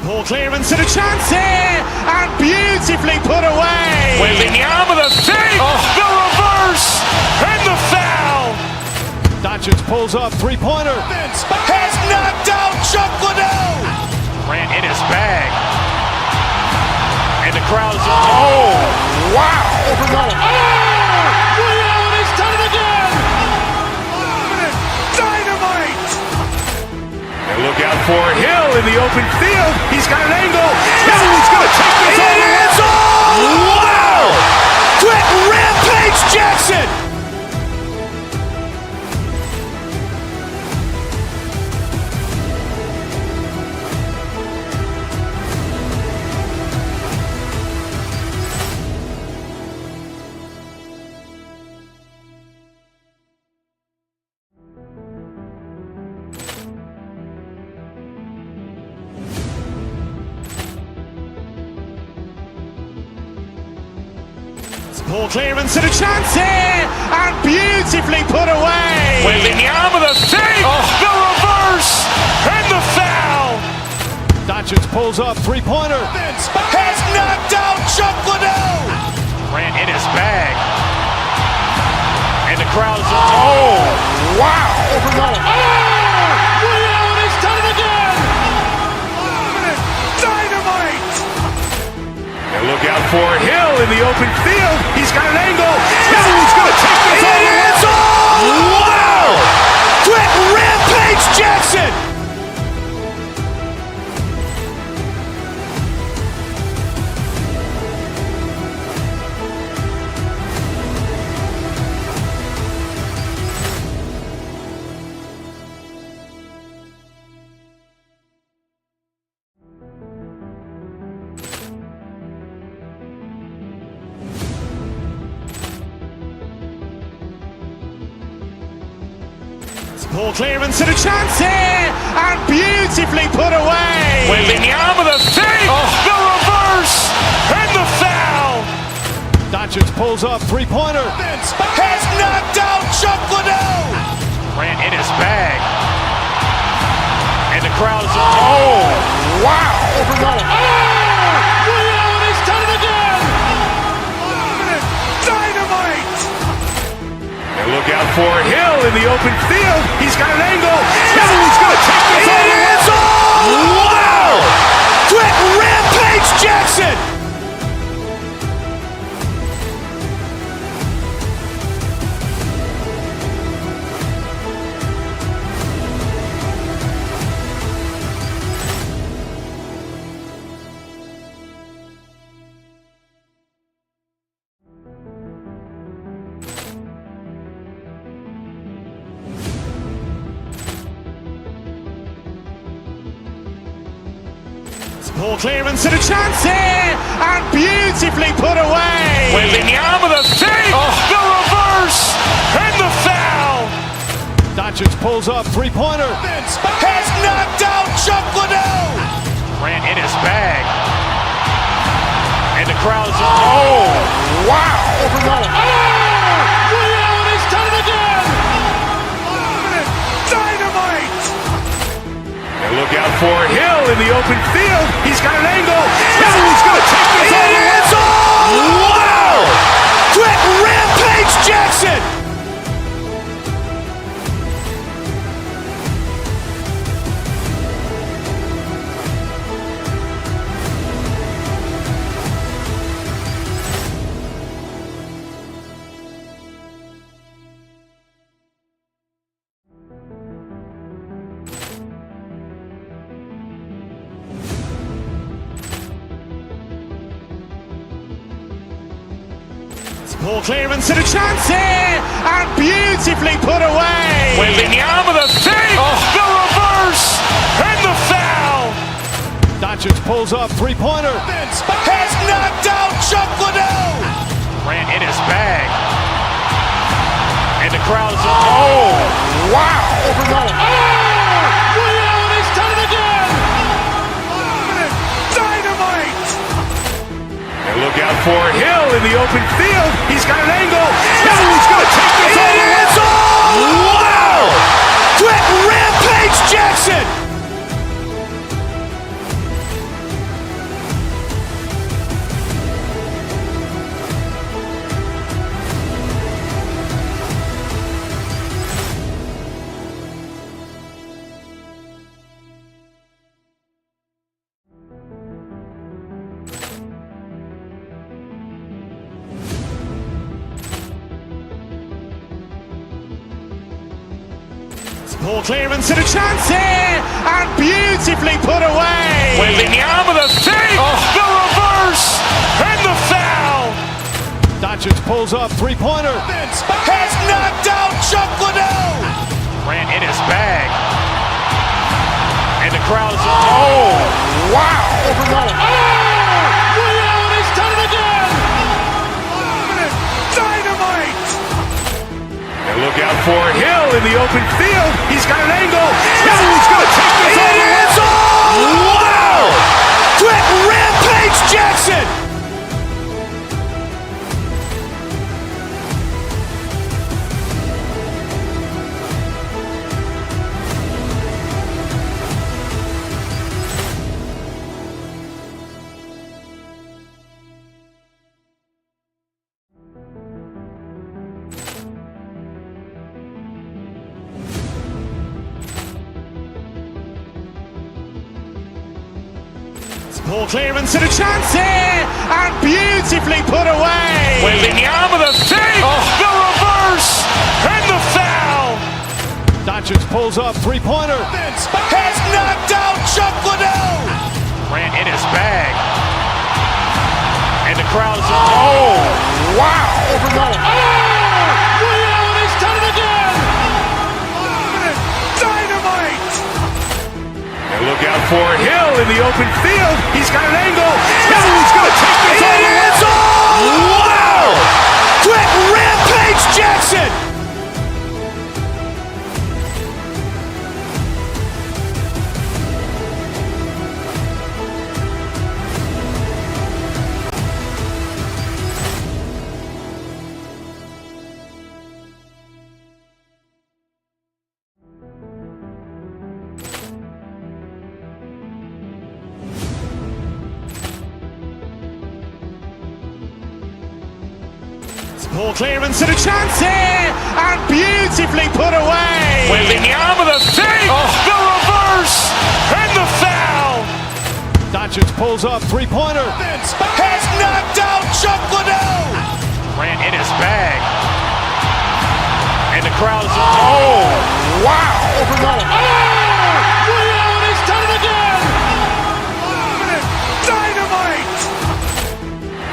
Ball clearance and a chance here, and beautifully put away. Waving the arm of the fake, the reverse, and the foul. Doncic pulls up, three-pointer. Has knocked out Chuck Liddell. Ran in his bag. And the crowd is, wow. Liddell has done it again. Dynamite. And look out for Hill in the open field. He's got an angle. Hill's going to take this all the way. Wow. Quick Rampage Jackson. Ball clearance and a chance here, and beautifully put away. Waving the arm of the fake, the reverse, and the foul. Doncic pulls up, three-pointer. Has knocked out Chuck Liddell. Ran in his bag. And the crowd is, wow. Liddell has done it again. Dynamite. And look out for Hill in the open field. He's got an angle. Hill's going to take this all the way. Wow. Quick Rampage Jackson. Ball clearance and a chance here, and beautifully put away. Waving the arm of the fake, the reverse, and the foul. Doncic pulls up, three-pointer. Has knocked out Chuck Liddell. Ran in his bag. And the crowd is, wow. Liddell has done it again. Dynamite. And look out for Hill in the open field. He's got an angle. Hill's going to take this all the way. Wow. Quick Rampage Jackson. Ball clearance and a chance here, and beautifully put away. Waving the arm of the fake, the reverse, and the foul. Doncic pulls up, three-pointer. Has knocked out Chuck Liddell. Ran in his bag. And the crowd is, wow. Liddell has done it again. Dynamite. And look out for Hill in the open field. He's got an angle. Hill's going to take this all the way. Wow. Quick Rampage Jackson. Ball clearance and a chance here, and beautifully put away. Waving the arm of the fake, the reverse, and the foul. Doncic pulls up, three-pointer. Has knocked out Chuck Liddell. Ran in his bag. And the crowd is, wow. Liddell has done it again. Dynamite. And look out for Hill in the open field. He's got an angle. Hill's going to take this all the way. Wow. Quick Rampage Jackson. Poor clearance and a chance here, and beautifully put away. Wembanyama with a save, the reverse, and the foul. Doncic pulls up, three-pointer. Has knocked out Chuck Liddell. Ran in his bag. And the crowd is, oh, wow. He's done it again. Dynamite. And look out for Hill in the open field. He's got an angle. Hill's going to take this all the way. Wow. Quick Rampage Jackson. Poor clearance and a chance here, and beautifully put away. Wembanyama with a save, the reverse, and the foul. Doncic pulls up, three-pointer. Has knocked out Chuck Liddell. Ran in his bag. And the crowd is, oh, wow. He's done it again. Dynamite. And look out for Hill in the open field. He's got an angle. Hill's going to take this all the way. Wow. Quick Rampage Jackson. Poor clearance and a chance here, and beautifully put away. Wembanyama with a save, the reverse, and the foul. Doncic pulls up, three-pointer. Has knocked out Chuck Liddell. Ran in his bag. And the crowd is, oh, wow. He's done it again. Dynamite.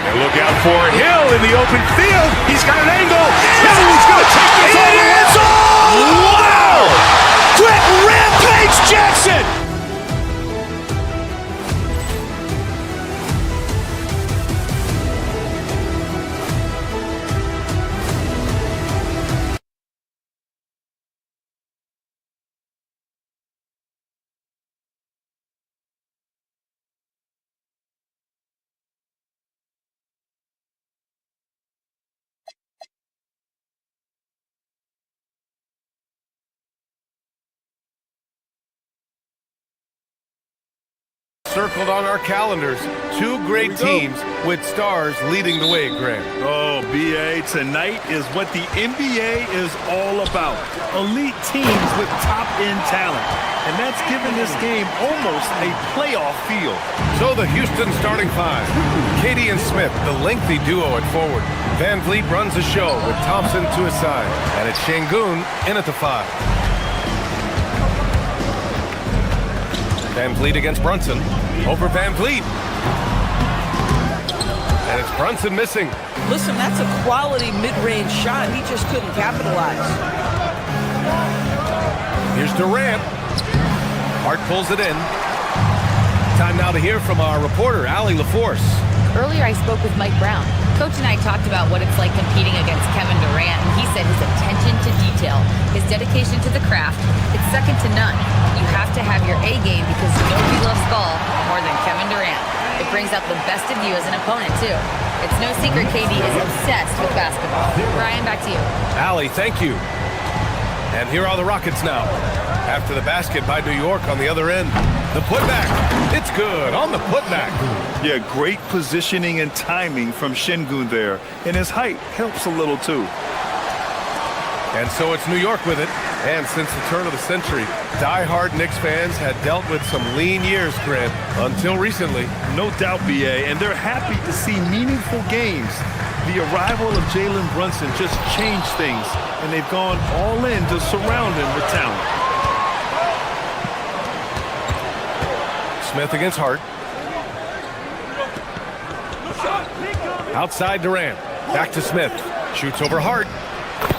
And look out for Hill in the open field. He's got an angle. Hill's going to take this all the way. Wow. Quick Rampage Jackson. Circled on our calendars, two great teams with stars leading the way, Grant. Oh, BA, tonight is what the NBA is all about. Elite teams with top-end talent. And that's given this game almost a playoff feel. So the Houston starting five. Katie and Smith, the lengthy duo at forward. Van Vliet runs the show with Thompson to his side. And it's Şengün in at the five. Van Vliet against Brunson. Over Van Vliet. And it's Brunson missing. Listen, that's a quality mid-range shot. He just couldn't capitalize. Here's Durant. Hart pulls it in. Time now to hear from our reporter, Allie LaForce. Earlier, I spoke with Mike Brown. Coach and I talked about what it's like competing against Kevin Durant, and he said his attention to detail, his dedication to the craft, it's second to none. You have to have your A game because nobody loves ball more than Kevin Durant. It brings out the best of you as an opponent, too. It's no secret KD is obsessed with basketball. Brian, back to you. Allie, thank you. And here are the Rockets now. After the basket by New York on the other end. The putback. It's good on the putback. Yeah, great positioning and timing from Şengün there. And his height helps a little, too. And so it's New York with it. And since the turn of the century, die-hard Knicks fans had dealt with some lean years, Grant, until recently. No doubt, BA, and they're happy to see meaningful games. The arrival of Jalen Brunson just changed things, and they've gone all in to surround him with talent. Smith against Hart. Outside Durant. Back to Smith. Shoots over Hart.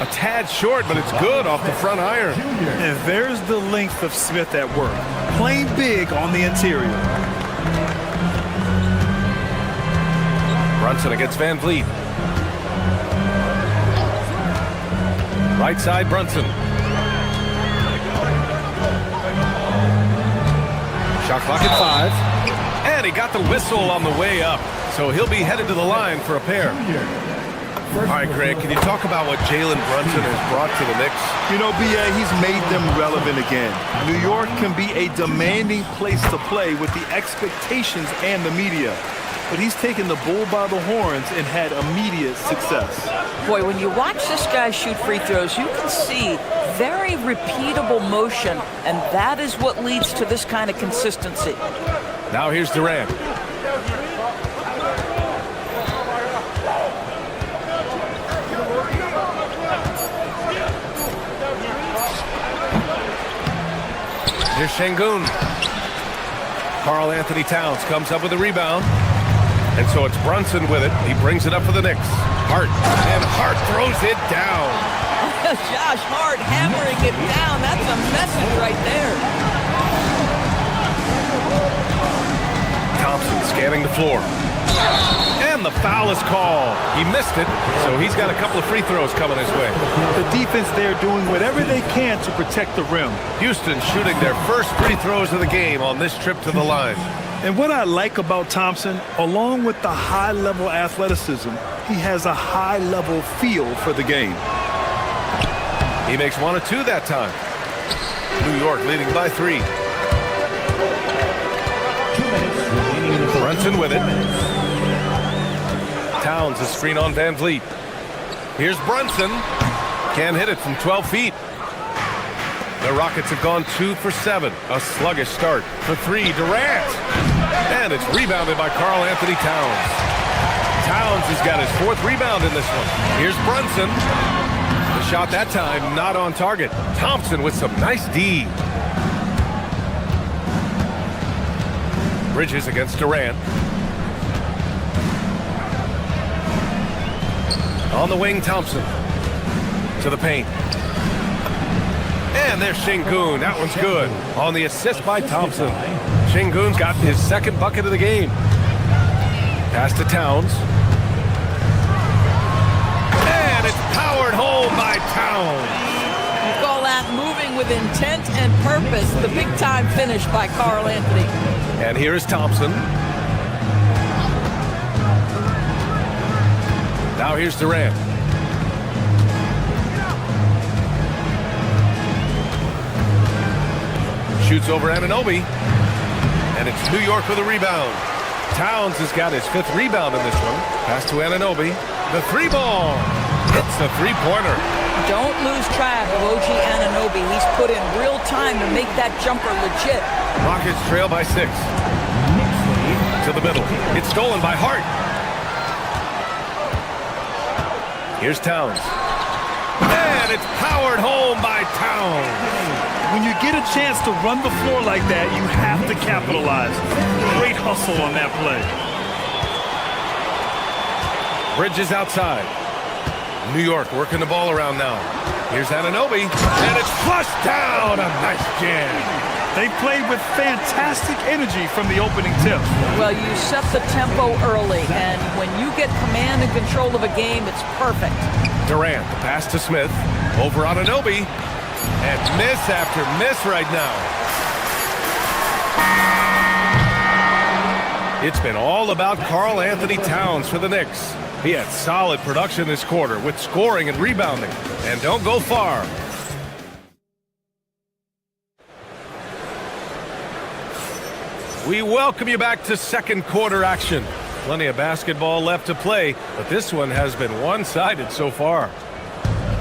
A tad short, but it's good off the front iron. And there's the length of Smith at work. Playing big on the interior. Brunson against Van Vliet. Right side, Brunson. Shot clock at 5. And he got the whistle on the way up. So he'll be headed to the line for a pair. All right, Greg, can you talk about what Jalen Brunson has brought to the Knicks? You know, B.A., he's made them relevant again. New York can be a demanding place to play with the expectations and the media. But he's taken the bull by the horns and had immediate success. Boy, when you watch this guy shoot free throws, you can see very repeatable motion, and that is what leads to this kind of consistency. Now here's Durant. Here's Şengün. Karl Anthony Towns comes up with a rebound. And so it's Brunson with it. He brings it up for the Knicks. Hart. And Hart throws it down. Josh Hart hammering it down. That's a message right there. Thompson scanning the floor. And the foul is called. He missed it, so he's got a couple of free throws coming his way. The defense there doing whatever they can to protect the rim. Houston shooting their first free throws of the game on this trip to the line. And what I like about Thompson, along with the high-level athleticism, he has a high-level feel for the game. He makes 1 of 2 that time. New York leading by 3. Brunson with it. Towns a screen on Van Vliet. Here's Brunson. Can't hit it from 12 feet. The Rockets have gone 2 for 7. A sluggish start. For 3, Durant. And it's rebounded by Karl Anthony Towns. Towns has got his 4th rebound in this one. Here's Brunson. The shot that time not on target. Thompson with some nice D. Bridges against Durant. On the wing, Thompson. To the paint. And there's Şengün. That one's good. On the assist by Thompson. Şengün's got his 2nd bucket of the game. Pass to Towns. And it's powered home by Towns. You call that moving with intent and purpose. The big-time finish by Karl Anthony. And here is Thompson. Now here's Durant. Shoots over Anunoby. And it's New York with a rebound. Towns has got his 5th rebound in this one. Pass to Anunoby. The 3-ball. Hits the 3-pointer. Don't lose track of OG Anunoby. He's put in real time to make that jumper legit. Rockets trail by 6. To the middle. It's stolen by Hart. Here's Towns. And it's powered home by Towns. When you get a chance to run the floor like that, you have to capitalize. Great hustle on that play. Bridges outside. New York working the ball around now. Here's Anunoby. And it's flushed down. A nice jam. They played with fantastic energy from the opening tip. Well, you set the tempo early, and when you get command and control of a game, it's perfect. Durant, the pass to Smith. Over Anunoby. And miss after miss right now. It's been all about Karl Anthony Towns for the Knicks. He had solid production this quarter with scoring and rebounding. And don't go far. We welcome you back to 2nd quarter action. Plenty of basketball left to play, but this one has been one-sided so far.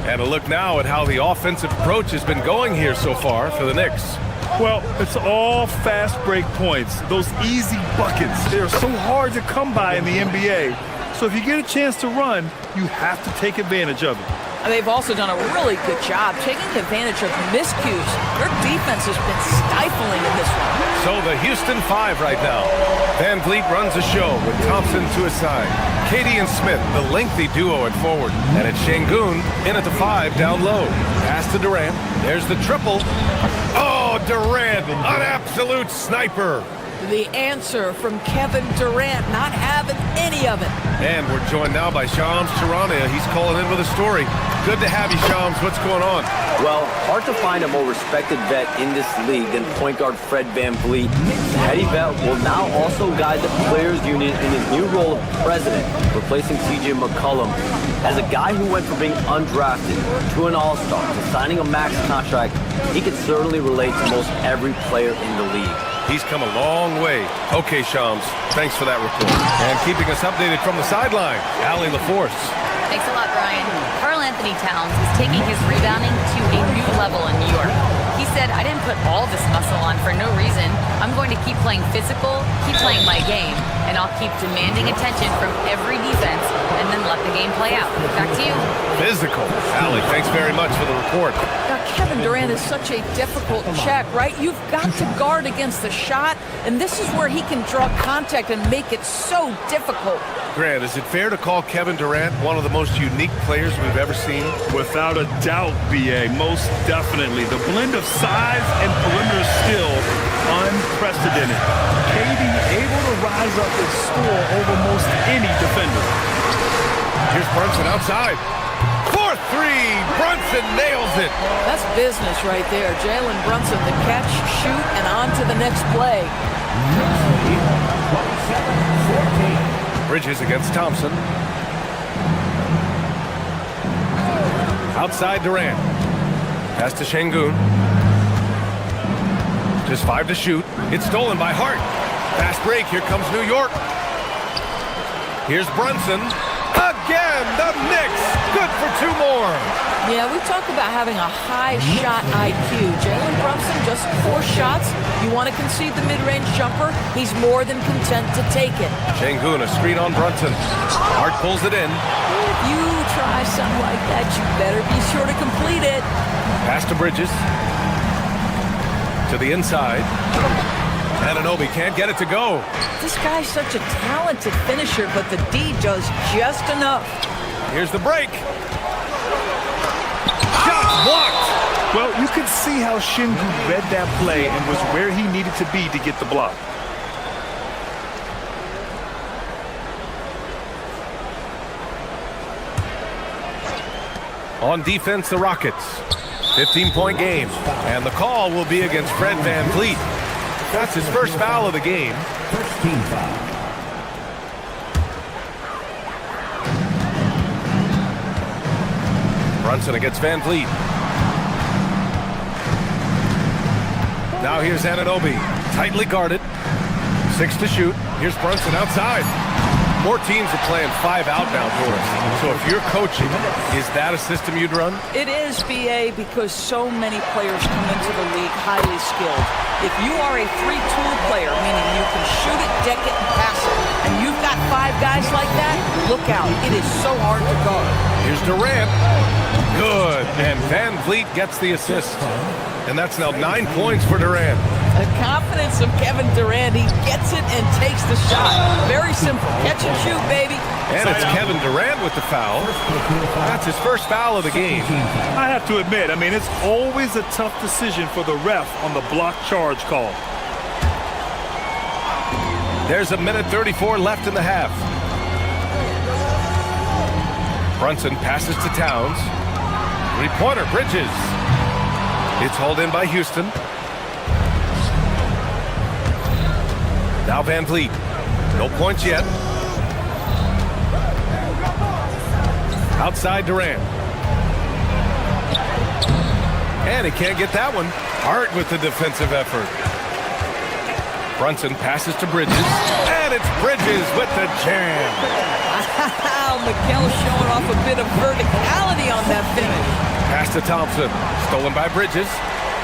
And a look now at how the offensive approach has been going here so far for the Knicks. Well, it's all fast break points. Those easy buckets, they're so hard to come by in the NBA. So if you get a chance to run, you have to take advantage of it. They've also done a really good job taking advantage of miscues. Their defense has been stifling in this one. So the Houston 5 right now. Van Vliet runs the show with Thompson to his side. Katie and Smith, the lengthy duo at forward. And it's Şengün in at the 5 down low. Pass to Durant. There's the triple. Oh, Durant, an absolute sniper. The answer from Kevin Durant, not having any of it. And we're joined now by Shams Charania. He's calling in with a story. Good to have you, Shams. What's going on? Well, hard to find a more respected vet in this league than point guard Fred VanVleet. Eddie Vet will now also guide the Players Union in his new role of president, replacing TJ McCollum. As a guy who went from being undrafted to an all-star to signing a max contract, he could certainly relate to most every player in the league. He's come a long way. Okay, Shams, thanks for that report. And keeping us updated from the sideline, Allie LaForce. Thanks a lot, Brian. Karl Anthony Towns is taking his rebounding to a new level in New York. He said, I didn't put all this muscle on for no reason. I'm going to keep playing physical, keep playing my game, and I'll keep demanding attention from every defense and then let the game play out. Back to you. Physical. Allie, thanks very much for the report. Now, Kevin Durant is such a difficult check, right? You've got to guard against the shot, and this is where he can draw contact and make it so difficult. Grant, is it fair to call Kevin Durant one of the most unique players we've ever seen? Without a doubt, B.A., most definitely. The blend of size and perimeter skill, unprecedented. KD able to rise up and score over most any defender. Here's Brunson outside. 4-3, Brunson nails it. That's business right there. Jalen Brunson, the catch, shoot, and on to the next play. Bridges against Thompson. Outside Durant. Pass to Şengün. Just 5 to shoot. It's stolen by Hart. Fast break. Here comes New York. Here's Brunson. Again, the Knicks. Good for 2 more. Yeah, we talk about having a high shot IQ. Jalen Brunson, just 4 shots. You want to concede the mid-range jumper, he's more than content to take it. Şengün, a screen on Brunson. Hart pulls it in. If you try something like that, you better be sure to complete it. Pass to Bridges. To the inside. Anunoby can't get it to go. This guy's such a talented finisher, but the D does just enough. Here's the break. Shots blocked. Well, you could see how Şengün read that play and was where he needed to be to get the block. On defense, the Rockets. 15-point game. And the call will be against Fred VanVleet. That's his first foul of the game. First team foul. Brunson against VanVleet. Now here's Anunoby. Tightly guarded. 6 to shoot. Here's Brunson outside. More teams are playing 5 out now, Doris. So if you're coaching, is that a system you'd run? It is, BA, because so many players come into the league highly skilled. If you are a 3-tool player, meaning you can shoot it, deck it, and pass it, and you've got 5 guys like that, look out. It is so hard to guard. Here's Durant. Good. And VanVleet gets the assist. And that's now 9 points for Durant. The confidence of Kevin Durant, he gets it and takes the shot. Very simple. Catch and shoot, baby. And it's Kevin Durant with the foul. That's his first foul of the game. I have to admit, it's always a tough decision for the ref on the block charge call. There's 1:34 left in the half. Brunson passes to Towns. 3-pointer, Bridges. It's hauled in by Houston. Now VanVleet. No points yet. Outside Durant. And he can't get that one. Hart with the defensive effort. Brunson passes to Bridges. And it's Bridges with the jam. Wow, Mikal showing off a bit of verticality on that finish. Pass to Thompson. Stolen by Bridges.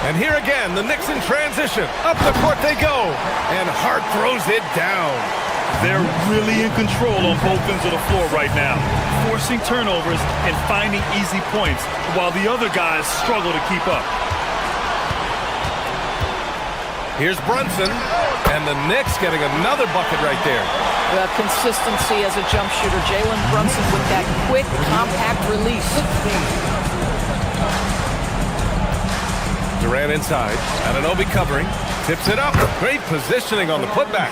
And here again, the Knicks in transition. Up the court they go. And Hart throws it down. They're really in control on both ends of the floor right now, forcing turnovers and finding easy points while the other guys struggle to keep up. Here's Brunson, and the Knicks getting another bucket right there. The consistency as a jump shooter. Jalen Brunson with that quick, compact release. Durant inside. Anunoby covering. Tips it up. Great positioning on the putback.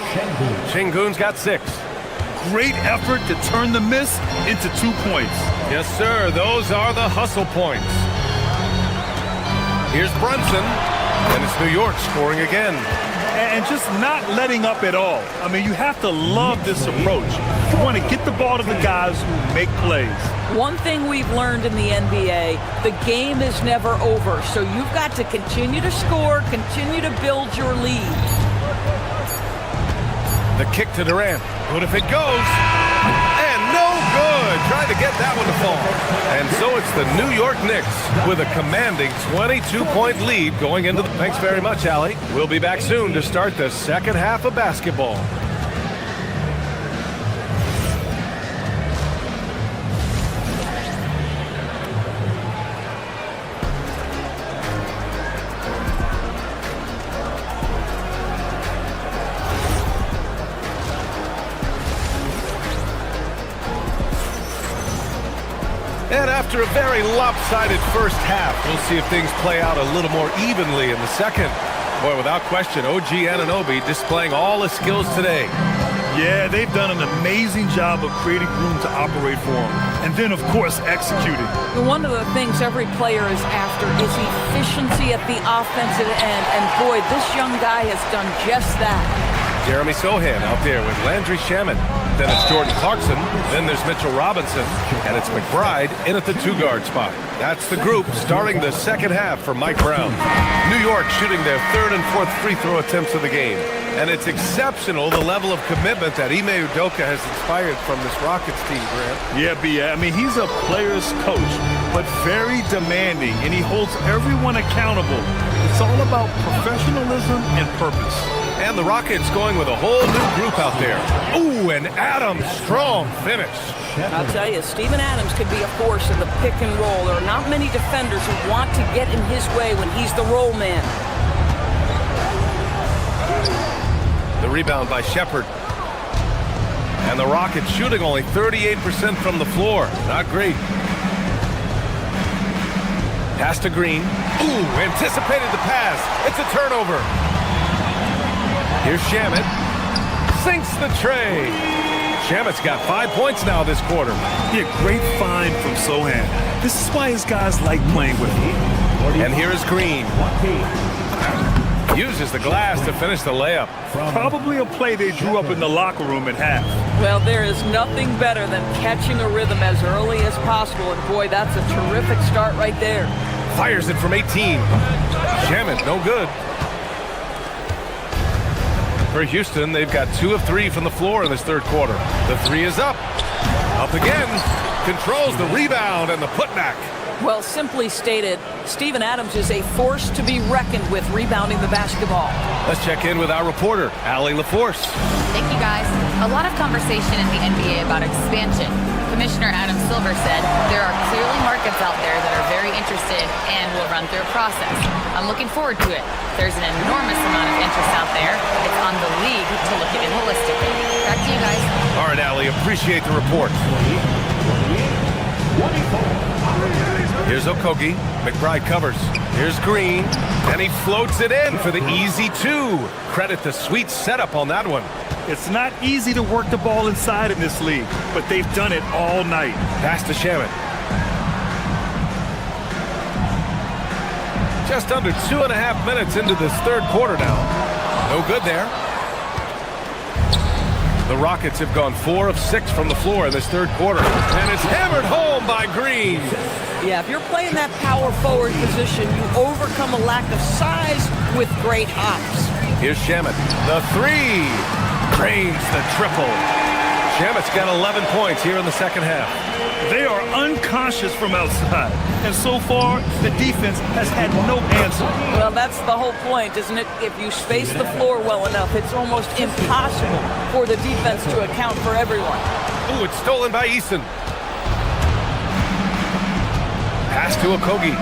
Şengün's got 6. Great effort to turn the miss into 2 points. Yes, sir. Those are the hustle points. Here's Brunson. And it's New York scoring again. And just not letting up at all. I mean, you have to love this approach. You want to get the ball to the guys who make plays. One thing we've learned in the NBA, the game is never over. So you've got to continue to score, continue to build your lead. The kick to Durant. Good if it goes. And no good. Trying to get that one to fall. And so it's the New York Knicks with a commanding 22-point lead going into the... Thanks very much, Allie. We'll be back soon to start the second half of basketball. And after a very lopsided first half, we'll see if things play out a little more evenly in the second. Boy, without question, OG Anunoby displaying all his skills today. Yeah, they've done an amazing job of creating room to operate for him. And then, of course, executing. One of the things every player is after is efficiency at the offensive end. And boy, this young guy has done just that. Jeremy Sohan out there with Landry Shamet. Then it's Jordan Clarkson. Then there's Mitchell Robinson. And it's McBride in at the 2-guard spot. That's the group starting the second half for Mike Brown. New York shooting their 3rd and 4th free throw attempts of the game. And it's exceptional the level of commitment that Ime Udoka has inspired from this Rockets team, Grant. Yeah, B.A. I mean, he's a player's coach, but very demanding, and he holds everyone accountable. It's all about professionalism and purpose. And the Rockets going with a whole new group out there. Ooh, and Adams, strong finish. I'll tell you, Steven Adams could be a force in the pick and roll. There are not many defenders who want to get in his way when he's the roll man. The rebound by Shepherd. And the Rockets shooting only 38% from the floor. Not great. Pass to Green. Ooh, anticipated the pass. It's a turnover. Here's Shamet. Sinks the tray. Shamet's got 5 points now this quarter. Yeah, great find from Sohan. This is why his guys like playing with him. And here is Green. Uses the glass to finish the layup. Probably a play they drew up in the locker room at half. Well, there is nothing better than catching a rhythm as early as possible. And boy, that's a terrific start right there. Fires it from 18. Shamet, no good. For Houston, they've got 2 of 3 from the floor in this third quarter. The 3 is up. Up again. Controls the rebound and the putback. Well, simply stated, Steven Adams is a force to be reckoned with rebounding the basketball. Let's check in with our reporter, Allie LaForce. Thank you, guys. A lot of conversation in the NBA about expansion. Commissioner Adam Silver said there are clearly markets out there that are very interested and will run through a process. I'm looking forward to it. There's an enormous amount of interest out there. It's on the league to look at it holistically. Back to you guys. All right, Allie, appreciate the report. Here's Okogie. McBride covers. Here's Green. And he floats it in for the easy 2. Credit the sweet setup on that one. It's not easy to work the ball inside in this league, but they've done it all night. Pass to Shamet. Just under 2.5 minutes into this third quarter now. No good there. The Rockets have gone 4 of 6 from the floor in this third quarter. And it's hammered home by Green. Yeah, if you're playing that power forward position, you overcome a lack of size with great hops. Here's Shamet. The 3. Drains the triple. Shamet's got 11 points here in the second half. They are unconscious from outside, and so far, the defense has had no answer. Well, that's the whole point, isn't it? If you space the floor well enough, it's almost impossible for the defense to account for everyone. Ooh, it's stolen by Eason. Pass to Okogie.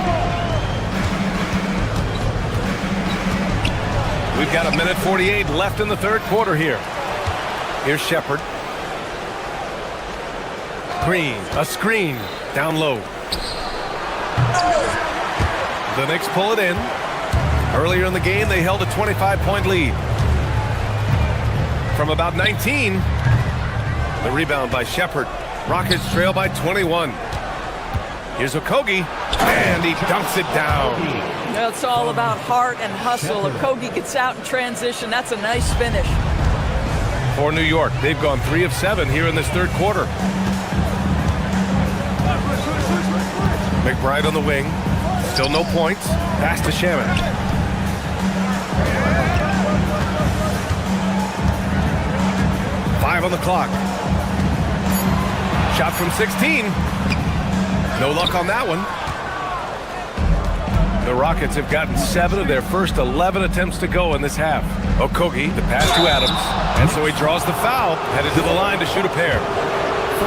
We've got 1:48 left in the third quarter here. Here's Shepherd. Green, a screen, down low. The Knicks pull it in. Earlier in the game, they held a 25-point lead. From about 19, the rebound by Shepherd. Rockets trail by 21. Here's Okogie, and he dunks it down. Well, it's all about heart and hustle. Okogie gets out in transition. That's a nice finish. For New York, they've gone 3 of 7 here in this third quarter. McBride on the wing. Still no points. Pass to Shamet. Five on the clock. Shot from 16. No luck on that one. The Rockets have gotten 7 of their first 11 attempts to go in this half. Okogie, the pass to Adams. And so he draws the foul, headed to the line to shoot a pair.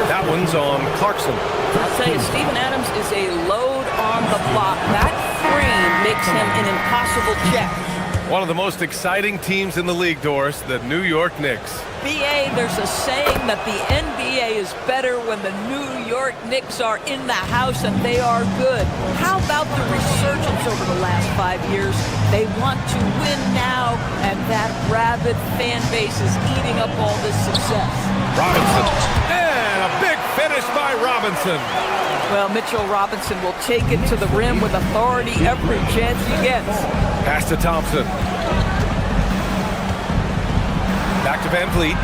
That one's on Clarkson. I'll tell you, Steven Adams is a load on the block. That frame makes him an impossible check. One of the most exciting teams in the league, Doris, the New York Knicks. BA, there's a saying that the NBA is better when the New York Knicks are in the house and they are good. How about the resurgence over the last 5 years? They want to win now, and that rabid fan base is eating up all this success. Robinson. And a big finish by Robinson. Well, Mitchell Robinson will take it to the rim with authority every chance he gets. Pass to Thompson. Back to Van Vliet.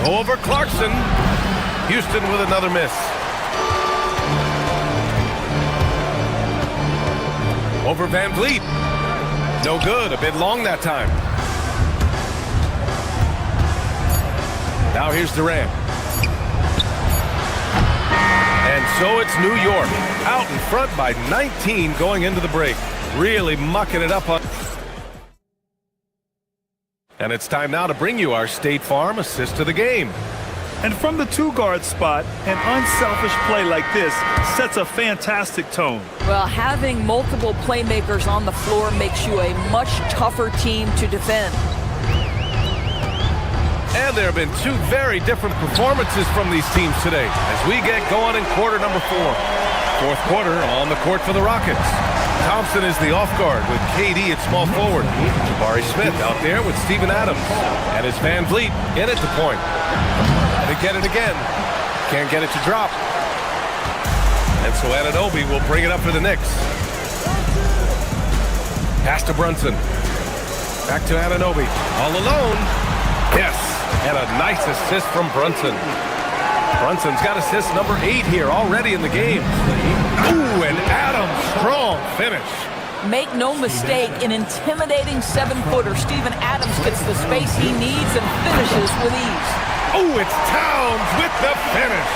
Over Clarkson. Houston with another miss. Over Van Vliet. No good. A bit long that time. Now here's Durant. And so it's New York. Out in front by 19 going into the break. Really mucking it up on. And it's time now to bring you our State Farm assist of the game. And from the two-guard spot, an unselfish play like this sets a fantastic tone. Well, having multiple playmakers on the floor makes you a much tougher team to defend. And there have been 2 very different performances from these teams today as we get going in quarter number 4. Fourth quarter on the court for the Rockets. Thompson is the off guard with KD at small forward. Jabari Smith out there with Steven Adams. And it's Van Vliet in at the point. They get it again. Can't get it to drop. And so Anunoby will bring it up for the Knicks. Pass to Brunson. Back to Anunoby. All alone. Yes. And a nice assist from Brunson. Brunson's got assist number 8 here already in the game. Ooh, and Adams, strong finish. Make no mistake, an intimidating 7-footer. Steven Adams gets the space he needs and finishes with ease. Oh, it's Towns with the finish.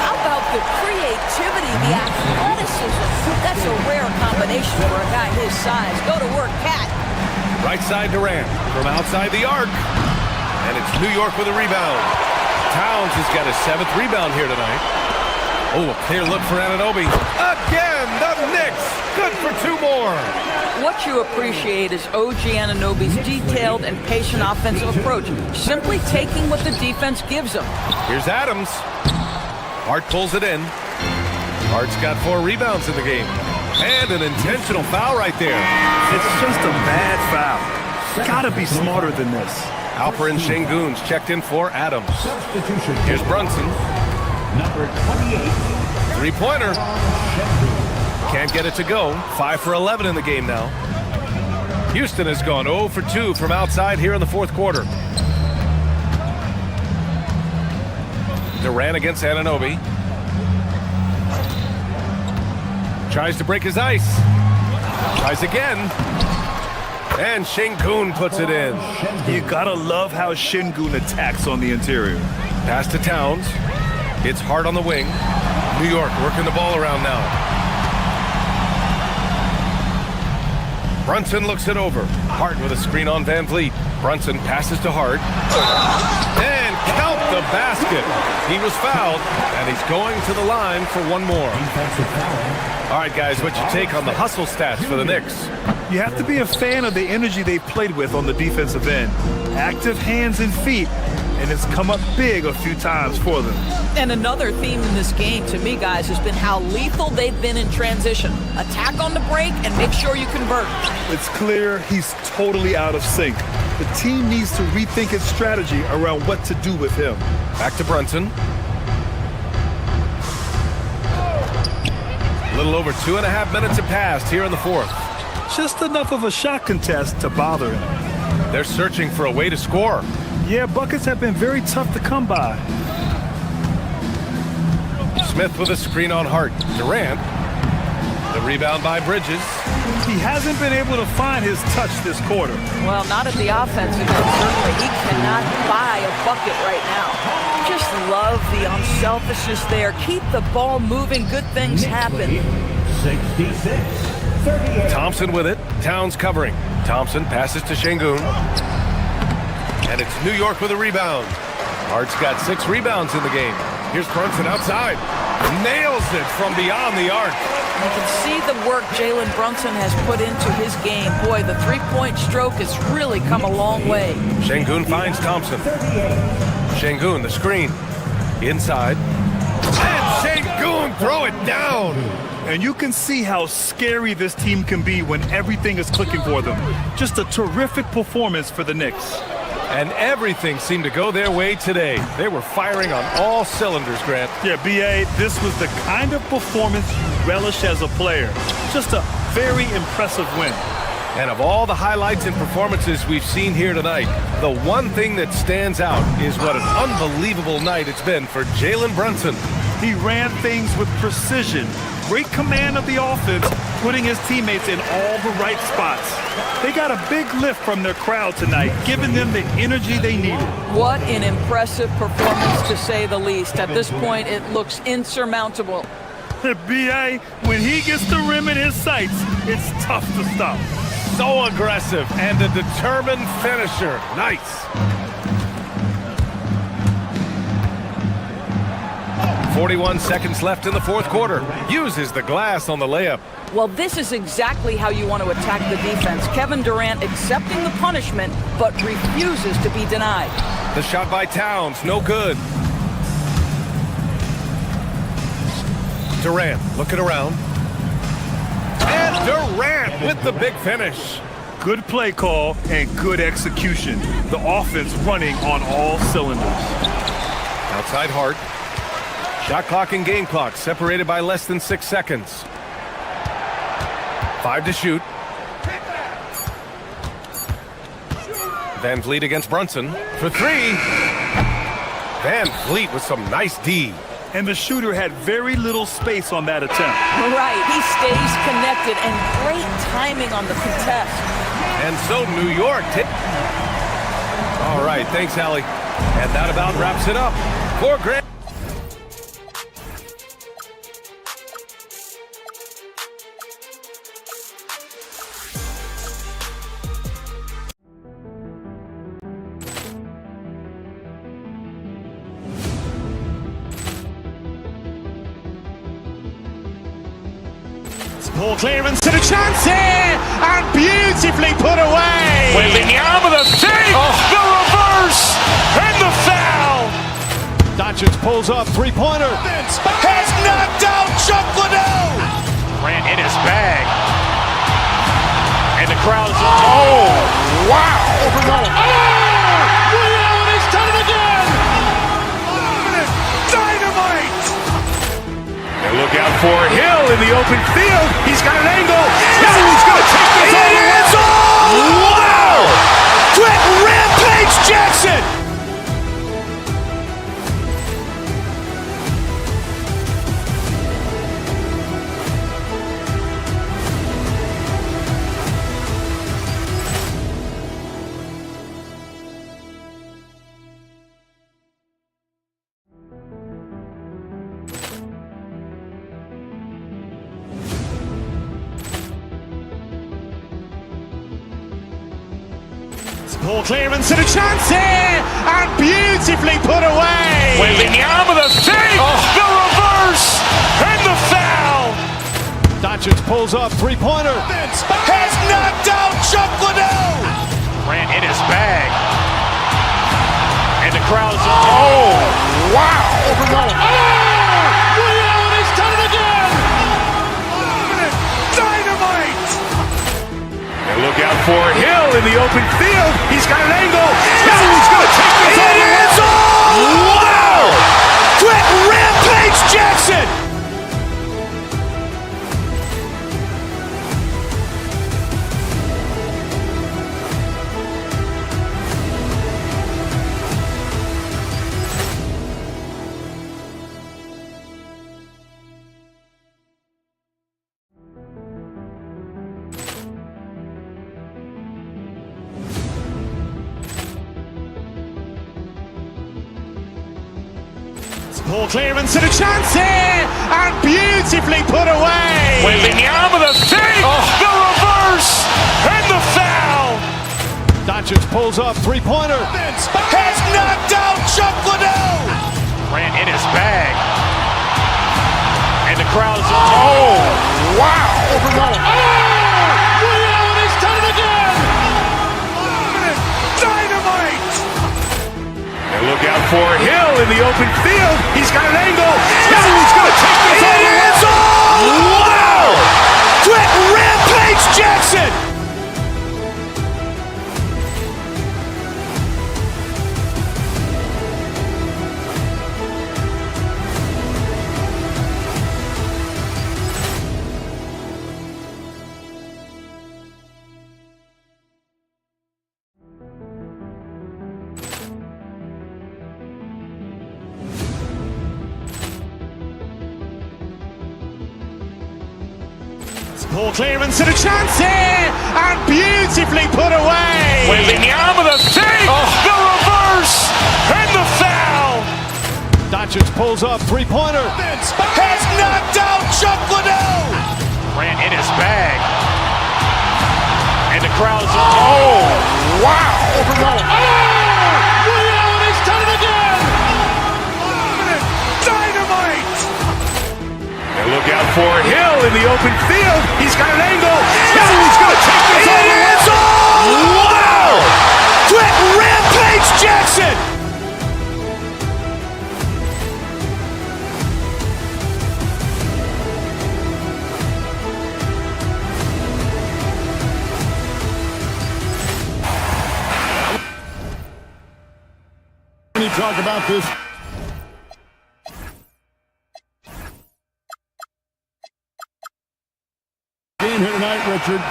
How about the creativity, the athleticism? That's a rare combination for a guy his size. Go to work, Cat. Right side Durant from outside the arc. And it's New York with a rebound. Towns has got his 7th rebound here tonight. Oh, a clear look for Anunoby. Again, the Knicks. Good for 2 more. What you appreciate is OG Anunoby's detailed and patient offensive approach, simply taking what the defense gives him. Here's Adams. Hart pulls it in. Hart's got 4 rebounds in the game. And an intentional foul right there. It's just a bad foul. Gotta be smarter than this. Alper and Şengün's checked in for Adams. Here's Brunson. Number 28. 3-pointer. Can't get it to go. 5 for 11 in the game now. Houston has gone 0 for 2 from outside here in the fourth quarter. Durant against Anunoby. Tries to break his ice. Tries again. And Şengün puts it in. You gotta love how Şengün attacks on the interior. Pass to Towns. It's Hart on the wing. New York working the ball around now. Brunson looks it over. Hart with a screen on Van Vliet. Brunson passes to Hart. And count the basket. He was fouled, and he's going to the line for one more. All right, guys, what's your take on the hustle stats for the Knicks? You have to be a fan of the energy they've played with on the defensive end. Active hands and feet, and it's come up big a few times for them. And another theme in this game, to me, guys, has been how lethal they've been in transition. Attack on the break and make sure you convert. It's clear he's totally out of sync. The team needs to rethink its strategy around what to do with him. Back to Brunson. A little over 2.5 minutes have passed here in the fourth. Just enough of a shot contest to bother him. They're searching for a way to score. Yeah, buckets have been very tough to come by. Smith with a screen on Hart. Durant. The rebound by Bridges. He hasn't been able to find his touch this quarter. Well, not at the offensive end, certainly. He cannot buy a bucket right now. Just love the unselfishness there. Keep the ball moving. Good things happen. 66-38. Thompson with it. Towns covering. Thompson passes to Şengün. And it's New York with a rebound. Hart's got 6 rebounds in the game. Here's Brunson outside. Nails it from beyond the arc. You can see the work Jalen Brunson has put into his game. Boy, the three-point stroke has really come a long way. Şengün finds Thompson. Şengün, the screen. Inside. And Şengün, throw it down. And you can see how scary this team can be when everything is clicking for them. Just a terrific performance for the Knicks. And everything seemed to go their way today. They were firing on all cylinders, Grant. Yeah, B.A., this was the kind of performance you relish as a player. Just a very impressive win. And of all the highlights and performances we've seen here tonight, the one thing that stands out is what an unbelievable night it's been for Jalen Brunson. He ran things with precision, great command of the offense, putting his teammates in all the right spots. They got a big lift from their crowd tonight, giving them the energy they needed. What an impressive performance, to say the least. At this point, it looks insurmountable. B.A., when he gets the rim in his sights, it's tough to stop. So aggressive and a determined finisher. Nice. 41 seconds left in the fourth quarter. Uses the glass on the layup. Well, this is exactly how you want to attack the defense. Kevin Durant accepting the punishment, but refuses to be denied. The shot by Towns, no good. Durant looking around. And Durant with the big finish. Good play call and good execution. The offense running on all cylinders. Outside Hart. Shot clock and game clock separated by less than 6 seconds. 5 to shoot. Van Vliet against Brunson for 3. Van Vliet with some nice D. And the shooter had very little space on that attempt. Right, he stays connected, and great timing on the contest. And so New York. All right, thanks, Allie. And that about wraps it up for Grant. Ball clearance to the chance here, and beautifully put away. Wembanyama with a save, the reverse, and the foul. Doncic pulls up, three-pointer. Has knocked out Chuck Liddell. Ran in his bag. And the crowd is, oh, wow. He's done it again. Dynamite. And look out for Hill in the open field. He's got an angle. Hill's going to take this all the way. Wow! Quick Rampage Jackson. Ball clearance and a chance here, and beautifully put away. Wembanyama the save, the reverse, and the foul. Doncic pulls up, three-pointer. Has knocked out Chuck Liddell. Ran in his bag. And the crowd's wow! Overrolling. Ray Allen has done it again. Dynamite! And look out for Hill in the open field. He's got an angle. He's going to take this all the way. Wow! Quick Rampage Jackson! Ball clearance and a chance here, and beautifully put away. Wembanyama the save, the reverse, and the foul. Doncic pulls up, three-pointer. Has knocked out Chuck Liddell. Ran in his bag. And the crowd's wow! Overrolling. Ray Allen has done it again. Dynamite! And look out for Hill in the open field. He's got an angle. He's going to take this all the way. Wow! Quick Rampage Jackson! Ball clearance and a chance here, and beautifully put away. Wembanyama the save, the reverse, and the foul. Doncic pulls up, three-pointer. Has knocked out Chuck Liddell. Ran in his bag. And the crowd's wow! Overrolling. Ray Allen has done it again. Dynamite! And look out for Hill in the open field. He's got an angle. He's going to take this all the way. Wow! Quick Rampage Jackson! When you talk about this. Game here tonight, Richard.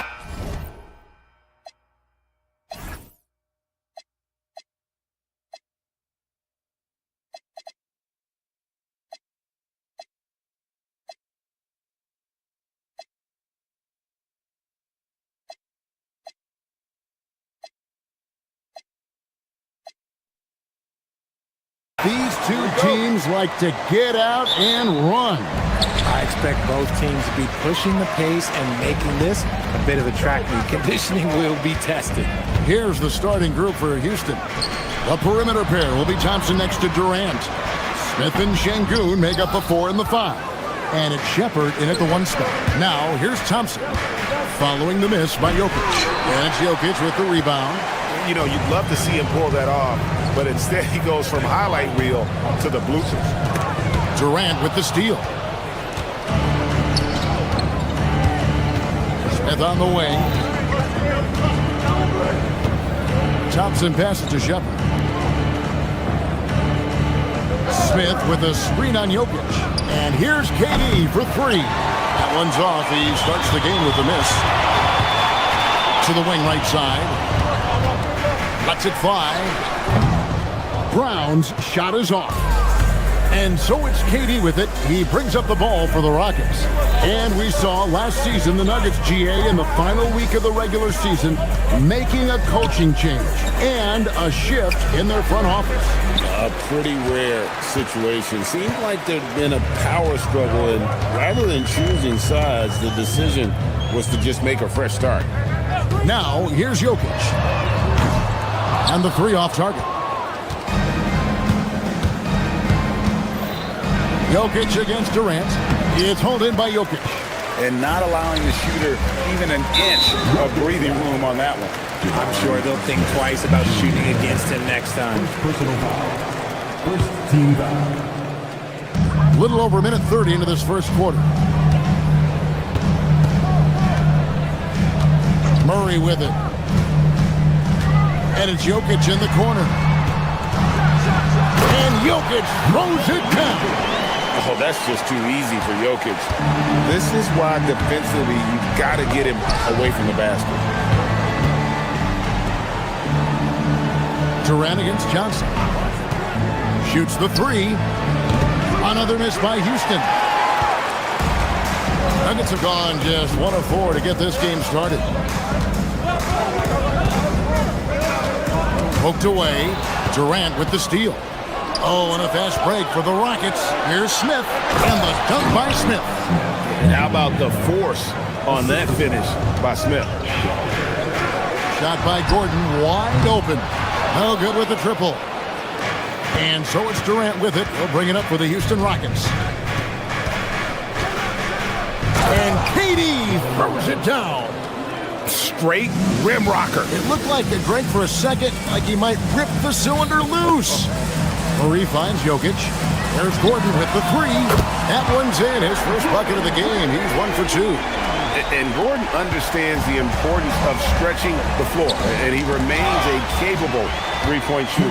These two teams like to get out and run. I expect both teams to be pushing the pace and making this a bit of a track meet. Conditioning will be tested. Here's the starting group for Houston. The perimeter pair will be Thompson next to Durant. Smith and Şengün make up the 4 and the 5. And it's Shepard in at the 1 spot. Now, here's Thompson, following the miss by Jokic. And it's Jokic with the rebound. You know, you'd love to see him pull that off, but instead he goes from highlight reel to the bloopers. Durant with the steal. Smith on the wing. Thompson passes to Shepard. Smith with a screen on Jokic. And here's KD for 3. That one's off. He starts the game with the miss. To the wing right side. Lets it fly. Brown's shot is off. And so it's KD with it. He brings up the ball for the Rockets. And we saw last season the Nuggets, GA, in the final week of the regular season, making a coaching change and a shift in their front office. A pretty rare situation. Seemed like there'd been a power struggle, and rather than choosing sides, the decision was to just make a fresh start. Now, here's Jokic. And the three off target. Jokic against Durant. It's hauled in by Jokic. And not allowing the shooter even an inch of breathing room on that one. I'm sure they'll think twice about shooting against him next time. Personal foul. First team foul. Little over a minute 30 into this first quarter. Murray with it. And it's Jokic in the corner. And Jokic throws it down. Oh, that's just too easy for Jokic. This is why defensively you've got to get him away from the basket. Durant against Johnson. Shoots the three. Another miss by Houston. Nuggets have gone just 1 of 4 to get this game started. Poked away. Durant with the steal. Oh, and a fast break for the Rockets. Here's Smith, and the dunk by Smith. And how about the force on that finish by Smith? Shot by Gordon, wide open. No good with the triple. And so it's Durant with it. He'll bring it up for the Houston Rockets. And KD throws it down. Straight rim rocker. It looked like a break for a second, like he might rip the cylinder loose. Murray finds Jokic. There's Gordon with the three. That one's in. His first bucket of the game. He's 1 for 2. And Gordon understands the importance of stretching the floor. And he remains a capable three-point shooter.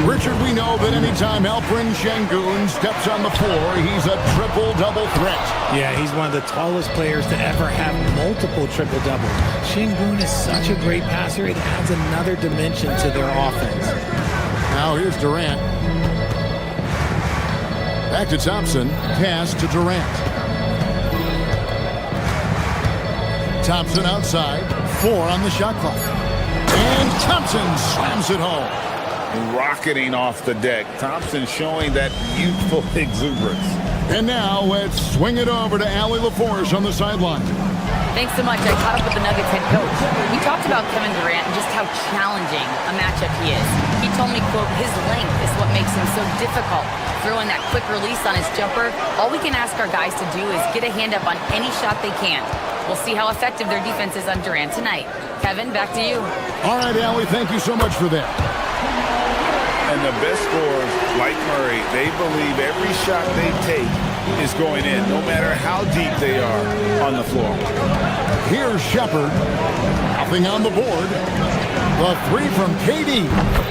Richard, we know that anytime Alperen Şengün steps on the floor, he's a triple-double threat. Yeah, he's one of the tallest players to ever have multiple triple-doubles. Şengün is such a great passer, it adds another dimension to their offense. Now here's Durant. Back to Thompson. Pass to Durant. Thompson outside. 4 on the shot clock. And Thompson slams it home. Rocketing off the deck. Thompson showing that youthful exuberance. And now let's swing it over to Allie LaForge on the sideline. Thanks so much. I caught up with the Nuggets head coach. We talked about Kevin Durant and just how challenging a matchup he is. He told me, quote, his length is what makes him so difficult. Throwing that quick release on his jumper, all we can ask our guys to do is get a hand up on any shot they can. We'll see how effective their defense is on Durant tonight. Kevin, back to you. All right, Allie, thank you so much for that. And the best scorers, like Murray, they believe every shot they take is going in, no matter how deep they are on the floor. Here's Shepherd. Nothing on the board. The three from KD.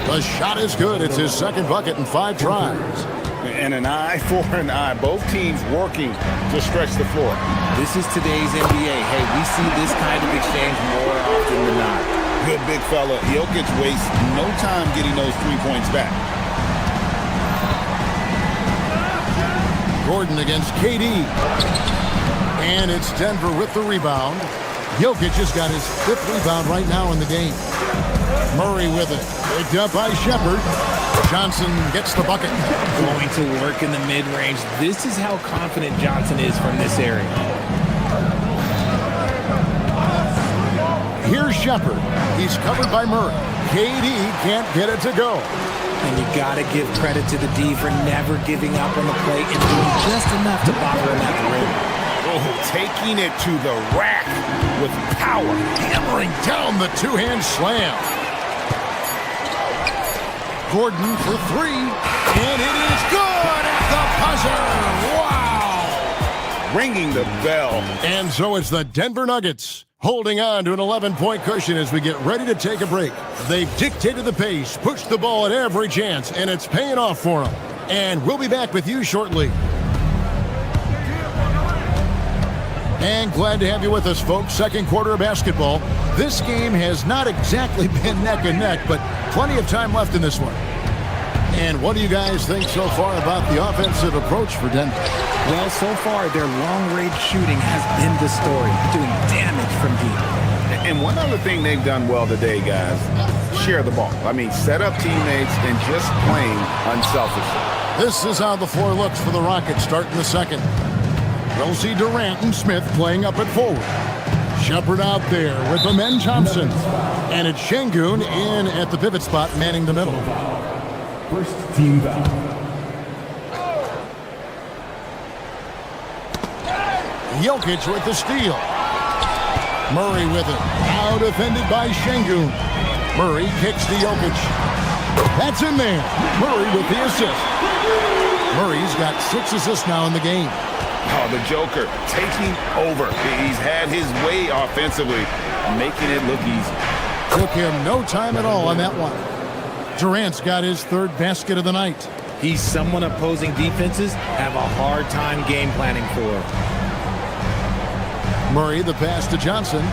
The shot is good. It's his second bucket in 5 tries. And an eye for an eye. Both teams working to stretch the floor. This is today's NBA. Hey, we see this kind of exchange more often than not. Good big fella. Jokic wastes no time getting those 3 points back. Gordon against KD. And it's Denver with the rebound. Jokic has got his 5th rebound right now in the game. Murray with it. Picked up by Shepherd. Johnson gets the bucket. Going to work in the mid-range. This is how confident Johnson is from this area. Here's Shepherd. He's covered by Murray. KD can't get it to go. And you got to give credit to the D for never giving up on the play and doing just enough to bother him at the rim. Oh, taking it to the rack with power. Hammering down the two-hand slam. Gordon for 3. And it is good at the buzzer. Wow. Ringing the bell. And so it's the Denver Nuggets holding on to an 11-point cushion as we get ready to take a break. They've dictated the pace, pushed the ball at every chance, and it's paying off for them. And we'll be back with you shortly. And glad to have you with us, folks. Second quarter of basketball. This game has not exactly been neck and neck, but plenty of time left in this one. And what do you guys think so far about the offensive approach for Denver? Well, so far, their long-range shooting has been the story, doing damage from deep. And one other thing they've done well today, guys, share the ball. I mean, set up teammates and just playing unselfishly. This is how the floor looks for the Rockets starting the second. We'll see Durant and Smith playing up at forward. Shepard out there with Amen Thompson. And it's Şengün in at the pivot spot, manning the middle. First team foul. Jokic with the steal. Murray with it. Now defended by Şengün. Murray kicks to Jokic. That's in there. Murray with the assist. Murray's got 6 assists now in the game. Oh, the Joker taking over. He's had his way offensively, making it look easy. Took him no time at all on that one. Durant's got his 3rd basket of the night. He's someone opposing defenses have a hard time game planning for. Murray, the pass to Johnson.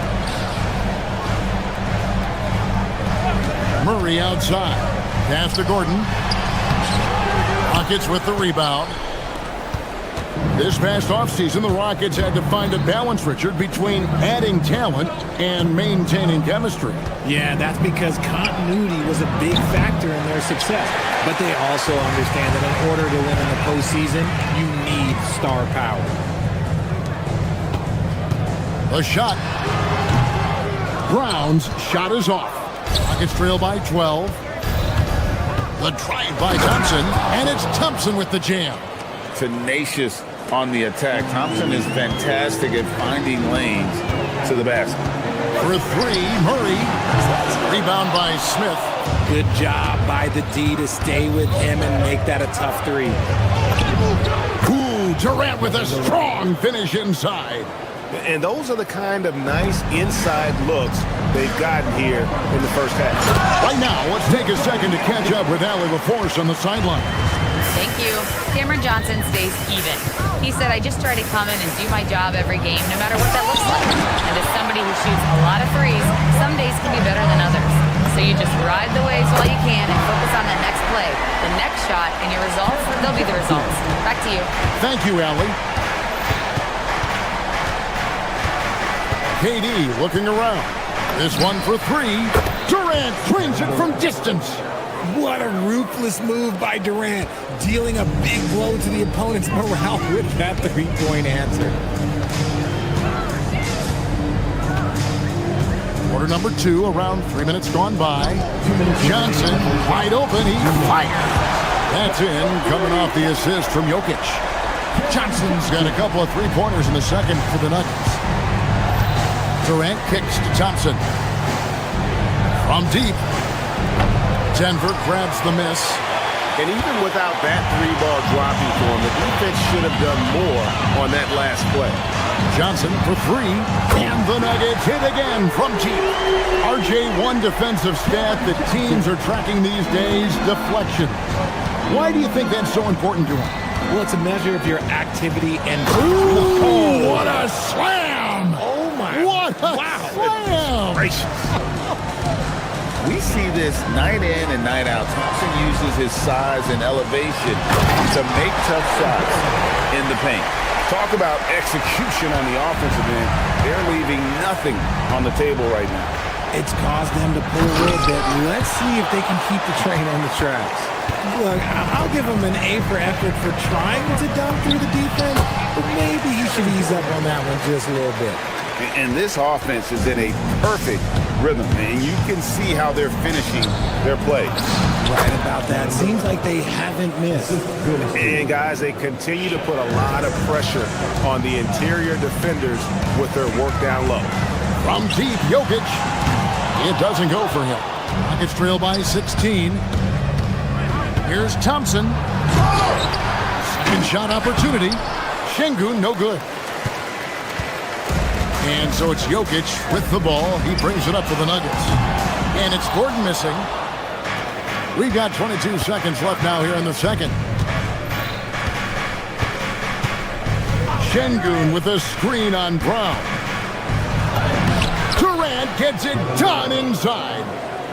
Murray outside. Pass to Gordon. Rockets with the rebound. This past offseason, the Rockets had to find a balance, Richard, between adding talent and maintaining chemistry. Yeah, that's because continuity was a big factor in their success. But they also understand that in order to win in the postseason, you need star power. The shot. Brown's shot is off. Rockets trail by 12. The drive by Thompson, and it's Thompson with the jam. Tenacious on the attack. Thompson is fantastic at finding lanes to the basket. For 3, Murray. Rebound by Smith. Good job by the D to stay with him and make that a tough 3. Ooh, Durant with a strong finish inside. And those are the kind of nice inside looks they've gotten here in the first half. Right now, let's take a second to catch up with Allie LaForce on the sideline. Thank you. Cameron Johnson stays even. He said, I just try to come in and do my job every game, no matter what that looks like. And as somebody who shoots a lot of threes, some days can be better than others. So you just ride the waves while you can and focus on the next play, the next shot, and your results, they'll be the results. Back to you. Thank you, Allie. KD looking around. This one for 3. Durant swings it from distance. What a ruthless move by Durant, dealing a big blow to the opponent's morale with that 3-point answer. Quarter number 2, around 3 minutes gone by. Johnson, wide open, he fired. That's in, coming off the assist from Jokic. Johnson's got a couple of 3-pointers in the second for the Nuggets. Durant kicks to Thompson. From deep. Denver grabs the miss. And even without that 3-ball dropping for him, the defense should have done more on that last play. Johnson for 3. And the Nuggets hit again from deep. RJ, one defensive stat that teams are tracking these days, deflection. Why do you think that's so important to him? Well, it's a measure of your activity and... Ooh, what a slam! Oh, my... What a slam! Gracious. We see this night in and night out. Thompson uses his size and elevation to make tough shots in the paint. Talk about execution on the offensive end. They're leaving nothing on the table right now. It's caused them to pull a little bit. Let's see if they can keep the train on the tracks. Look, I'll give him an A for effort for trying to dunk through the defense, but maybe he should ease up on that one just a little bit. And this offense is in a perfect rhythm, and you can see how they're finishing their play. Right about that. Seems like they haven't missed. And guys, they continue to put a lot of pressure on the interior defenders with their work down low. From deep, Jokic. It doesn't go for him. Rockets trail by 16. Here's Thompson. Second shot opportunity. Şengün, no good. And so it's Jokic with the ball. He brings it up for the Nuggets. And it's Gordon missing. We've got 22 seconds left now here in the second. Şengün with a screen on Brown. Durant gets it done inside.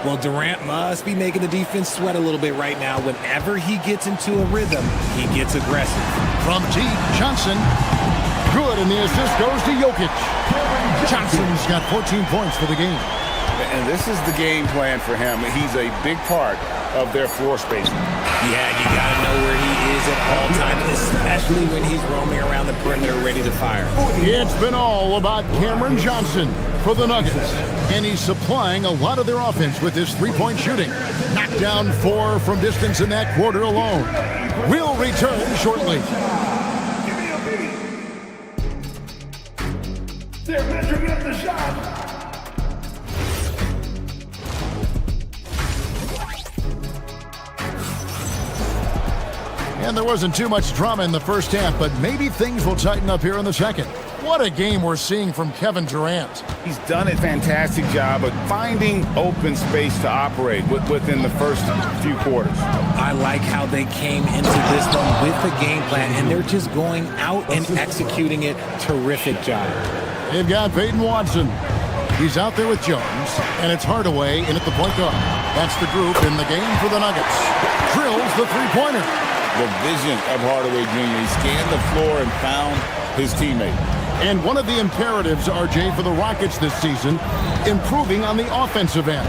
Well, Durant must be making the defense sweat a little bit right now. Whenever he gets into a rhythm, he gets aggressive. From deep, Johnson. Good, and the assist goes to Jokic. Johnson's got 14 points for the game. And this is the game plan for him. He's a big part of their floor spacing. Yeah, you got to know where he is at all times, especially when he's roaming around the perimeter ready to fire. It's been all about Cameron Johnson for the Nuggets, and he's supplying a lot of their offense with his three-point shooting. Knocked down 4 from distance in that quarter alone. We'll return shortly. They're measuring up the shot. And there wasn't too much drama in the first half, but maybe things will tighten up here in the second. What a game we're seeing from Kevin Durant. He's done a fantastic job of finding open space to operate within the first few quarters. I like how they came into this one with the game plan, and they're just going out and executing it. Terrific job. They've got Peyton Watson. He's out there with Jones, and it's Hardaway in at the point guard. That's the group in the game for the Nuggets. Drills the three-pointer. The vision of Hardaway Jr. He scanned the floor and found his teammate. And one of the imperatives, RJ, for the Rockets this season, improving on the offensive end.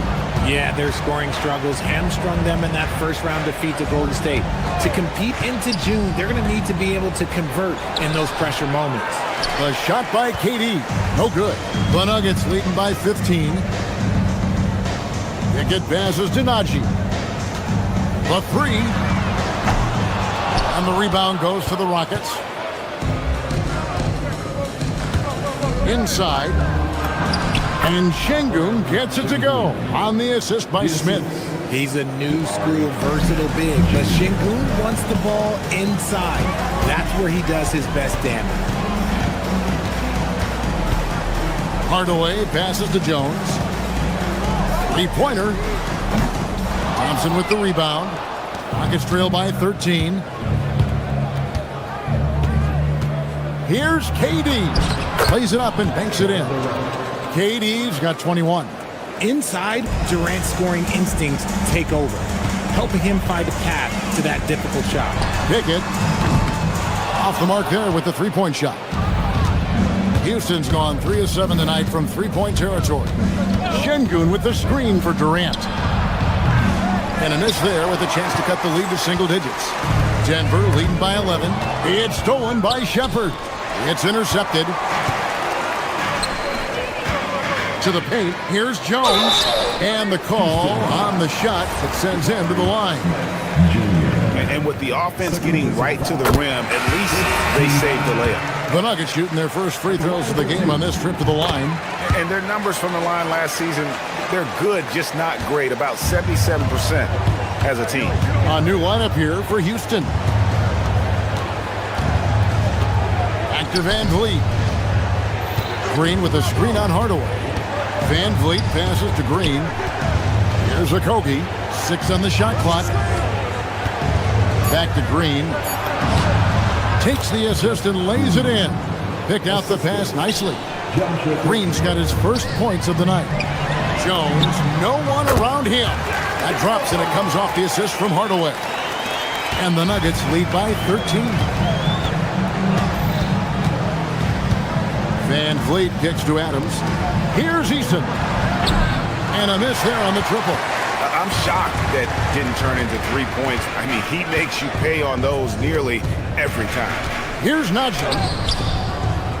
Yeah, their scoring struggles hamstrung them in that first-round defeat to Golden State. To compete into June, they're going to need to be able to convert in those pressure moments. The shot by KD, no good. The Nuggets leading by 15. Pickett passes to Najee. The three. And the rebound goes to the Rockets. Inside. And Şengün gets it to go on the assist by Smith. He's a new school versatile big, but Şengün wants the ball inside. That's where he does his best damage. Hardaway passes to Jones. Three-pointer. Thompson with the rebound. Rockets trail by 13. Here's KD. Plays it up and banks it in. KD's got 21. Inside, Durant's scoring instincts take over, helping him find a path to that difficult shot. Pickett off the mark there with the three-point shot. Houston's gone 3 of 7 tonight from three-point territory. Şengün with the screen for Durant. And a miss there with a chance to cut the lead to single digits. Denver leading by 11. It's stolen by Shepherd. It's intercepted. To the paint. Here's Jones. And the call on the shot that sends him to the line. And with the offense getting right to the rim, at least they saved the layup. The Nuggets shooting their first free throws of the game on this trip to the line. And their numbers from the line last season, they're good, just not great. About 77% as a team. A new lineup here for Houston. Back to Van Vliet. Green with a screen on Hardaway. Van Vliet passes to Green. Here's Okogie. 6 on the shot clock. Back to Green. Takes the assist and lays it in. Picked out the pass nicely. Green's got his first points of the night. Jones, no one around him. That drops and it comes off the assist from Hardaway. And the Nuggets lead by 13. Van Vliet kicks to Adams. Here's Eason. And a miss there on the triple. I'm shocked that didn't turn into 3 points. I mean, he makes you pay on those nearly every time. Here's Najee.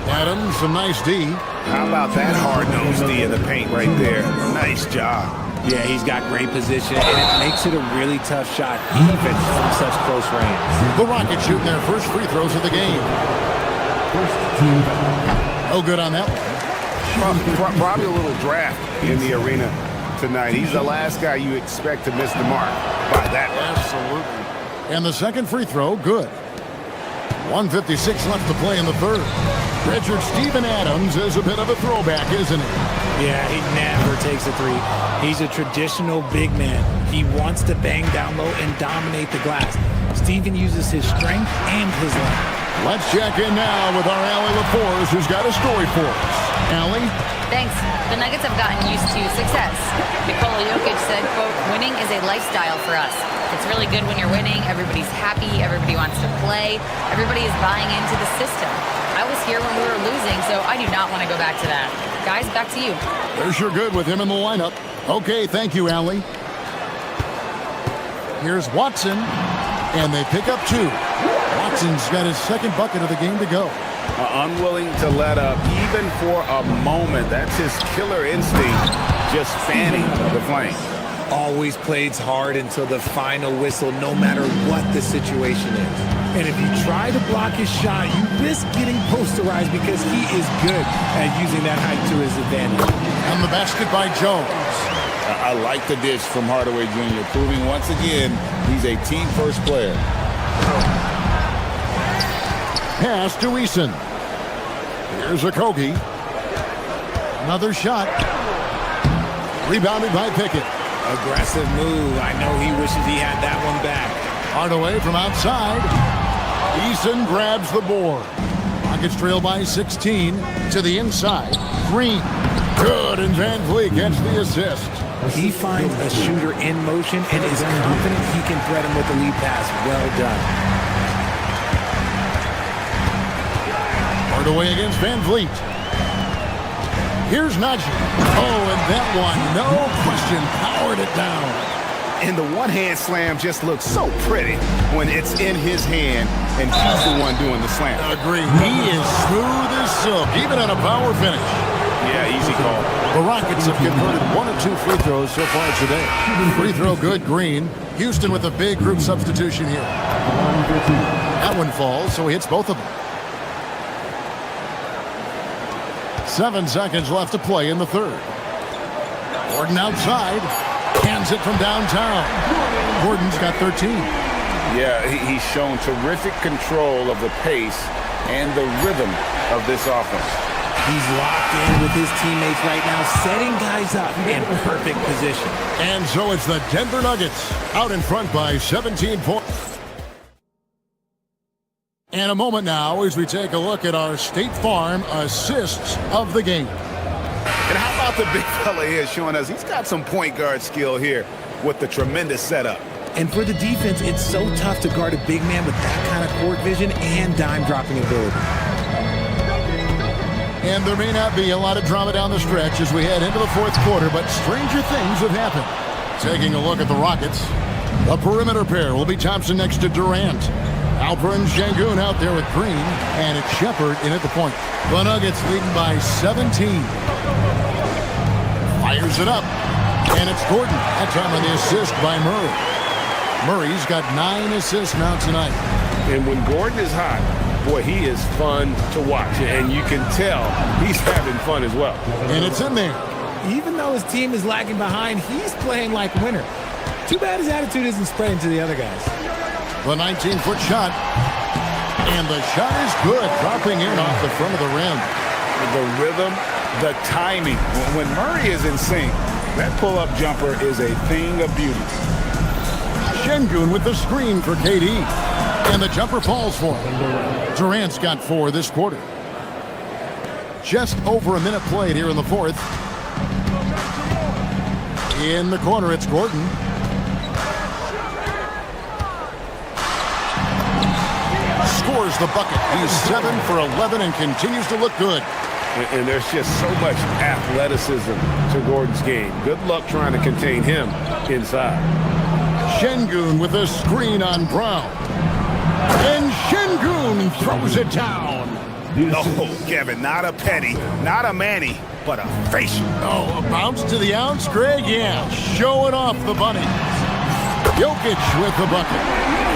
Adams, a nice D. How about that hard-nosed D in the paint right there? Nice job. Yeah, he's got great position, and it makes it a really tough shot, even from such close range. The Rockets shooting their first free throws of the game. No good on that one. Probably a little draft in the arena tonight. He's the last guy you expect to miss the mark by that much. Absolutely. And the second free throw, good. 1:56 left to play in the third. Richard Steven Adams is a bit of a throwback, isn't he? Yeah, he never takes a three. He's a traditional big man. He wants to bang down low and dominate the glass. Steven uses his strength and his length. Let's check in now with our Allie LaForce, who's got a story for us. Allie? Thanks. The Nuggets have gotten used to success. Nikola Jokic said, quote, winning is a lifestyle for us. It's really good when you're winning. Everybody's happy. Everybody wants to play. Everybody is buying into the system. I was here when we were losing, so I do not want to go back to that. Guys, back to you. They're sure good with him in the lineup. Okay, thank you, Allie. Here's Watson, and they pick up 2. Watson's got his second bucket of the game to go. Unwilling to let up even for a moment. That's his killer instinct, just fanning the flame. Always plays hard until the final whistle, no matter what the situation is. And if you try to block his shot, you risk getting posterized because he is good at using that height to his advantage. And the basket by Jones. I like the dish from Hardaway Jr., proving once again he's a team-first player. Pass to Eason. Here's Okogie. Another shot. Rebounded by Pickett. Aggressive move. I know he wishes he had that one back. Hardaway from outside. Eason grabs the board. Rockets trail by 16 to the inside. Green. Good, and Van Vliet gets the assist. He finds a shooter in motion and is confident he can thread him with the lead pass. Well done. Hardaway against Van Vliet. Here's Najee. Oh, and that one, no question, powered it down. And the one-hand slam just looks so pretty when it's in his hand and he's the one doing the slam. Agree. He is smooth as silk, even on a power finish. Yeah, easy call. The Rockets have converted 1 of 2 free throws so far today. Free throw good, Green. Houston with a big group substitution here. That one falls, so he hits both of them. 7 seconds left to play in the third. Gordon outside. Hands it from downtown. Gordon's got 13. Yeah, he's shown terrific control of the pace and the rhythm of this offense. He's locked in with his teammates right now, setting guys up in perfect position. And so it's the Denver Nuggets out in front by 17 points. And a moment now as we take a look at our State Farm assists of the game. And how about the big fella here showing us he's got some point guard skill here with the tremendous setup. And for the defense, it's so tough to guard a big man with that kind of court vision and dime-dropping ability. And there may not be a lot of drama down the stretch as we head into the fourth quarter, but stranger things have happened. Taking a look at the Rockets, the perimeter pair will be Thompson next to Durant. Alperen Sengun out there with Green, and it's Shepard in at the point. The Nuggets leading by 17. Fires it up, and it's Gordon. That time on the assist by Murray. Murray's got 9 assists now tonight. And when Gordon is hot, boy, he is fun to watch, and you can tell he's having fun as well. And it's in there. Even though his team is lagging behind, he's playing like a winner. Too bad his attitude isn't spreading to the other guys. The 19-foot shot, and the shot is good, dropping in off the front of the rim. The rhythm, the timing. When Murray is in sync, that pull-up jumper is a thing of beauty. Sengun with the screen for KD, and the jumper falls for him. Durant's got 4 this quarter. Just over a minute played here in the fourth. In the corner, it's Gordon. Scores the bucket. He's 7 for 11 and continues to look good. And there's just so much athleticism to Gordon's game. Good luck trying to contain him inside. Sengun with a screen on Brown. And Sengun throws it down. Oh, Kevin, not a penny, not a Manny, but a facial. Oh, a bounce to the ounce, Greg? Yeah, showing off the bunny. Jokic with the bucket.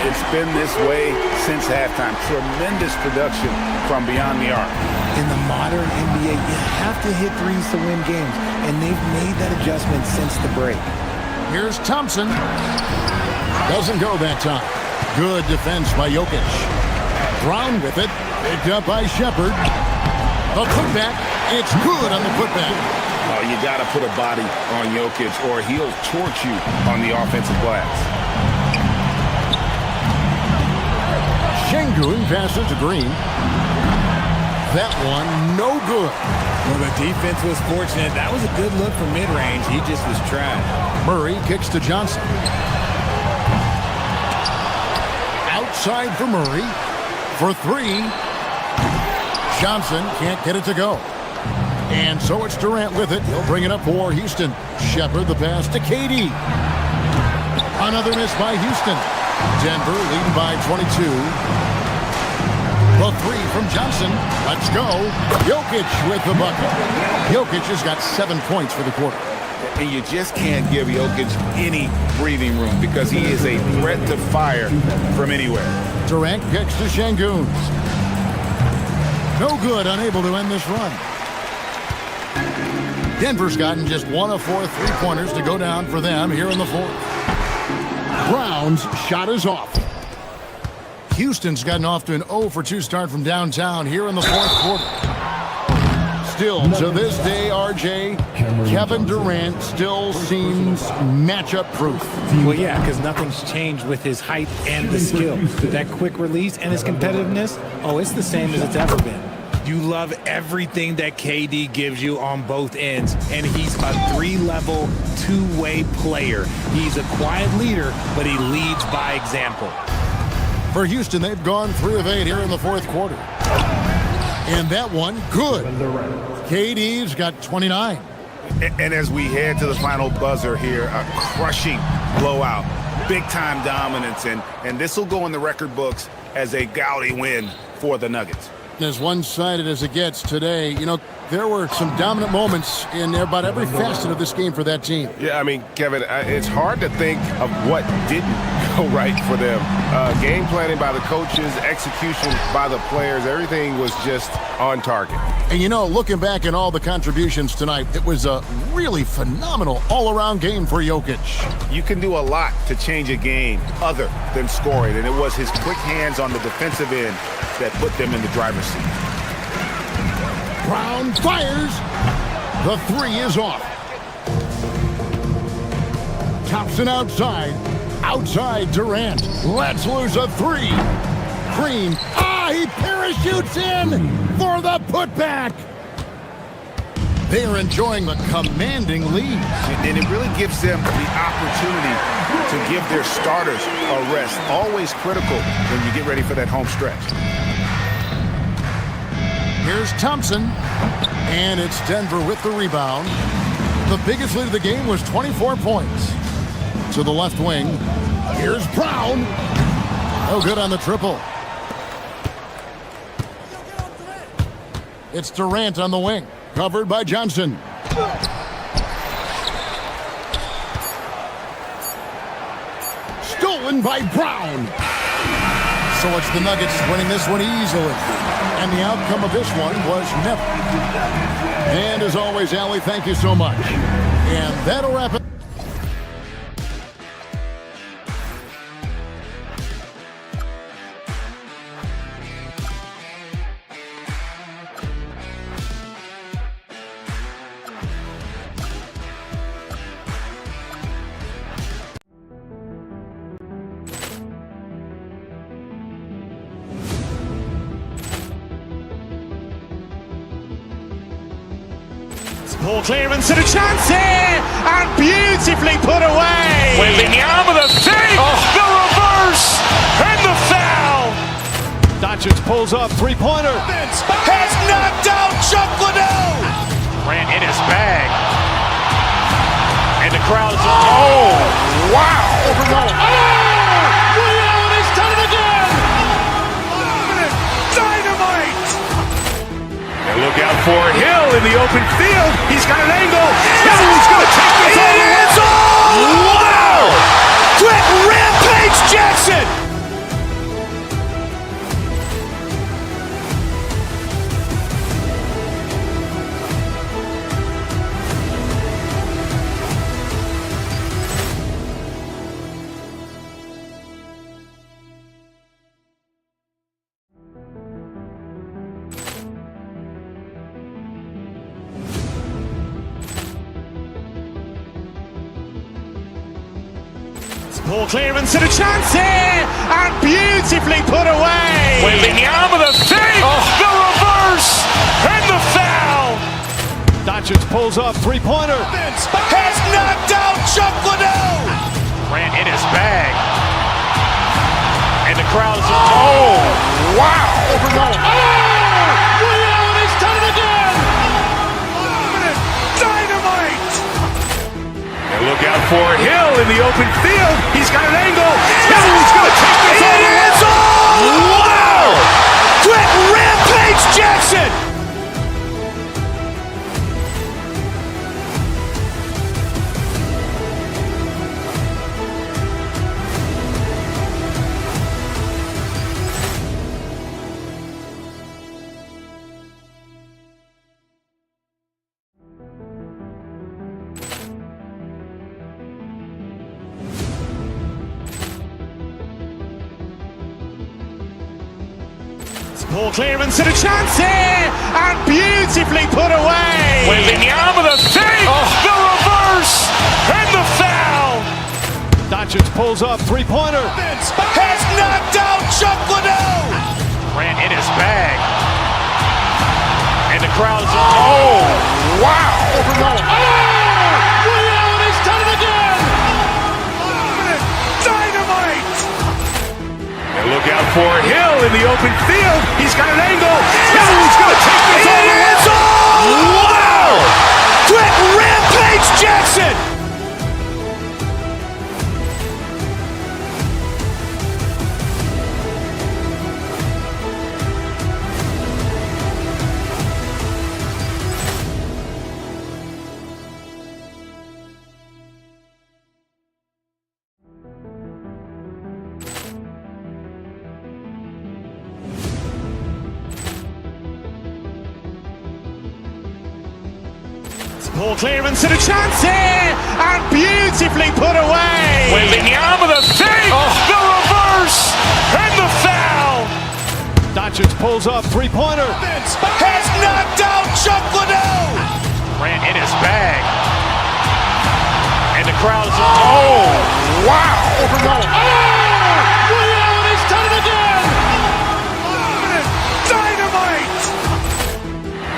It's been this way since halftime. Tremendous production from beyond the arc. In the modern NBA, you have to hit threes to win games, and they've made that adjustment since the break. Here's Thompson. Doesn't go that time. Good defense by Jokic. Brown with it. Picked up by Shepard. The putback. It's good on the putback. Oh, you got to put a body on Jokic or he'll torch you on the offensive glass. Sengun passes to Green. That one, no good. Well, the defense was fortunate. That was a good look from mid-range. He just was trapped. Murray kicks to Johnson. Outside for Murray. For 3. Johnson can't get it to go. And so it's Durant with it. He'll bring it up for Houston. Shepard the pass to KD. Another miss by Houston. Denver leading by 22. The three from Johnson. Let's go. Jokic with the bucket. Jokic has got 7 points for the quarter. And you just can't give Jokic any breathing room because he is a threat to fire from anywhere. Durant kicks to Şengün. No good, unable to end this run. Denver's gotten just 1 of 4 3-pointers to go down for them here in the fourth. Brown's shot is off. Houston's gotten off to an 0 for 2 start from downtown here in the fourth quarter. Still, to this day, RJ, Kevin Durant still seems matchup proof. Well, yeah, because nothing's changed with his height and the skill. That quick release and his competitiveness, oh, it's the same as it's ever been. You love everything that KD gives you on both ends, and he's a 3-level, 2-way player. He's a quiet leader, but he leads by example. For Houston, they've gone 3 of 8 here in the fourth quarter. And that one, good. KD's got 29. And as we head to the final buzzer here, a crushing blowout, big-time dominance, and this will go in the record books as a gaudy win for the Nuggets. As one-sided as it gets today, you know, there were some dominant moments in about every facet of this game for that team. Yeah, I mean, Kevin, it's hard to think of what didn't go right for them. Game planning by the coaches, execution by the players, everything was just on target. And, you know, looking back at all the contributions tonight, it was a really phenomenal all-around game for Jokic. You can do a lot to change a game other than scoring, and it was his quick hands on the defensive end that put them in the driver's seat. Brown fires. The 3 is off. Thompson outside. Outside Durant. Let's lose a 3. Green. He parachutes in for the putback. They are enjoying the commanding lead. And it really gives them the opportunity to give their starters a rest. Always critical when you get ready for that home stretch. Here's Thompson, and it's Denver with the rebound. The biggest lead of the game was 24 points. To the left wing, here's Brown. No good on the triple. It's Durant on the wing, covered by Johnson. Stolen by Brown. So it's the Nuggets winning this one easily. And the outcome of this one was never. And as always, Allie, thank you so much. And that'll wrap it. Ball clearance and a chance here, and beautifully put away. Wembanyama the save, the reverse, and the foul. Doncic pulls up, 3-pointer. Has knocked out Chuck Liddell. Ran in his bag. And the crowd is, wow. He's done it again. Dynamite. And look out for Hill in the open field. He's got an angle. He's going to take this all the way. Wow. Quick rampage Jackson. Ball clearance and a chance here, and beautifully put away. Wembanyama the save, the reverse, and the foul. Doncic pulls up, 3-pointer. Has knocked out Chuck Liddell. Ran in his bag. And the crowd is, wow. He's done it again. Dynamite. And Look out for Hill in the open field. He's got an angle. Hill's going to take this all the way. Wow! Quick rampage Jackson! Ball clearance and a chance here, and beautifully put away. Wembanyama the save, the reverse, and the foul. Doncic pulls up, three-pointer. Has knocked out Chuck Liddell. Ran in his bag. And the crowd is, oh, wow. Ray Allen has done it again. Dynamite. And look out for Hill in the open field. He's got an angle. Hill's going to take this all the way. Wow! Quick rampage Jackson! Ball clearance and a chance here, and beautifully put away. Wembanyama the save, the reverse, and the foul. Doncic pulls up, three-pointer. Has knocked out Chuck Liddell. Ran in his bag. And the crowd is, oh, wow. Ray Allen has done it again. Dynamite.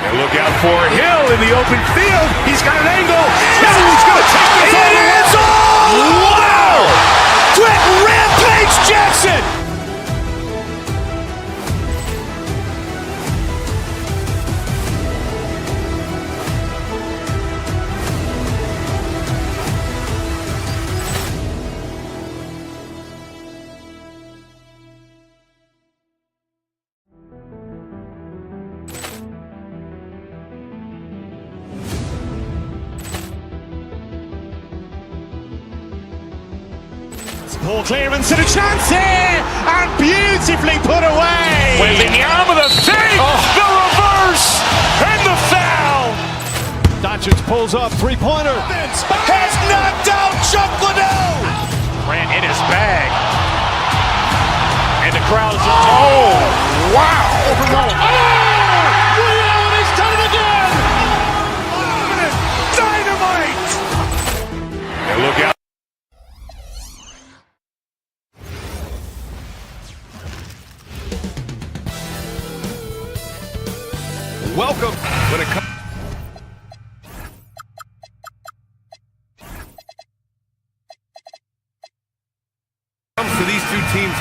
And look out for Hill in the open field. He's got an angle. Hill's going to take this all the way. Wow! Quick rampage Jackson! Ball clearance and a chance here, and beautifully put away. Wembanyama the save, the reverse, and the foul. Doncic pulls up, three-pointer. Has knocked out Chuck Liddell. Ran in his bag. And the crowd is, oh, wow. Ray Allen has done it again. Dynamite. And look out. Welcome when it comes to these two teams.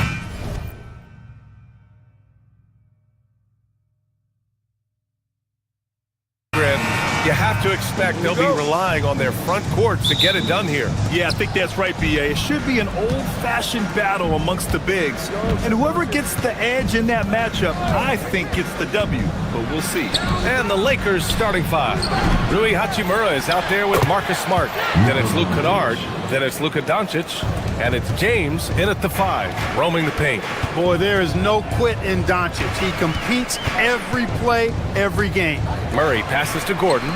You have to expect they'll be relying on their front court to get it done here. Yeah, I think that's right, B.A. It should be an old-fashioned battle amongst the bigs. And whoever gets the edge in that matchup, I think gets the W. But we'll see. And the Lakers starting five. Rui Hachimura is out there with Marcus Smart. Then it's Luke Kennard. Then it's Luka Doncic. And it's James in at the five, roaming the paint. Boy, there is no quit in Doncic. He competes every play, every game. Murray passes to Gordon.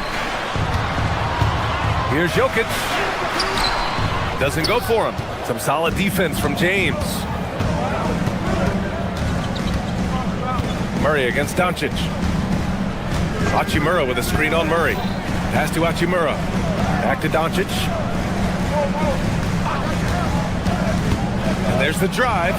Here's Jokic. Doesn't go for him. Some solid defense from James. Murray against Doncic. Hachimura with a screen on Murray. Pass to Hachimura. Back to Doncic. And there's the drive.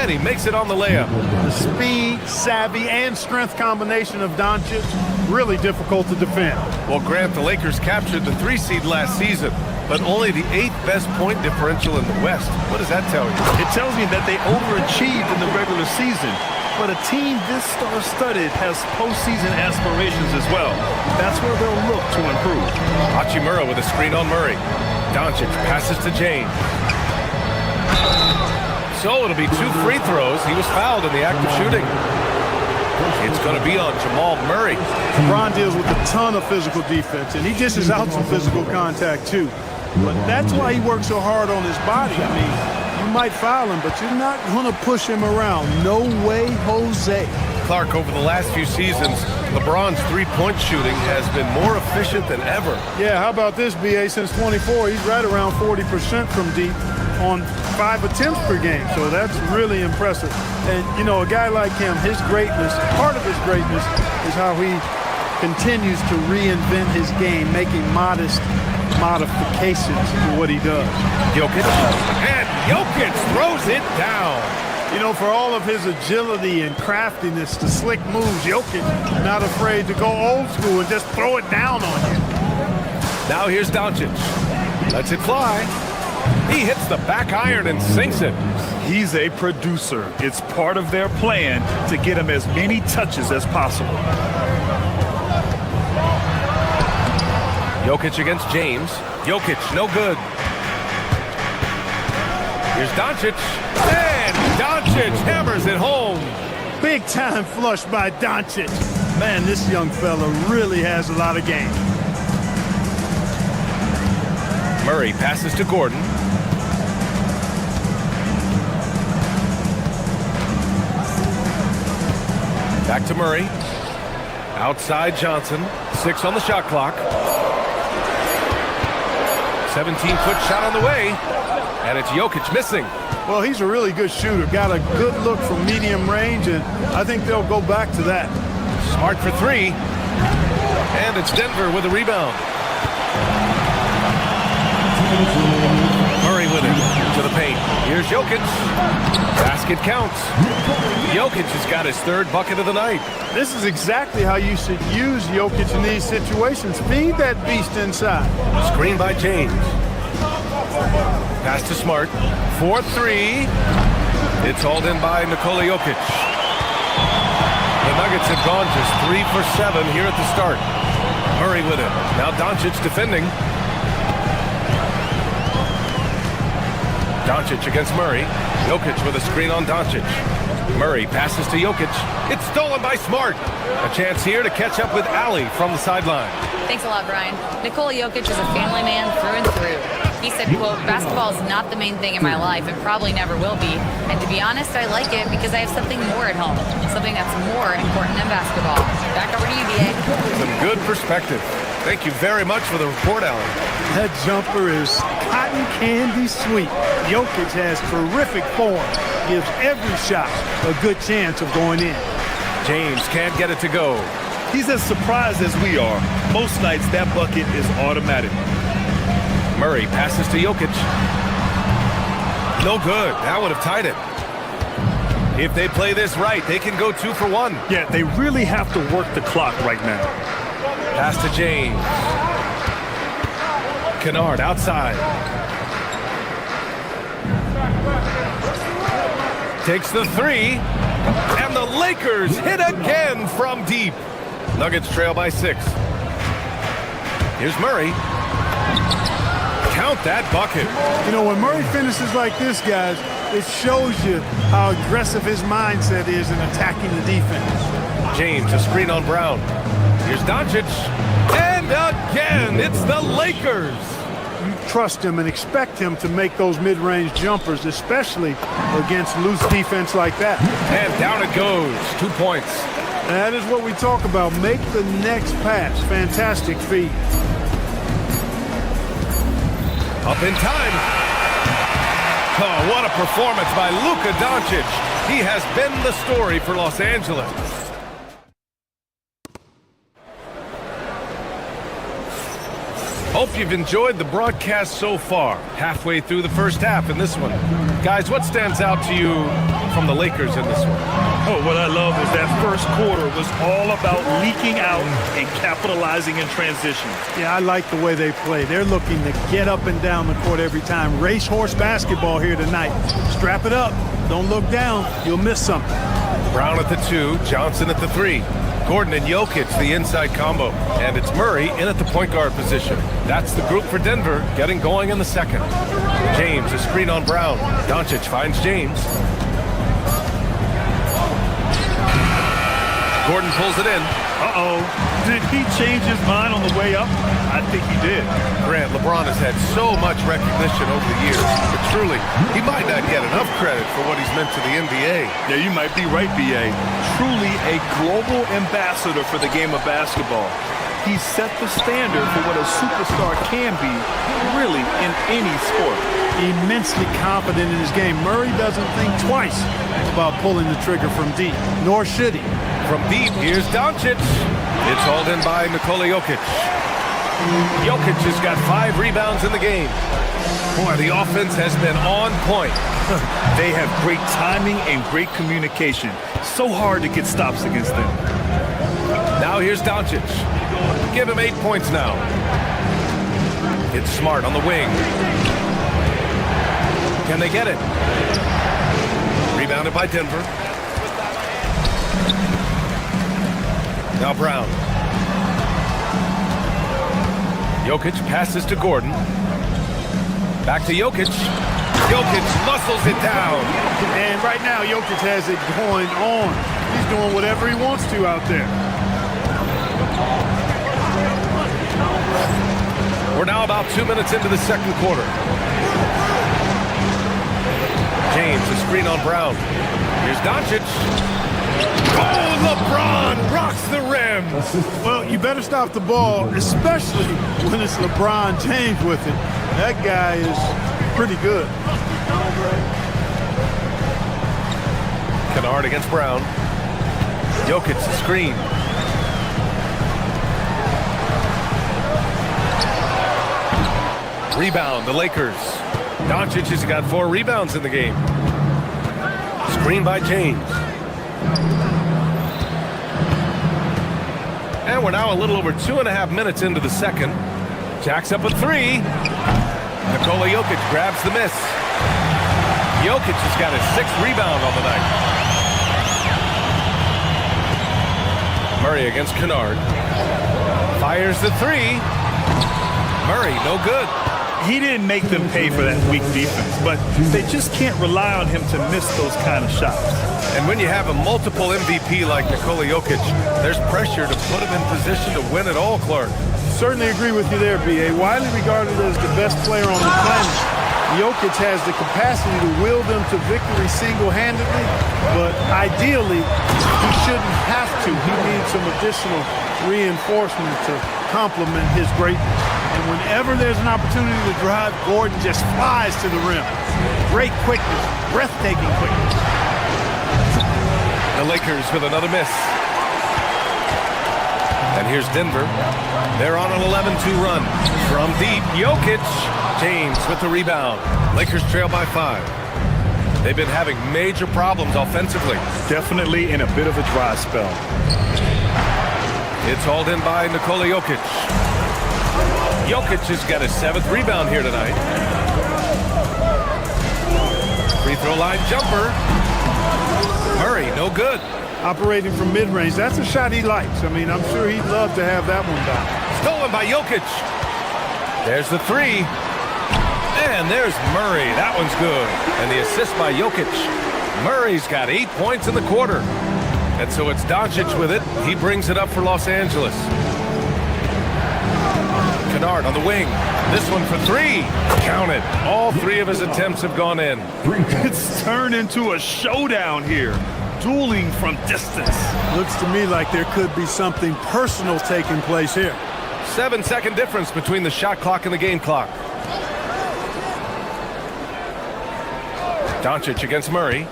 And he makes it on the layup. The speed, savvy, and strength combination of Doncic, really difficult to defend. Well, Grant, the Lakers captured the 3 seed last season, but only the 8th best point differential in the West. What does that tell you? It tells me that they overachieved in the regular season. But a team this star-studded has postseason aspirations as well. That's where they'll look to improve. Hachimura with a screen on Murray. Doncic passes to James. So it'll be 2 free throws. He was fouled in the act of shooting. It's going to be on Jamal Murray. LeBron deals with a ton of physical defense, and he dishes out some physical contact too. But that's why he works so hard on his body. I mean, you might foul him, but you're not going to push him around. No way, Jose. Clark, over the last few seasons, LeBron's three-point shooting has been more efficient than ever. Yeah, how about this, BA? Since 24, he's right around 40% from deep on 5 attempts per game. So that's really impressive. And, you know, a guy like him, his greatness, part of his greatness is how he continues to reinvent his game, making modest modifications to what he does. Jokic, and Jokic throws it down. You know, for all of his agility and craftiness, the slick moves, Jokic not afraid to go old school and just throw it down on you. Now here's Doncic. Lets it fly. He hits the back iron and sinks it. He's a producer. It's part of their plan to get him as many touches as possible. Jokic against James. Jokic, no good. Here's Doncic. And Doncic hammers it home. Big time flush by Doncic. Man, this young fella really has a lot of game. Murray passes to Gordon. Back to Murray. Outside Johnson. 6 on the shot clock. 17-foot shot on the way. And it's Jokic missing. Well, he's a really good shooter. Got a good look from medium range, and I think they'll go back to that. Smart for 3. And it's Denver with a rebound. Murray with it to the paint. Here's Jokic. Basket counts. Jokic has got his 3rd bucket of the night. This is exactly how you should use Jokic in these situations. Feed that beast inside. Screen by James. Pass to Smart. 4-3. It's hauled in by Nikola Jokic. The Nuggets have gone just 3 for 7 here at the start. Murray with it. Now Doncic defending. Doncic against Murray. Jokic with a screen on Doncic. Murray passes to Jokic. It's stolen by Smart. A chance here to catch up with Ali from the sideline. Thanks a lot, Brian. Nikola Jokic is a family man through and through. He said, quote, "Basketball is not the main thing in my life and probably never will be. And to be honest, I like it because I have something more at home, something that's more important than basketball." Back over to you, BA. Some good perspective. Thank you very much for the report, Alan. That jumper is cotton candy sweet. Jokic has terrific form. Gives every shot a good chance of going in. James can't get it to go. He's as surprised as we are. Most nights, that bucket is automatic. Murray passes to Jokic. No good. That would have tied it. If they play this right, they can go 2 for 1. Yeah, they really have to work the clock right now. Pass to James. Kennard outside. Takes the 3. And the Lakers hit again from deep. Nuggets trail by 6. Here's Murray. Count that bucket. You know, when Murray finishes like this, guys, it shows you how aggressive his mindset is in attacking the defense. James, a screen on Brown. Here's Doncic. And again, it's the Lakers. You trust him and expect him to make those mid-range jumpers, especially against loose defense like that. And down it goes. 2 points. That is what we talk about. Make the next pass. Fantastic feed. Up in time. Oh, what a performance by Luka Doncic. He has been the story for Los Angeles. Hope you've enjoyed the broadcast so far. Halfway through the first half in this one. Guys, what stands out to you from the Lakers in this one? Oh, what I love is that first quarter was all about leaking out and capitalizing in transition. Yeah, I like the way they play. They're looking to get up and down the court every time. Racehorse basketball here tonight. Strap it up. Don't look down. You'll miss something. Brown at the 2, Johnson at the 3. Gordon and Jokic, the inside combo. And it's Murray in at the point guard position. That's the group for Denver, getting going in the second. James, a screen on Brown. Doncic finds James. Gordon pulls it in. Uh-oh. Did he change his mind on the way up? I think he did. Grant, LeBron has had so much recognition over the years, but truly, he might not get enough credit for what he's meant to the NBA. Yeah, you might be right, B.A. Truly a global ambassador for the game of basketball. He set the standard for what a superstar can be, really, in any sport. Immensely confident in his game. Murray doesn't think twice about pulling the trigger from deep, nor should he. From deep, here's Doncic. It's hauled in by Nikola Jokic. Jokic has got 5 rebounds in the game. Boy, the offense has been on point. They have great timing and great communication. So hard to get stops against them. Now here's Doncic. Give him 8 points now. It's Smart on the wing. Can they get it? Rebounded by Denver. Now Brown. Jokic passes to Gordon. Back to Jokic. Jokic muscles it down. And right now, Jokic has it going on. He's doing whatever he wants to out there. We're now about 2 minutes into the second quarter. James, a screen on Brown. Here's Doncic. Oh, LeBron rocks the rim. Well, you better stop the ball, especially when it's LeBron James with it. That guy is pretty good. Kennard against Brown. Jokic, the screen. Rebound, the Lakers. Doncic has got 4 rebounds in the game. Screen by James. And we're now a little over 2.5 minutes into the second. Jacks up a 3. Nikola Jokic grabs the miss. Jokic has got his 6th rebound on the night. Murray against Kennard. Fires the 3. Murray, no good. He didn't make them pay for that weak defense, but they just can't rely on him to miss those kind of shots. And when you have a multiple MVP like Nikola Jokic, there's pressure to put him in position to win it all, Clark. Certainly agree with you there, B.A. Widely regarded as the best player on the planet, Jokic has the capacity to will them to victory single-handedly, but ideally, he shouldn't have to. He needs some additional reinforcement to complement his greatness. And whenever there's an opportunity to drive, Gordon just flies to the rim. Great quickness, breathtaking quickness. The Lakers with another miss. And here's Denver. They're on an 11-2 run. From deep, Jokic. James with the rebound. Lakers trail by 5. They've been having major problems offensively. Definitely in a bit of a dry spell. It's hauled in by Nikola Jokic. Jokic has got his 7th rebound here tonight. Free throw line jumper. Murray, no good. Operating from mid-range, that's a shot he likes. I mean, I'm sure he'd love to have that one back. Stolen by Jokic. There's the 3. And there's Murray. That one's good. And the assist by Jokic. Murray's got 8 points in the quarter. And so it's Doncic with it. He brings it up for Los Angeles. Kennard on the wing. This one for 3. Count it. All 3 of his attempts have gone in. It's turned into a showdown here. Dueling from distance. Looks to me like there could be something personal taking place here. 7-second difference between the shot clock and the game clock. Doncic against Murray.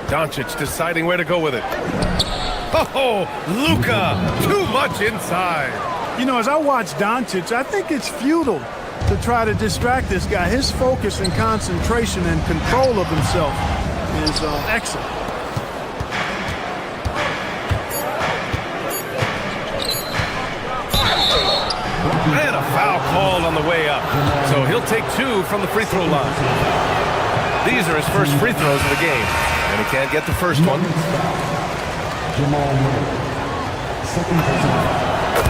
Doncic deciding where to go with it. Oh, Luka, too much inside. You know, as I watch Doncic, I think it's futile to try to distract this guy. His focus and concentration and control of himself is excellent. And a foul called on the way up. So he'll take 2 from the free throw line. These are his first free throws of the game. And he can't get the first one.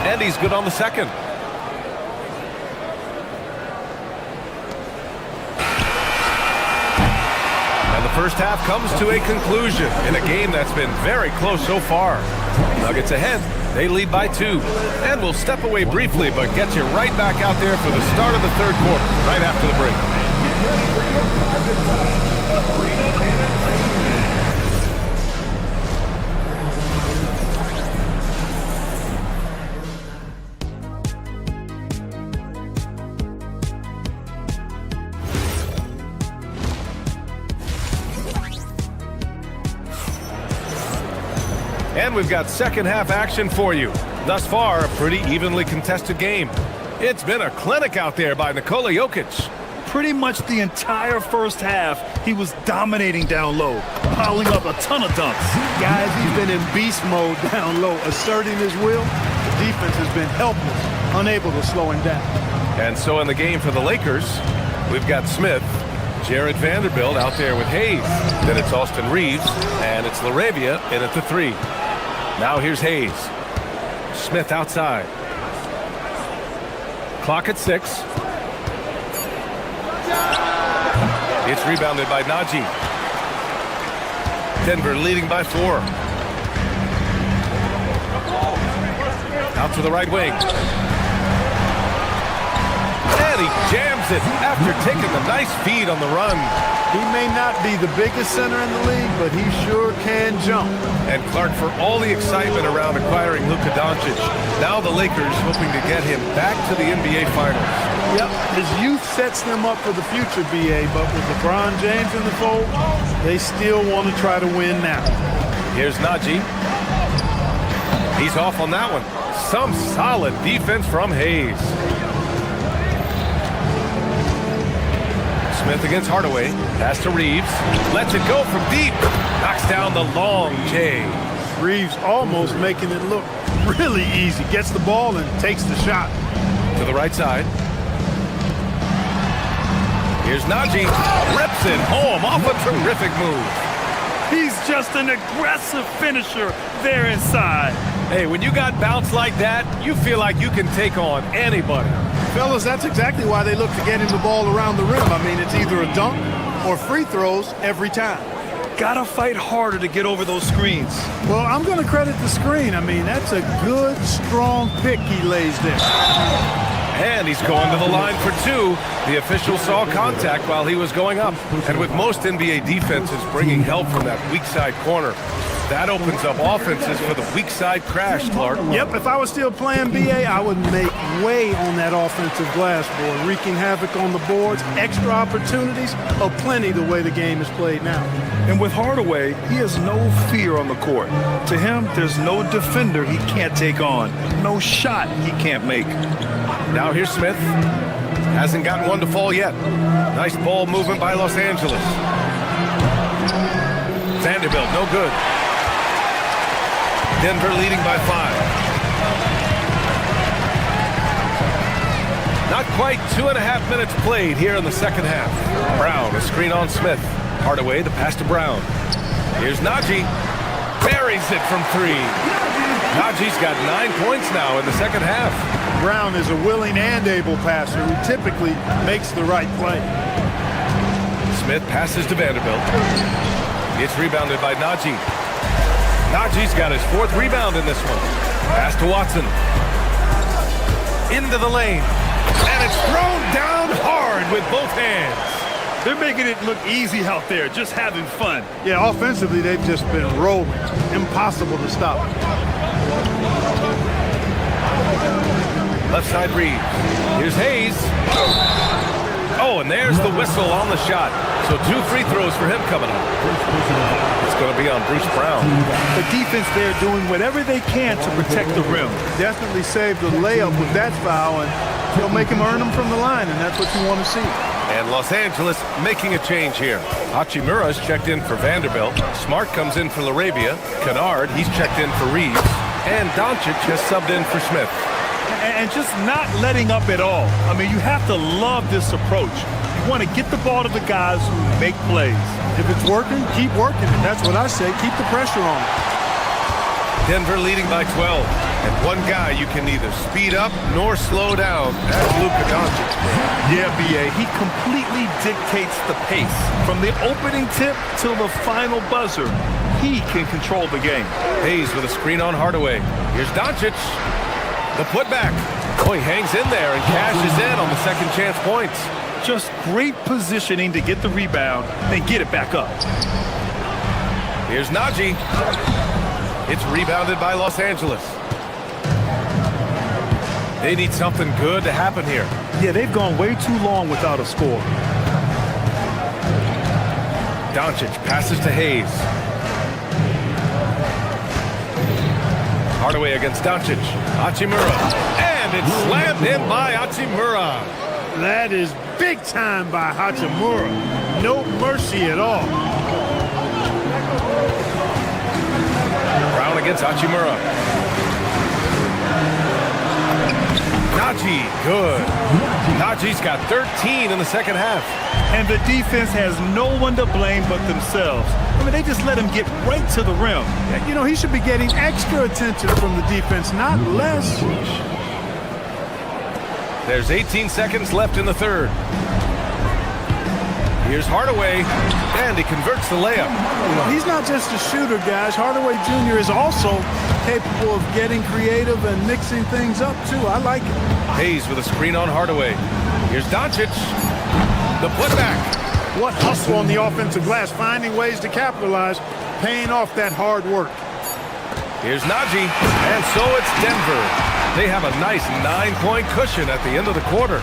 And he's good on the second. And the first half comes to a conclusion in a game that's been very close so far. Nuggets ahead. They lead by 2. And we'll step away briefly, but get you right back out there for the start of the third quarter, right after the break. And we've got second half action for you. Thus far, a pretty evenly contested game. It's been a clinic out there by Nikola Jokic. Pretty much the entire first half, he was dominating down low, piling up a ton of dunks. Guys, he's been in beast mode down low, asserting his will. The defense has been helpless, unable to slow him down. And so in the game for the Lakers, we've got Smith, Jared Vanderbilt out there with Hayes. Then it's Austin Reeves, and it's LaRavia in at the 3. Now here's Hayes. Smith outside. Clock at 6. It's rebounded by Najee. Denver leading by 4. Out to the right wing. And he jams it after taking the nice feed on the run. He may not be the biggest center in the league, but he sure can jump. And Clark, for all the excitement around acquiring Luka Doncic, now the Lakers hoping to get him back to the NBA Finals. Yep, his youth sets them up for the future, B.A., but with LeBron James in the fold, they still want to try to win now. Here's Najee. He's off on that one. Some solid defense from Hayes. Smith against Hardaway. Pass to Reeves. Lets it go from deep. Knocks down the long J. Reeves almost making it look really easy. Gets the ball and takes the shot. To the right side. Here's Najee. Rips it home off a terrific move. He's just an aggressive finisher there inside. Hey, when you got bounce like that, you feel like you can take on anybody. Fellas, that's exactly why they look to get him the ball around the rim. I mean, it's either a dunk or free throws every time. Gotta fight harder to get over those screens. Well, I'm going to credit the screen. I mean, that's a good, strong pick he lays there. And he's going to the line for 2. The official saw contact while he was going up. And with most NBA defenses bringing help from that weak side corner, that opens up offenses for the weak side crash, Clark. Yep, if I was still playing BA, I would make way on that offensive glass board, wreaking havoc on the boards. Extra opportunities aplenty the way the game is played now. And with Hardaway, he has no fear on the court. To him, there's no defender he can't take on, no shot he can't make. Now here's Smith. Hasn't gotten one to fall yet. Nice ball movement by Los Angeles. Vanderbilt, no good. Denver leading by 5. Not quite 2.5 minutes played here in the second half. Brown, a screen on Smith. Hardaway, the pass to Brown. Here's Najee. Buries it from 3. Najee's got 9 points now in the second half. Brown is a willing and able passer who typically makes the right play. Smith passes to Vanderbilt. It's rebounded by Najee. Najee's got his 4th rebound in this one. Pass to Watson. Into the lane. And it's thrown down hard with both hands. They're making it look easy out there, just having fun. Yeah, offensively, they've just been rolling. Impossible to stop. Left side Reeves. Here's Hayes. Oh, and there's the whistle on the shot. So 2 free throws for him coming up. It's going to be on Bruce Brown. The defense there doing whatever they can to protect the rim. Definitely saved the layup with that foul, and they'll make him earn them from the line, and that's what you want to see. And Los Angeles making a change here. Hachimura's checked in for Vanderbilt. Smart comes in for LaRavia. Kennard, he's checked in for Reeves. And Doncic has subbed in for Smith. And just not letting up at all. I mean, you have to love this approach. You want to get the ball to the guys who make plays. If it's working, keep working it. That's what I say. Keep the pressure on. Denver leading by 12. And one guy you can neither speed up nor slow down. That's Luka Doncic. Yeah, B.A., he completely dictates the pace. From the opening tip till the final buzzer, he can control the game. Hayes with a screen on Hardaway. Here's Doncic. The putback. Oh, he hangs in there and cashes in on the second chance points. Just great positioning to get the rebound and get it back up. Here's Najee. It's rebounded by Los Angeles. They need something good to happen here. Yeah, they've gone way too long without a score. Doncic passes to Hayes. Hardaway against Doncic. Hachimura. And it's slammed in by Hachimura. That is big time by Hachimura. No mercy at all. Brown against Hachimura. Najee, good. Najee's got 13 in the second half. And the defense has no one to blame but themselves. I mean, they just let him get right to the rim. You know, he should be getting extra attention from the defense, not less. There's 18 seconds left in the third. Here's Hardaway, and he converts the layup. He's not just a shooter, guys. Hardaway Jr. is also capable of getting creative and mixing things up, too. I like it. Hayes with a screen on Hardaway. Here's Doncic. The putback. What hustle on the offensive glass, finding ways to capitalize, paying off that hard work. Here's Najee, and so it's Denver. They have a nice 9-point cushion at the end of the quarter.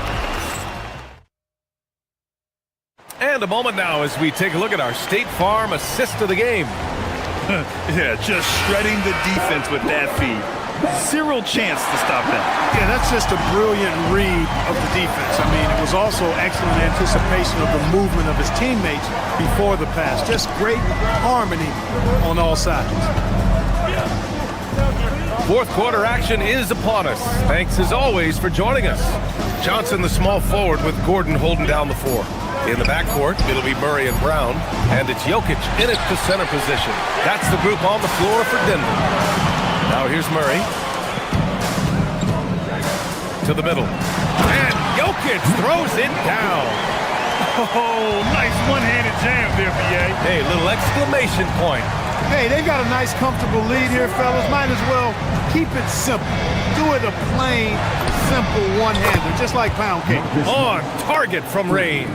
And a moment now as we take a look at our State Farm assist of the game. Yeah, just shredding the defense with that feed. Zero chance to stop that. Yeah, that's just a brilliant read of the defense. I mean, it was also excellent anticipation of the movement of his teammates before the pass. Just great harmony on all sides. Fourth quarter action is upon us. Thanks as always for joining us. Johnson, the small forward, with Gordon holding down the four. In the backcourt, it'll be Murray and Brown, and it's Jokic in it to center position. That's the group on the floor for Denver. Now here's Murray. To the middle. And Jokic throws it down. Oh, nice one-handed jam there, B.A. Hey, little exclamation point. Hey, they've got a nice, comfortable lead here, fellas. Might as well keep it simple. Do it a plain, simple one-hander, just like pound cake. On target from range.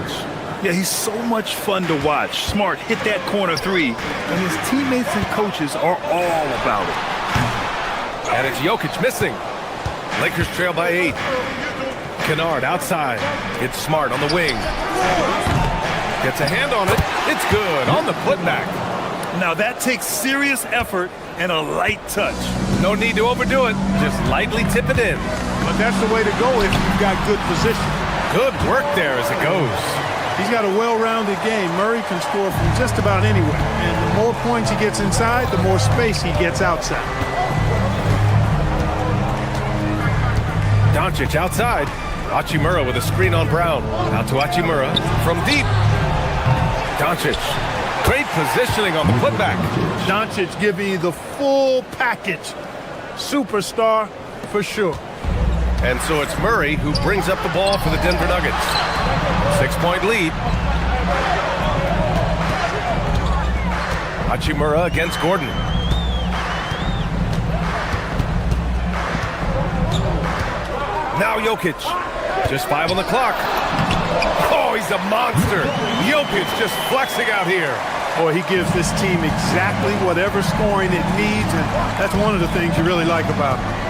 Yeah, he's so much fun to watch. Smart hit that corner three, and his teammates and coaches are all about it. And it's Jokic missing. Lakers trail by 8. Kennard outside. It's Smart on the wing. Gets a hand on it. It's good on the putback. Now that takes serious effort and a light touch. No need to overdo it. Just lightly tip it in. But that's the way to go if you've got good position. Good work there as it goes. He's got a well-rounded game. Murray can score from just about anywhere. And the more points he gets inside, the more space he gets outside. Doncic outside. Hachimura with a screen on Brown. Out to Hachimura from deep. Doncic. Great positioning on the putback. Doncic giving you the full package. Superstar for sure. And so it's Murray who brings up the ball for the Denver Nuggets. 6-point lead. Hachimura against Gordon. Now Jokic. Just 5 on the clock. Oh, he's a monster. Jokic just flexing out here. Boy, he gives this team exactly whatever scoring it needs, and that's one of the things you really like about him.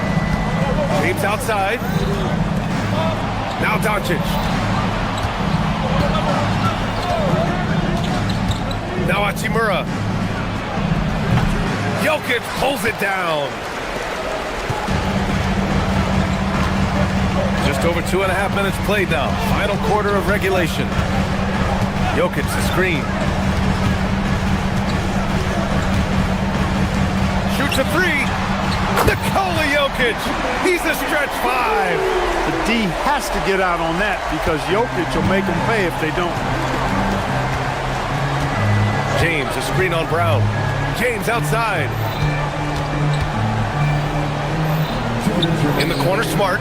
James outside. Now Doncic. Now Hachimura. Jokic pulls it down. Just over 2.5 minutes played now. Final quarter of regulation. Jokic the screen. Shoots a three. Nikola Jokic, he's a stretch 5. The D has to get out on that because Jokic will make them pay if they don't. James, a screen on Brown. James outside. In the corner, Smart.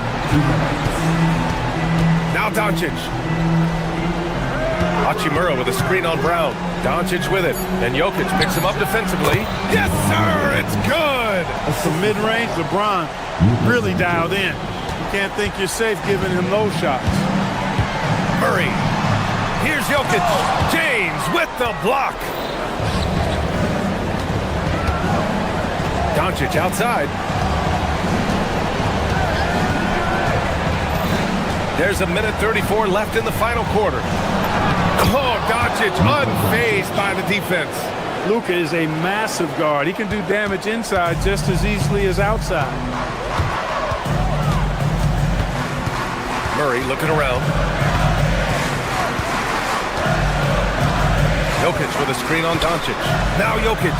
Now Doncic. Hachimura with a screen on Brown. Doncic with it. And Jokic picks him up defensively. Yes, sir! It's good! From mid-range, LeBron really dialed in. You can't think you're safe giving him those shots. Murray. Here's Jokic. James with the block. Doncic outside. There's a minute 34 left in the final quarter. Oh, Doncic unfazed by the defense. Luka is a massive guard. He can do damage inside just as easily as outside. Murray looking around. Jokic with a screen on Doncic. Now Jokic.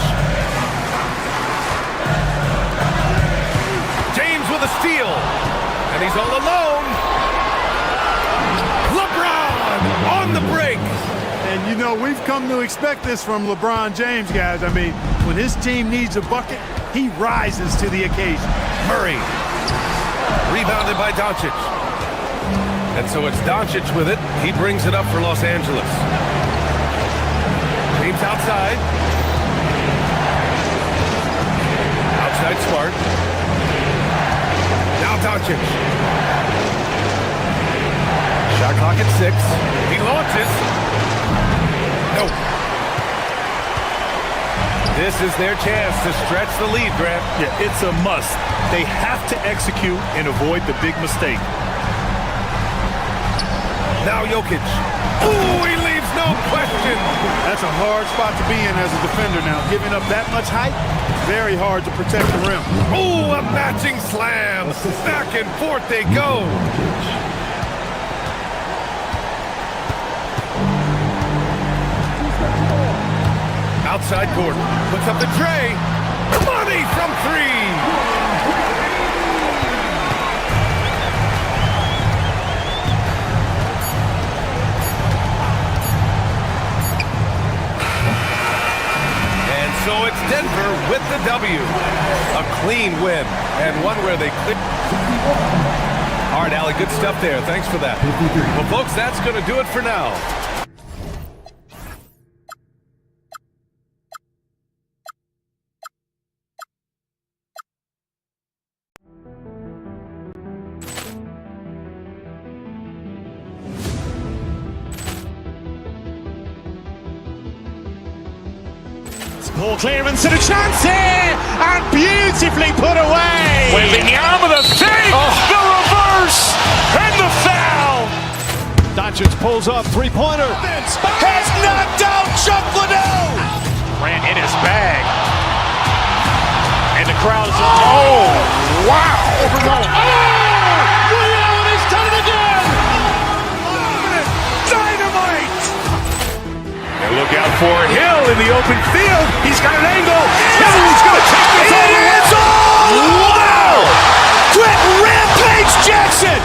James with a steal. And he's all alone. LeBron on the break. And you know, we've come to expect this from LeBron James, guys. I mean, when his team needs a bucket, he rises to the occasion. Murray. Rebounded by Doncic. And so it's Doncic with it. He brings it up for Los Angeles. James outside. Outside Smart. Now Doncic. Shot clock at 6. He launches. No. This is their chance to stretch the lead, Grant. Yeah, it's a must. They have to execute and avoid the big mistake. Now Jokic. Ooh, he leaves no question. That's a hard spot to be in as a defender now. Giving up that much height, very hard to protect the rim. Ooh, a matching slam. Back and forth they go. Outside Gordon. Puts up the tray. Money from 3. So it's Denver with the W. A clean win, and one where they clear. All right, Allie, good stuff there. Thanks for that. Well, folks, that's going to do it for now. Ball clearance and a chance here, and beautifully put away. Wembanyama the fake, the reverse, and the foul. Doncic pulls up, three-pointer. Has knocked out Chuck Liddell. Ran in his bag. And the crowd is, oh, wow. Reality's done it again. Dynamite. And look out for Hill in the open field. He's got an angle. He's going to take this all the way. Wow. Quick Rampage Jackson.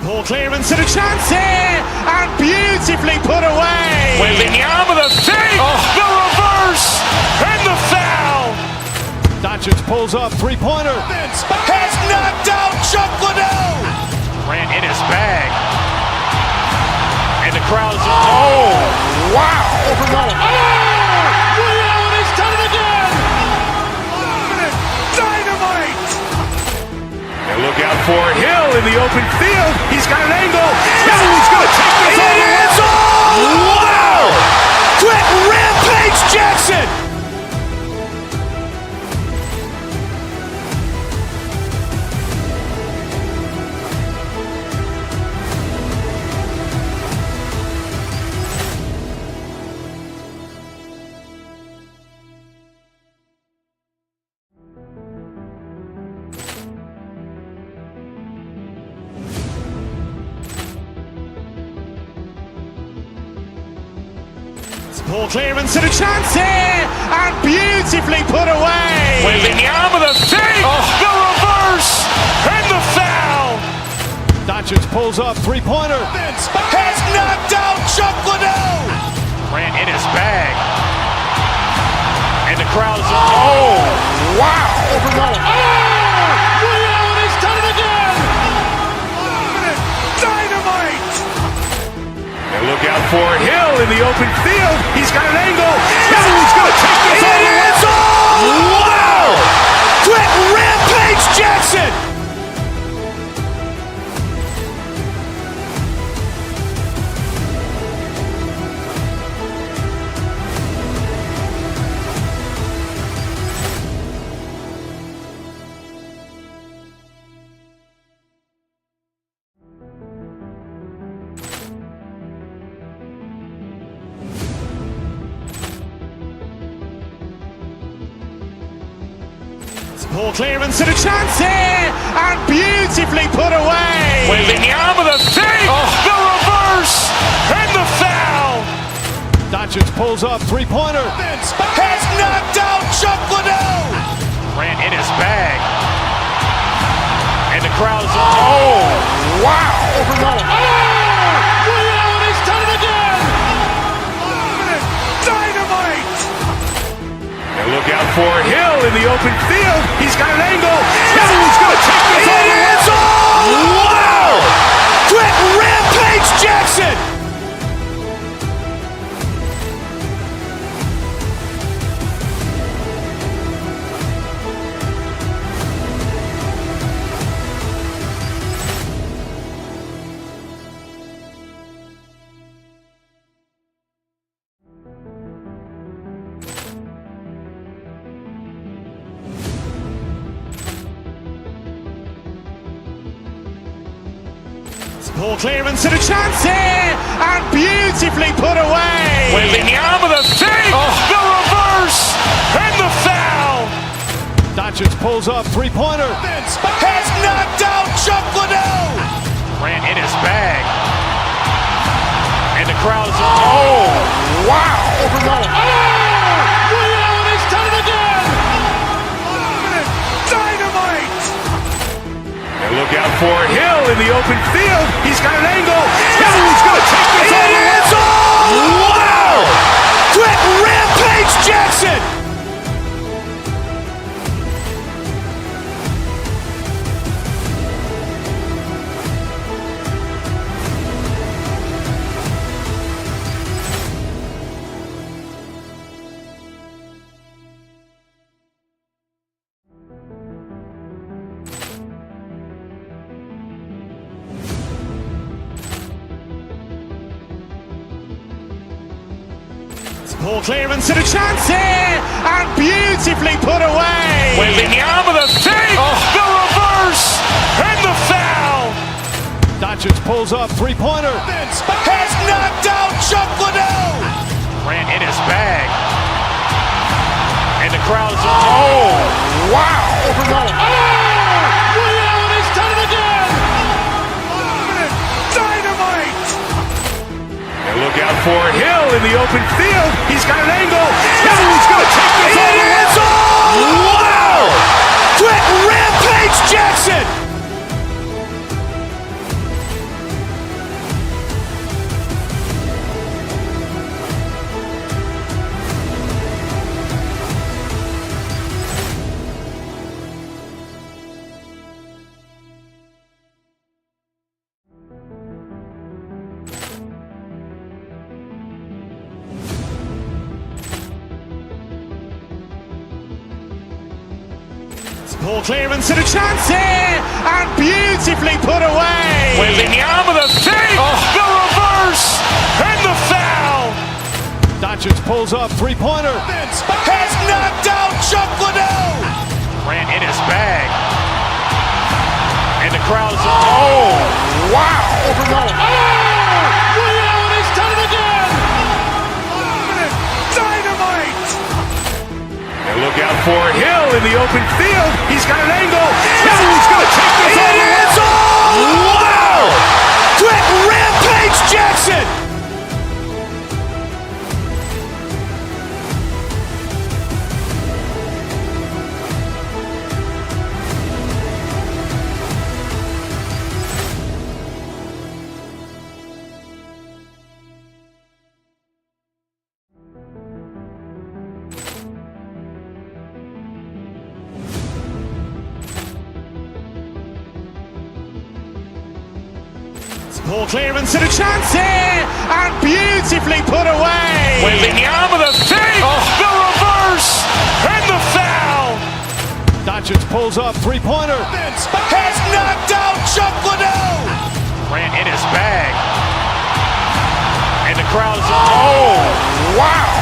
Ball clearance and a chance here, and beautifully put away. Wembanyama the fake, the reverse, and the foul. Doncic pulls up, three-pointer. Has knocked out Chuck Liddell. Ran in his bag. And the crowd is, oh, wow. Reality's done it again. Dynamite. And look out for Hill in the open field. He's got an angle. He's going to take this all the way. Wow. Quick Rampage Jackson. Ball clearance and a chance here, and beautifully put away. Wembanyama the fake, the reverse, and the foul. Doncic pulls up, three-pointer. Has knocked out Chuck Liddell. Grant in his bag. And the crowd is... Oh, wow. Overruled. Ray Allen has done it again. Dynamite. And look out for Hill in the open field. He's got an angle. He's going to take this all the way. Wow. Quick Rampage Jackson. Ball clearance and a chance here, and beautifully put away. Wembanyama the fake, the reverse, and the foul. Doncic pulls up, three-pointer. Has knocked out Chuck Liddell. Grant in his bag. And the crowd is... Oh, wow. Overruled. Ray Allen has done it again. Dynamite. And look out for Hill in the open field. He's got an angle. He's going to take this all the way. Wow. Quick Rampage Jackson. Ball clearance and a chance here, and beautifully put away. Wembanyama the fake, the reverse, and the foul. Doncic pulls up, three-pointer. Has knocked out Chuck Liddell. Grant in his bag. And the crowd is... Oh, wow. Overruled. Ray Allen has done it again. Dynamite. And look out for Hill in the open field. He's got an angle. He's going to take this all the way. Wow. Quick Rampage Jackson. Ball clearance and a chance here, and beautifully put away. Wembanyama the fake, the reverse, and the foul. Doncic pulls up, three-pointer. Has knocked out Chuck Liddell. Grant in his bag. And the crowd is... Oh, wow. Overruled. Ray Allen has done it again. Dynamite. And look out for Hill in the open field. He's got an angle. He's going to take this all the way. Wow. Quick Rampage Jackson. Ball clearance and a chance here, and beautifully put away. Wembanyama the fake, the reverse, and the foul. Doncic pulls up, three-pointer. Has knocked out Chuck Liddell. Grant in his bag. And the crowd is... Oh, wow. Overruled. Ray Allen has done it again. Dynamite. And look out for Hill in the open field. He's got an angle. He's going to take this all the way. Wow. Quick Rampage Jackson. Ball clearance and a chance here, and beautifully put away. Wembanyama the fake, the reverse, and the foul. Doncic pulls up, three-pointer. Has knocked out Chuck Liddell. Grant in his bag. And the crowd is... Oh, wow.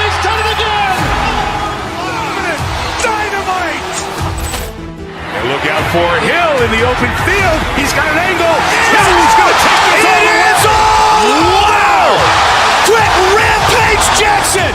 He's done it again! Dynamite. And look out for Hill in the open field. He's got an angle. He's going to take this all the way. Wow! Quick Rampage Jackson.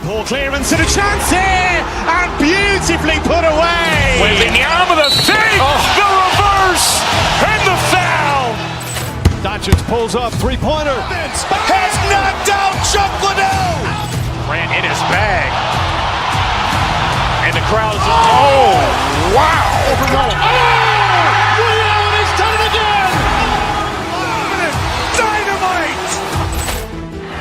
Ball clearance and a chance here, and beautifully put away. Wembanyama the fake, the reverse, and the foul. Doncic pulls up, three-pointer. Has knocked out Chuck Liddell. Grant in his bag. And the crowd is... Oh, wow. He's done it again! Dynamite.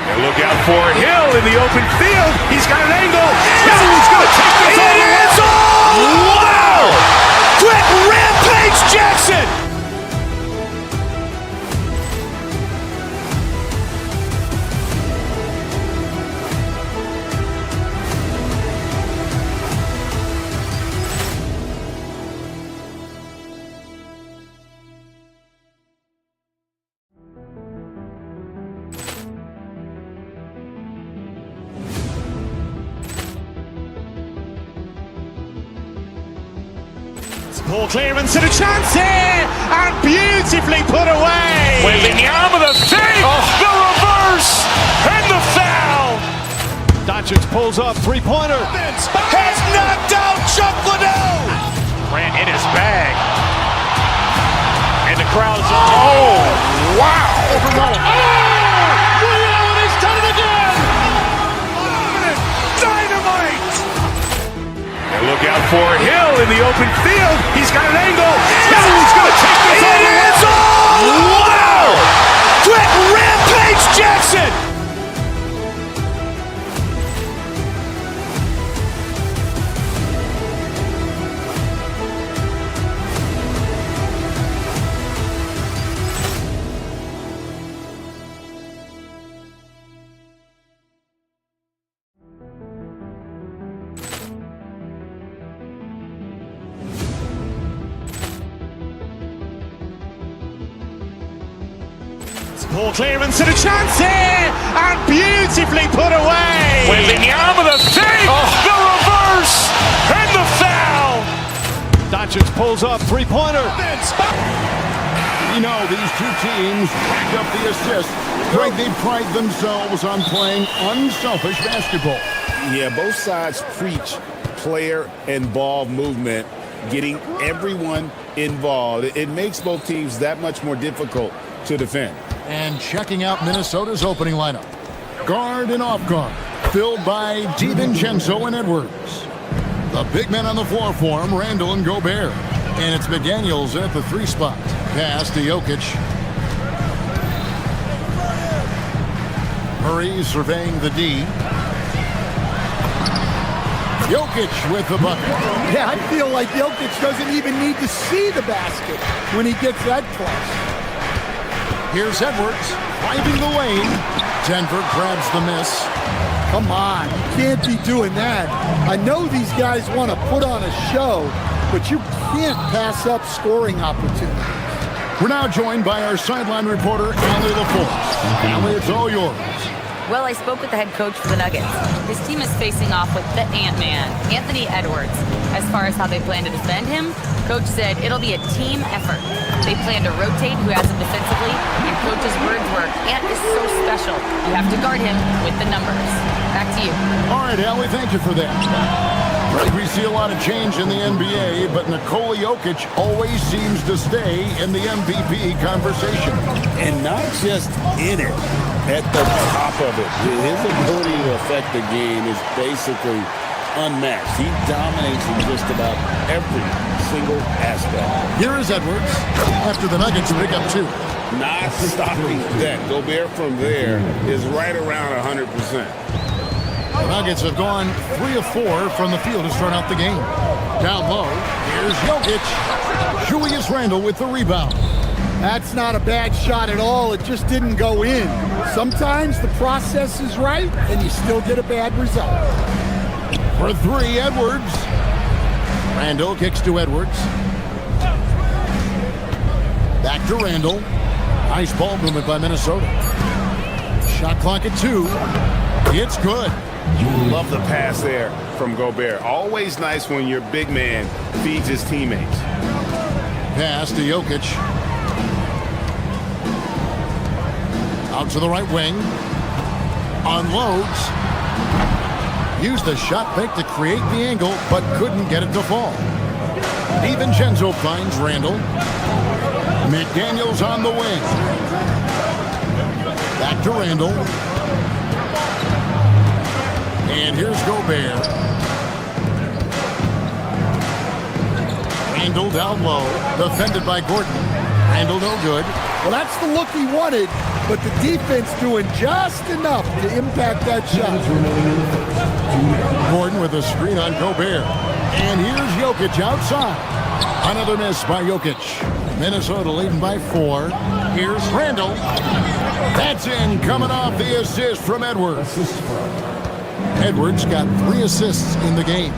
And look out for Hill in the open field. He's got an angle. He's going to take this all the way. Wow! Quick Rampage Jackson. Ball clearance and a chance here, and beautifully put away. Wembanyama the fake, the reverse, and the foul. Doncic pulls up, three-pointer. Has knocked out Chuck Liddell. Grant in his bag. And the crowd is... Oh, wow. He's done it again! Dynamite. And look out for Hill in the open field. He's got an angle. He's going to take this all the way. Wow! Quick Rampage Jackson. Ball clearance and a chance here, and beautifully put away. Wembanyama the fake, the reverse, and the foul. Doncic pulls up, three-pointer. You know, these two teams rack up the assists. Greg, they pride themselves on playing unselfish basketball. Yeah, both sides preach player and ball movement, getting everyone involved. It makes both teams that much more difficult to defend. And checking out Minnesota's opening lineup. Guard and off guard, filled by DiVincenzo and Edwards. The big men on the floor for him, Randall and Gobert. And it's McDaniels at the 3 spot. Pass to Jokic. Murray surveying the D. Jokic with the bucket. Yeah, I feel like Jokic doesn't even need to see the basket when he gets that close. Here's Edwards, driving the lane. Denver grabs the miss. Come on, you can't be doing that. I know these guys want to put on a show, but you can't pass up scoring opportunities. We're now joined by our sideline reporter, Allie LaForce. Allie, it's all yours. Well, I spoke with the head coach for the Nuggets. His team is facing off with the Ant-Man, Anthony Edwards. As far as how they plan to defend him, Coach said it'll be a team effort. They plan to rotate who has him defensively, and Coach's words were, Ant is so special. You have to guard him with the numbers. Back to you. All right, Allie, thank you for that. Great see a lot of change in the NBA, but Nikola Jokic always seems to stay in the MVP conversation. And not just in it, at the top of it. His ability to affect the game is basically unmatched. He dominates in just about every single aspect. Here is Edwards after the Nuggets pick up 2. Not stopping that. Gobert from there is right around 100%. The Nuggets have gone 3 of 4 from the field to start out the game. Down low, here's Jokic. Julius Randle with the rebound. That's not a bad shot at all. It just didn't go in. Sometimes the process is right, and you still get a bad result. For 3, Edwards. Randle kicks to Edwards. Back to Randle. Nice ball movement by Minnesota. Shot clock at 2. It's good. Love the pass there from Gobert. Always nice when your big man feeds his teammates. Pass to Jokic. Out to the right wing. Unloads. Used the shot fake to create the angle, but couldn't get it to fall. DiVincenzo finds Randle. McDaniels on the wing. Back to Randle. And here's Gobert. Randle down low. Defended by Gordon. Randle no good. Well, that's the look he wanted, but the defense doing just enough to impact that shot. Gordon with a screen on Gobert. And here's Jokic outside. Another miss by Jokic. Minnesota leading by 4. Here's Randle. That's in, coming off the assist from Edwards. Edwards got 3 assists in the game.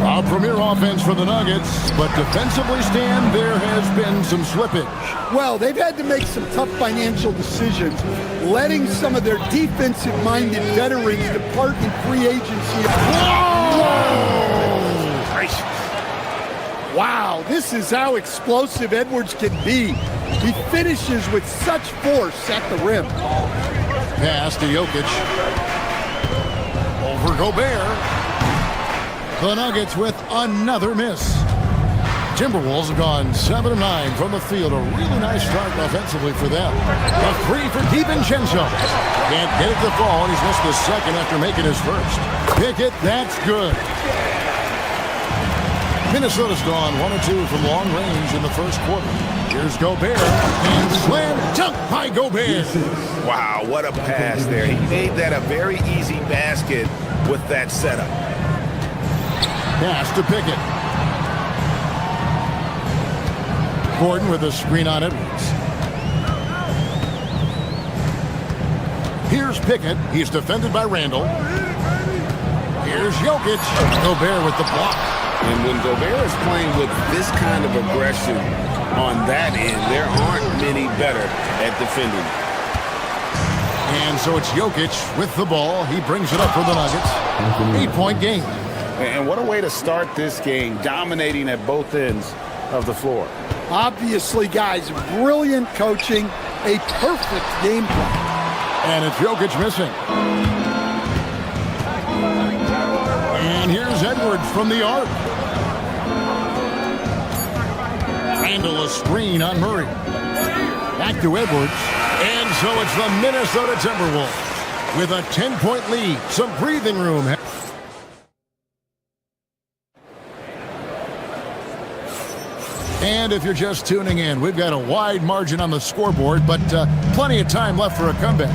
A premier offense for the Nuggets, but defensively, Stan, there has been some slippage. Well, they've had to make some tough financial decisions, letting some of their defensive-minded veterans depart in free agency. Wow, this is how explosive Edwards can be. He finishes with such force at the rim. Pass to Jokic. Over Gobert. The Nuggets with another miss. Timberwolves have gone 7 of 9 from the field. A really nice start offensively for them. A 3 for DiVincenzo. Can't get it to fall, and he's missed the second after making his first. Pickett, that's good. Minnesota's gone 1 of 2 from long range in the first quarter. Here's Gobert, and slam dunk by Gobert. Wow, what a pass there. He made that a very easy basket with that setup. Pass to Pickett. Gordon with a screen on Edwards. Here's Pickett. He's defended by Randle. Here's Jokic. Gobert with the block. And when Gobert is playing with this kind of aggression on that end, there aren't many better at defending. And so it's Jokic with the ball. He brings it up for the Nuggets. 8-point game. And what a way to start this game, dominating at both ends of the floor. Obviously, guys, brilliant coaching, a perfect game plan. And it's Jokic missing. And here's Edwards from the arc. Randle a screen on Murray. Back to Edwards. And so it's the Minnesota Timberwolves with a 10-point lead. Some breathing room. And if you're just tuning in, we've got a wide margin on the scoreboard, but plenty of time left for a comeback.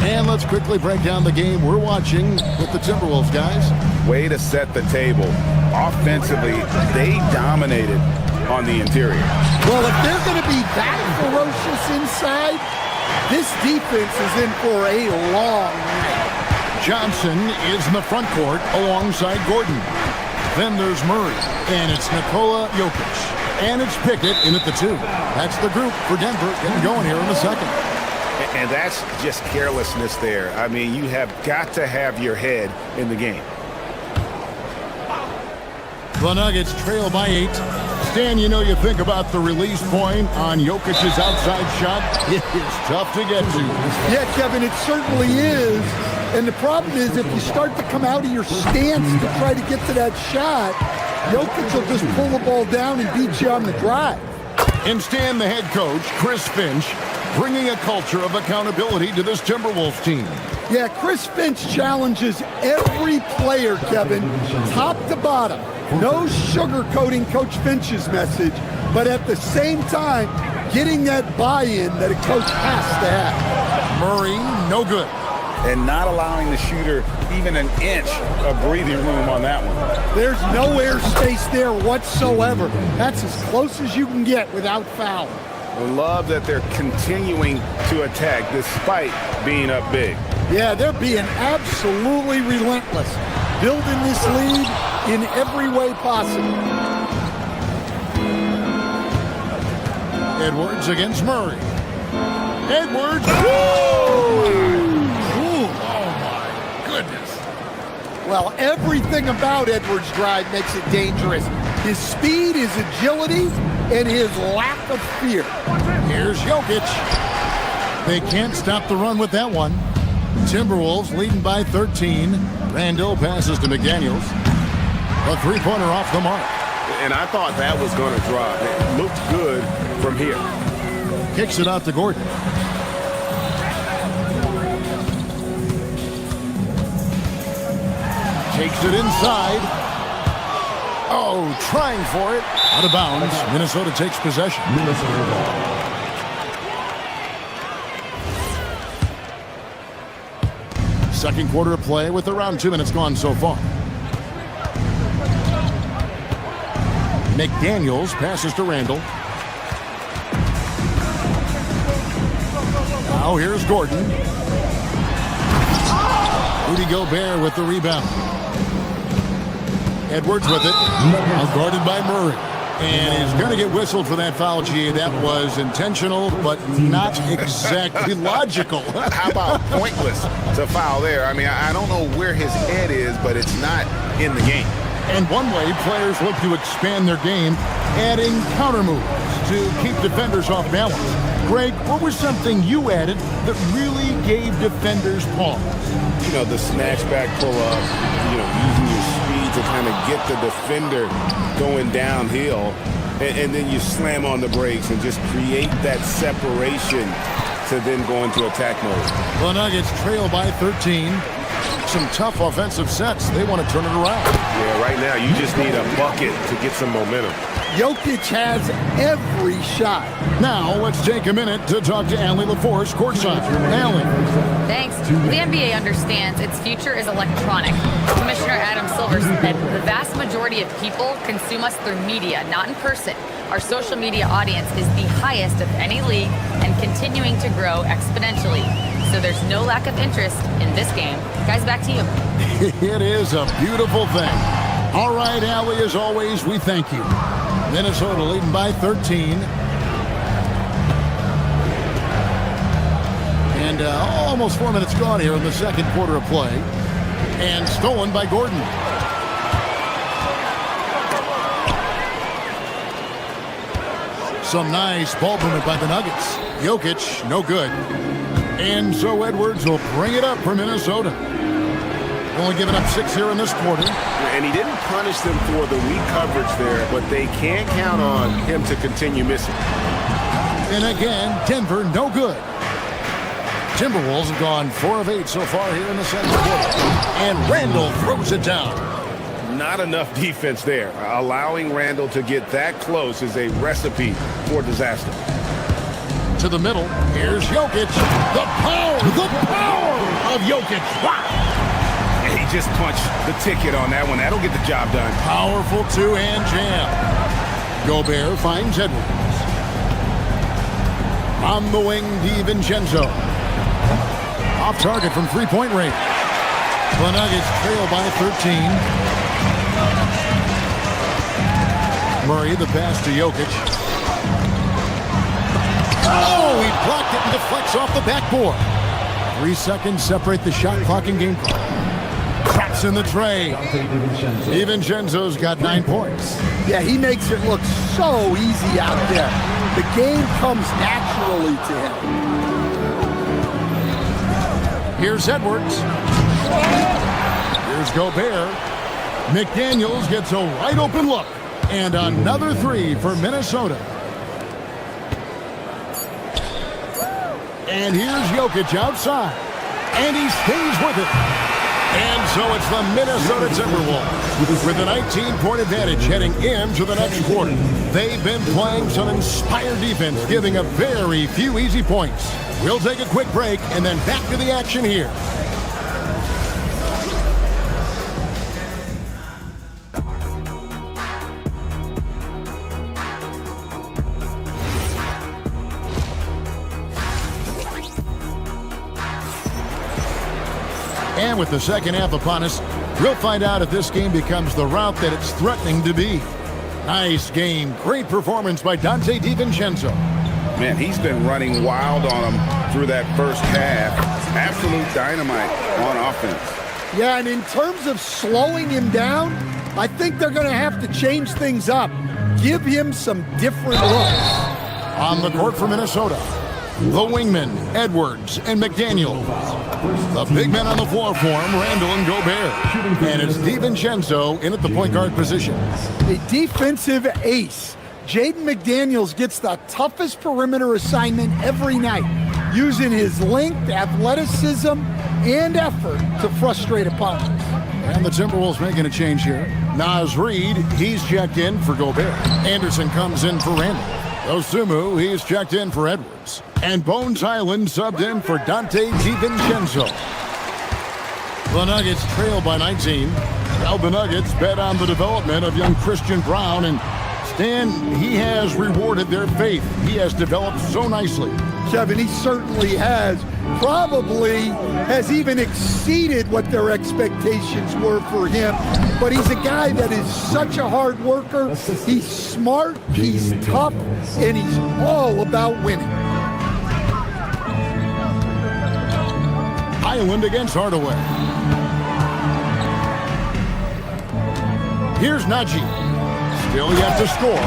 And let's quickly break down the game we're watching with the Timberwolves, guys. Way to set the table. Offensively, they dominated on the interior. Well, if they're going to be that ferocious inside, this defense is in for a long night. Johnson is in the front court alongside Gordon. Then there's Murray, and it's Nikola Jokic. And it's Pickett in at the 2. That's the group for Denver getting going here in the second. And that's just carelessness there. I mean, you have got to have your head in the game. The Nuggets trail by 8. Stan, you know, you think about the release point on Jokic's outside shot. It is tough to get to. Yeah, Kevin, it certainly is. And the problem is if you start to come out of your stance to try to get to that shot, Jokic will just pull the ball down and beat you on the drive. And Stan, the head coach, Chris Finch, bringing a culture of accountability to this Timberwolves team. Yeah, Chris Finch challenges every player, Kevin, top to bottom. No sugarcoating Coach Finch's message, but at the same time, getting that buy-in that a coach has to have. Murray, no good. And not allowing the shooter even an inch of breathing room on that one. There's no air space there whatsoever. That's as close as you can get without foul. I love that they're continuing to attack despite being up big. Yeah, they're being absolutely relentless, building this lead in every way possible. Edwards against Murray. Edwards. Well, everything about Edwards' drive makes it dangerous. His speed, his agility, and his lack of fear. Here's Jokic. They can't stop the run with that one. Timberwolves leading by 13. Randall passes to McDaniels. A three-pointer off the mark. And I thought that was going to drop. It looked good from here. Kicks it out to Gordon. Takes it inside. Oh, trying for it. Out of bounds. Minnesota takes possession. Second quarter of play with around 2 minutes gone so far. McDaniels passes to Randall. Now here's Gordon. Rudy Gobert with the rebound. Edwards with it. Now guarded by Murray. And he's going to get whistled for that foul, G. That was intentional, but not exactly logical. How about pointless to foul there? I mean, I don't know where his head is, but it's not in the game. And one way players look to expand their game, adding counter moves to keep defenders off balance. Greg, what was something you added that really gave defenders pause? You know, the snatch back pull-up, you know, using your speed to kind of get the defender going downhill, and then you slam on the brakes and just create that separation to then go into attack mode. The Nuggets trail by 13. Some tough offensive sets. They want to turn it around. Yeah, right now you just need a bucket to get some momentum. Jokic has every shot. Now let's take a minute to talk to Allie LaForce courtside. Allie. Thanks. The NBA understands its future is electronic. Commissioner Adam Silver said the vast majority of people consume us through media, not in person. Our social media audience is the highest of any league and continuing to grow exponentially. So there's no lack of interest in this game. Guys, back to you. It is a beautiful thing. All right, Allie, as always, we thank you. Minnesota leading by 13. And almost 4 minutes gone here in the second quarter of play. And stolen by Gordon. Some nice ball movement by the Nuggets. Jokic, no good. And so Edwards will bring it up for Minnesota. Only giving up 6 here in this quarter. And he didn't punish them for the weak coverage there, but they can't count on him to continue missing. And again, Denver, no good. Timberwolves have gone 4 of 8 so far here in the second quarter. And Randall throws it down. Not enough defense there. Allowing Randall to get that close is a recipe for disaster. To the middle, here's Jokic. The power of Jokic. Wow. And he just punched the ticket on that one. That'll get the job done. Powerful two-hand jam. Gobert finds Edwards. On the wing, DiVincenzo. Off target from three-point range. The Nuggets trail by 13. Murray, the pass to Jokic. Oh, he blocked it and deflects off the backboard. 3 seconds separate the shot clock and game clock. Traps in the tray. DiVincenzo's got 9 points. Yeah, he makes it look so easy out there. The game comes naturally to him. Here's Edwards. Here's Gobert. McDaniels gets a wide open look. And another three for Minnesota. And here's Jokic outside. And he stays with it. And so it's the Minnesota Timberwolves with a 19-point advantage heading into the next quarter. They've been playing some inspired defense, giving up very few easy points. We'll take a quick break and then back to the action here. And with the second half upon us, we'll find out if this game becomes the route that it's threatening to be. Nice game. Great performance by Dante DiVincenzo. Man, he's been running wild on him through that first half. Absolute dynamite on offense. Yeah, and in terms of slowing him down, I think they're going to have to change things up. Give him some different looks. On the court for Minnesota, the wingmen, Edwards and McDaniels. The big men on the floor for him, Randall and Gobert. And it's DiVincenzo in at the point guard position. A defensive ace. Jaden McDaniels gets the toughest perimeter assignment every night, using his length, athleticism, and effort to frustrate opponents. And the Timberwolves making a change here. Naz Reid, he's checked in for Gobert. Anderson comes in for Randall. Osumu, he's checked in for Edwards. And Bones Highland subbed in for Dante DiVincenzo. The Nuggets trail by 19. Now the Nuggets bet on the development of young Christian Braun. And Stan, he has rewarded their faith. He has developed so nicely. Kevin, he certainly has. Probably has even exceeded what their expectations were for him. But he's a guy that is such a hard worker. He's smart, he's tough, and he's all about winning. Highland against Hardaway. Here's Najee. Still yet to score.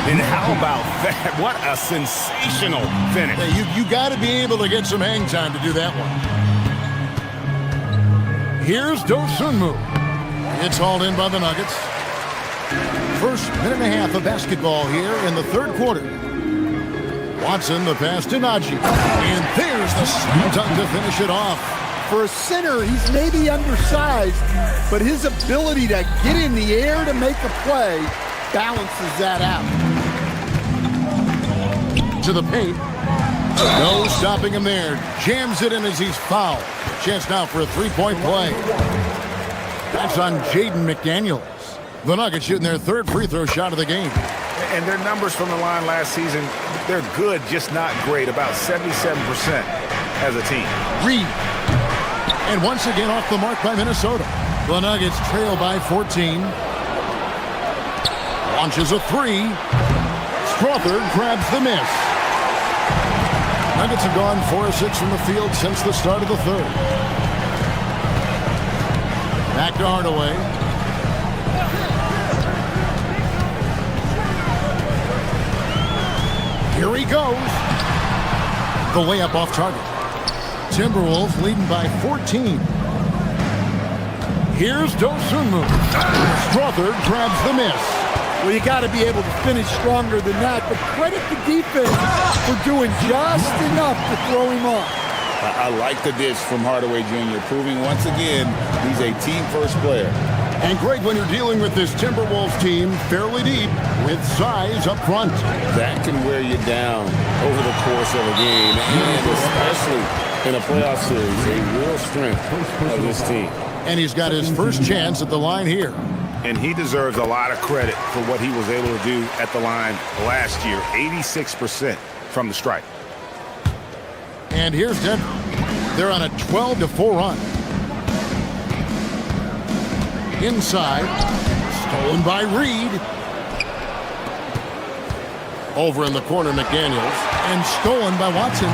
And how about that? What a sensational finish. Hey, you got to be able to get some hang time to do that one. Here's Dosunmu. It's hauled in by the Nuggets. First minute and a half of basketball here in the third quarter. Watson, the pass to Najee. And there's the slam dunk to finish it off. For a center, he's maybe undersized, but his ability to get in the air to make a play balances that out. To the paint. No stopping him there. Jams it in as he's fouled. Chance now for a three-point play. That's on Jaden McDaniels. The Nuggets shooting their third free throw shot of the game. And their numbers from the line last season, they're good, just not great. About 77% as a team. Reed. And once again off the mark by Minnesota. The Nuggets trail by 14. Launches a three. Strother grabs the miss. Nuggets have gone 4 of 6 from the field since the start of the third. Back to Hardaway. Here he goes. The layup off target. Timberwolves leading by 14. Here's Dosunmu. Strother grabs the miss. Well, you got to be able to finish stronger than that, but credit the defense for doing just enough to throw him off. I like the dish from Hardaway Jr., proving once again he's a team-first player. And Greg, when you're dealing with this Timberwolves team fairly deep with size up front, that can wear you down over the course of a game, and especially in a playoff series, a real strength of this team. And he's got his first chance at the line here. And he deserves a lot of credit for what he was able to do at the line last year. 86% from the stripe. And here's Denver. They're on a 12-4 run. Inside. Stolen by Reed. Over in the corner, McDaniels. And stolen by Watson.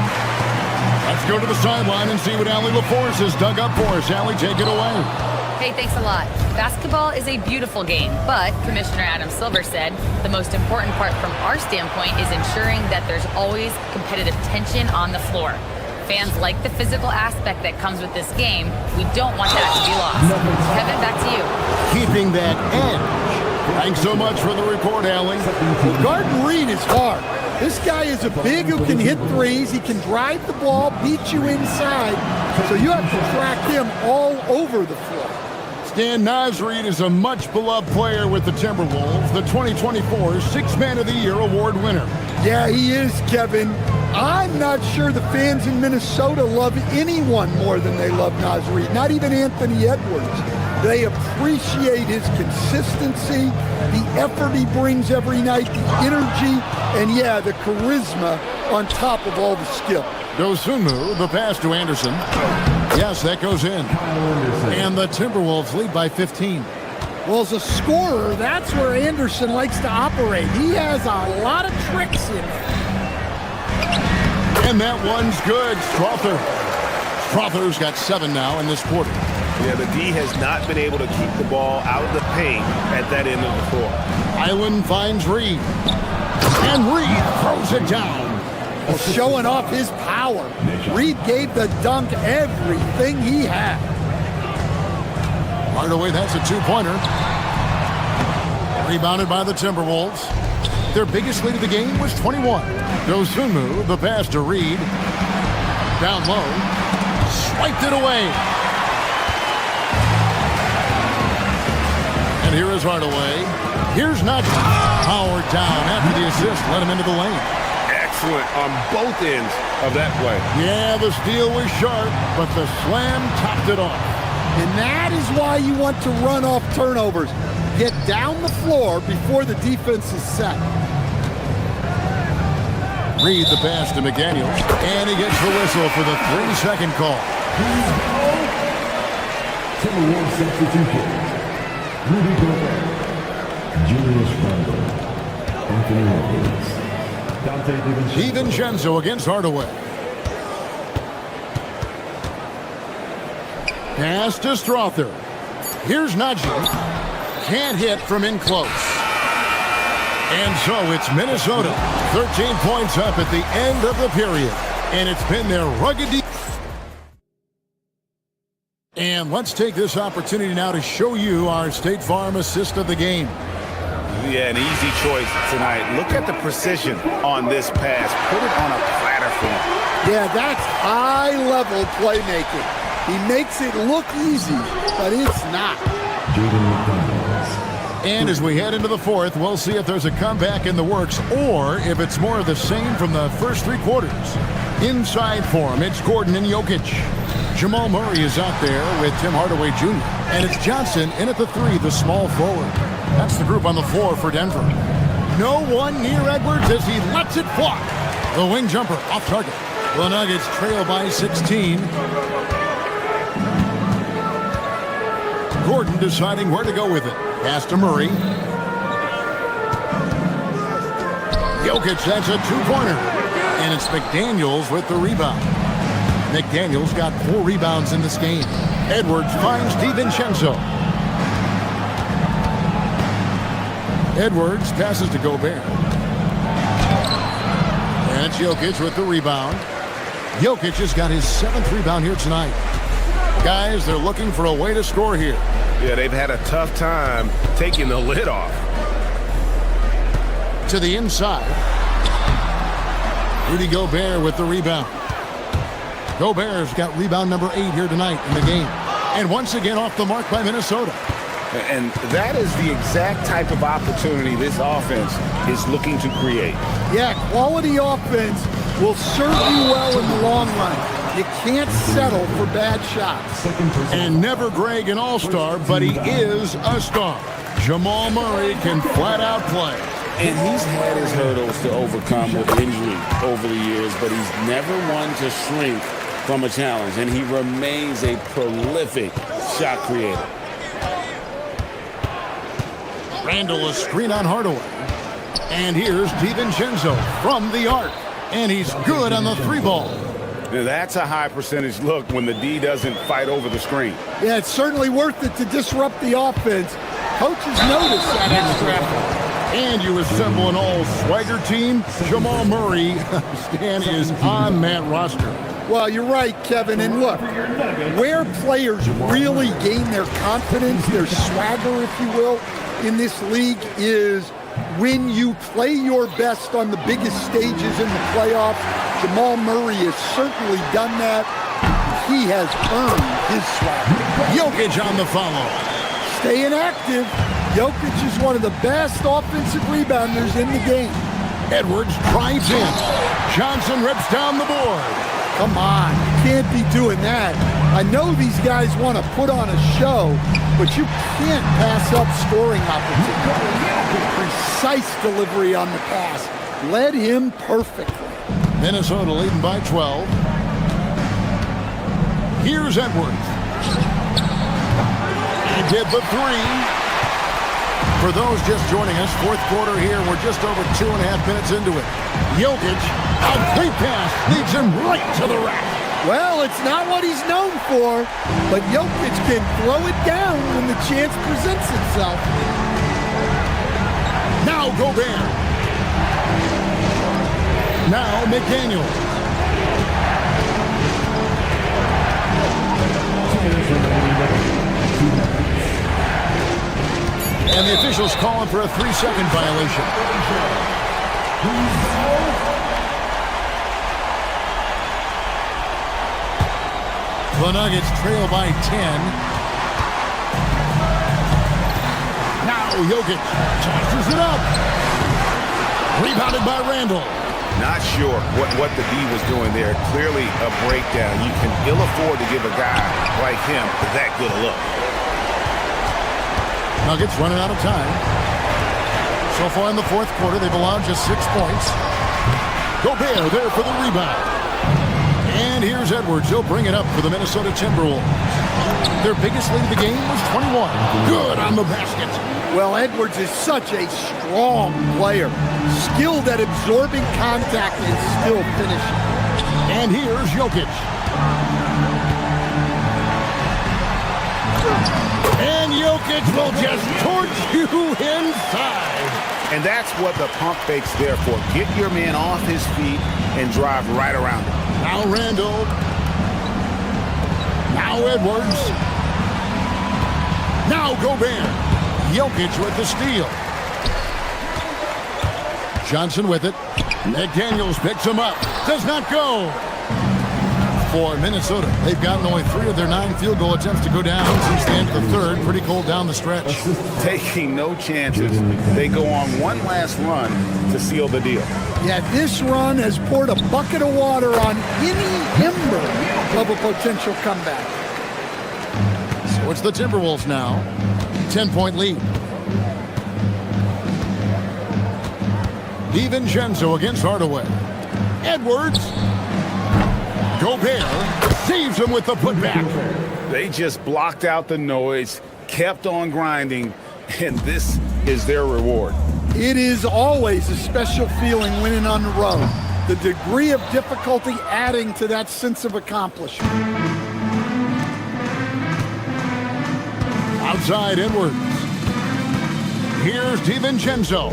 Let's go to the sideline and see what Allie LaForce has dug up for us. Allie, take it away. Hey, thanks a lot. Basketball is a beautiful game, but Commissioner Adam Silver said the most important part from our standpoint is ensuring that there's always competitive tension on the floor. Fans like the physical aspect that comes with this game. We don't want that to be lost. Kevin, back to you. Keeping that edge. Thanks so much for the report, Allie. Well, guarding Reed is hard. This guy is a big who can hit threes. He can drive the ball, beat you inside. So you have to track him all over the floor. Stan Nasreed is a much-beloved player with the Timberwolves, the 2024 Sixth Man of the Year award winner. Yeah, he is, Kevin. I'm not sure the fans in Minnesota love anyone more than they love Nasreed, not even Anthony Edwards. They appreciate his consistency, the effort he brings every night, the energy, and yeah, the charisma on top of all the skill. Dosunmu, the pass to Anderson. Yes, that goes in. And the Timberwolves lead by 15. Well, as a scorer, that's where Anderson likes to operate. He has a lot of tricks in there. And that one's good. Strother's got 7 now in this quarter. Yeah, the D has not been able to keep the ball out of the paint at that end of the floor. Island finds Reed. And Reed throws it down. Well, showing off his power. Reed gave the dunk everything he had. Hardaway, that's a 2-pointer. Rebounded by the Timberwolves. Their biggest lead of the game was 21. Dosunmu, the pass to Reed. Down low. Swiped it away. And here is Hardaway. Here's Nugget. Powered down after the assist. Let him into the lane. Excellent on both ends of that play. Yeah, the steal was sharp, but the slam topped it off. And that is why you want to run off turnovers. Get down the floor before the defense is set. Reed the pass to McDaniels. And he gets the whistle for the 3-second call. Timberwolves substitution. Rudy Gobert, Julius Randle, Anthony Edwards, Dante DiVincenzo against Hardaway. Pass to Strother. Here's Najee. Can't hit from in close. And so it's Minnesota. 13 points up at the end of the period. And it's been their rugged defense. And let's take this opportunity now to show you our State Farm assist of the game. Yeah, an easy choice tonight. Look at the precision on this pass. Put it on a platter for him. Yeah, that's high-level playmaking. He makes it look easy, but it's not. And as we head into the fourth, we'll see if there's a comeback in the works or if it's more of the same from the first 3 quarters. Inside form, it's Gordon and Jokic. Jamal Murray is out there with Tim Hardaway Jr. And it's Johnson in at the 3, the small forward. That's the group on the floor for Denver. No one near Edwards as he lets it fly. The wing jumper off target. The Nuggets trail by 16. Gordon deciding where to go with it. Pass to Murray. Jokic, that's a 2-pointer. And it's McDaniels with the rebound. McDaniels got 4 rebounds in this game. Edwards finds DiVincenzo. Edwards passes to Gobert. And it's Jokic with the rebound. Jokic has got his 7th rebound here tonight. Guys, they're looking for a way to score here. Yeah, they've had a tough time taking the lid off. To the inside. Rudy Gobert with the rebound. Gobert's got rebound number 8 here tonight in the game. And once again off the mark by Minnesota. And that is the exact type of opportunity this offense is looking to create. Yeah, quality offense will serve you well in the long run. You can't settle for bad shots. And never Greg an all-star, but he is a star. Jamal Murray can flat out play. And he's had his hurdles to overcome with injury over the years, but he's never one to shrink from a challenge, and he remains a prolific shot creator. Randle a screen on Hardaway. And here's DiVincenzo from the arc. And he's good on the 3-ball. Now that's a high percentage look when the D doesn't fight over the screen. Yeah, it's certainly worth it to disrupt the offense. Coaches notice that extra effort. And you assemble an all-swagger team. Jamal Murray, Stan, is on that roster. Well, you're right, Kevin. And look, where players really gain their confidence, their swagger, if you will, in this league is when you play your best on the biggest stages in the playoffs. Jamal Murray has certainly done that. He has earned his swagger. Jokic on the follow. Staying active. Jokic is one of the best offensive rebounders in the game. Edwards drives in. Johnson rips down the board. Come on, you can't be doing that. I know these guys want to put on a show, but you can't pass up scoring opportunity. Precise delivery on the pass. Led him perfectly. Minnesota leading by 12. Here's Edwards. He did the three. For those just joining us, fourth quarter here. We're just over 2.5 minutes into it. Jokic, a great pass, leads him right to the rack. Well, it's not what he's known for, but Jokic can throw it down when the chance presents itself. Now Gobert. Now McDaniel. And the officials calling for a 3-second violation. The Nuggets trail by 10. Now Jokic tosses it up. Rebounded by Randall. Not sure what the D was doing there. Clearly a breakdown. You can ill afford to give a guy like him that good a look. Nuggets running out of time. So far in the fourth quarter, they've allowed just 6 points. Gobert there for the rebound. And here's Edwards. He'll bring it up for the Minnesota Timberwolves. Their biggest lead of the game was 21. Good on the basket. Well, Edwards is such a strong player. Skilled at absorbing contact and still finishing. And here's Jokic. And Jokic will just torch you inside. And that's what the pump fake's there for. Get your man off his feet and drive right around him. Now Randall. Now Edwards. Now Gobert. Jokic with the steal. Johnson with it. McDaniels picks him up. Does not go. For Minnesota, they've gotten only 3 of their 9 field goal attempts to go down since the end of the third. Pretty cold down the stretch. Taking no chances. They go on one last run to seal the deal. Yeah, this run has poured a bucket of water on any ember of a potential comeback. So it's the Timberwolves now. 10-point lead. DiVincenzo against Hardaway. Edwards. Gobert saves him with the putback. They just blocked out the noise, kept on grinding, and this is their reward. It is always a special feeling winning on the road. The degree of difficulty adding to that sense of accomplishment. Outside Edwards. Here's DiVincenzo.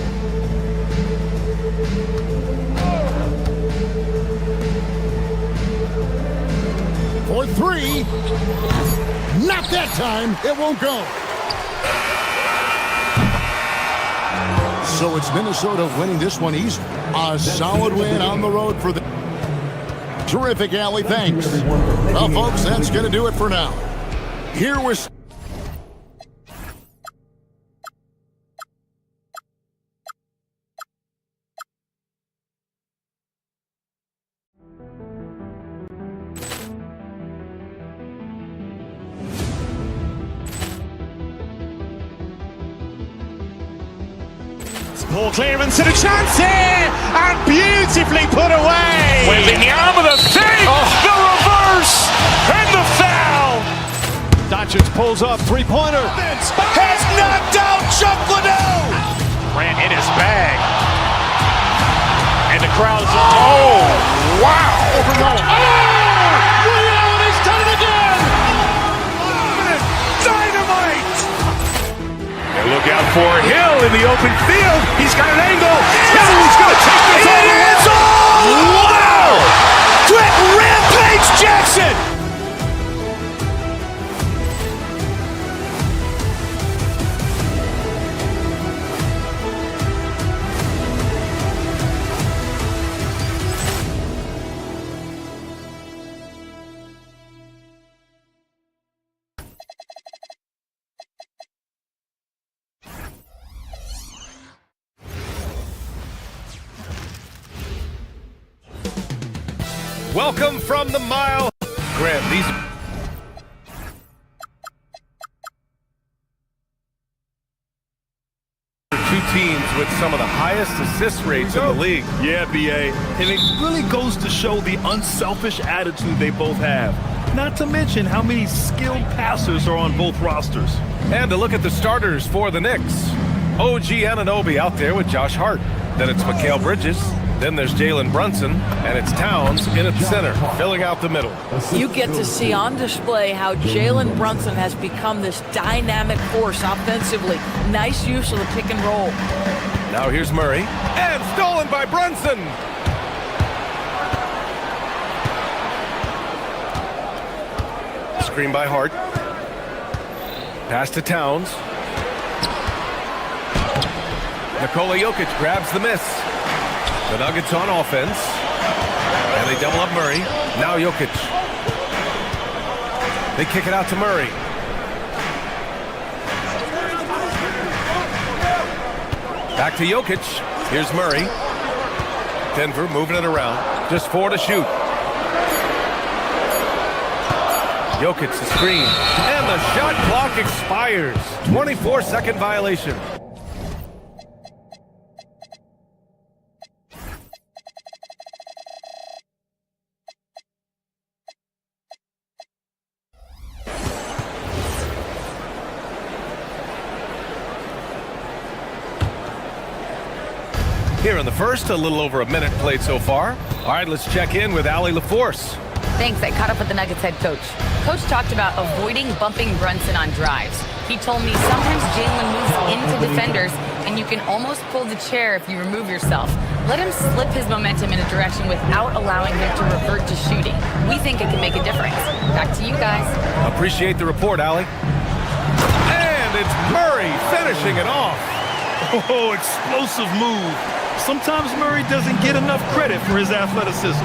For 3. Not that time. It won't go. So it's Minnesota winning this one easy. A solid win on the road for the... Terrific, Allie. Thanks. Well, folks, that's going to do it for now. Here was... Ball clearance and a chance here, and beautifully put away. Wembanyama the save, the reverse, and the foul. Doncic pulls up, three-pointer. Has knocked out Chuck Liddell. Ran in his bag. And the crowd's, oh, wow. Liddell has done it again. Dynamite. And look out for Hill in the open field. He's got an angle. Hill is going to take this all the way. Wow! Quick rampage Welcome from the mile. Grant, these two teams with some of the highest assist rates in the league. Yeah, BA. And it really goes to show the unselfish attitude they both have. Not to mention how many skilled passers are on both rosters. And to look at the starters for the Knicks. OG Anunoby out there with Josh Hart. Then it's Mikal Bridges. Then there's Jalen Brunson. And it's Towns in at the center, filling out the middle. You get to see on display how Jalen Brunson has become this dynamic force offensively. Nice use of the pick and roll. Now here's Murray. And stolen by Brunson. Screen by Hart. Pass to Towns. Nikola Jokic grabs the miss. The Nuggets on offense. And they double up Murray. Now Jokic. They kick it out to Murray. Back to Jokic. Here's Murray. Denver moving it around. Just 4 to shoot. Jokic the screen. And the shot clock expires. 24-second violation. Here in the first, a little over a minute played so far. All right, let's check in with Allie LaForce. Thanks. I caught up with the Nuggets head coach. Coach talked about avoiding bumping Brunson on drives. He told me sometimes Jalen moves into defenders, and you can almost pull the chair if you remove yourself. Let him slip his momentum in a direction without allowing him to revert to shooting. We think it can make a difference. Back to you guys. Appreciate the report, Allie. And it's Murray finishing it off. Oh, explosive move. Sometimes Murray doesn't get enough credit for his athleticism.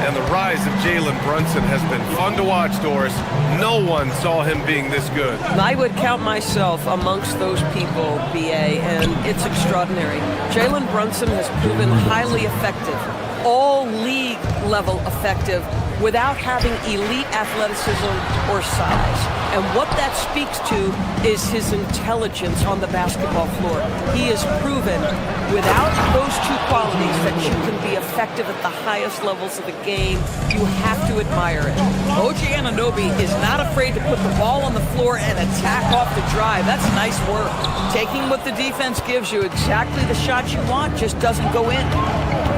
And the rise of Jalen Brunson has been fun to watch, Doris. No one saw him being this good. I would count myself amongst those people, BA, and it's extraordinary. Jalen Brunson has proven highly effective, all league level effective, without having elite athleticism or size. And what that speaks to is his intelligence on the basketball floor. He has proven without those two qualities that you can be effective at the highest levels of the game. You have to admire it. OG Anunoby is not afraid to put the ball on the floor and attack off the drive. That's nice work. Taking what the defense gives you, exactly the shot you want, just doesn't go in.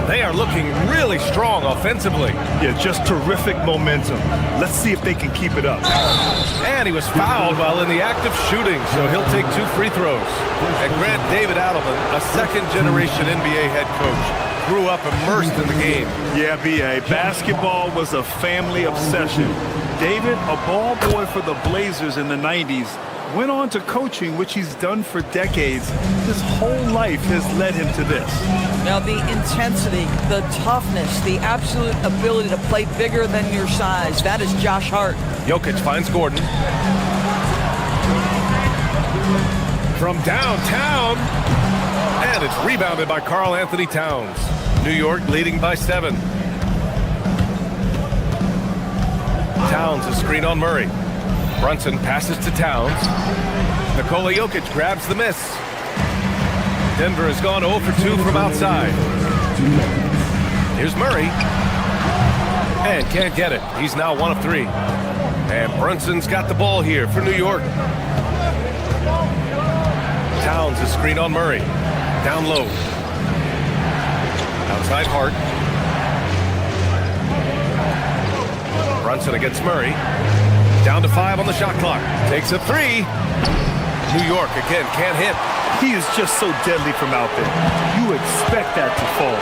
They are looking really strong offensively. Yeah, just terrific momentum. Let's see if they can keep it up. And he was fouled while in the act of shooting, so he'll take 2 free throws. And Grant David Adelman, a second-generation NBA head coach, grew up immersed in the game. Yeah, BA, basketball was a family obsession. David, a ball boy for the Blazers in the 90s, went on to coaching, which he's done for decades. His whole life has led him to this. Now, the intensity, the toughness, the absolute ability to play bigger than your size, that is Josh Hart. Jokic finds Gordon. From downtown. And it's rebounded by Karl Anthony Towns. New York leading by 7. Towns a screen on Murray. Brunson passes to Towns. Nikola Jokic grabs the miss. Denver has gone 0 for 2 from outside. Here's Murray. And can't get it. He's now 1 of 3. And Brunson's got the ball here for New York. Towns a screen on Murray. Down low. Outside Hart. Brunson against Murray. Down to 5 on the shot clock. Takes a 3. New York again can't hit. He is just so deadly from out there. You expect that to fall.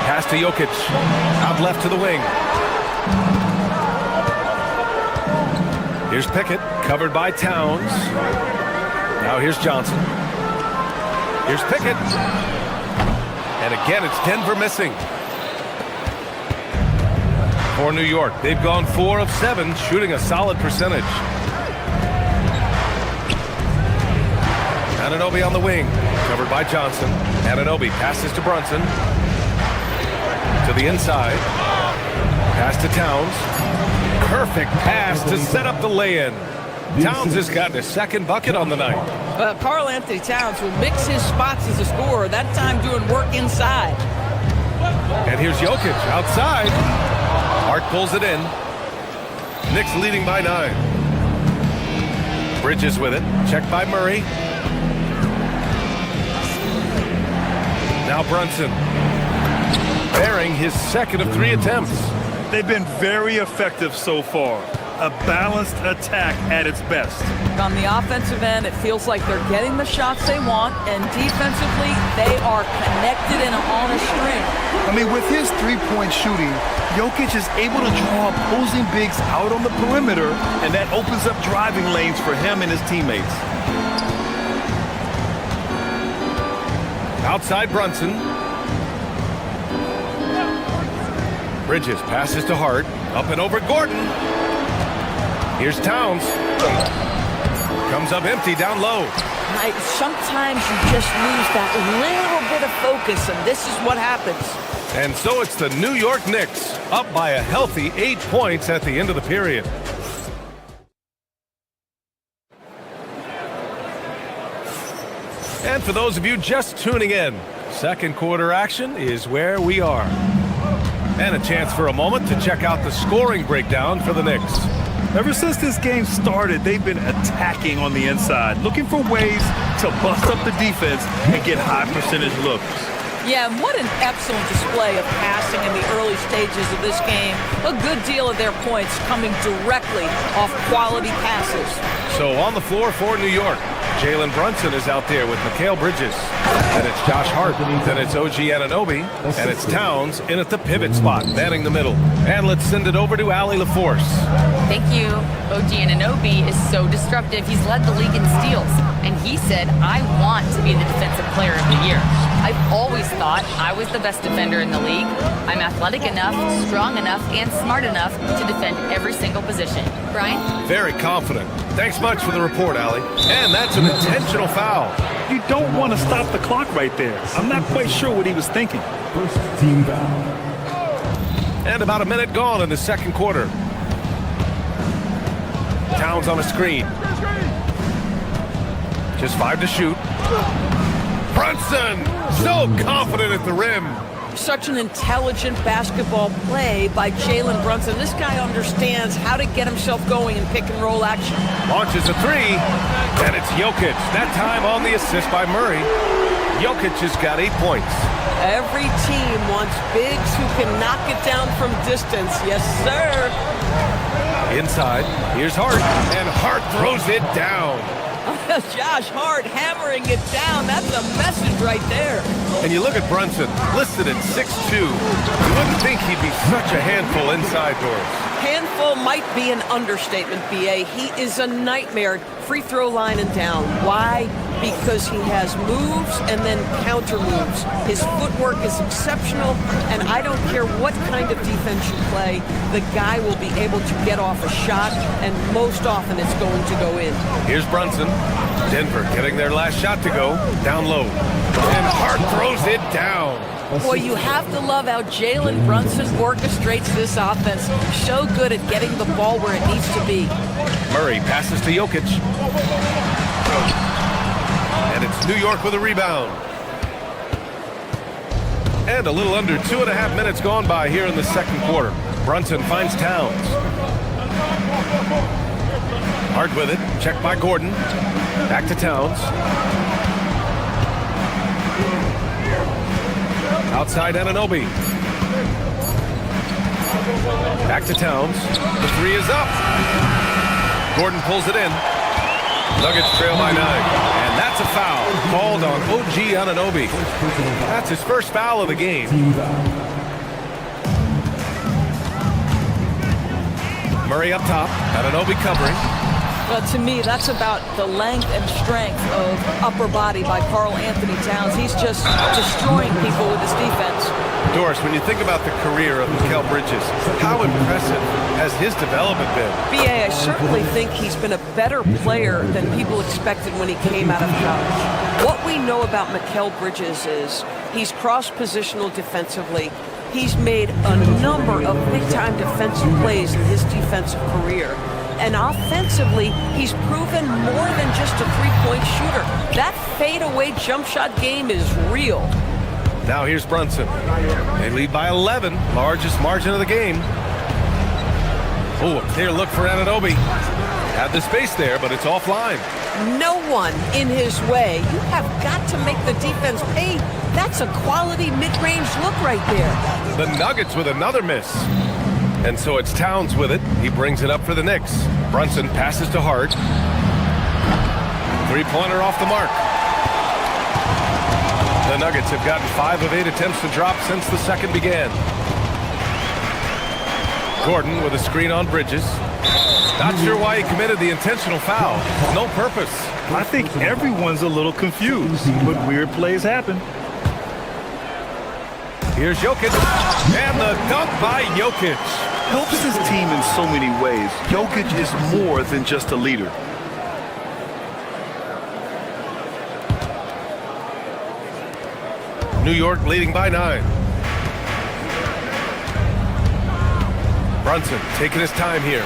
Pass to Jokic. Out left to the wing. Here's Pickett, covered by Towns. Now here's Johnson. Here's Pickett. And again, it's Denver missing. For New York, they've gone 4 of 7, shooting a solid percentage. Anunoby on the wing, covered by Johnson. Anunoby passes to Brunson. To the inside. Pass to Towns. Perfect pass to set up the lay-in. Towns has gotten his second bucket on the night. Karl Anthony Towns will mix his spots as a scorer, that time doing work inside. And here's Jokic outside. Hart pulls it in. Knicks leading by 9. Bridges with it. Checked by Murray. Now Brunson. Bearing his second of 3 attempts. They've been very effective so far. A balanced attack at its best. On the offensive end, it feels like they're getting the shots they want, and defensively, they are connected and on a string. I mean, with his three-point shooting, Jokic is able to draw opposing bigs out on the perimeter, and that opens up driving lanes for him and his teammates. Outside Brunson. Bridges passes to Hart. Up and over Gordon. Here's Towns. Comes up empty down low. Sometimes you just lose that little bit of focus, and this is what happens. And so it's the New York Knicks, up by a healthy 8 points at the end of the period. And for those of you just tuning in, second quarter action is where we are. And a chance for a moment to check out the scoring breakdown for the Knicks. Ever since this game started, they've been attacking on the inside, looking for ways to bust up the defense and get high percentage looks. Yeah, and what an excellent display of passing in the early stages of this game. A good deal of their points coming directly off quality passes. So on the floor for New York, Jalen Brunson is out there with Mikal Bridges. Then it's Josh Hart. Then it's OG Anunoby. And it's Towns in at the pivot spot, manning the middle. And let's send it over to Allie LaForce. Thank you. OG Anunoby is so disruptive. He's led the league in steals. And he said, I want to be the defensive player of the year. I've always thought I was the best defender in the league. I'm athletic enough, strong enough, and smart enough to defend every single position. Brian? Very confident. Thanks much for the report, Allie. And that's an intentional foul. You don't want to stop the clock right there. I'm not quite sure what he was thinking. First team foul. And about a minute gone in the second quarter. Towns on a screen. Just 5 to shoot. Brunson, so confident at the rim. Such an intelligent basketball play by Jalen Brunson. This guy understands how to get himself going in pick and roll action. Launches a 3, and it's Jokic. That time on the assist by Murray. Jokic has got 8 points. Every team wants bigs who can knock it down from distance. Yes, sir. Inside, here's Hart, and Hart throws it down. Josh Hart hammering it down. That's a message right there. And you look at Brunson, listed at 6'2". You wouldn't think he'd be such a handful inside doors. Handful might be an understatement, B.A. He is a nightmare. Free throw line and down. Why? Because he has moves and then counter moves. His footwork is exceptional, and I don't care what kind of defense you play, the guy will be able to get off a shot, and most often it's going to go in. Here's Brunson. Denver getting their last shot to go. Down low. And Hart throws it down. Boy, you have to love how Jalen Brunson orchestrates this offense. So good at getting the ball where it needs to be. Murray passes to Jokic. And it's New York with a rebound. And a little under 2.5 minutes gone by here in the second quarter. Brunson finds Towns. Hart with it. Checked by Gordon. Back to Towns. Outside Anunoby. Back to Towns. The 3 is up. Gordon pulls it in. Nuggets trail by 9. And that's a foul called on OG Anunoby. That's his first foul of the game. Murray up top. Anunoby covering. Well, to me, that's about the length and strength of upper body by Karl Anthony Towns. He's just destroying people with his defense. Doris, when you think about the career of Mikal Bridges, how impressive has his development been? B.A., I certainly think he's been a better player than people expected when he came out of college. What we know about Mikal Bridges is he's cross-positional defensively. He's made a number of big-time defensive plays in his defensive career. And offensively, he's proven more than just a three-point shooter. That fadeaway jump shot game is real. Now here's Brunson. They lead by 11, largest margin of the game. Oh, a clear look for Anunoby. Had the space there, but it's offline. No one in his way. You have got to make the defense pay. That's a quality mid-range look right there. The Nuggets with another miss. And so it's Towns with it. He brings it up for the Knicks. Brunson passes to Hart. Three-pointer off the mark. The Nuggets have gotten 5 of 8 attempts to drop since the second began. Gordon with a screen on Bridges. Not sure why he committed the intentional foul. No purpose. I think everyone's a little confused, but weird plays happen. Here's Jokic. And the dunk by Jokic. Helps his team in so many ways. Jokic is more than just a leader. New York leading by 9. Brunson taking his time here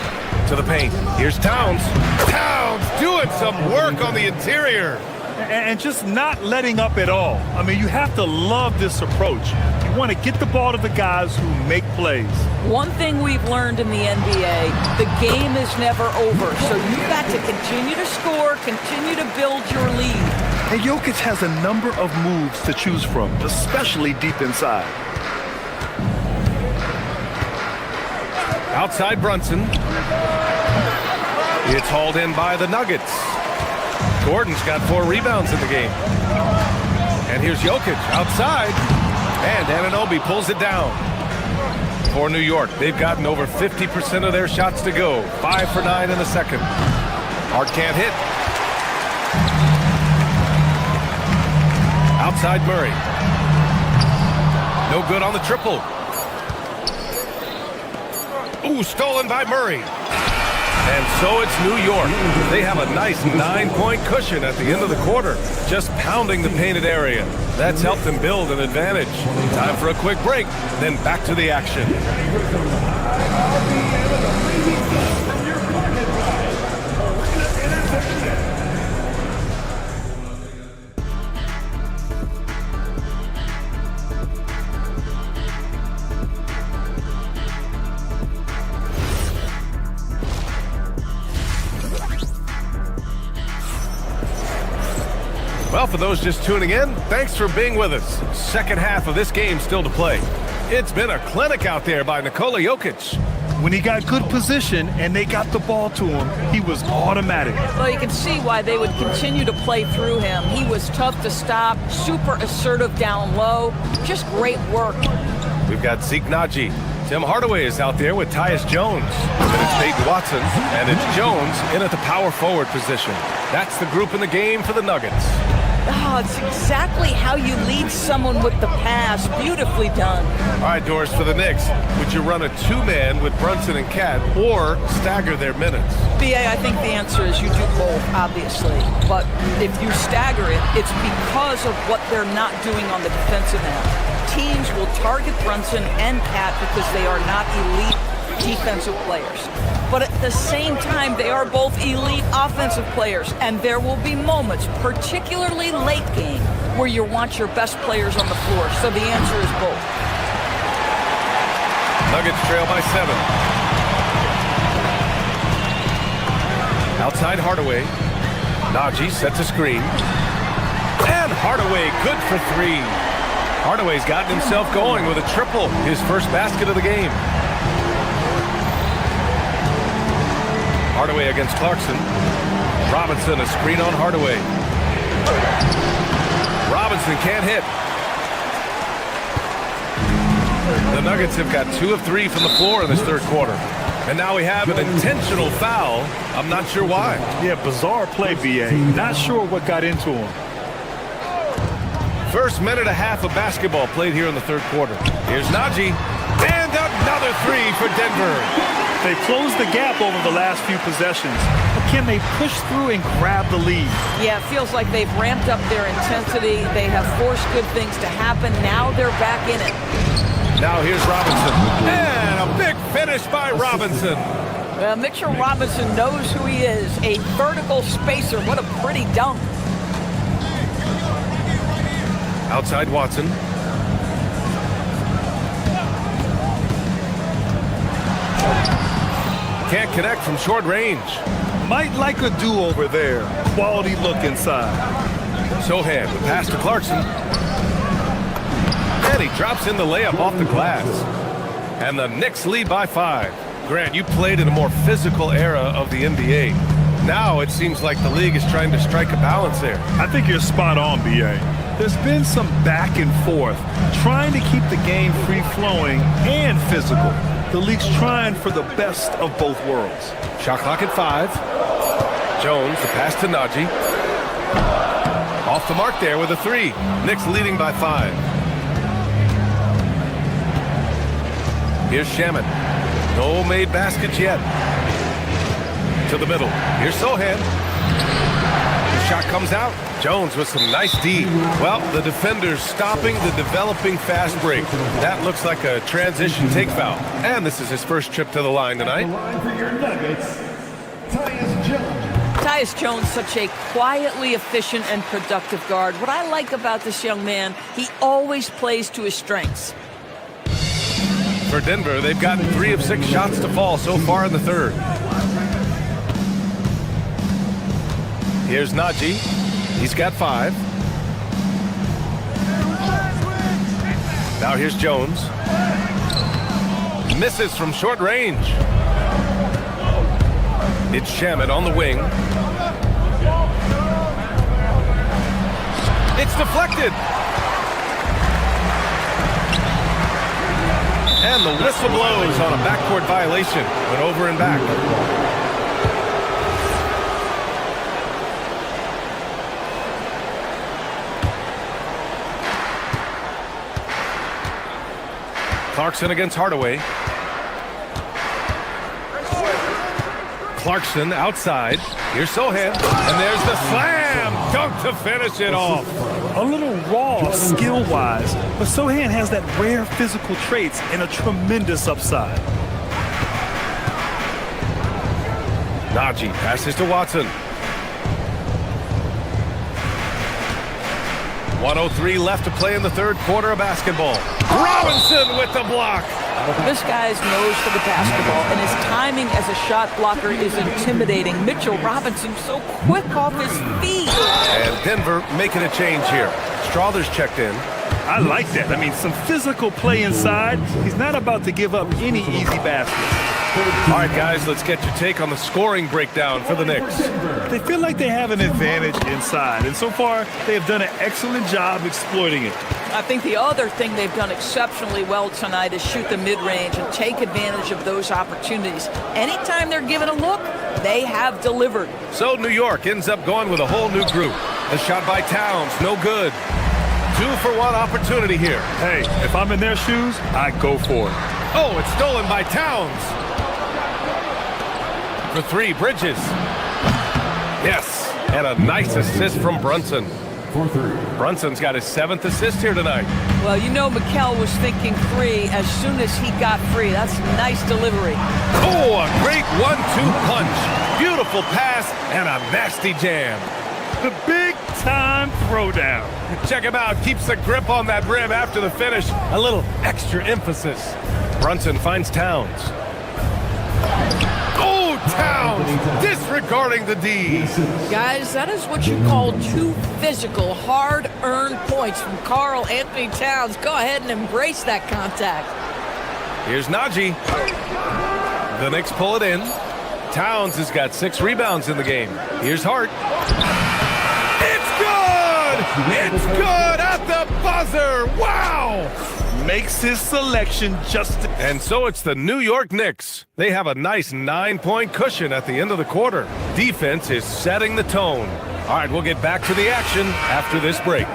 to the paint. Here's Towns. Towns doing some work on the interior. And just not letting up at all. I mean, you have to love this approach. You want to get the ball to the guys who make plays. One thing we've learned in the NBA, the game is never over. So you've got to continue to score, continue to build your lead. And Jokic has a number of moves to choose from, especially deep inside. Outside Brunson. It's hauled in by the Nuggets. Gordon's got 4 rebounds in the game. And here's Jokic outside. And Anunoby pulls it down. For New York, they've gotten over 50% of their shots to go. 5 for 9 in the second. Hart can't hit. Outside Murray. No good on the triple. Ooh, stolen by Murray. And so it's New York. They have a nice 9-point cushion at the end of the quarter, just pounding the painted area. That's helped them build an advantage. Time for a quick break, then back to the action. Well, for those just tuning in, thanks for being with us. Second half of this game still to play. It's been a clinic out there by Nikola Jokic. When he got good position and they got the ball to him, he was automatic. Well, you can see why they would continue to play through him. He was tough to stop, super assertive down low. Just great work. We've got Zeke Naji. Tim Hardaway is out there with Tyus Jones. Then it's Peyton Watson, and it's Jones in at the power forward position. That's the group in the game for the Nuggets. Oh, it's exactly how you lead someone with the pass. Beautifully done. All right, Doris, for the Knicks, would you run a 2-man with Brunson and Cat or stagger their minutes? BA, I think the answer is you do both, obviously. But if you stagger it, it's because of what they're not doing on the defensive end. Teams will target Brunson and Cat because they are not elite defensive players. But at the same time, they are both elite offensive players, and there will be moments, particularly late game, where you want your best players on the floor. So the answer is both. Nuggets trail by 7. Outside Hardaway. Naji sets a screen. And Hardaway good for 3. Hardaway's gotten himself going with a triple, his first basket of the game. Hardaway against Clarkson. Robinson, a screen on Hardaway. Robinson can't hit. The Nuggets have got 2 of 3 from the floor in this third quarter. And now we have an intentional foul. I'm not sure why. Yeah, bizarre play, BA. Not sure what got into him. First minute and a half of basketball played here in the third quarter. Here's Naji. And another 3 for Denver. They closed the gap over the last few possessions. But can they push through and grab the lead? Yeah, it feels like they've ramped up their intensity. They have forced good things to happen. Now they're back in it. Now here's Robinson. And a big finish by Robinson. Well, Mitchell Robinson knows who he is. A vertical spacer. What a pretty dunk. Outside Watson. Can't connect from short range. Might like a do-over there. Quality look inside. Sohan with pass to Clarkson. And he drops in the layup off the glass. And the Knicks lead by 5. Grant, you played in a more physical era of the NBA. Now it seems like the league is trying to strike a balance there. I think you're spot on, B.A. There's been some back and forth, trying to keep the game free-flowing and physical. The league's trying for the best of both worlds. Shot clock at 5. Jones, the pass to Najee. Off the mark there with a 3. Knicks leading by 5. Here's Shaman. No made baskets yet. To the middle. Here's Sohan. The shot comes out. Jones with some nice D. Well, the defender's stopping the developing fast break. That looks like a transition take foul. And this is his first trip to the line tonight. Tyus Jones, such a quietly efficient and productive guard. What I like about this young man, he always plays to his strengths. For Denver, they've gotten 3 of 6 shots to fall so far in the third. Here's Najee. He's got 5. Now here's Jones. Misses from short range. It's Shaman on the wing. It's deflected. And the whistle blows on a backcourt violation. Went over and back. Clarkson against Hardaway. Clarkson outside. Here's Sohan. And there's the slam dunk to finish it off. A little raw skill-wise, but Sohan has that rare physical traits and a tremendous upside. Najee passes to Watson. 1:03 left to play in the third quarter of basketball. Robinson with the block. This guy's nose for the basketball, and his timing as a shot blocker is intimidating. Mitchell Robinson so quick off his feet. And Denver making a change here. Strawther's checked in. I like that. I mean, some physical play inside. He's not about to give up any easy baskets. All right, guys, let's get your take on the scoring breakdown for the Knicks. They feel like they have an advantage inside, and so far they have done an excellent job exploiting it. I think the other thing they've done exceptionally well tonight is shoot the mid-range and take advantage of those opportunities. Anytime they're given a look, they have delivered. So New York ends up going with a whole new group. The shot by Towns, no good. 2-for-1 opportunity here. Hey, if I'm in their shoes, I go for it. Oh, it's stolen by Towns. For 3, Bridges. Yes, and a nice assist from Brunson. Brunson's got his 7th assist here tonight. Well, you know Mikal was thinking 3 as soon as he got free. That's nice delivery. Oh, a great 1-2 punch. Beautiful pass and a nasty jam. The big-time throwdown. Check him out. Keeps the grip on that rim after the finish. A little extra emphasis. Brunson finds Towns. Oh, Towns disregarding the D. Guys, that is what you call 2 physical, hard-earned points from Karl Anthony Towns. Go ahead and embrace that contact. Here's Najee. The Knicks pull it in. Towns has got 6 rebounds in the game. Here's Hart. It's good! It's good at the buzzer! Wow! Makes his selection just... And so it's the New York Knicks. They have a nice 9-point cushion at the end of the quarter. Defense is setting the tone. All right, we'll get back to the action after this break.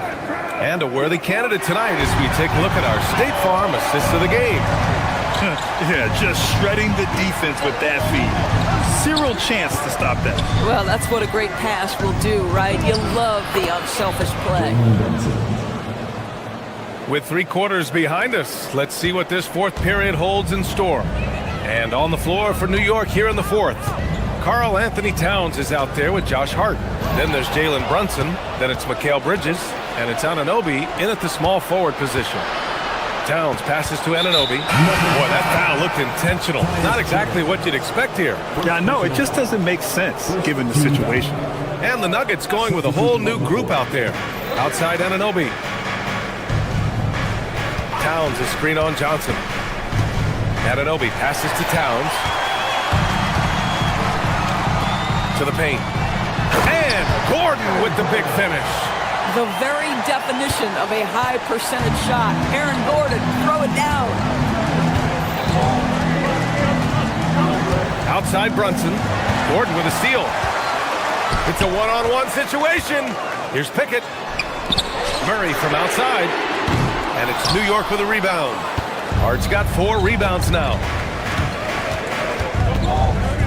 And a worthy candidate tonight as we take a look at our State Farm assist of the game. Yeah, just shredding the defense with that feed. Zero chance to stop that. Well, that's what a great pass will do, right? You love the unselfish play. With 3 quarters behind us, let's see what this fourth period holds in store. And on the floor for New York here in the fourth, Karl Anthony Towns is out there with Josh Hart. Then there's Jalen Brunson. Then it's Mikal Bridges. And it's Anunoby in at the small forward position. Towns passes to Anunoby. Boy, that foul looked intentional. Not exactly what you'd expect here. Yeah, I know. It just doesn't make sense given the situation. And the Nuggets going with a whole new group out there. Outside Anunoby. Towns is screen on Johnson. Anunoby passes to Towns. To the paint. And Gordon with the big finish. The very definition of a high percentage shot. Aaron Gordon, throw it down. Outside Brunson. Gordon with a steal. It's a one-on-one situation. Here's Pickett. Murray from outside. And it's New York with a rebound. Hart's got 4 rebounds now.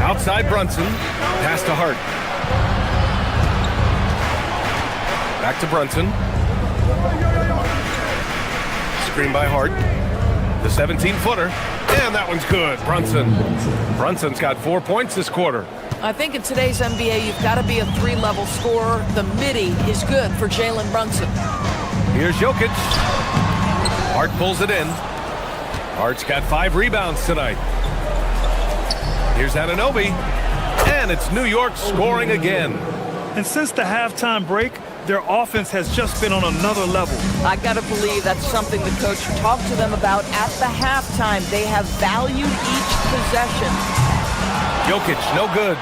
Outside Brunson. Pass to Hart. Back to Brunson. Screen by Hart. The 17-footer. And that one's good. Brunson's got 4 points this quarter. I think in today's NBA, you've got to be a 3-level scorer. The midi is good for Jalen Brunson. Here's Jokic. Hart pulls it in. Hart's got 5 rebounds tonight. Here's Anunoby. And it's New York scoring again. And since the halftime break, their offense has just been on another level. I got to believe that's something the coach talked to them about at the halftime. They have valued each possession. Jokic, no good.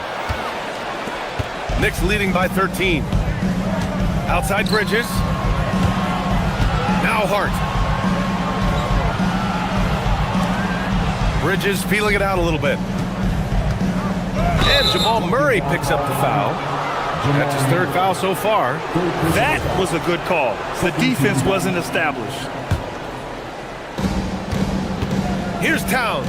Knicks leading by 13. Outside Bridges. Now Hart. Bridges feeling it out a little bit. And Jamal Murray picks up the foul. That's his 3rd foul so far. That was a good call. The defense wasn't established. Here's Towns.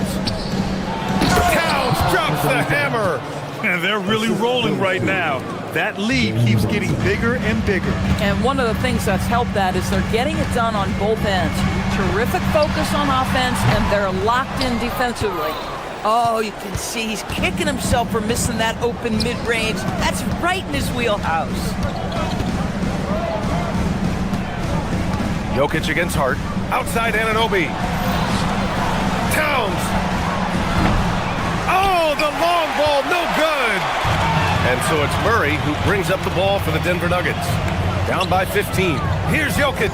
Towns drops the hammer. And they're really rolling right now. That lead keeps getting bigger and bigger. And one of the things that's helped that is they're getting it done on both ends. Terrific focus on offense, and they're locked in defensively. Oh, you can see he's kicking himself for missing that open mid-range. That's right in his wheelhouse. Jokic against Hart. Outside Anunoby. Towns. Oh, the long ball, no good. And so it's Murray who brings up the ball for the Denver Nuggets. Down by 15. Here's Jokic.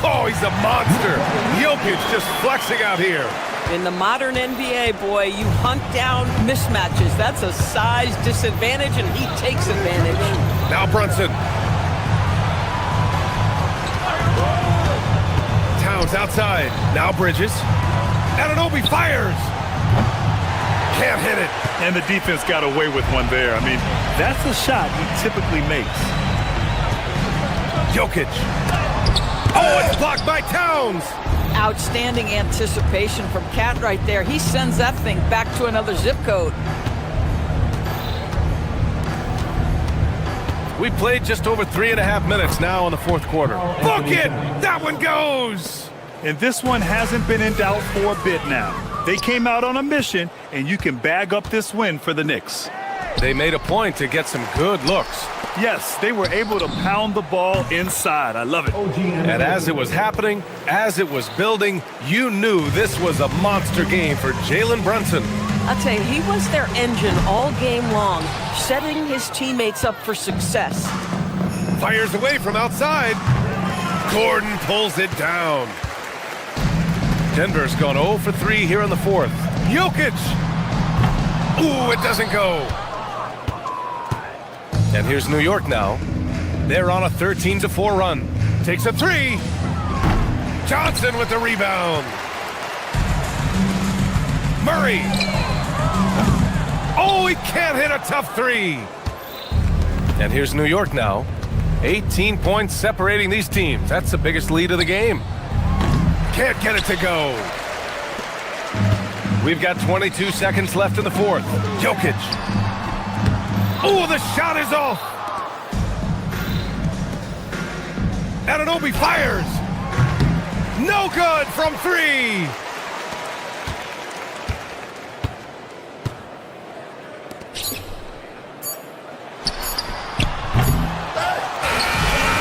Oh, he's a monster. Jokic just flexing out here. In the modern NBA, boy, you hunt down mismatches. That's a size disadvantage, and he takes advantage. Now Brunson. Towns outside. Now Bridges. Anunoby fires. Can't hit it. And the defense got away with one there. I mean, that's a shot he typically makes. Jokic. Oh, it's blocked by Towns. Outstanding anticipation from Cat right there. He sends that thing back to another zip code. We played just over 3.5 minutes now in the 4th quarter. Book it! That one goes! And this one hasn't been in doubt for a bit now. They came out on a mission, and you can bag up this win for the Knicks. They made a point to get some good looks. Yes, they were able to pound the ball inside. I love it. And as it was happening, as it was building, you knew this was a monster game for Jalen Brunson. I'll tell you, he was their engine all game long, setting his teammates up for success. Fires away from outside. Gordon pulls it down. Denver's gone 0 for 3 here in the 4th. Jokic! Ooh, it doesn't go. And here's New York now. They're on a 13-4 run. Takes a 3. Johnson with the rebound. Murray. Oh, he can't hit a tough 3. And here's New York now. 18 points separating these teams. That's the biggest lead of the game. Can't get it to go. We've got 22 seconds left in the 4th. Jokic. Oh, the shot is off. Anunoby fires. No good from three.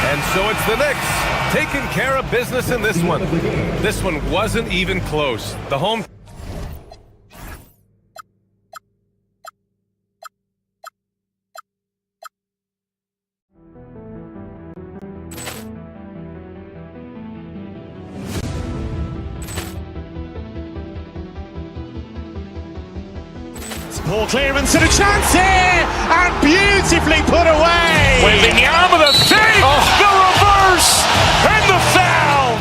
And so it's the Knicks taking care of business in this one. This one wasn't even close. The home... Ball clearance and a chance here, and beautifully put away. Wembanyama the save, the reverse, and the foul.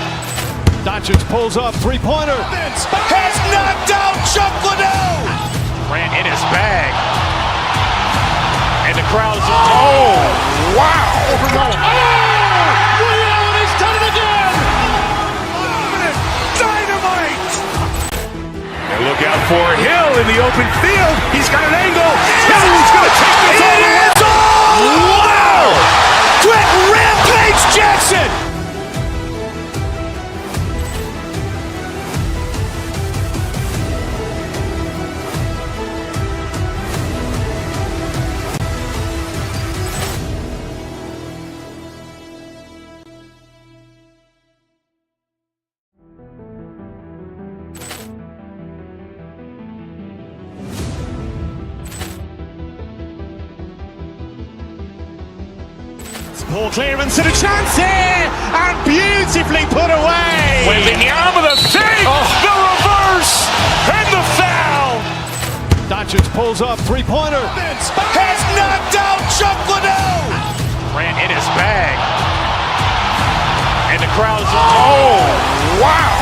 Doncic pulls up, three-pointer. Has knocked out Chuck Liddell. Ran in his bag. And the crowd's... Oh, wow. Ray Allen has done it again. Dynamite. And look out for Hill in the open field. He's got an angle. He's going to take this all the way. Wow! Quick Rampage Jackson. Ball clearance and a chance here, and beautifully put away. Wembanyama the save, the reverse, and the foul. Doncic pulls up, three-pointer. Has knocked out Chuck Liddell. Ran in his bag. And the crowd's... Oh, wow.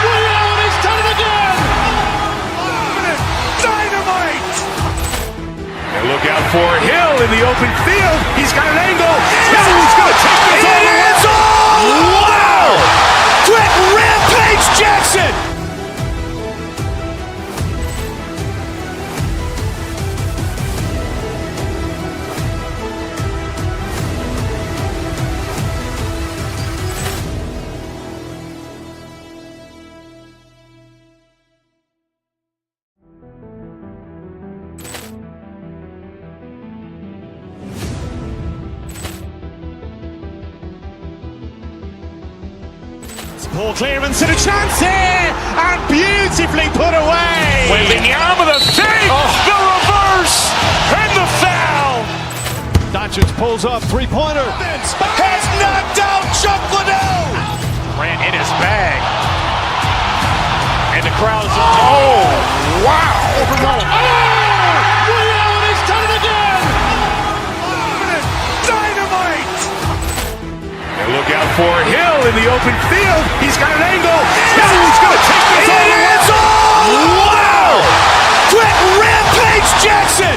Ray Allen has done it again. Dynamite. And look out for Hill in the open field. He's got an angle. He's going to take this all the way. Wow! Quick Rampage Jackson. Ball clearance and a chance here, and beautifully put away. Wembanyama the save, the reverse, and the foul. Doncic pulls up, three-pointer. Has knocked out Chuck Liddell. Ran in his bag. And the crowd's... Oh, wow. Ray Allen has done it again. Dynamite. And look out for Hill in the open field. He's got an angle. He's going to take this all the way. Wow! Quick Rampage Jackson.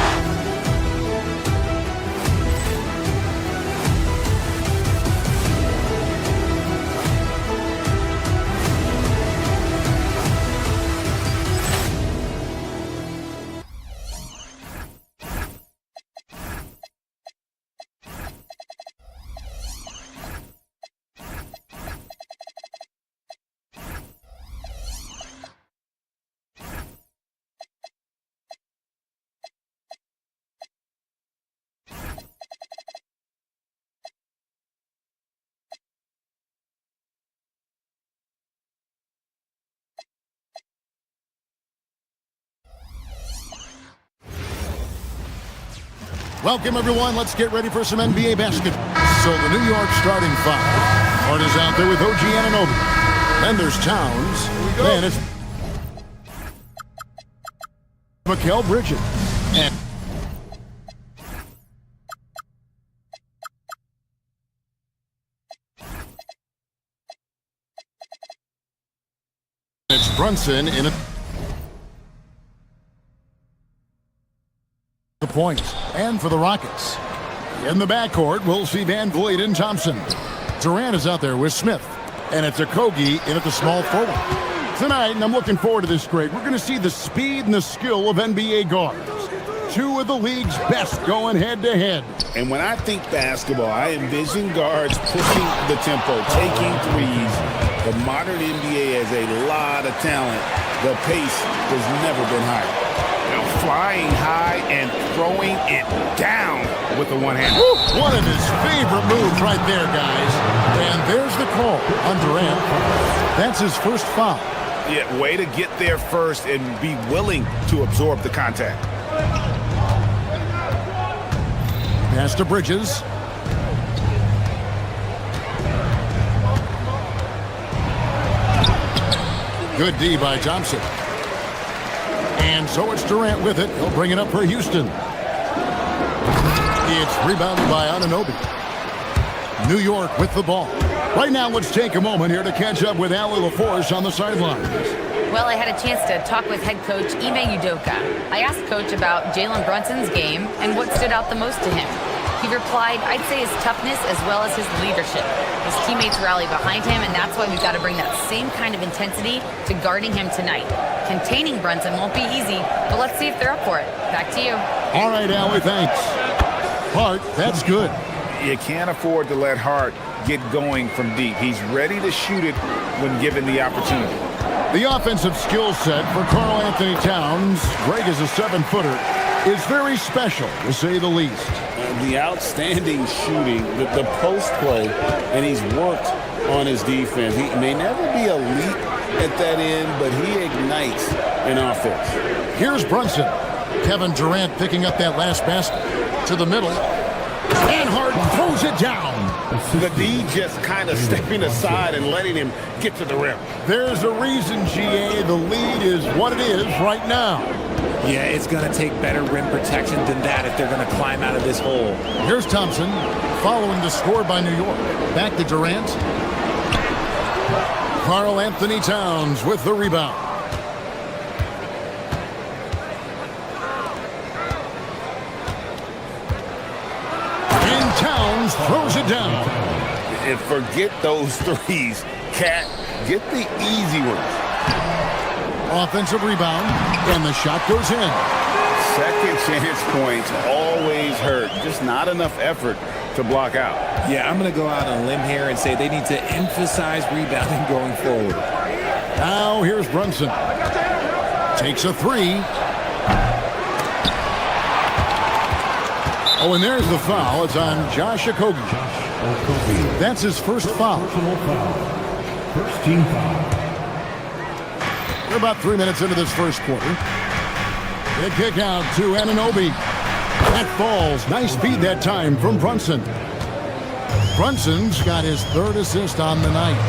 Welcome, everyone. Let's get ready for some NBA basketball. So the New York starting five. Hart is out there with OG Anunoby. Then there's Towns. Then it's Mikal Bridges. And it's Brunson in a... the point. And for the Rockets, in the backcourt, we'll see Van Vliet and Thompson. Durant is out there with Smith, and it's Okogie in at the small forward. Tonight, and I'm looking forward to this, Greg, we're going to see the speed and the skill of NBA guards. two of the league's best going head-to-head. And when I think basketball, I envision guards pushing the tempo, taking threes. The modern NBA has a lot of talent. The pace has never been higher. Flying high and throwing it down with the one-hand. One of his favorite moves right there, guys. And there's the call on Durant. That's his first foul. Yeah, way to get there first and be willing to absorb the contact. Pass to Bridges. Good D by Thompson. And so it's Durant with it. He'll bring it up for Houston. It's rebounded by Anunoby. New York with the ball. Right now, let's take a moment here to catch up with Allie LaForce on the sidelines. Well, I had a chance to talk with head coach Ime Udoka. I asked Coach about Jalen Brunson's game and what stood out the most to him. He replied, I'd say his toughness as well as his leadership. His teammates rally behind him, and that's why we've got to bring that same kind of intensity to guarding him tonight. Containing Brunson won't be easy, but let's see if they're up for it. Back to you. All right, Allie, thanks. Hart, that's good. You can't afford to let Hart get going from deep. He's ready to shoot it when given the opportunity. The offensive skill set for Karl Anthony Towns, Greg is a 7-footer, is very special, to say the least. The outstanding shooting, the post play, and he's worked on his defense. He may never be elite at that end, but he ignites an offense. Here's Brunson. Kevin Durant picking up that last basket to the middle. And Hart throws it down. The D just kind of stepping aside and letting him get to the rim. There's a reason, GA, the lead is what it is right now. Yeah, it's going to take better rim protection than that if they're going to climb out of this hole. Here's Thompson following the score by New York. Back to Durant. Karl Anthony Towns with the rebound. And Towns throws it down. And forget those threes. Cat, get the easy ones. Offensive rebound, and the shot goes in. Second chance points always hurt. Just not enough effort to block out. Yeah, I'm going to go out on a limb here and say they need to emphasize rebounding going forward. Now here's Brunson. Takes a three. Oh, and there's the foul. It's on Josh Okogie. That's his first foul. First team foul. We're about 3 minutes into this first quarter. Big kick out to Anunoby. That falls. Nice speed that time from Brunson. Brunson's got his third assist on the night.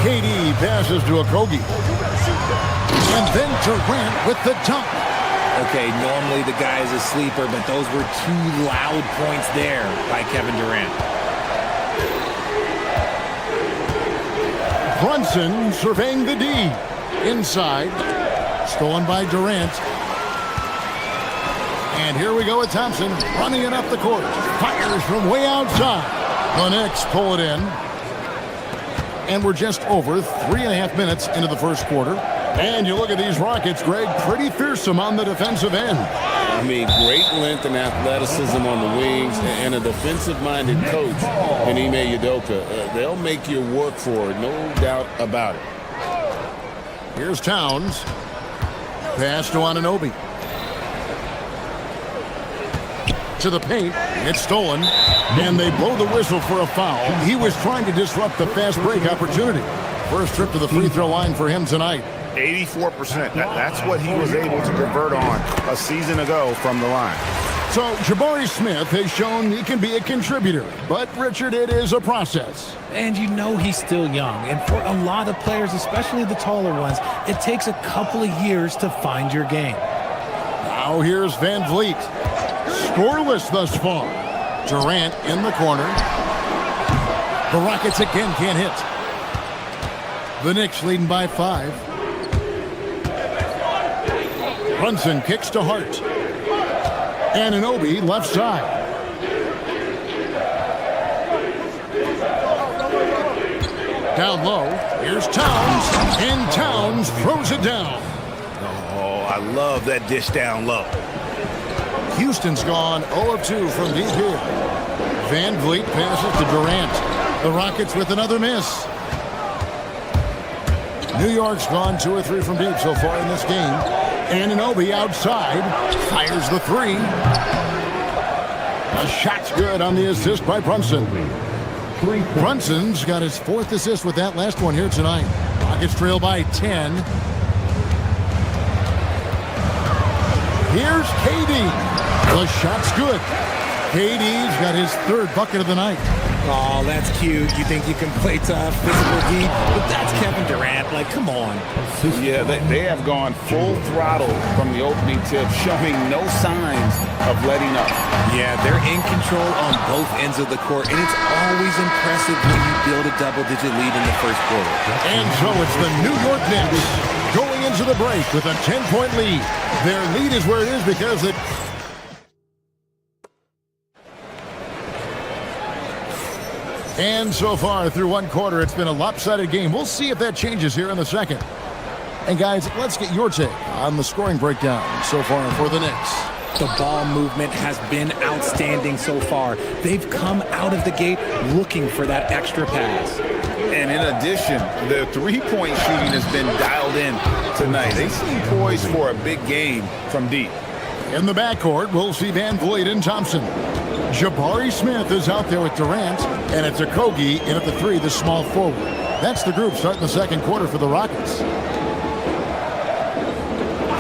KD passes to Okogie. And then Durant with the dunk. Okay, normally the guy is a sleeper, but those were two loud points there by Kevin Durant. Brunson surveying the D. Inside. Stolen by Durant. And here we go with Thompson running it up the court. Fires from way outside. The Knicks pull it in. And we're just over 3.5 minutes into the first quarter. And you look at these Rockets, Greg, pretty fearsome on the defensive end. I mean, great length and athleticism on the wings and a defensive-minded coach in Ime Udoka. They'll make you work for it, no doubt about it. Here's Towns. Pass to Anunoby. To the paint. It's stolen. And they blow the whistle for a foul. He was trying to disrupt the fast break opportunity. First trip to the free throw line for him tonight. 84%. That's what he was able to convert on a season ago from the line. So Jabari Smith has shown he can be a contributor. But, Richard, it is a process. And you know he's still young. And for a lot of players, especially the taller ones, it takes a couple of years to find your game. Now here's Van Vliet. Scoreless thus far. Durant in the corner. The Rockets again can't hit. The Knicks leading by 5. Brunson kicks to Hart. Anunoby left side. Down low. Here's Towns. And Towns throws it down. Oh, I love that dish down low. Houston's gone 0 of 2 from deep here. Van Vliet passes to Durant. The Rockets with another miss. New York's gone 2 or 3 from deep so far in this game. Anunoby outside, fires the 3. A shot's good on the assist by Brunson. Brunson's got his 4th assist with that last one here tonight. Rockets trail by 10. Here's KD. The shot's good. KD's got his 3rd bucket of the night. Oh, that's cute. You think you can play tough, physical deep, but that's Kevin Durant. Like, come on. Yeah, they have gone full throttle from the opening tip, showing no signs of letting up. Yeah, they're in control on both ends of the court, and it's always impressive when you build a double-digit lead in the first quarter. And so it's the New York Knicks going into the break with a 10-point lead. Their lead is where it is because it... And so far through one quarter, it's been a lopsided game. We'll see if that changes here in the second. And guys, let's get your take on the scoring breakdown so far for the Knicks. The ball movement has been outstanding so far. They've come out of the gate looking for that extra pass. And in addition, the three-point shooting has been dialed in tonight. They seem poised for a big game from deep. In the backcourt, we'll see Van Vliet and Thompson. Jabari Smith is out there with Durant, and it's Okogie in at the 3, the small forward. That's the group starting the second quarter for the Rockets.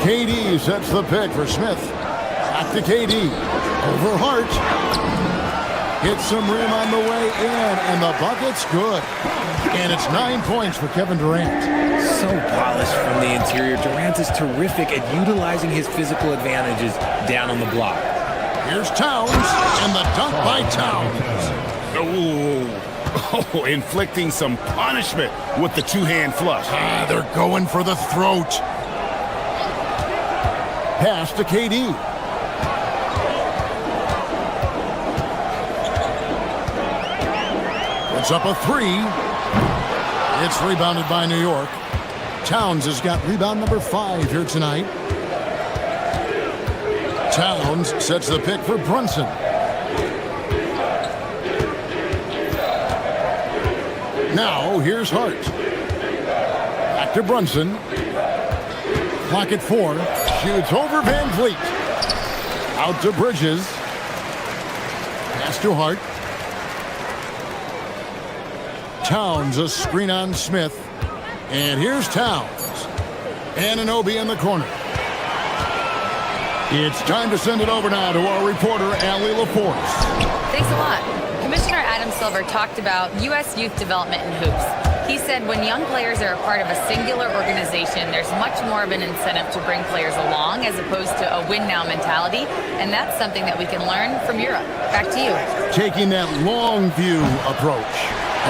KD sets the pick for Smith. Back to KD. Over Hart. Hits some rim on the way in, and the bucket's good. And it's 9 points for Kevin Durant. So polished from the interior. Durant is terrific at utilizing his physical advantages down on the block. Here's Towns, and the dunk by Towns. Oh, inflicting some punishment with the two-hand flush. They're going for the throat. Pass to KD. Puts up a 3. It's rebounded by New York. Towns has got rebound number 5 here tonight. Towns sets the pick for Brunson. Now, here's Hart. Back to Brunson. Clock at 4. Shoots over Van Vliet. Out to Bridges. Pass to Hart. Towns, a screen on Smith. And here's Towns. Anunoby in the corner. It's time to send it over now to our reporter, Allie LaForce. Thanks a lot. Commissioner Adam Silver talked about U.S. youth development in hoops. He said when young players are a part of a singular organization, there's much more of an incentive to bring players along as opposed to a win-now mentality, and that's something that we can learn from Europe. Back to you. Taking that long view approach.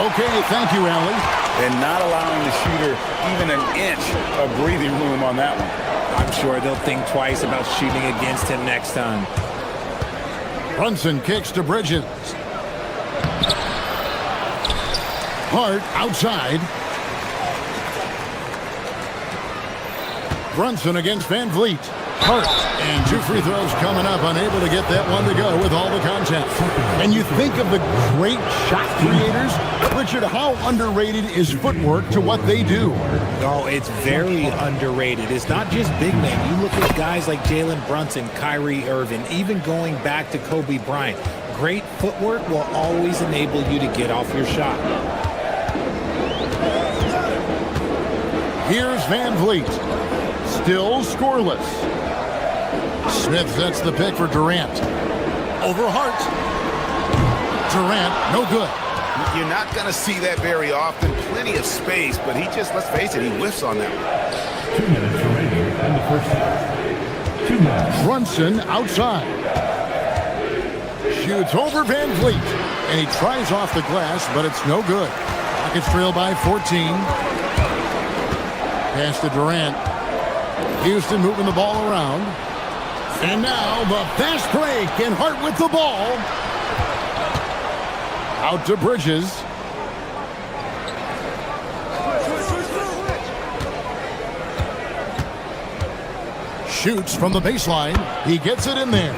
Okay, thank you, Allie. And not allowing the shooter even an inch of breathing room on that one. I'm sure they'll think twice about shooting against him next time. Brunson kicks to Bridges. Hart outside. Brunson against Van Vliet. Hart, and 2 free throws coming up, unable to get that one to go with all the contact. And you think of the great shot creators, Richard, how underrated is footwork to what they do? Oh, it's very underrated. It's not just big men. You look at guys like Jalen Brunson, Kyrie Irving, even going back to Kobe Bryant. Great footwork will always enable you to get off your shot. Here's Van Vliet. Still scoreless. Smith sets the pick for Durant. Over Hart. Durant, no good. You're not going to see that very often. Plenty of space, but he just, let's face it, he whiffs on that one. 2 minutes remaining in the first half. 2 minutes. Brunson outside. Shoots over Van Vliet. And he tries off the glass, but it's no good. Rockets trail by 14. Pass to Durant. Houston moving the ball around. And now the fast break, and Hart with the ball. Out to Bridges. Shoots from the baseline. He gets it in there.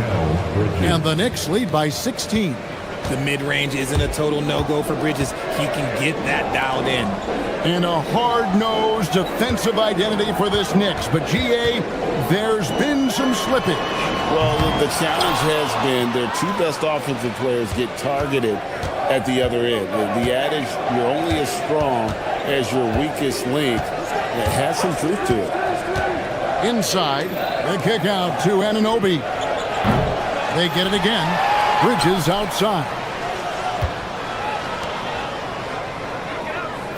And the Knicks lead by 16. The mid-range isn't a total no-go for Bridges. He can get that dialed in. And a hard-nosed defensive identity for this Knicks. But, GA, there's been some slippage. Well, the challenge has been their two best offensive players get targeted at the other end. The adage, you're only as strong as your weakest link, it has some truth to it. Inside, the kick out to Anunoby. They get it again. Bridges outside.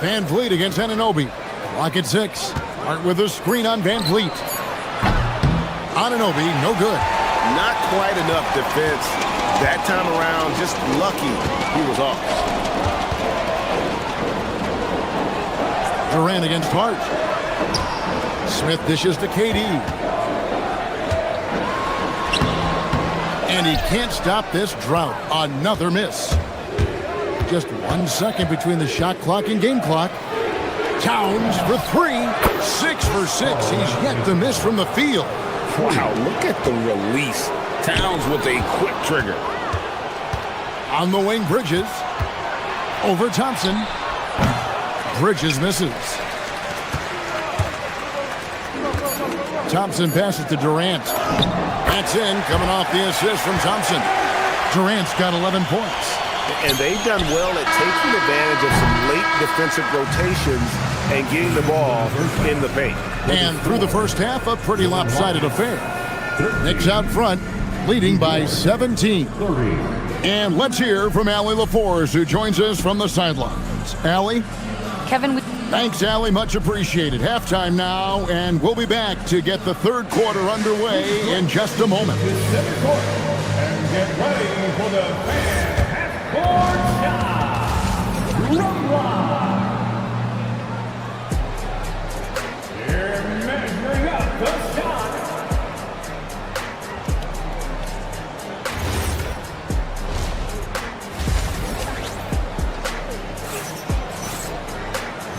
Van Vliet against Anunoby. Clock at 6. Hart with a screen on Van Vliet. Anunoby, no good. Not quite enough defense. That time around, just lucky he was off. Durant against Hart. Smith dishes to KD. And he can't stop this drought. Another miss. Just 1 second between the shot clock and game clock. Towns for 3. 6 for 6. He's yet to miss from the field. Wow, look at the release. Towns with a quick trigger. On the wing, Bridges. Over Thompson. Bridges misses. Thompson passes to Durant. That's in, coming off the assist from Thompson. Durant's got 11 points. And they've done well at taking advantage of some late defensive rotations and getting the ball in the paint. And through the first half, a pretty lopsided affair. Knicks out front, leading by 17. And let's hear from Allie LaForce, who joins us from the sidelines. Allie? Kevin, Thanks, Allie. Much appreciated. Halftime now, and we'll be back to get the third quarter underway in just a moment. And get ready for the half-court shot. Run line. Here measuring up the shot.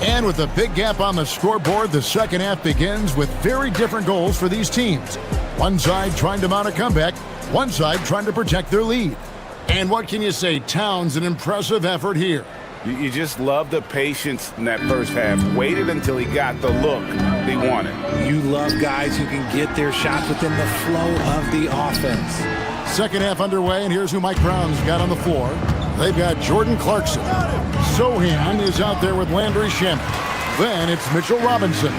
And with a big gap on the scoreboard, the second half begins with very different goals for these teams. One side trying to mount a comeback, one side trying to protect their lead. And what can you say? Towns, an impressive effort here. You just love the patience in that first half. Waited until he got the look he wanted. You love guys who can get their shots within the flow of the offense. Second half underway, and here's who Mike Brown's got on the floor. They've got Jordan Clarkson. Sohan is out there with Landry Shamet. Then it's Mitchell Robinson.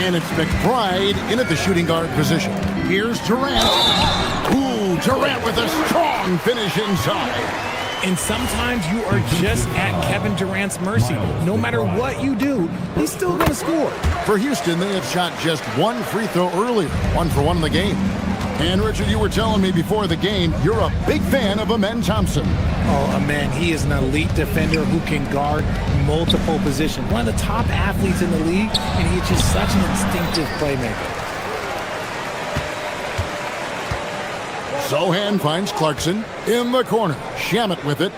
And it's McBride in at the shooting guard position. Here's Durant. Ooh, Durant with a strong finish inside. And sometimes you are just at Kevin Durant's mercy. No matter what you do, he's still going to score. For Houston, they have shot just one free throw earlier. 1 for 1 in the game. And Richard, you were telling me before the game, you're a big fan of Amen Thompson. Oh, Amen, he is an elite defender who can guard multiple positions. One of the top athletes in the league, and he's just such an instinctive playmaker. Sohan finds Clarkson in the corner. Shamet with it.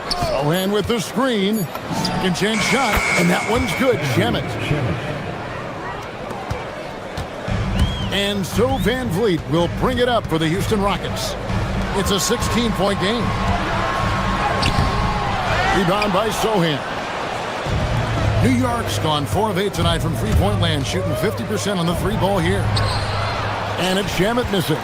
Sohan with the screen. Second chance shot, and that one's good. Shamet. And so Van Vliet will bring it up for the Houston Rockets. It's a 16-point game. Rebound by Sohan. New York's gone 4 of 8 tonight from three-point land, shooting 50% on the three ball here. And it's Shamet missing.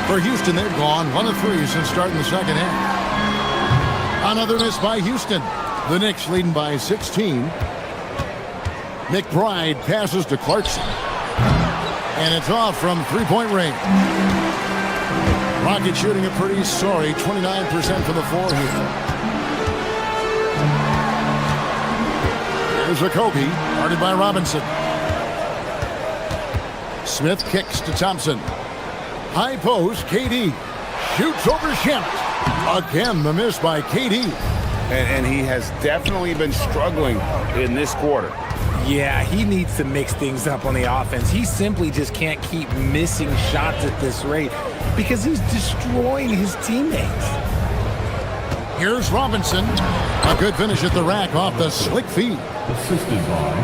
For Houston, they've gone 1 of 3 since starting the second half. Another miss by Houston. The Knicks leading by 16. McBride passes to Clarkson. And it's off from three-point range. Rockets shooting a pretty sorry 29% from the floor here. Here's a Kobe, guarded by Robinson. Smith kicks to Thompson. High post, KD. Shoots over Shamet. Again, the miss by KD. And he has definitely been struggling in this quarter. Yeah, he needs to mix things up on the offense. He simply just can't keep missing shots at this rate because he's destroying his teammates. Here's Robinson. A good finish at the rack off the slick feed.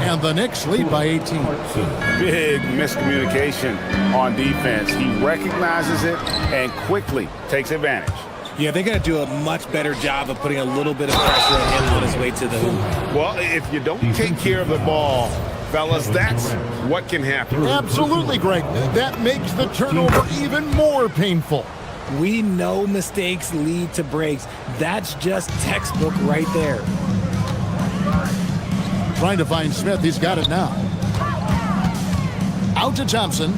And the Knicks lead by 18. Big miscommunication on defense. He recognizes it and quickly takes advantage. Yeah, they got to do a much better job of putting a little bit of pressure on him on his way to the hoop. Well, if you don't take care of the ball, fellas, that's what can happen. Absolutely, Greg. That makes the turnover even more painful. We know mistakes lead to breaks. That's just textbook right there. Trying to find Smith. He's got it now. Out to Thompson.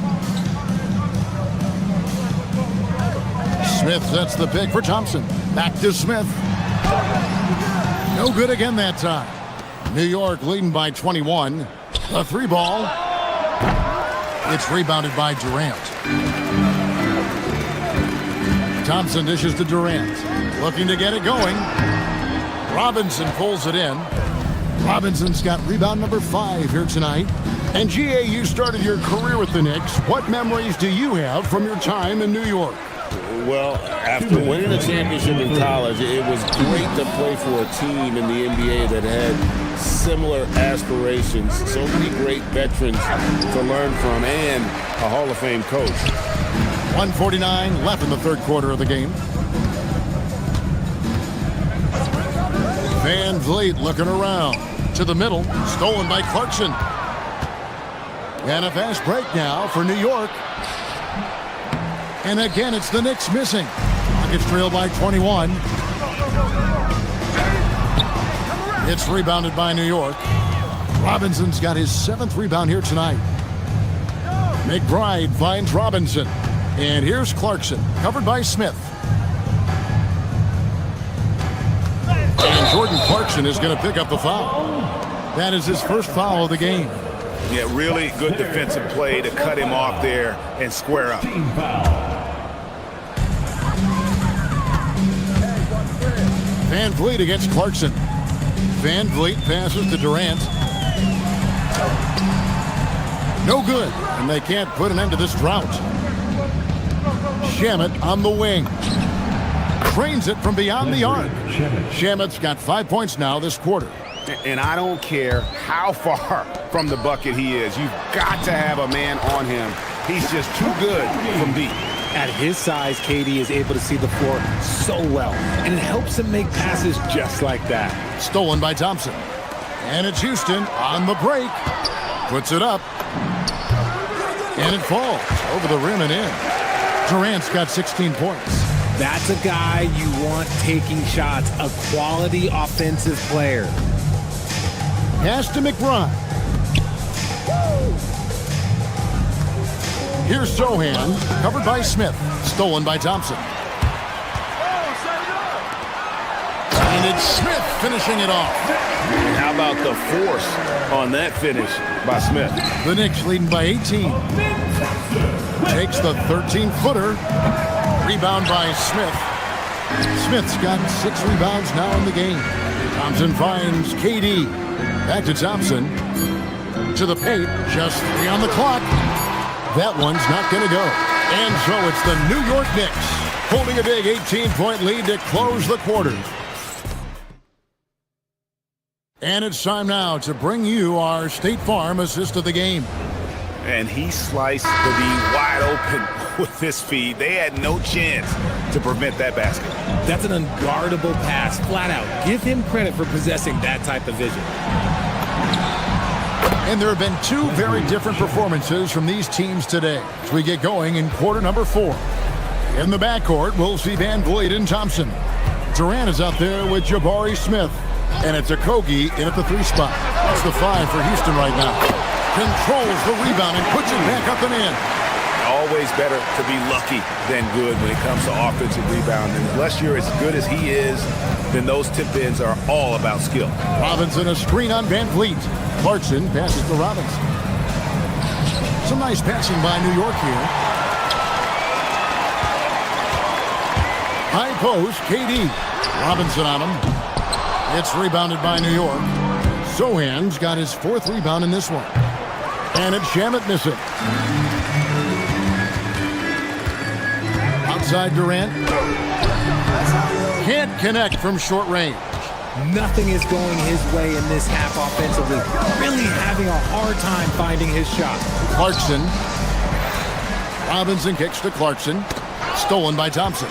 Smith sets the pick for Thompson. Back to Smith. No good again that time. New York leading by 21. The three ball. It's rebounded by Durant. Thompson dishes to Durant. Looking to get it going. Robinson pulls it in. Robinson's got rebound number 5 here tonight. And GA, you started your career with the Knicks. What memories do you have from your time in New York? Well, after winning a championship in college, it was great to play for a team in the NBA that had similar aspirations. So many great veterans to learn from and a Hall of Fame coach. 1:49 left in the third quarter of the game. Van Vliet looking around. To the middle. Stolen by Clarkson. And a fast break now for New York. And again, it's the Knicks missing. Rockets trail by 21. It's rebounded by New York. Robinson's got his 7th rebound here tonight. McBride finds Robinson. And here's Clarkson, covered by Smith. And Jordan Clarkson is going to pick up the foul. That is his first foul of the game. Yeah, really good defensive play to cut him off there and square up. Van Vliet against Clarkson. Van Vliet passes to Durant. No good, and they can't put an end to this drought. Shamet on the wing. Trains it from beyond the arc. Shamet's got 5 points now this quarter. And I don't care how far from the bucket he is. You've got to have a man on him. He's just too good from deep. At his size, KD is able to see the floor so well, and it helps him make passes just like that. Stolen by Thompson. And it's Houston on the break. Puts it up. And it falls over the rim and in. Durant's got 16 points. That's a guy you want taking shots, a quality offensive player. Pass to McBride. Here's Sohan, covered by Smith. Stolen by Thompson. And it's Smith finishing it off. How about the force on that finish by Smith? The Knicks leading by 18. Takes the 13-footer. Rebound by Smith. Smith's got 6 rebounds now in the game. Thompson finds KD. Back to Thompson. To the paint. Just 3 on the clock. That one's not going to go. And so it's the New York Knicks holding a big 18-point lead to close the quarter. And it's time now to bring you our State Farm assist of the game. And he sliced the D wide open with this feed. They had no chance to prevent that basket. That's an unguardable pass, flat out. Give him credit for possessing that type of vision. And there have been 2 very different performances from these teams today as we get going in quarter number 4. In the backcourt, we'll see Van Vliet and Thompson. Durant is out there with Jabari Smith. And it's Okogie in at the 3 spot. That's the 5 for Houston right now. Controls the rebound and puts it back up and in. Always better to be lucky than good when it comes to offensive rebounding. Unless you're as good as he is, then those tip-ins are all about skill. Robinson a screen on Van Vliet. Clarkson passes to Robinson. Some nice passing by New York here. High post, KD. Robinson on him. It's rebounded by New York. Sohan's got his 4th rebound in this one. And it's Shamet missing. Outside Durant. Can't connect from short range. Nothing is going his way in this half offensively. Really having a hard time finding his shot. Clarkson. Robinson kicks to Clarkson. Stolen by Thompson.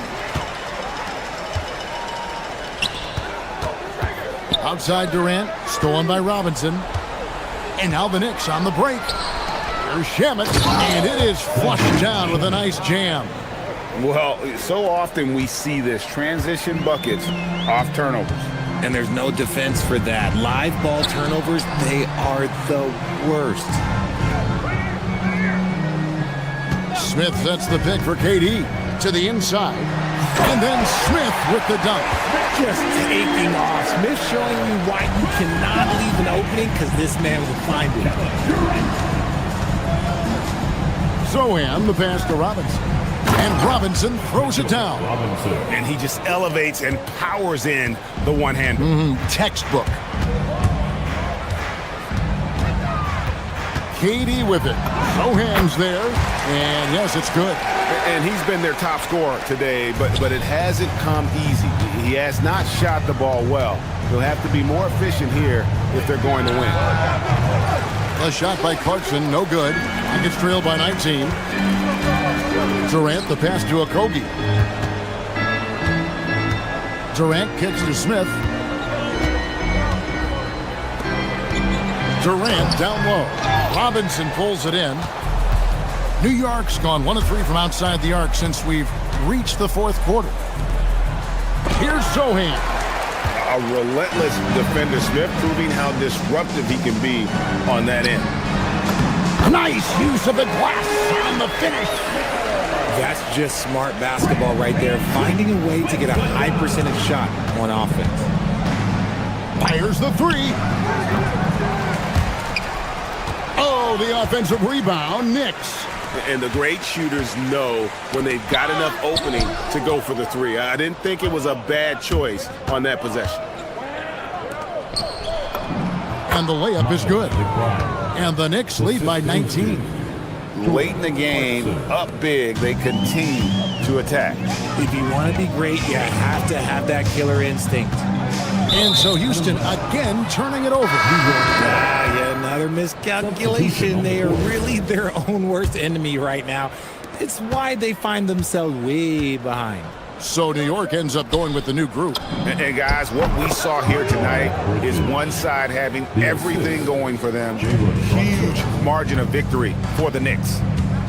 Outside Durant. Stolen by Robinson. And now the Knicks on the break. Here's Shamet. And it is flushed down with a nice jam. Well, so often we see this. Transition buckets off turnovers. And there's no defense for that. Live ball turnovers, they are the worst. Smith sets the pick for KD to the inside. And then Smith with the dunk. Just taking off. Smith showing you why you cannot leave an opening because this man will find it. Zohan, the pass to Robinson. And Robinson throws it down. And he just elevates and powers in the one-hander. Textbook. KD with it. Zohan's there. And yes, it's good. And he's been their top scorer today, but it hasn't come easy. He has not shot the ball well. He'll have to be more efficient here if they're going to win. A shot by Clarkson, no good. He gets trailed by 19. Durant, the pass to Okogie. Durant kicks to Smith. Durant down low. Robinson pulls it in. New York's gone 1 of 3 from outside the arc since we've reached the fourth quarter. Here's Zohan. A relentless defender, Smith, proving how disruptive he can be on that end. Nice use of the glass on the finish. That's just smart basketball right there. Finding a way to get a high percentage shot on offense. Fires the three. Oh, the offensive rebound, Knicks. And the great shooters know when they've got enough opening to go for the three. I didn't think it was a bad choice on that possession. And the layup is good. And the Knicks lead by 19. Late in the game, up big, they continue to attack. If you want to be great, you have to have that killer instinct. And so Houston again turning it over. Yeah, another miscalculation. They are really their own worst enemy right now. It's why they find themselves way behind. So New York ends up going with the new group. And guys, what we saw here tonight is one side having everything going for them. Huge margin of victory for the Knicks.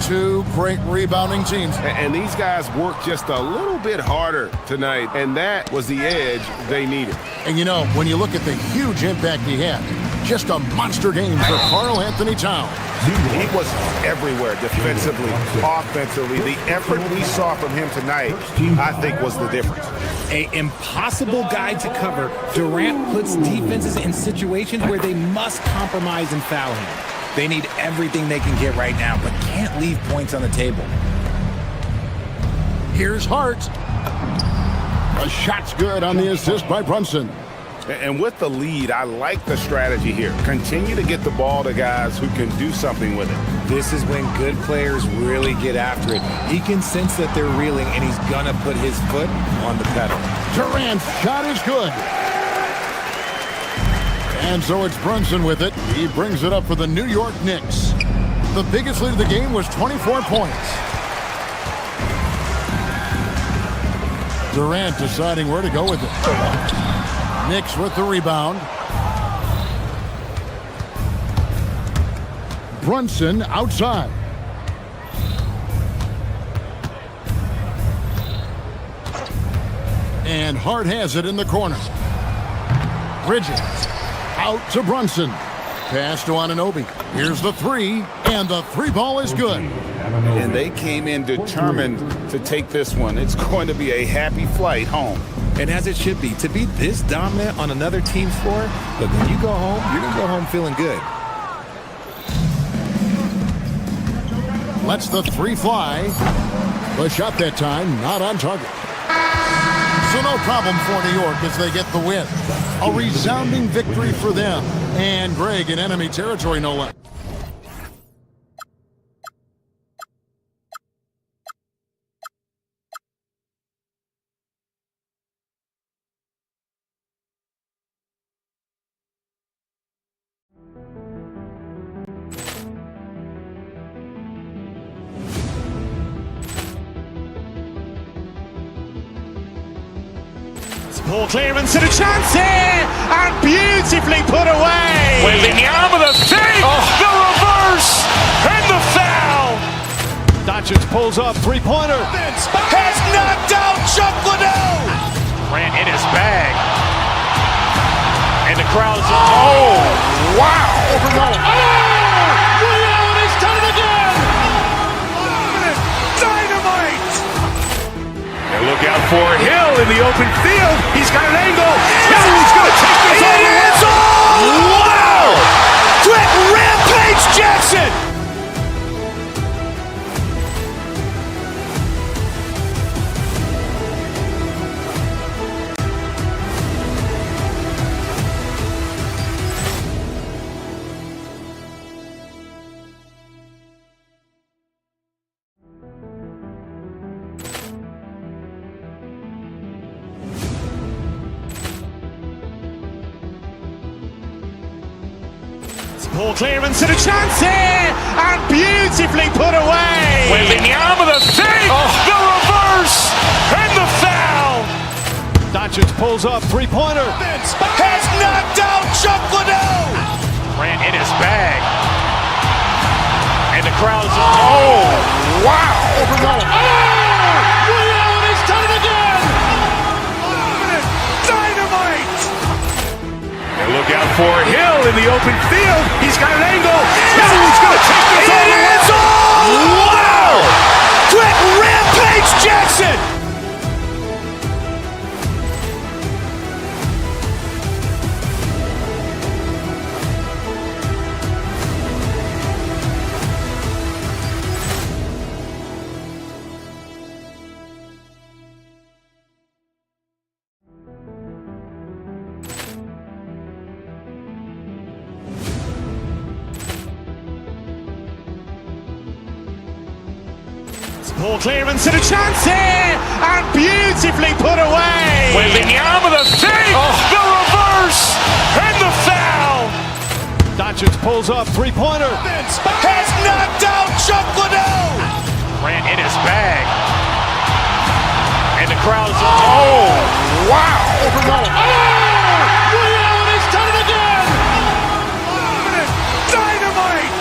Two great rebounding teams. And these guys worked just a little bit harder tonight, and that was the edge they needed. And you know, when you look at the huge impact he had, just a monster game for Karl-Anthony Towns. He was everywhere, defensively, offensively. The effort we saw from him tonight, I think, was the difference. An impossible guy to cover. Durant puts defenses in situations where they must compromise and foul him. They need everything they can get right now, but can't leave points on the table. Here's Hart. A shot's good on the assist by Brunson. And with the lead, I like the strategy here. Continue to get the ball to guys who can do something with it. This is when good players really get after it. He can sense that they're reeling, and he's going to put his foot on the pedal. Durant's shot is good. And so it's Brunson with it. He brings it up for the New York Knicks. The biggest lead of the game was 24 points. Durant deciding where to go with it. Knicks with the rebound. Brunson outside. And Hart has it in the corner. Bridges out to Brunson. Pass to Anunoby. Here's the three, and the three ball is good. And they came in determined to take this one. It's going to be a happy flight home. And as it should be, to be this dominant on another team's floor, but when you go home, you're going to go home feeling good. Lets the three fly. The shot that time, not on target. So no problem for New York as they get the win. A resounding victory for them. And Greg in enemy territory, no less. Poor clearance and a chance here, and beautifully put away. Wembanyama the save, the reverse, and the foul. Doncic pulls up, three-pointer. Has knocked out Chuck Liddell. Grant in his bag. And the crowd's, oh, wow. Ray Allen has done it again. Dynamite. And look out for Hill in the open field. He's got an angle. Now he's going to take this all the way. Wow. Quick Rampage Jackson. Poor clearance and a chance here, and beautifully put away. Wembanyama the save, the reverse, and the foul. Doncic pulls up, three-pointer. Has knocked out Chuck Liddell. Grant in his bag. And the crowd's, oh, wow. Ray Allen has done it again. Dynamite. And look out for Hill in the open field. He's got an angle. Now he's going to take this all the way. Wow. Quick Rampage Jackson. Poor clearance and a chance here, and beautifully put away. Wembanyama the save, the reverse, and the foul. Doncic pulls up, three-pointer. Has knocked out Chuck Liddell. Grant in his bag. And the crowd's, oh, wow. Ray Allen has done it again. Dynamite.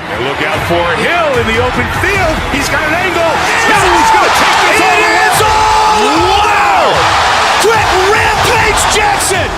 And look out for Hill in the open field. He's got an angle. Now he's going to take this all the way. Wow. Quick Rampage Jackson.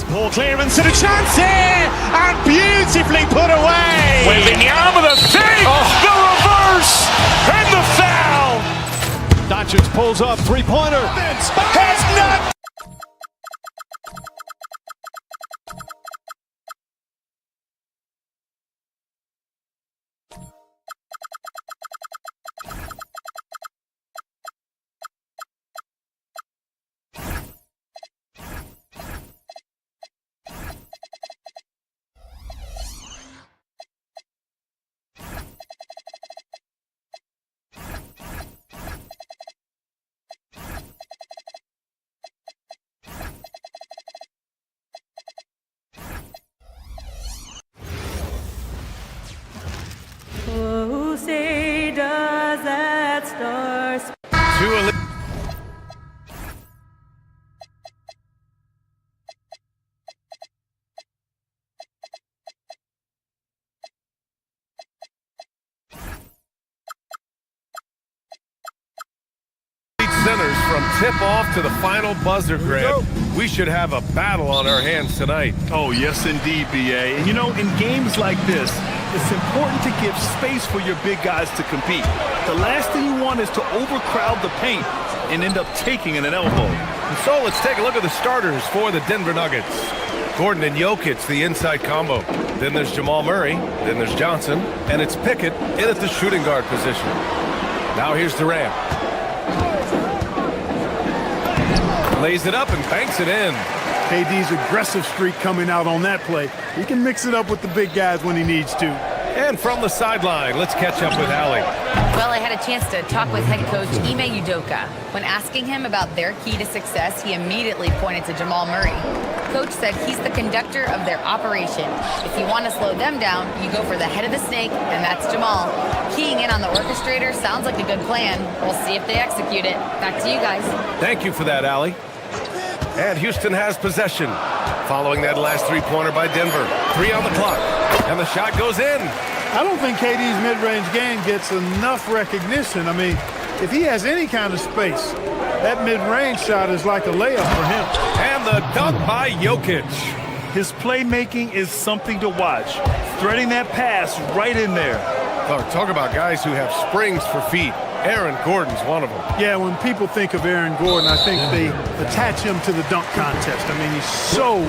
Poor clearance and a chance here, and beautifully put away. Wembanyama the save, the reverse, and the foul. Doncic pulls up, three-pointer. Has knocked. Oh, say does that star Two centers from tip-off to the final buzzer grab. We should have a battle on our hands tonight. Oh, yes, indeed, B.A. And, you know, in games like this, it's important to give space for your big guys to compete. The last thing you want is to overcrowd the paint and end up taking an elbow. And so let's take a look at the starters for the Denver Nuggets. Gordon and Jokic, the inside combo. Then there's Jamal Murray. Then there's Johnson. And it's Pickett in at the shooting guard position. Now here's Durant. Lays it up and banks it in. KD's aggressive streak coming out on that play. He can mix it up with the big guys when he needs to. And from the sideline, let's catch up with Allie. Well, I had a chance to talk with head coach Ime Udoka. When asking him about their key to success, he immediately pointed to Jamal Murray. Coach said he's the conductor of their operation. If you want to slow them down, you go for the head of the snake, and that's Jamal. Keying in on the orchestrator sounds like a good plan. We'll see if they execute it. Back to you guys. Thank you for that, Allie. And Houston has possession. Following that last three-pointer by Denver. 3 on the clock. And the shot goes in. I don't think KD's mid-range game gets enough recognition. I mean, if he has any kind of space, that mid-range shot is like a layup for him. And the dunk by Jokic. His playmaking is something to watch. Threading that pass right in there. Clark, talk about guys who have springs for feet. Aaron Gordon's one of them. Yeah, when people think of Aaron Gordon, I think they attach him to the dunk contest. I mean, he's so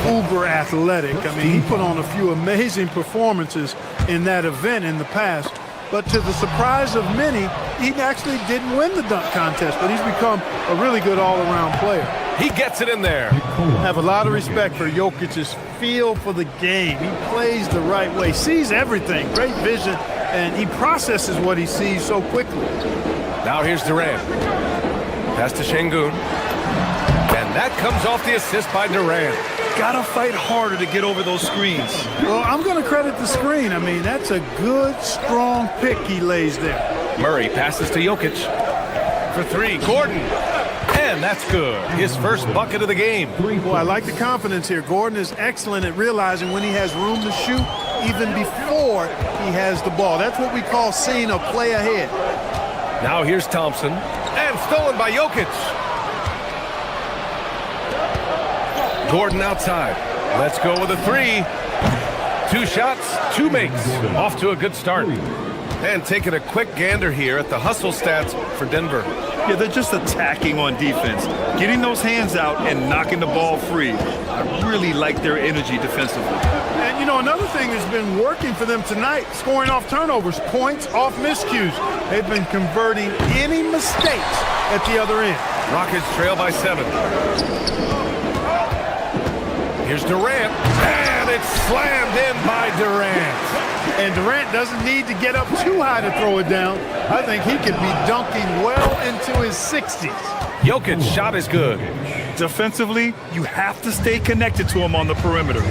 uber athletic. I mean, he put on a few amazing performances in that event in the past. But to the surprise of many, he actually didn't win the dunk contest, but he's become a really good all-around player. He gets it in there. I have a lot of respect for Jokic's feel for the game. He plays the right way, sees everything, great vision, and he processes what he sees so quickly. Now here's Durant. Pass to Şengün. And that comes off the assist by Durant. Gotta fight harder to get over those screens. Well, I'm going to credit the screen. I mean, that's a good, strong pick he lays there. Murray passes to Jokic. For 3, Gordon. And that's good. His first bucket of the game. Boy, I like the confidence here. Gordon is excellent at realizing when he has room to shoot even before he has the ball. That's what we call seeing a play ahead. Now here's Thompson. And stolen by Jokic. Gordon outside. Let's go with a 3. 2 shots, 2 makes. Off to a good start. And taking a quick gander here at the hustle stats for Denver. Yeah, they're just attacking on defense. Getting those hands out and knocking the ball free. I really like their energy defensively. And, you know, another thing that's been working for them tonight, scoring off turnovers, points off miscues. They've been converting any mistakes at the other end. Rockets trail by 7. Here's Durant, and it's slammed in by Durant. And Durant doesn't need to get up too high to throw it down. I think he could be dunking well into his 60s. Jokic's shot is good. Defensively, you have to stay connected to him on the perimeter.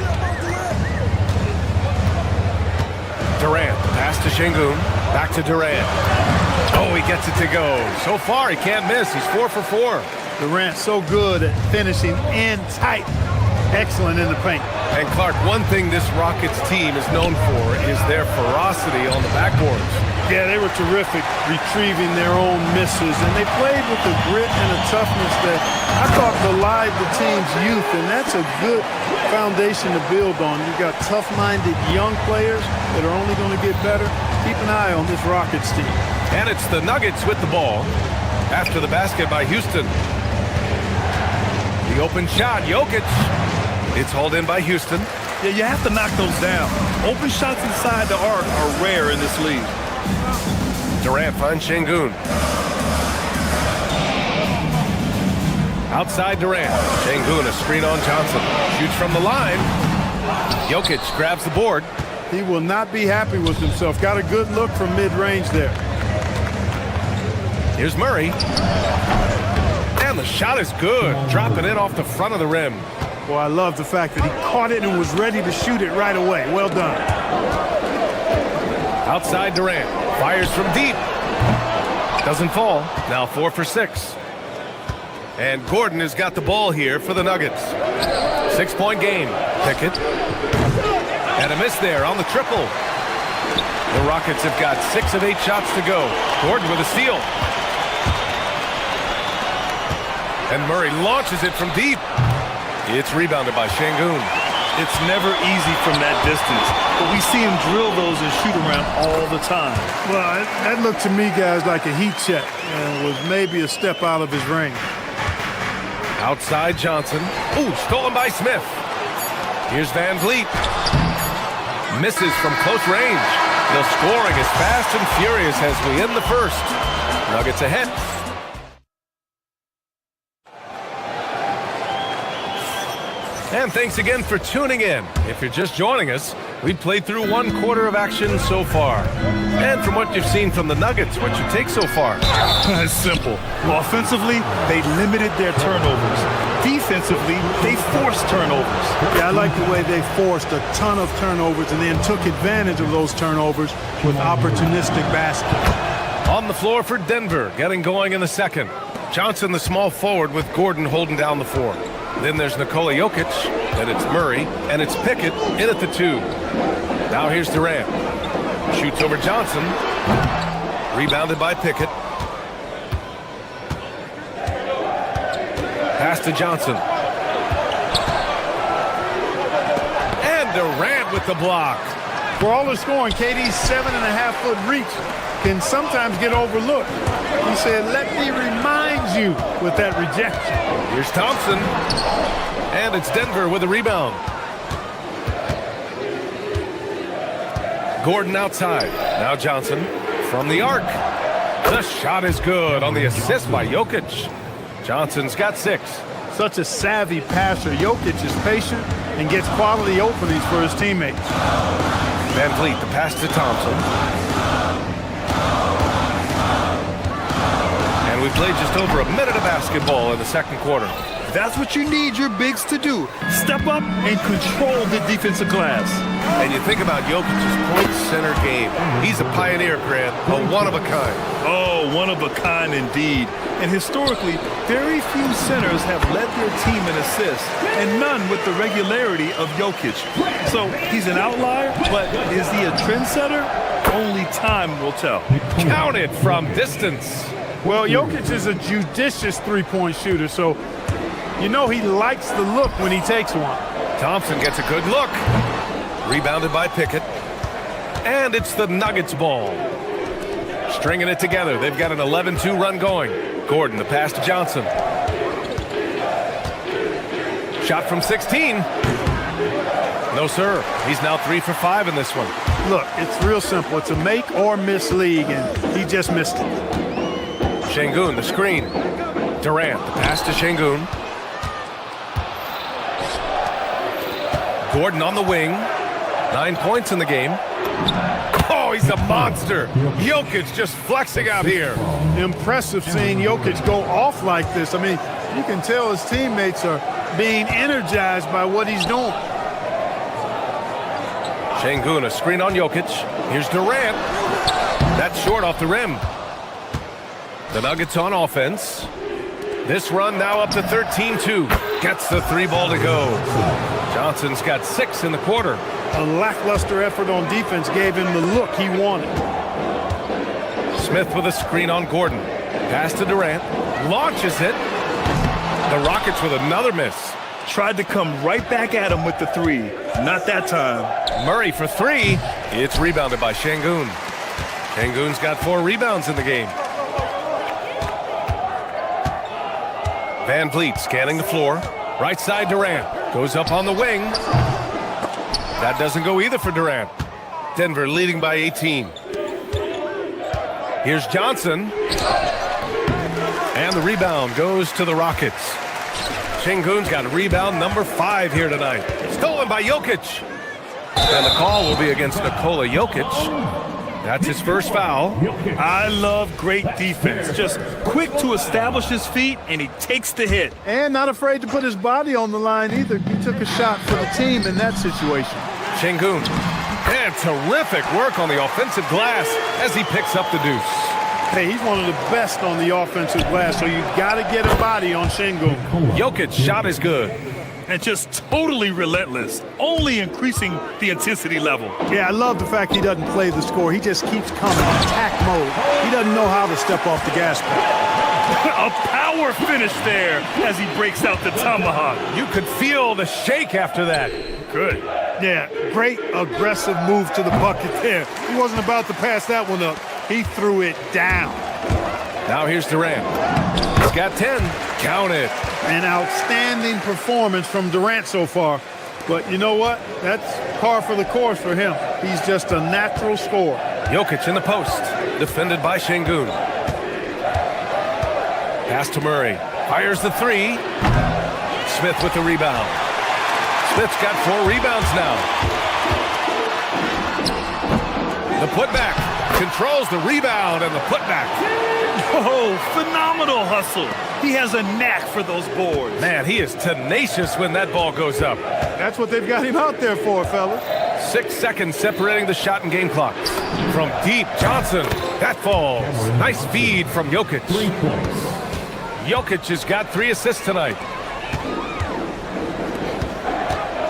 Durant, pass to Şengün, back to Durant. Oh, he gets it to go. So far, he can't miss. He's 4 for 4. Durant's so good at finishing in tight. Excellent in the paint. And Clark, one thing this Rockets team is known for is their ferocity on the backboards. Yeah, they were terrific retrieving their own misses, and they played with a grit and a toughness that I thought belied the team's youth, and that's a good foundation to build on. You've got tough-minded young players that are only going to get better. Keep an eye on this Rockets team. And it's the Nuggets with the ball after the basket by Houston. The open shot, Jokic. It's hauled in by Houston. Yeah, you have to knock those down. Open shots inside the arc are rare in this league. Durant finds Şengün. Outside Durant. Şengün, a screen on Johnson. Shoots from the line. Jokic grabs the board. He will not be happy with himself. Got a good look from mid-range there. Here's Murray. And the shot is good. Dropping it off the front of the rim. Well, I love the fact that he caught it and was ready to shoot it right away. Well done. Outside Durant. Fires from deep. Doesn't fall. Now 4 for 6. And Gordon has got the ball here for the Nuggets. 6-point game. Pickett. And a miss there on the triple. The Rockets have got 6 of 8 shots to go. Gordon with a steal. And Murray launches it from deep. It's rebounded by Şengün. It's never easy from that distance, but we see him drill those and shoot around all the time. Well, that looked to me, guys, like a heat check and was maybe a step out of his range. Outside Johnson. Ooh, stolen by Smith. Here's Van Vliet. Misses from close range. The scoring is fast and furious as we end the first. Nuggets ahead. And thanks again for tuning in. If you're just joining us, we've played through 1 quarter of action so far. And from what you've seen from the Nuggets, what's your take so far? It's simple. Offensively, they limited their turnovers. Defensively, they forced turnovers. Yeah, I like the way they forced a ton of turnovers and then took advantage of those turnovers with opportunistic basketball. On the floor for Denver, getting going in the second. Johnson, the small forward, with Gordon holding down the 4. Then there's Nikola Jokic, then it's Murray, and it's Pickett in at the 2. Now here's Durant. Shoots over Johnson. Rebounded by Pickett. Pass to Johnson. And Durant with the block. For all the scoring, KD's 7.5-foot reach can sometimes get overlooked. He said, let me remind you with that rejection. Here's Thompson. And it's Denver with a rebound. Gordon outside. Now Johnson from the arc. The shot is good on the assist by Jokic. Johnson's got 6. Such a savvy passer. Jokic is patient and gets quality openings for his teammates. Van Vliet, the pass to Thompson. And we played just over a minute of basketball in the second quarter. That's what you need your bigs to do. Step up and control the defensive glass. And you think about Jokic's point center game. He's a pioneer, Grant, a one-of-a-kind. Oh, one-of-a-kind indeed. And historically, very few centers have led their team in assists, and none with the regularity of Jokic. So he's an outlier, but is he a trendsetter? Only time will tell. Count it from distance. Well, Jokic is a judicious three-point shooter, so you know he likes the look when he takes one. Thompson gets a good look. Rebounded by Pickett. And it's the Nuggets ball. Stringing it together. They've got an 11-2 run going. Gordon, the pass to Johnson. Shot from 16. No, sir. He's now 3 for 5 in this one. Look, it's real simple. It's a make or miss league, and he just missed it. Şengün, the screen. Durant, the pass to Şengün. Gordon on the wing. 9 points in the game. Oh, he's a monster. Jokic just flexing out here. Impressive seeing Jokic go off like this. I mean, you can tell his teammates are being energized by what he's doing. Şengün, a screen on Jokic. Here's Durant. That's short off the rim. The Nuggets on offense. This run now up to 13-2. Gets the 3 ball to go. Johnson's got 6 in the quarter. A lackluster effort on defense gave him the look he wanted. Smith with a screen on Gordon. Pass to Durant. Launches it. The Rockets with another miss. Tried to come right back at him with the 3. Not that time. Murray for 3. It's rebounded by Şengün. Şengün's got 4 rebounds in the game. Van Vliet scanning the floor. Right side Durant. Goes up on the wing. That doesn't go either for Durant. Denver leading by 18. Here's Johnson. And the rebound goes to the Rockets. Şengün's got rebound number 5 here tonight. Stolen by Jokic. And the call will be against Nikola Jokic. That's his first foul. I love great defense. Just quick to establish his feet, and he takes the hit. And not afraid to put his body on the line either. He took a shot for the team in that situation. Şengün. And terrific work on the offensive glass as he picks up the deuce. Hey, he's one of the best on the offensive glass, so you got to get a body on Şengün. Jokic's shot is good. And just totally relentless, only increasing the intensity level. Yeah, I love the fact he doesn't play the score. He just keeps coming, attack mode. He doesn't know how to step off the gas pedal. A power finish there as he breaks out the tomahawk. You could feel the shake after that. Good. Yeah, great aggressive move to the bucket there. He wasn't about to pass that one up. He threw it down. Now here's Durant. He's got 10. Count it. An outstanding performance from Durant so far. But you know what? That's par for the course for him. He's just a natural scorer. Jokic in the post. Defended by Şengün. Pass to Murray. Fires the 3. Smith with the rebound. Smith's got 4 rebounds now. The putback. Controls the rebound and the putback. Oh, phenomenal hustle. He has a knack for those boards. Man, he is tenacious when that ball goes up. That's what they've got him out there for, fellas. 6 seconds separating the shot and game clocks. From deep, Johnson. That falls. Nice feed from Jokic. Jokic has got 3 assists tonight.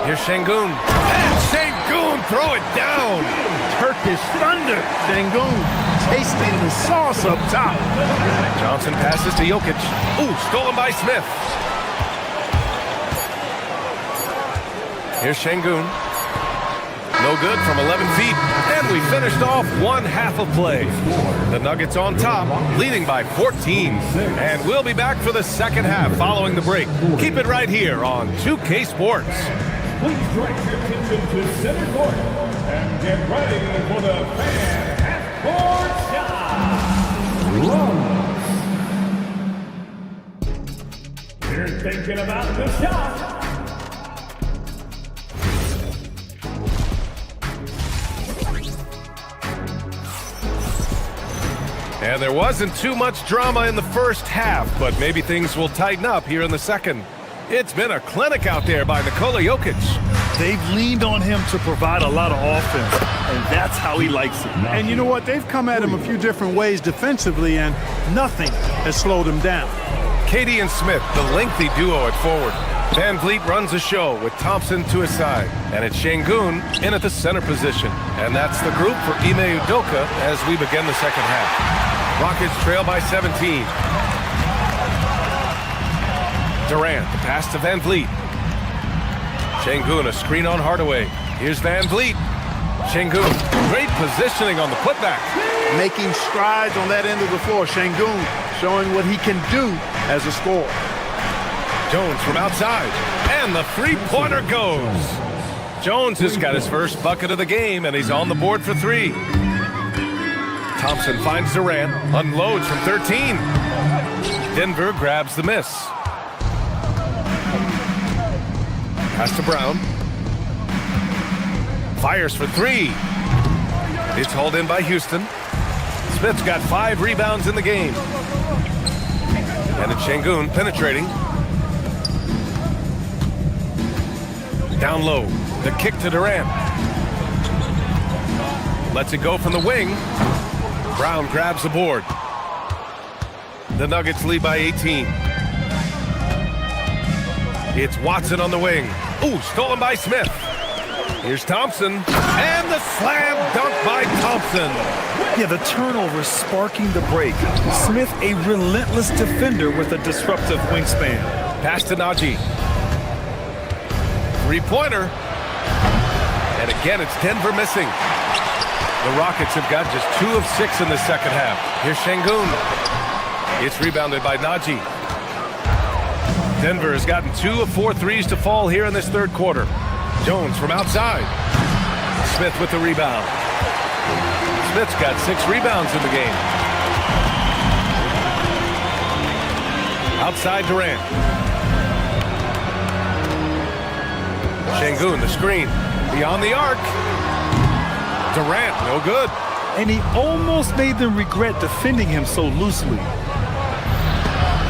Here's Şengün. And Şengün throw it down. Turkish thunder. Şengün tasting the sauce up top. Johnson passes to Jokic. Ooh, stolen by Smith. Here's Şengün. No good from 11 feet. And we finished off 1/2 of play. The Nuggets on top, leading by 14. And we'll be back for the second half following the break. Keep it right here on 2K Sports. Please direct your attention to center court and get ready for the fan half-court shot. You're thinking about the shot. And there wasn't too much drama in the first half, but maybe things will tighten up here in the second. It's been a clinic out there by Nikola Jokic. They've leaned on him to provide a lot of offense, and that's how he likes it. And you know what? They've come at him a few different ways defensively, and nothing has slowed him down. KD and Smith, the lengthy duo at forward. Van Vliet runs the show with Thompson to his side. And it's Şengün in at the center position. And that's the group for Ime Udoka as we begin the second half. Rockets trail by 17. Durant, the pass to Van Vliet. Şengün, a screen on Hardaway. Here's Van Vliet. Şengün, great positioning on the putback. Making strides on that end of the floor. Şengün showing what he can do as a scorer. Jones from outside, and the three-pointer goes. Jones has got his first bucket of the game, and he's on the board for 3. Thompson finds Durant, unloads from 13. Denver grabs the miss. Pass to Brown. Fires for 3. It's hauled in by Houston. Smith's got 5 rebounds in the game. And it's Şengün penetrating. Down low, the kick to Durant. Lets it go from the wing. Brown grabs the board. The Nuggets lead by 18. It's Watson on the wing. Ooh, stolen by Smith. Here's Thompson, and the slam dunk by Thompson. Yeah, the turnover sparking the break. Smith, a relentless defender with a disruptive wingspan. Pass to Najee. Three-pointer. And again, it's Denver missing. The Rockets have got just 2 of 6 in the second half. Here's Şengün. It's rebounded by Najee. Denver has gotten 2 of 4 threes to fall here in this third quarter. Jones from outside. Smith with the rebound. Smith's got 6 rebounds in the game. Outside Durant. Şengün, the screen. Beyond the arc. Durant, no good. And he almost made them regret defending him so loosely.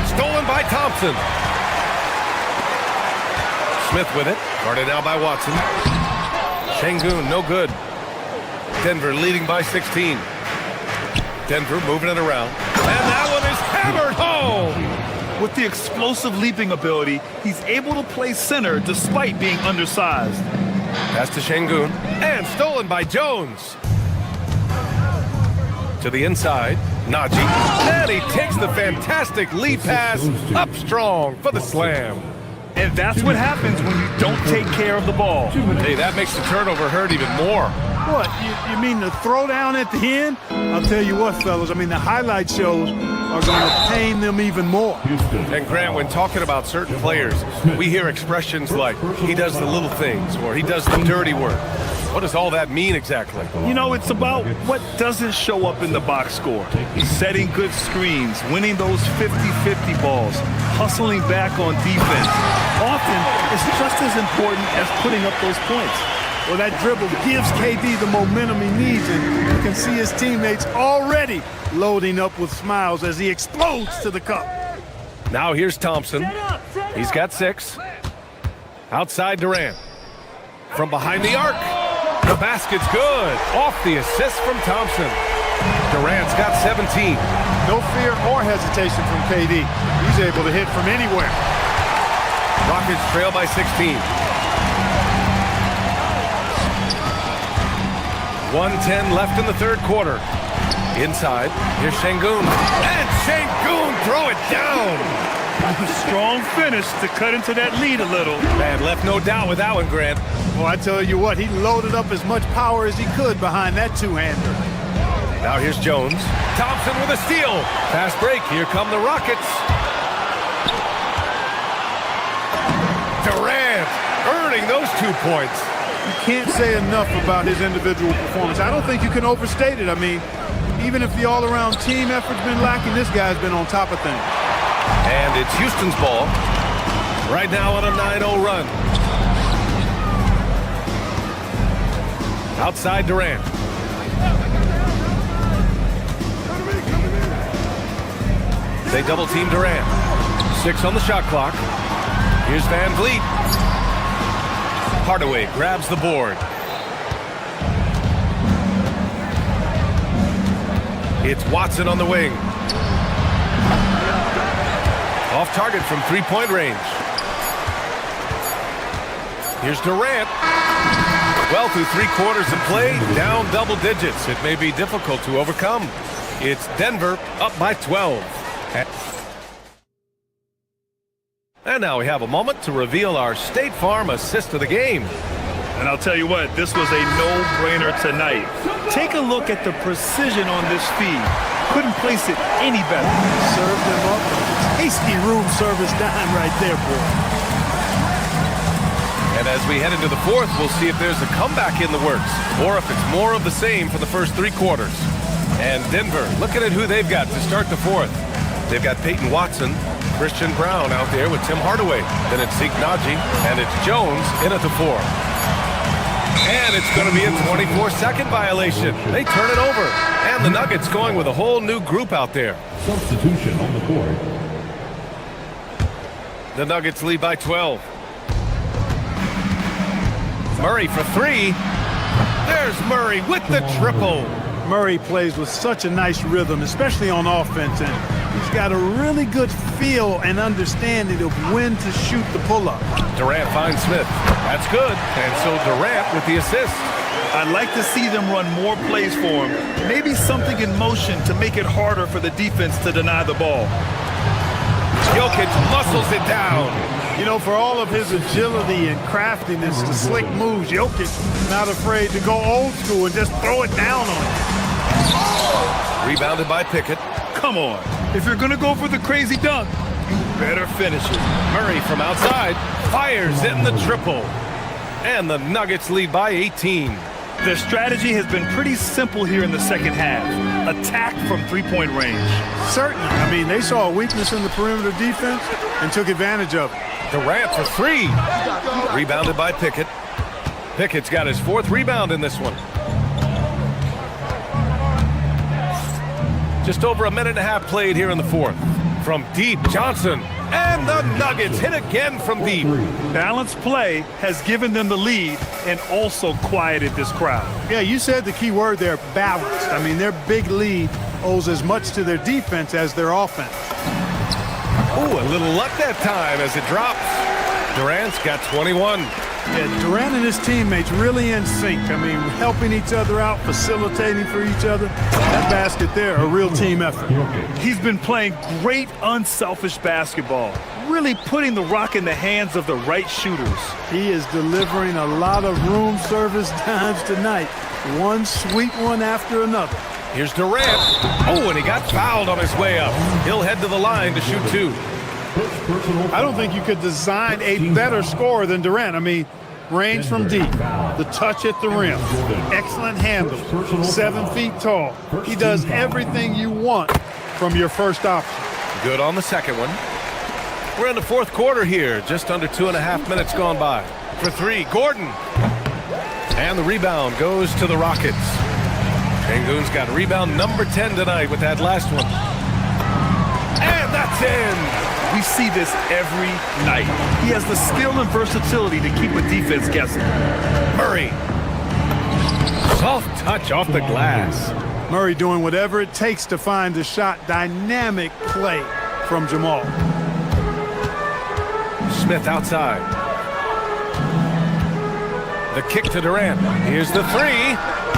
Stolen by Thompson. Smith with it. Guarded now by Watson. Şengün, no good. Denver leading by 16. Denver moving it around. And that one is hammered home. With the explosive leaping ability, he's able to play center despite being undersized. Pass to Şengün. And stolen by Jones. To the inside. Najee. And he takes the fantastic lead pass up strong for the slam. And that's what happens when you don't take care of the ball. Hey, that makes the turnover hurt even more. What, you mean the throwdown at the end? I'll tell you what, fellas, I mean, the highlight shows are going to pain them even more. And Grant, when talking about certain players, we hear expressions like, he does the little things, or he does the dirty work. What does all that mean exactly? You know, it's about what doesn't show up in the box score. Setting good screens, winning those 50-50 balls, hustling back on defense. Often, it's just as important as putting up those points. Well, that dribble gives KD the momentum he needs, and you can see his teammates already loading up with smiles as he explodes to the cup. Now here's Thompson. He's got 6. Outside Durant. From behind the arc. The basket's good. Off the assist from Thompson. Durant's got 17. No fear or hesitation from KD. He's able to hit from anywhere. Rockets trail by 16. 1:10 left in the third quarter. Inside, here's Şengün. And Şengün throw it down. Strong finish to cut into that lead a little. Man, left no doubt with that one, Grant. Well, I tell you what, he loaded up as much power as he could behind that two-hander. Now here's Jones. Thompson with a steal. Fast break. Here come the Rockets. Durant earning those 2 points. You can't say enough about his individual performance. I don't think you can overstate it. I mean, even if the all-around team effort's been lacking, this guy's been on top of things. And it's Houston's ball. Right now on a 9-0 run. Outside Durant. They double team Durant. 6 on the shot clock. Here's Van Vliet. Hardaway grabs the board. It's Watson on the wing. Off target from three-point range. Here's Durant. Well, through 3 quarters of play, down double digits. It may be difficult to overcome. It's Denver up by 12. And now we have a moment to reveal our State Farm assist of the game. And I'll tell you what, this was a no-brainer tonight. Take a look at the precision on this feed. Couldn't place it any better. Served him up. Tasty room service dime right there, boy. And as we head into the fourth, we'll see if there's a comeback in the works or if it's more of the same for the first 3 quarters. And Denver, looking at who they've got to start the fourth. They've got Peyton Watson, Christian Brown out there with Tim Hardaway. Then it's Zeke Naji, and it's Jones in at the 4. And it's going to be a 24-second violation. They turn it over. And the Nuggets going with a whole new group out there. Substitution on the court. The Nuggets lead by 12. Murray for 3. There's Murray with the triple. Murray plays with such a nice rhythm, especially on offense, and he's got a really good feel and understanding of when to shoot the pull-up. Durant finds Smith. That's good. And so Durant with the assist. I'd like to see them run more plays for him. Maybe something in motion to make it harder for the defense to deny the ball. Jokic muscles it down. You know, for all of his agility and craftiness, the slick moves, Jokic not afraid to go old school and just throw it down on him. Rebounded by Pickett. Come on. If you're going to go for the crazy dunk, you better finish it. Murray from outside fires in the triple. And the Nuggets lead by 18. Their strategy has been pretty simple here in the second half. Attack from three-point range. Certainly. I mean, they saw a weakness in the perimeter defense and took advantage of it. Durant for 3. Rebounded by Pickett. Pickett's got his 4th rebound in this one. Just over a minute and a half played here in the 4th. From deep, Johnson. And the Nuggets hit again from deep. Balanced play has given them the lead and also quieted this crowd. Yeah, you said the key word there, balanced. I mean, their big lead owes as much to their defense as their offense. Oh, a little luck that time as it drops. Durant's got 21. Yeah, Durant and his teammates really in sync. I mean, helping each other out, facilitating for each other. That basket there, a real team effort. He's been playing great, unselfish basketball, really putting the rock in the hands of the right shooters. He is delivering a lot of room service dimes tonight. One sweet one after another. Here's Durant. Oh, and he got fouled on his way up. He'll head to the line to shoot 2. I don't think you could design a better scorer than Durant. I mean, Range from deep, the touch at the rim, excellent handle, 7 feet tall. He does everything you want from your first option. Good on the second one. We're in the fourth quarter here, just under 2.5 minutes gone by. For three, Gordon. And the rebound goes to the Rockets. Şengün's got rebound number 10 tonight with that last one. And that's in. We see this every night. He has the skill and versatility to keep a defense guessing. Murray. Soft touch off the glass. Murray doing whatever it takes to find the shot. Dynamic play from Jamal. Smith outside. The kick to Durant. Here's the three.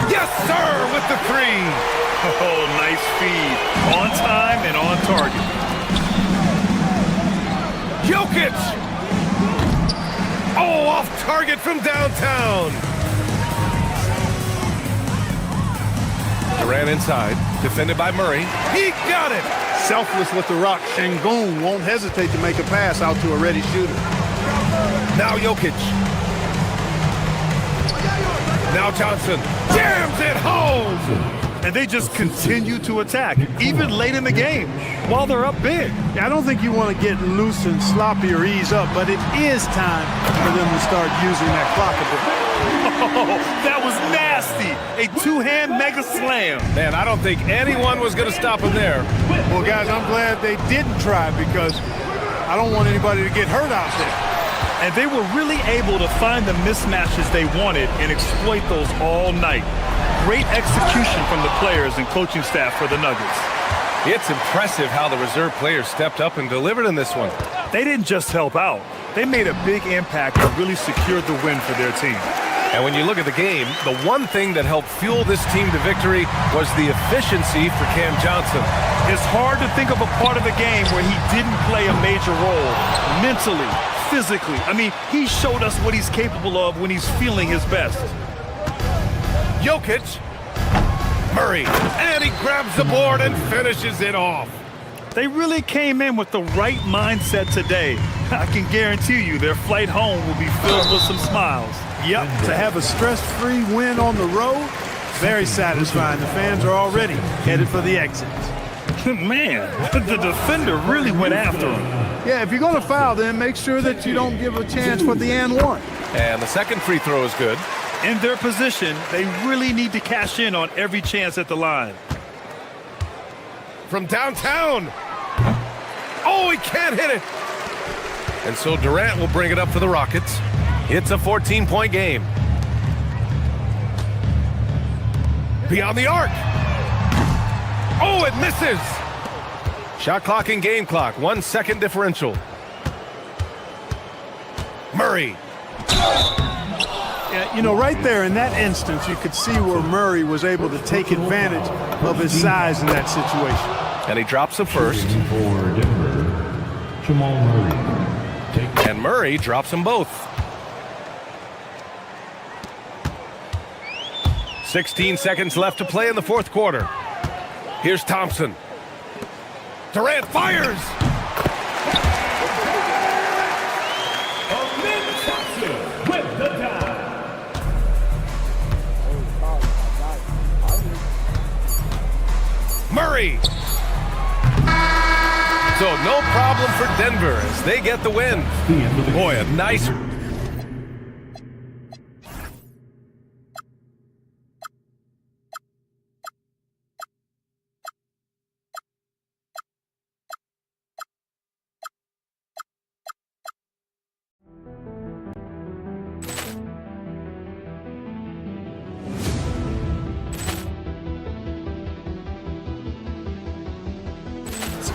Yes, sir, with the three. Oh, nice feed. On time and on target. Jokic! Oh, off target from downtown. Durant inside, defended by Murray. He got it! Selfless with the rock. Şengün won't hesitate to make a pass out to a ready shooter. Now Jokic. Now Johnson. Jams it home! And they just continue to attack, even late in the game, while they're up big. Yeah, I don't think you want to get loose and sloppy or ease up, but it is time for them to start using that clock a bit. Oh, that was nasty. A two-hand mega slam. Man, I don't think anyone was going to stop him there. Well, guys, I'm glad they didn't try because I don't want anybody to get hurt out there. And they were really able to find the mismatches they wanted and exploit those all night. Great execution from the players and coaching staff for the Nuggets. It's impressive how the reserve players stepped up and delivered in this one. They didn't just help out. They made a big impact and really secured the win for their team. And when you look at the game, the one thing that helped fuel this team to victory was the efficiency for Cam Johnson. It's hard to think of a part of the game where he didn't play a major role mentally, physically. I mean, he showed us what he's capable of when he's feeling his best. Jokic, Murray, and he grabs the board and finishes it off. They really came in with the right mindset today. I can guarantee you their flight home will be filled with some smiles. Yep, to have a stress-free win on the road, very satisfying. The fans are already headed for the exit. Man, the defender really went after him. Yeah, if you're going to foul, then make sure that you don't give a chance for the and one. And the second free throw is good. In their position, they really need to cash in on every chance at the line. From downtown. Oh, he can't hit it. And so Durant will bring it up for the Rockets. It's a 14-point game. Beyond the arc. Oh, it misses. Shot clock and game clock. 1 second differential. Murray. Yeah, you know, right there in that instance, you could see where Murray was able to take advantage of his size in that situation. And he drops the first. And Murray drops them both. 16 seconds left to play in the fourth quarter. Here's Thompson. Durant fires! Murray! So no problem for Denver as they get the win. Boy, a nice...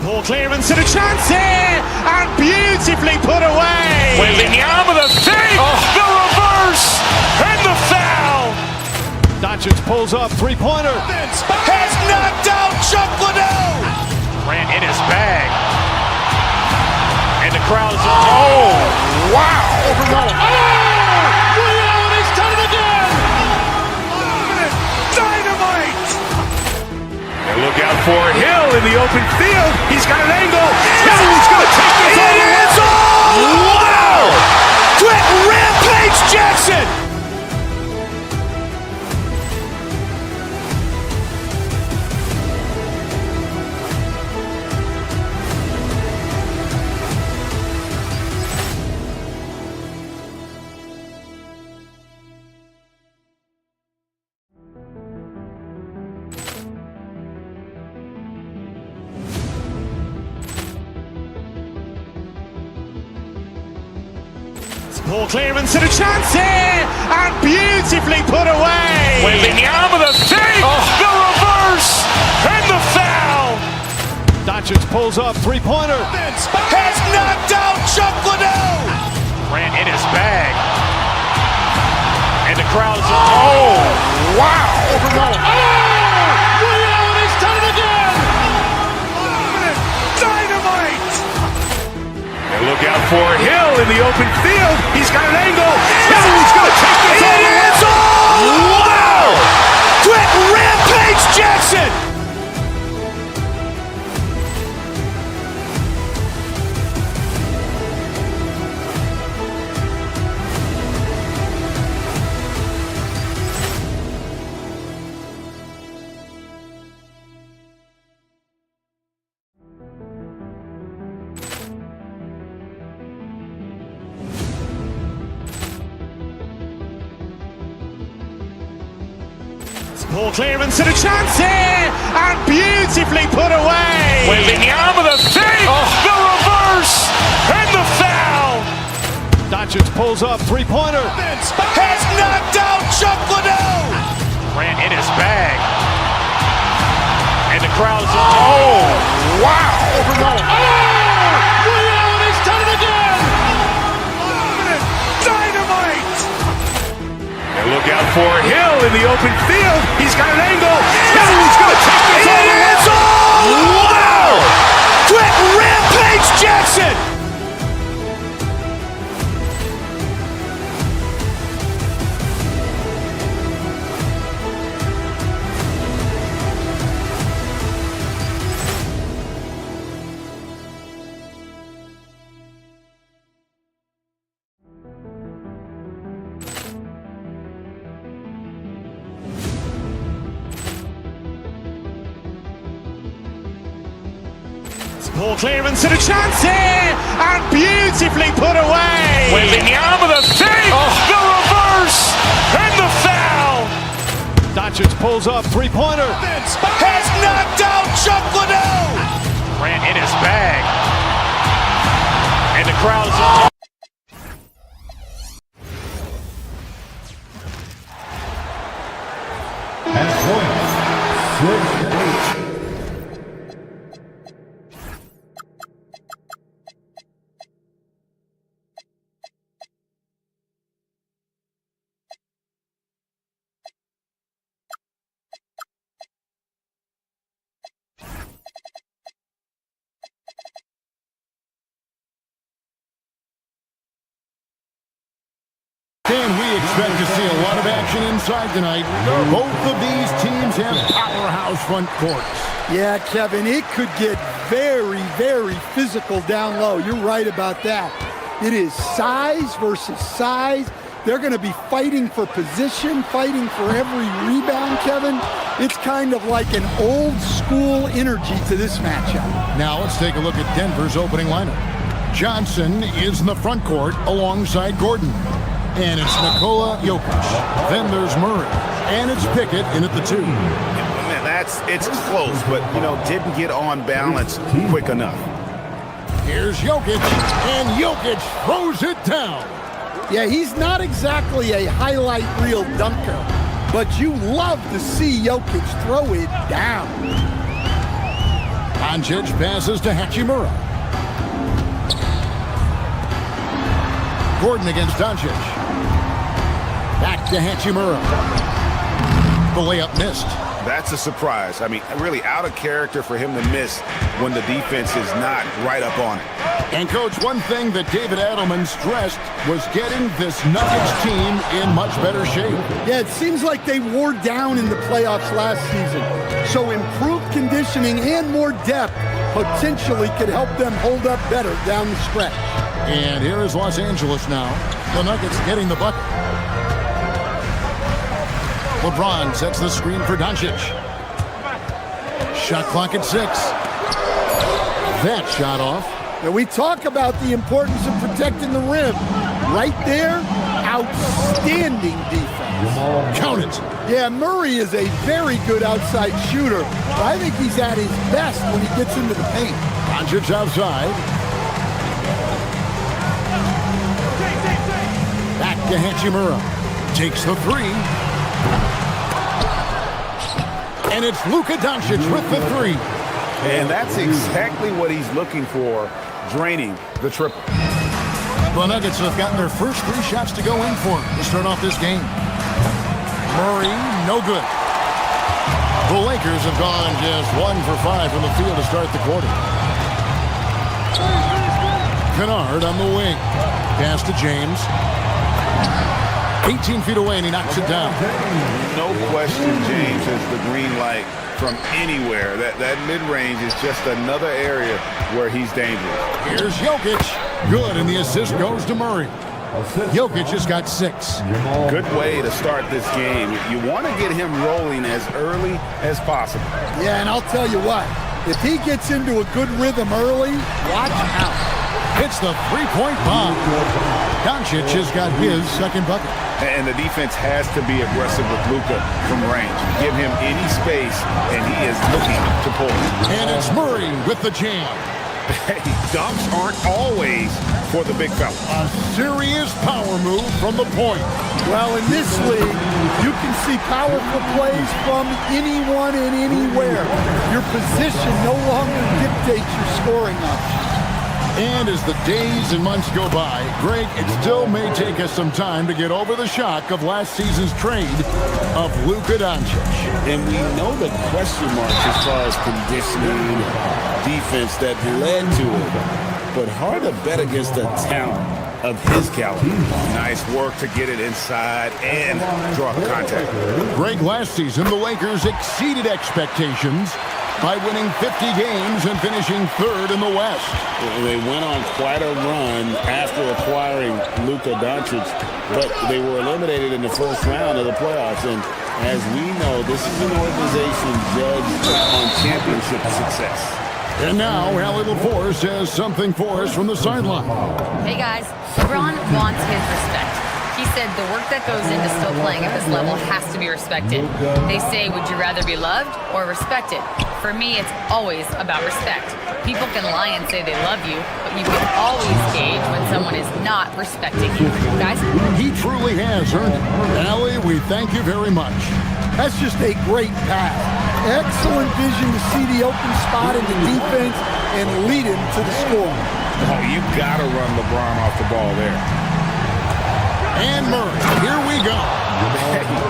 Ball clearance and a chance here, and beautifully put away. Wembanyama with a save, the reverse, and the foul. Doncic pulls up, three-pointer. Has knocked out Chuck Liddell. Ran in his bag. And the crowd is... Oh, wow. He's done it again. Dynamite. And look out for Hill in the open field. He's got an angle. He's going to take this all the way. Wow! Quick rampage Jackson. Ball clearance and a chance here, and beautifully put away. Wembanyama the save, the reverse, and the foul. Doncic pulls up, three-pointer. Has knocked out Chuck Liddell. Ran in his bag. And the crowd is, oh, wow. Rio has done it again. Dynamite. And look out for Hill in the open field. He's got an angle. He's going to take this all the way. Wow. Quick Rampage Jackson. Ball clearance and a chance here, and beautifully put away. Wembanyama the save, the reverse, and the foul. Doncic pulls up, three-pointer. Has knocked out Chuck Liddell. Ran in his bag. And the crowd is, oh, wow. Rio has done it again. Dynamite. And look out for Hill in the open field. He's got an angle. He's going to take this all the way. Wow. Quick Rampage Jackson. Ball clearance and a chance here, and beautifully put away. Wembanyama the save, the reverse, and the foul. Doncic pulls up, three-pointer. Has knocked out Chuck Liddell. Ran in his bag. And the crowd is, And we expect to see a lot of action inside tonight. Both of these teams have powerhouse front courts. Yeah, Kevin, it could get very, very physical down low. You're right about that. It is size versus size. They're going to be fighting for position, fighting for every rebound, Kevin. It's kind of like an old school energy to this matchup. Now let's take a look at Denver's opening lineup. Johnson is in the front court alongside Gordon. And it's Nikola Jokic. Then there's Murray. And it's Pickett in at the 2. Man, it's close, but, didn't get on balance quick enough. Here's Jokic, and Jokic throws it down. Yeah, he's not exactly a highlight reel dunker, but you love to see Jokic throw it down. Doncic passes to Hachimura. Gordon against Doncic. Back to Hachimura. The layup missed. That's a surprise. I mean, really out of character for him to miss when the defense is not right up on it. And, Coach, one thing that David Adelman stressed was getting this Nuggets team in much better shape. Yeah, it seems like they wore down in the playoffs last season. So improved conditioning and more depth potentially could help them hold up better down the stretch. And here is Los Angeles now. The Nuggets getting the bucket. LeBron sets the screen for Doncic. Shot clock at 6. That shot off. And we talk about the importance of protecting the rim. Right there, outstanding defense. Count it. Yeah, Murray is a very good outside shooter. But I think he's at his best when he gets into the paint. Doncic outside. to Hachimura. Takes the three. And it's Luka Doncic with the three. And that's exactly what he's looking for, draining the triple. The Nuggets have gotten their first 3 shots to go in for to start off this game. Murray, no good. The Lakers have gone just 1 for 5 from the field to start the quarter. Kennard on the wing. Pass to James. 18 feet away, and he knocks it down. No question, James has the green light from anywhere. That mid-range is just another area where he's dangerous. Here's Jokic. Good, and the assist goes to Murray. Jokic has got 6. Good way to start this game. You want to get him rolling as early as possible. Yeah, and I'll tell you what. If he gets into a good rhythm early, watch out. Hits the three-point bomb. Doncic has got his second bucket. And the defense has to be aggressive with Luka from range. Give him any space, and he is looking to pull. And it's Murray with the jam. Hey, dunks aren't always for the big fella. A serious power move from the point. Well, in this league, you can see powerful plays from anyone and anywhere. Your position no longer dictates your scoring options. And as the days and months go by, Greg, it still may take us some time to get over the shock of last season's trade of Luka Doncic. And we know the question marks as far as conditioning and defense that led to it. But hard to bet against the talent of his caliber. Nice work to get it inside and draw the contact. Greg, last season, the Lakers exceeded expectations by winning 50 games and finishing 3rd in the West. They went on quite a run after acquiring Luka Doncic, but they were eliminated in the first round of the playoffs. And as we know, this is an organization judged on championship success. And now, Allie LaForce has something for us from the sideline. Hey guys, LeBron wants his respect. He said the work that goes into still playing at this level has to be respected. They say, would you rather be loved or respected? For me, it's always about respect. People can lie and say they love you, but you can always gauge when someone is not respecting you. Guys? He truly has earned it. Allie, we thank you very much. That's just a great pass. Excellent vision to see the open spot in the defense and lead him to the score. Oh, you got to run LeBron off the ball there. And Murray, here we go.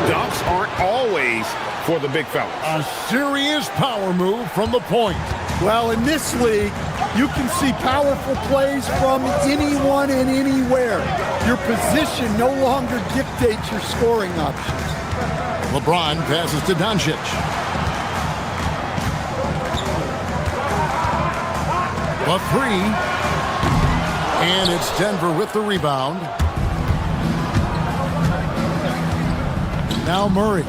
Dunks aren't always for the big fella. A serious power move from the point. Well, in this league, you can see powerful plays from anyone and anywhere. Your position no longer dictates your scoring options. LeBron passes to Doncic. A 3. And it's Denver with the rebound. Now Murray.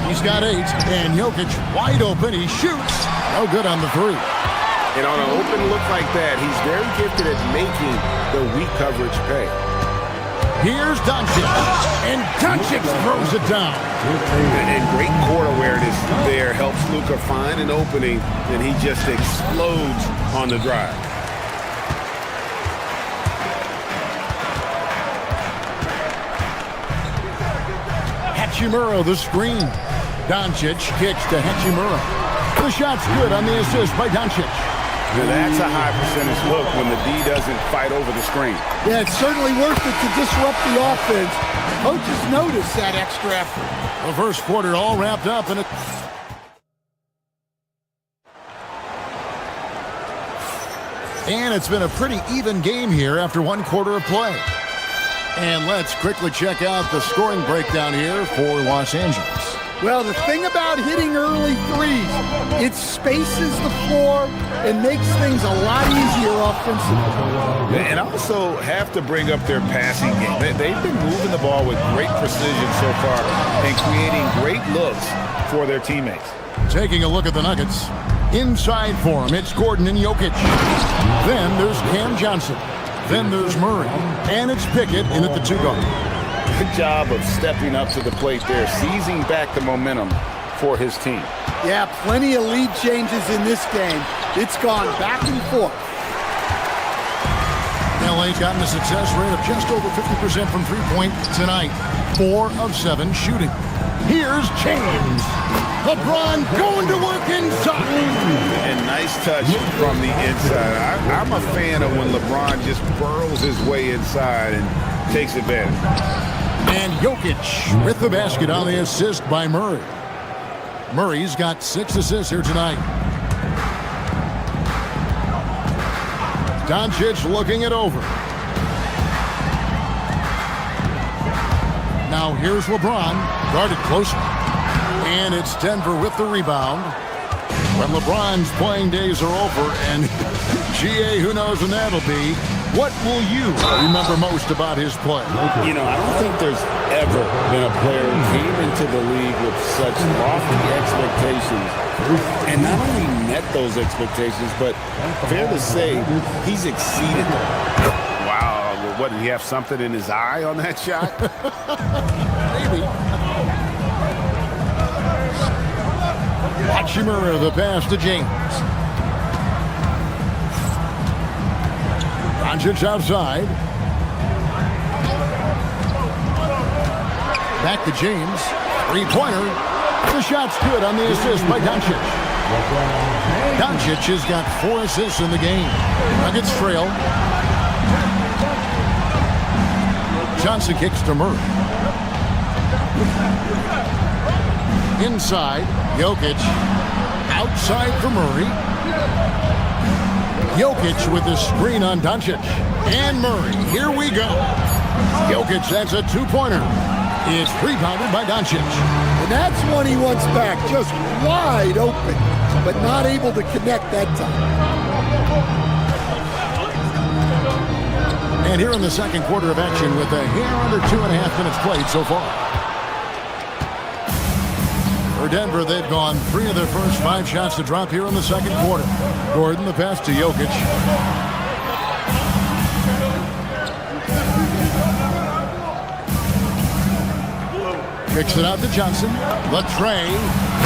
He's got 8. And Jokic wide open. He shoots. No good on the 3. And on an open look like that, he's very gifted at making the weak coverage pay. Here's Doncic. And Doncic throws it down. And great court awareness there helps Luka find an opening, and he just explodes on the drive. Hachimura, the screen. Doncic kicks to Hachimura. The shot's good on the assist by Doncic. Now that's a high percentage look when the D doesn't fight over the screen. Yeah, it's certainly worth it to disrupt the offense. Coaches notice that extra effort. The first quarter all wrapped up in a... And it's been a pretty even game here after 1 quarter of play. And let's quickly check out the scoring breakdown here for Los Angeles. Well, the thing about hitting early threes, it spaces the floor and makes things a lot easier offensively. And also have to bring up their passing game. They've been moving the ball with great precision so far and creating great looks for their teammates. Taking a look at the Nuggets. Inside for him, it's Gordon and Jokic. Then there's Cam Johnson. Then there's Murray. And it's Pickett in at the 2-guard. Good job of stepping up to the plate there, seizing back the momentum for his team. Yeah, plenty of lead changes in this game. It's gone back and forth. LA's gotten a success rate of just over 50% from three-point tonight. 4 of 7 shooting. Here's James. LeBron going to work inside. And nice touch from the inside. I'm a fan of when LeBron just burrows his way inside and takes advantage. And Jokic with the basket on the assist by Murray. Murray's got 6 assists here tonight. Doncic looking it over. Now here's LeBron, guarded closer. And it's Denver with the rebound. When LeBron's playing days are over, and GA, who knows when that'll be. What will you remember most about his play? You know, I don't think there's ever been a player who came into the league with such lofty expectations and not only met those expectations, but fair to say, he's exceeded them. Wow, what, did he have something in his eye on that shot? Maybe. Hachimura, the pass to James. Doncic outside. Back to James. Three-pointer. The shot's good on the assist by Doncic. Doncic has got 4 assists in the game. Nuggets trail. Johnson kicks to Murray. Inside. Jokic. Outside for Murray. Jokic with the screen on Doncic. And Murray. Here we go. Jokic, that's a 2-pointer. It's rebounded by Doncic. And that's one he wants back. Just wide open, but not able to connect that time. And here in the second quarter of action with a hair under 2.5 minutes played so far. For Denver, they've gone 3 of their first 5 shots to drop here in the second quarter. Gordon, the pass to Jokic. Kicks it out to Johnson. Latrey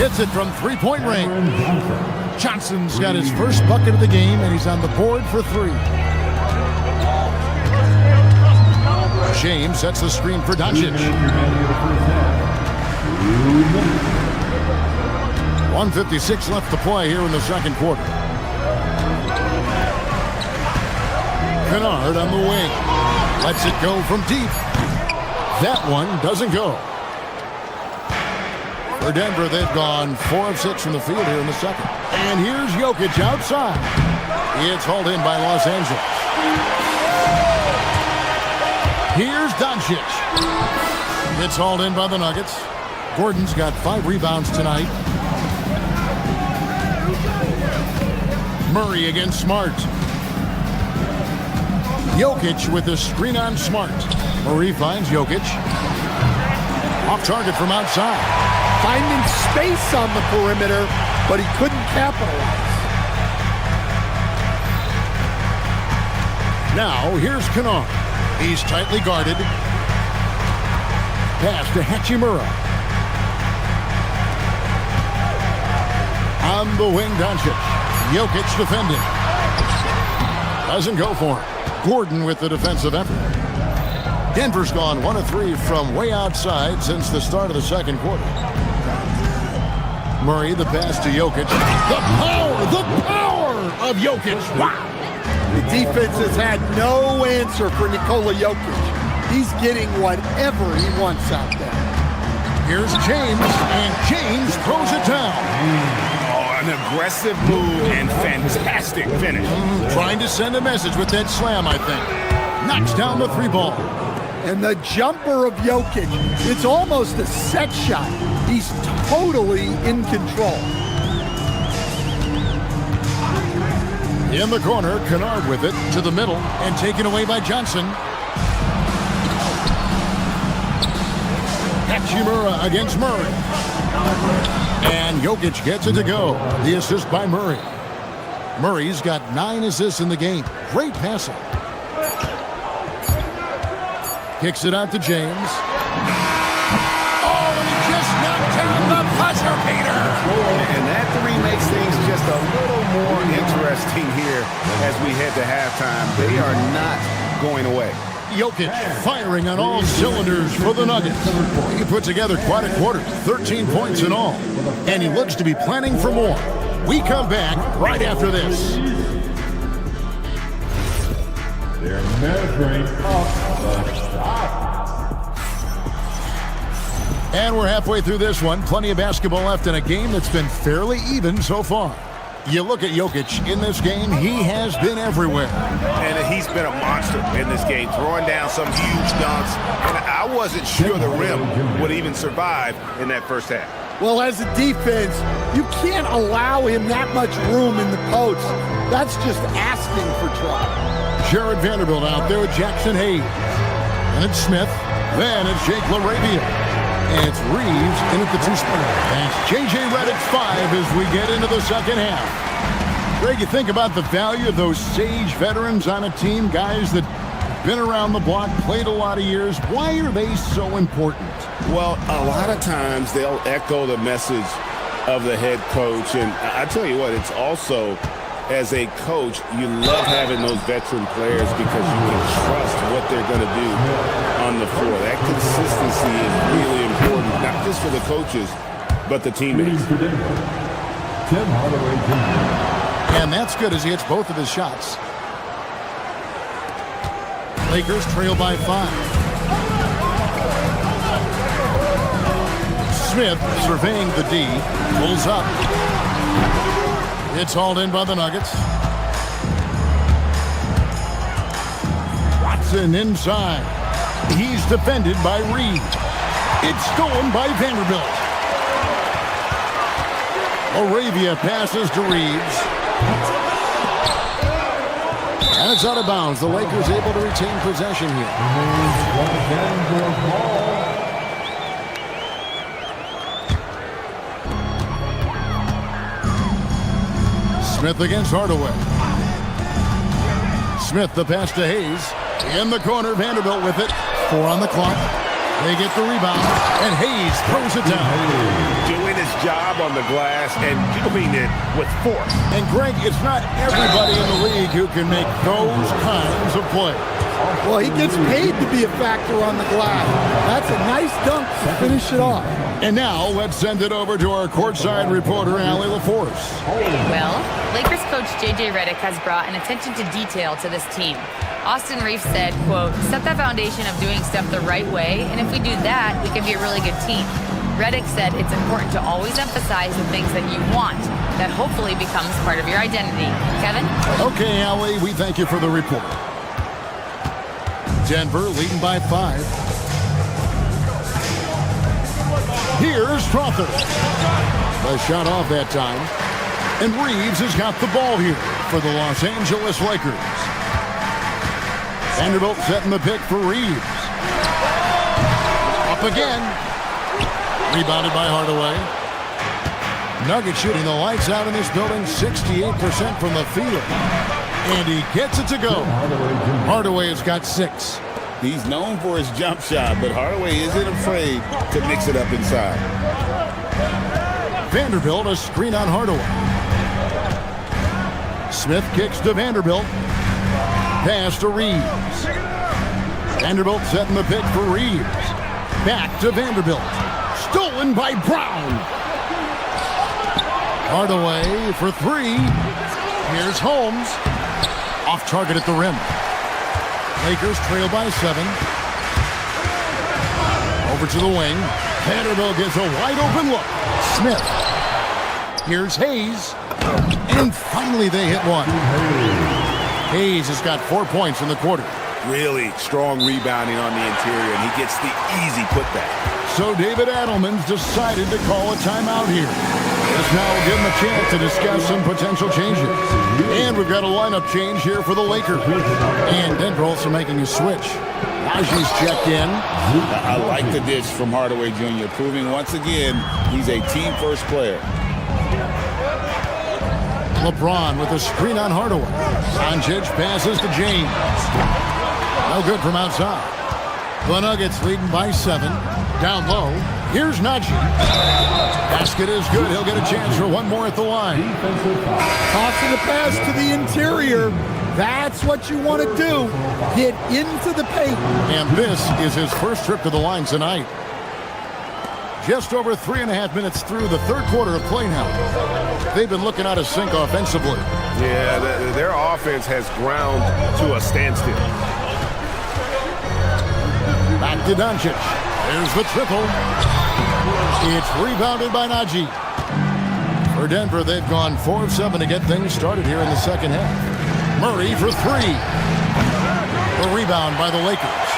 hits it from 3-point range. Johnson's got his first bucket of the game, and he's on the board for 3. James sets the screen for Doncic. 1:56 left to play here in the second quarter. Kennard on the wing. Lets it go from deep. That one doesn't go. For Denver, they've gone 4 of 6 from the field here in the second. And here's Jokic outside. It's hauled in by Los Angeles. Here's Doncic. It's hauled in by the Nuggets. Gordon's got 5 rebounds tonight. Murray against Smart. Jokic with the screen on Smart. Murray finds Jokic. Off target from outside. Finding space on the perimeter, but he couldn't capitalize. Now, here's Kennard. He's tightly guarded. Pass to Hachimura. On the wing, Doncic. Jokic defending. Doesn't go for it. Gordon with the defensive effort. Denver's gone 1 of 3 from way outside since the start of the second quarter. Murray, the pass to Jokic. The power of Jokic. Wow. The defense has had no answer for Nikola Jokic. He's getting whatever he wants out there. Here's James, and James throws it down. An aggressive move and fantastic finish. Trying to send a message with that slam, I think. Knocks down the 3-ball. And the jumper of Jokic, it's almost a set shot. He's totally in control. In the corner, Kennard with it to the middle and taken away by Johnson. Hachimura against Murray. And Jokic gets it to go. The assist by Murray. Murray's got 9 assists in the game. Great passing. Kicks it out to James. Oh, and he just knocked down the buzzer beater. And that 3 makes things just a little more interesting here as we head to halftime. They are not going away. Jokic firing on all cylinders for the Nuggets. He put together quite a quarter, 13 points in all, and he looks to be planning for more. We come back right after this. They're measuring up the shot. And we're halfway through this one. Plenty of basketball left in a game that's been fairly even so far. You look at Jokic in this game, he has been everywhere. And he's been a monster in this game, throwing down some huge dunks. And I wasn't sure the rim would even survive in that first half. Well, as a defense, you can't allow him that much room in the post. That's just asking for trouble. Jared Vanderbilt out there with Jackson Hayes. And it's Smith. Then it's Jake LaRavia. And it's Reeves in at the two spot. That's J.J. Redick's 5 as we get into the second half. Greg, you think about the value of those sage veterans on a team, guys that been around the block, played a lot of years. Why are they so important? Well, a lot of times they'll echo the message of the head coach. And I tell you what, it's also, as a coach, you love having those veteran players because you can trust what they're going to do on the floor. That consistency is really important, not just for the coaches, but the teammates. Tim Hardaway Jr. And that's good as he hits both of his shots. Lakers trail by 5. Smith surveying the D, pulls up. It's hauled in by the Nuggets. Watson inside. He's defended by Reed. It's stolen by Vanderbilt. LaRavia passes to Reeves. And it's out of bounds. The Lakers able to retain possession here. Smith against Hardaway. Smith the pass to Hayes. In the corner, Vanderbilt with it. 4 on the clock. They get the rebound, and Hayes throws it down. Doing his job on the glass and doing it with force. And Greg, it's not everybody in the league who can make those kinds of plays. Well, he gets paid to be a factor on the glass. That's a nice dunk to finish it off. And now let's send it over to our courtside reporter, Allie LaForce. Well, Lakers coach J.J. Redick has brought an attention to detail to this team. Austin Reeves said, quote, set that foundation of doing stuff the right way, and if we do that, we can be a really good team. Redick said it's important to always emphasize the things that you want. That hopefully becomes part of your identity. Kevin? Okay, Allie, we thank you for the report. Denver leading by 5. Here's Strother. The shot off that time. And Reeves has got the ball here for the Los Angeles Lakers. Vanderbilt setting the pick for Reeves. Up again. Rebounded by Hardaway. Nuggets shooting the lights out in this building, 68% from the field. And he gets it to go. Hardaway has got 6. He's known for his jump shot, but Hardaway isn't afraid to mix it up inside. Vanderbilt, a screen on Hardaway. Smith kicks to Vanderbilt. Pass to Reeves. Vanderbilt setting the pick for Reeves. Back to Vanderbilt. Stolen by Brown. Hardaway for 3. Here's Holmes. Off target at the rim. Lakers trail by 7. Over to the wing. Vanderbilt gets a wide open look. Smith. Here's Hayes. And finally they hit one. Hayes has got 4 points in the quarter. Really strong rebounding on the interior, and he gets the easy putback. So David Adelman's decided to call a timeout here. This now will give him a chance to discuss some potential changes. And we've got a lineup change here for the Lakers. And Denver also making a switch. Najee's checked in. I like the dish from Hardaway Jr., proving once again he's a team-first player. LeBron with a screen on Hardaway. Doncic passes to James. No good from outside. The Nuggets leading by 7. Down low. Here's Najee. Basket is good. He'll get a chance for one more at the line. Tossing the pass to the interior. That's what you want to do. Get into the paint. And this is his first trip to the line tonight. Just over 3.5 minutes through the third quarter of play now. They've been looking out of sync offensively. Yeah, their offense has ground to a standstill. Back to Doncic. There's the triple. It's rebounded by Najee. For Denver, they've gone 4 of 7 to get things started here in the second half. Murray for 3. The rebound by the Lakers.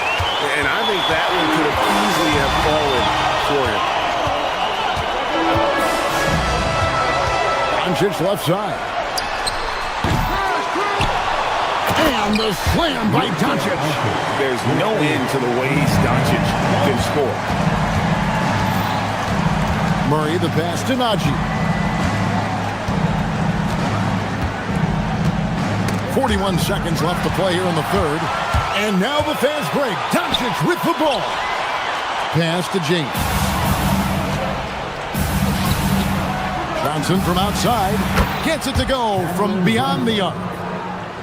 And I think that one could have easily have fallen for him. Doncic left side. And the slam by Doncic. There's no end to the ways Doncic can score. Murray the pass to Najee. 41 seconds left to play here in the third. And now the fast break. Doncic with the ball. Pass to James. Johnson from outside. Gets it to go from beyond the arc.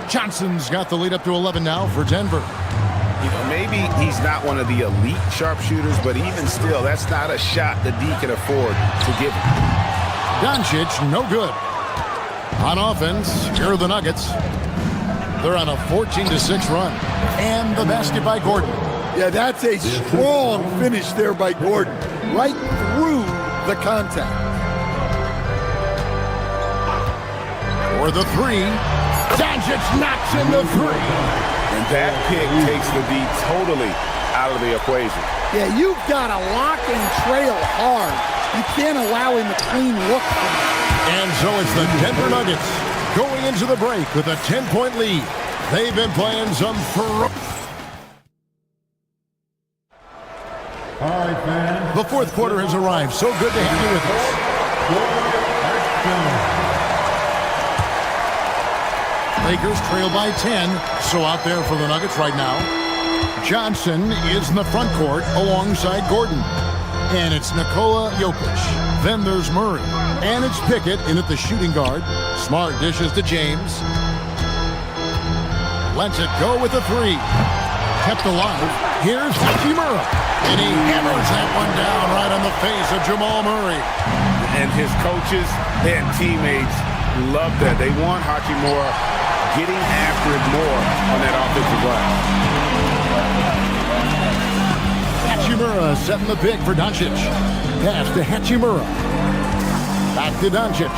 Johnson's got the lead up to 11 now for Denver. You know, maybe he's not one of the elite sharpshooters, but even still, that's not a shot that D can afford to give him. Doncic, no good. On offense, here are the Nuggets. They're on a 14-6 run. And the basket by Gordon. Yeah, that's a strong finish there by Gordon. Right through the contact. For the 3. Doncic knocks in the 3. And that pick takes the D totally out of the equation. Yeah, you've got to lock and trail hard. You can't allow him a clean look. And so it's the Denver Nuggets going into the break with a 10-point lead. They've been playing some The fourth quarter has arrived. So good to have you with us. Lakers trail by 10. So out there for the Nuggets right now. Johnson is in the front court alongside Gordon. And it's Nikola Jokic. Then there's Murray. And it's Pickett in at the shooting guard. Smart dishes to James. Lets it go with a 3. Kept alive. Here's Hachimura. And he hammers that one down right on the face of Jamal Murray. And his coaches and teammates love that. They want Hachimura getting after it more on that offensive glass. Hachimura setting the pick for Doncic. Pass to Hachimura. Back to Doncic.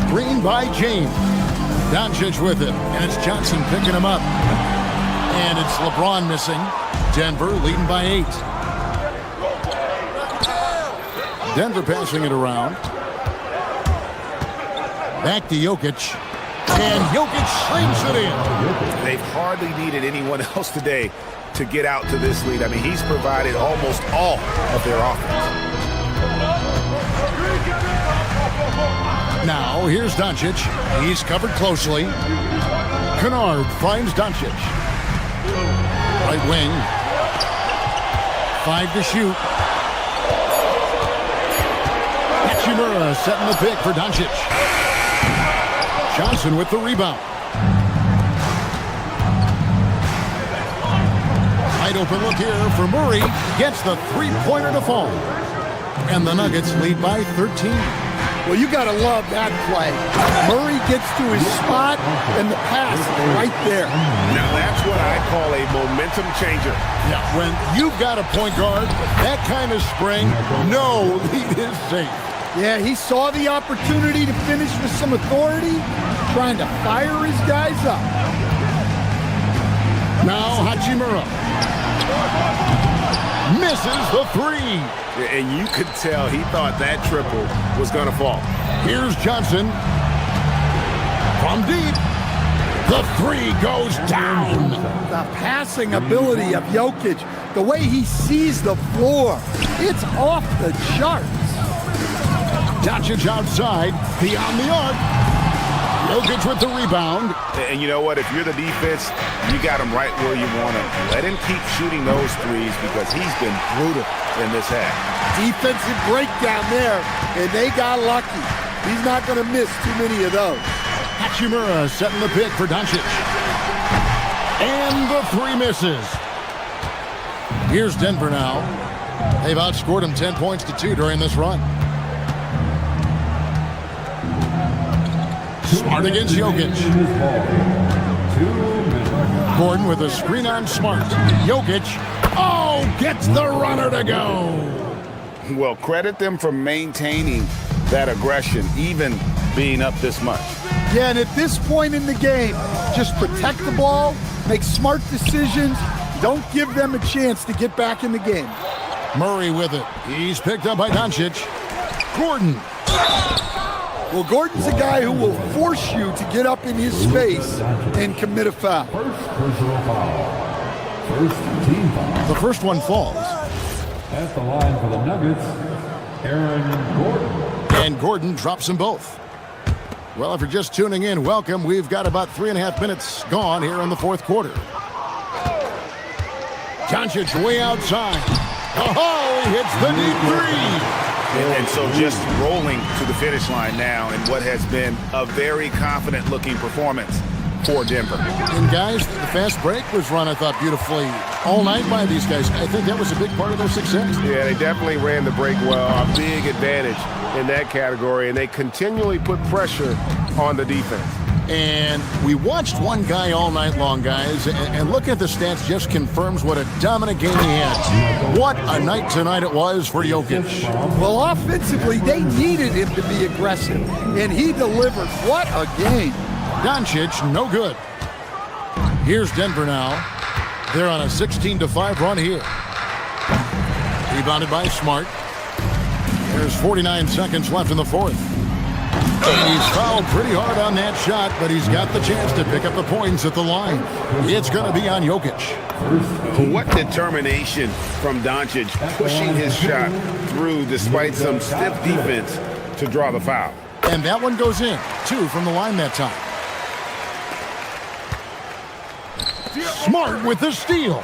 Screen by James. Doncic with it. And it's Johnson picking him up. And it's LeBron missing. Denver leading by 8. Denver passing it around. Back to Jokic. And Jokic slings it in. They've hardly needed anyone else today to get out to this lead. I mean, he's provided almost all of their offense. Now, here's Doncic. He's covered closely. Kennard finds Doncic. Right wing. 5 to shoot. Hachimura setting the pick for Doncic. Johnson with the rebound. Wide open look here for Murray. Gets the three-pointer to fall. And the Nuggets lead by 13. Well, you got to love that play. Murray gets to his spot, and the pass right there. Now, that's what I call a momentum changer. Yeah, when you've got a point guard, that kind of spring, no lead is safe. Yeah, he saw the opportunity to finish with some authority, trying to fire his guys up. Now Hachimura misses the 3. And you could tell he thought that triple was going to fall. Here's Johnson. From deep. The 3 goes down. The passing ability of Jokic, the way he sees the floor, it's off the charts. Doncic outside, beyond the arc. Jokic with the rebound. And you know what? If you're the defense, you got him right where you want him. Let him keep shooting those threes because he's been brutal in this half. Defensive breakdown there, and they got lucky. He's not going to miss too many of those. Hachimura setting the pick for Doncic. And the three misses. Here's Denver now. They've outscored him 10 points to 2 during this run. Smart against Jokic. Gordon with a screen on Smart. Jokic, gets the runner to go. Well, credit them for maintaining that aggression, even being up this much. Yeah, and at this point in the game, just protect the ball, make smart decisions, don't give them a chance to get back in the game. Murray with it. He's picked up by Doncic. Gordon. Well, Gordon's a guy who will force you to get up in his space and commit a foul. First personal foul. First team foul. The first one falls. At the line for the Nuggets, Aaron Gordon. And Gordon drops them both. Well, if you're just tuning in, welcome. We've got about 3.5 minutes gone here in the fourth quarter. Doncic way outside. Oh, he hits the deep three. And so just rolling to the finish line now in what has been a very confident-looking performance for Denver. And guys, the fast break was run, I thought, beautifully all night by these guys. I think that was a big part of their success. Yeah, they definitely ran the break well. A big advantage in that category, and they continually put pressure on the defense. And we watched one guy all night long, guys, and looking at the stats just confirms what a dominant game he had. What a night tonight it was for Jokic. Well, offensively, they needed him to be aggressive, and he delivered. What a game. Doncic, no good. Here's Denver now. They're on a 16-5 run here. Rebounded by Smart. There's 49 seconds left in the fourth. And he's fouled pretty hard on that shot, but he's got the chance to pick up the points at the line. It's going to be on Jokic. What determination from Doncic, pushing his shot through despite some stiff defense to draw the foul. And that one goes in. 2 from the line that time. Smart with the steal.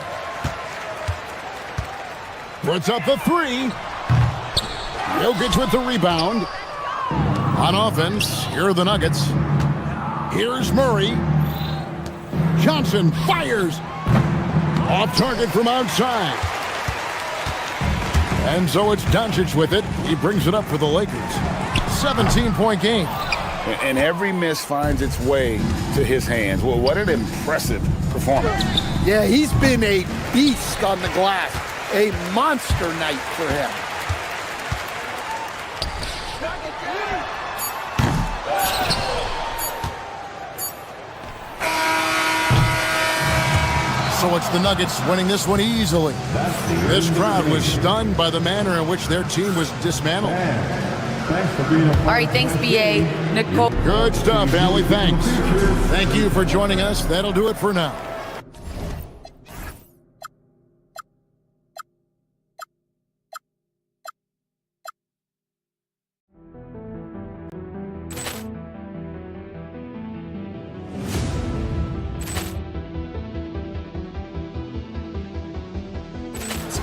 Puts up the 3. Jokic with the rebound. On offense, here are the Nuggets. Here's Murray. Johnson fires. Off target from outside. And so it's Doncic with it. He brings it up for the Lakers. 17-point game. And every miss finds its way to his hands. Well, what an impressive performance. Yeah, he's been a beast on the glass. A monster night for him. So it's the Nuggets winning this one easily. This crowd was stunned by the manner in which their team was dismantled. All right, thanks, BA. Nicole. Good stuff, Allie. Thanks. Thank you for joining us. That'll do it for now.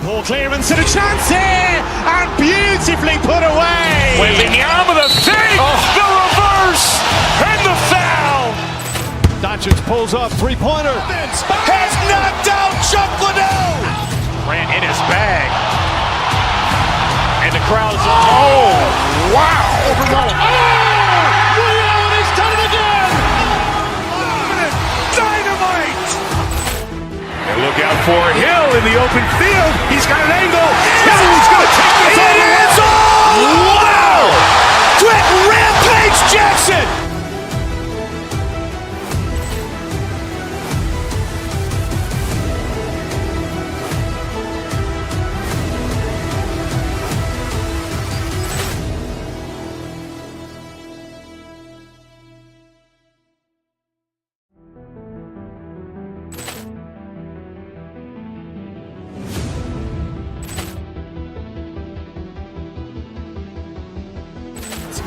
Ball clearance and a chance here, and beautifully put away. Wembanyama the fake, the reverse, and the foul. Doncic pulls up, three-pointer. Has knocked out Chuck Liddell. Ran in his bag. And the crowd is, wow. Overrun. He's done it again. Dynamite. And look out for Hill in the open field. He's got an angle. He's going to take this all the way. Wow. Quick rampage Jackson.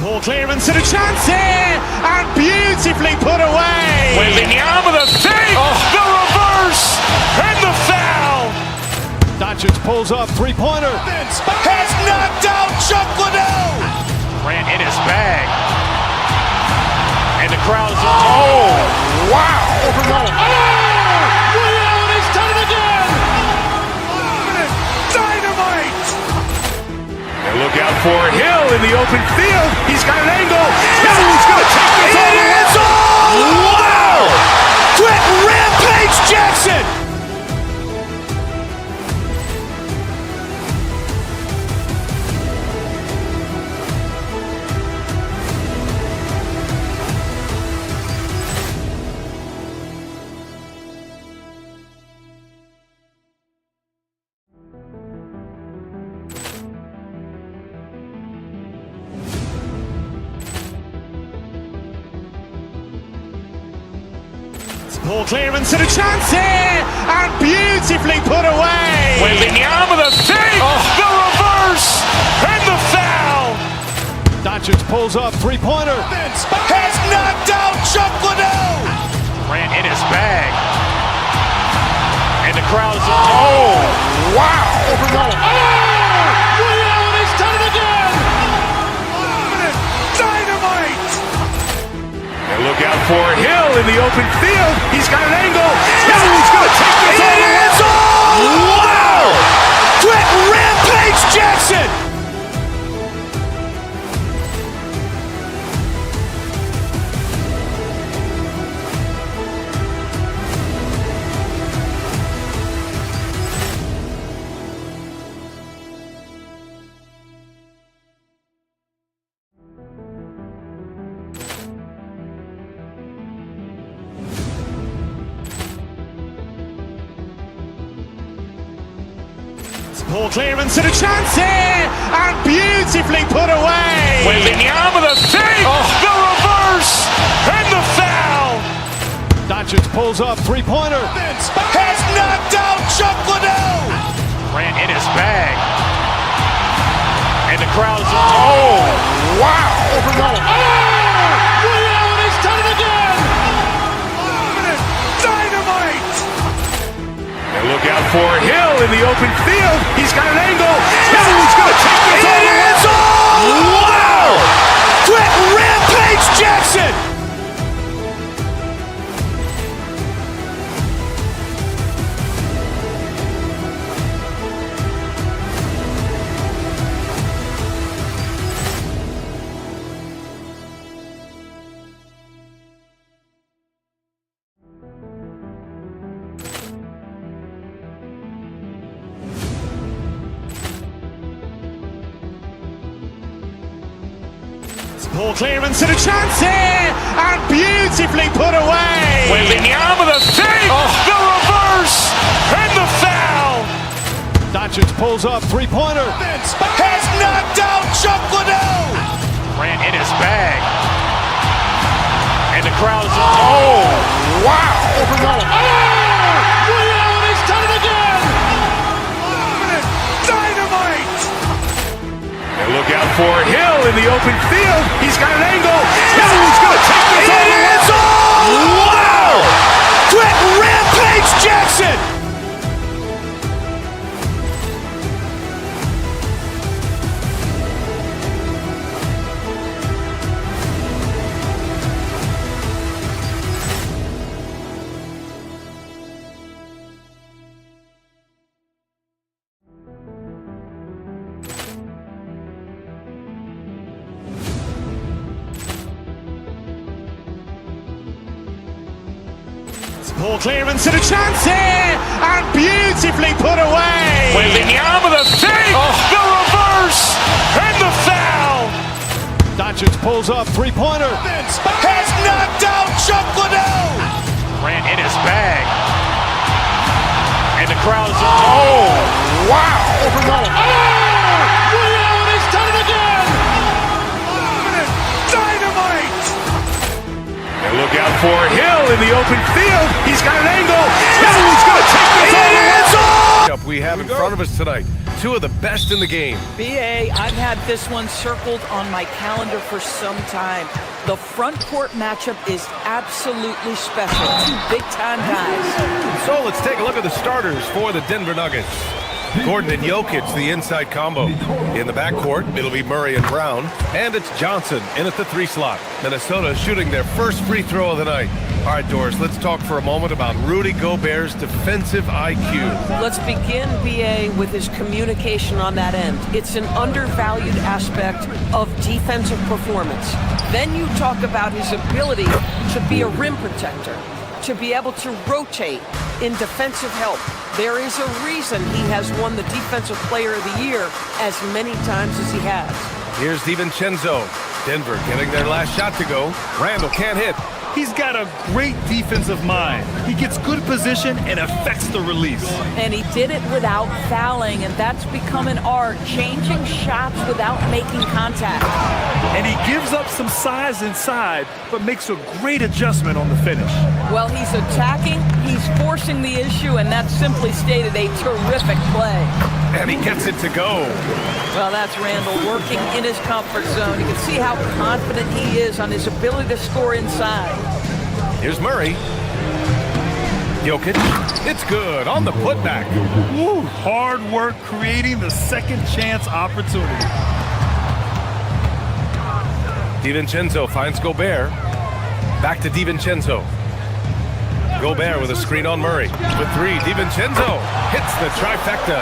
Ball clearance and a chance here, and beautifully put away. Wembanyama the fake, the reverse, and the foul. Doncic pulls up, three-pointer. Has knocked out Chuck Liddell. Ran in his bag. And the crowd is, oh, wow! He's done it again! Dynamite! And look out for Hill in the open field. He's got an angle. Hill is going to take this all the way. Wow! Quick Rampage Jackson! Ball clearance and a chance here, and beautifully put away. Wembanyama the fake, the reverse, and the foul. Doncic pulls up, three-pointer. Has knocked out Chuck Liddell. Ran in his bag. And the crowd is, oh, wow. He's done it again! Dynamite! And look out for Hill in the open field. He's got an angle. Hill is going to take this all the way. Wow! Quick Rampage Jackson! Ball clearance and a chance here, and beautifully put away. Wembanyama the fake, the reverse, and the foul. Doncic pulls up, three-pointer. Has knocked out Chuck Liddell. Ran in his bag. And the crowd is, oh, wow. He's done it again! Dynamite! And look out for Hill in the open field. He's got an angle. Hill is going to take this all the way. Wow! Quick Rampage Jackson! Ball clearance and a chance here, and beautifully put away. Wembanyama the fake, the reverse, and the foul. Doncic pulls up, three-pointer. Has knocked out Chuck Liddell. Ran in his bag. And the crowd is, oh, wow. He's done it again! Dynamite! And look out for Hill in the open field. He's got an angle. Hill is going to take this all the way. Wow! Quick Rampage Jackson! Ball clearance and a chance here, and beautifully put away. Wembanyama the fake, the reverse, and the foul. Doncic pulls up, three-pointer. Has knocked out Chuck Liddell. Ran in his bag. And the crowd is, oh, wow. He's done it again! Dynamite! And look out for Hill in the open field. He's got an angle. Hill is going to take this all the way. We have in front of us tonight two of the best in the game. BA, I've had this one circled on my calendar for some time. The front court matchup is absolutely special. Two big-time guys. So let's take a look at the starters for the Denver Nuggets. Gordon and Jokic, the inside combo. In the backcourt, it'll be Murray and Brown. And it's Johnson in at the 3 slot. Minnesota shooting their first free throw of the night. All right, Doris, let's talk for a moment about Rudy Gobert's defensive IQ. Let's begin, B.A., with his communication on that end. It's an undervalued aspect of defensive performance. Then you talk about his ability to be a rim protector, to be able to rotate in defensive help. There is a reason he has won the Defensive Player of the Year as many times as he has. Here's DiVincenzo. Denver getting their last shot to go. Randall can't hit. He's got a great defensive mind. He gets good position and affects the release. And he did it without fouling, and that's become an art, changing shots without making contact. And he gives up some size inside, but makes a great adjustment on the finish. Well, he's attacking, he's forcing the issue, and that's simply stated a terrific play. And he gets it to go. Well, that's Randall working in his comfort zone. You can see how confident he is on his ability to score inside. Here's Murray. Jokic. It's good on the putback. Woo, hard work creating the second chance opportunity. DiVincenzo finds Gobert. Back to DiVincenzo. Gobert with a screen on Murray. For 3, DiVincenzo hits the trifecta.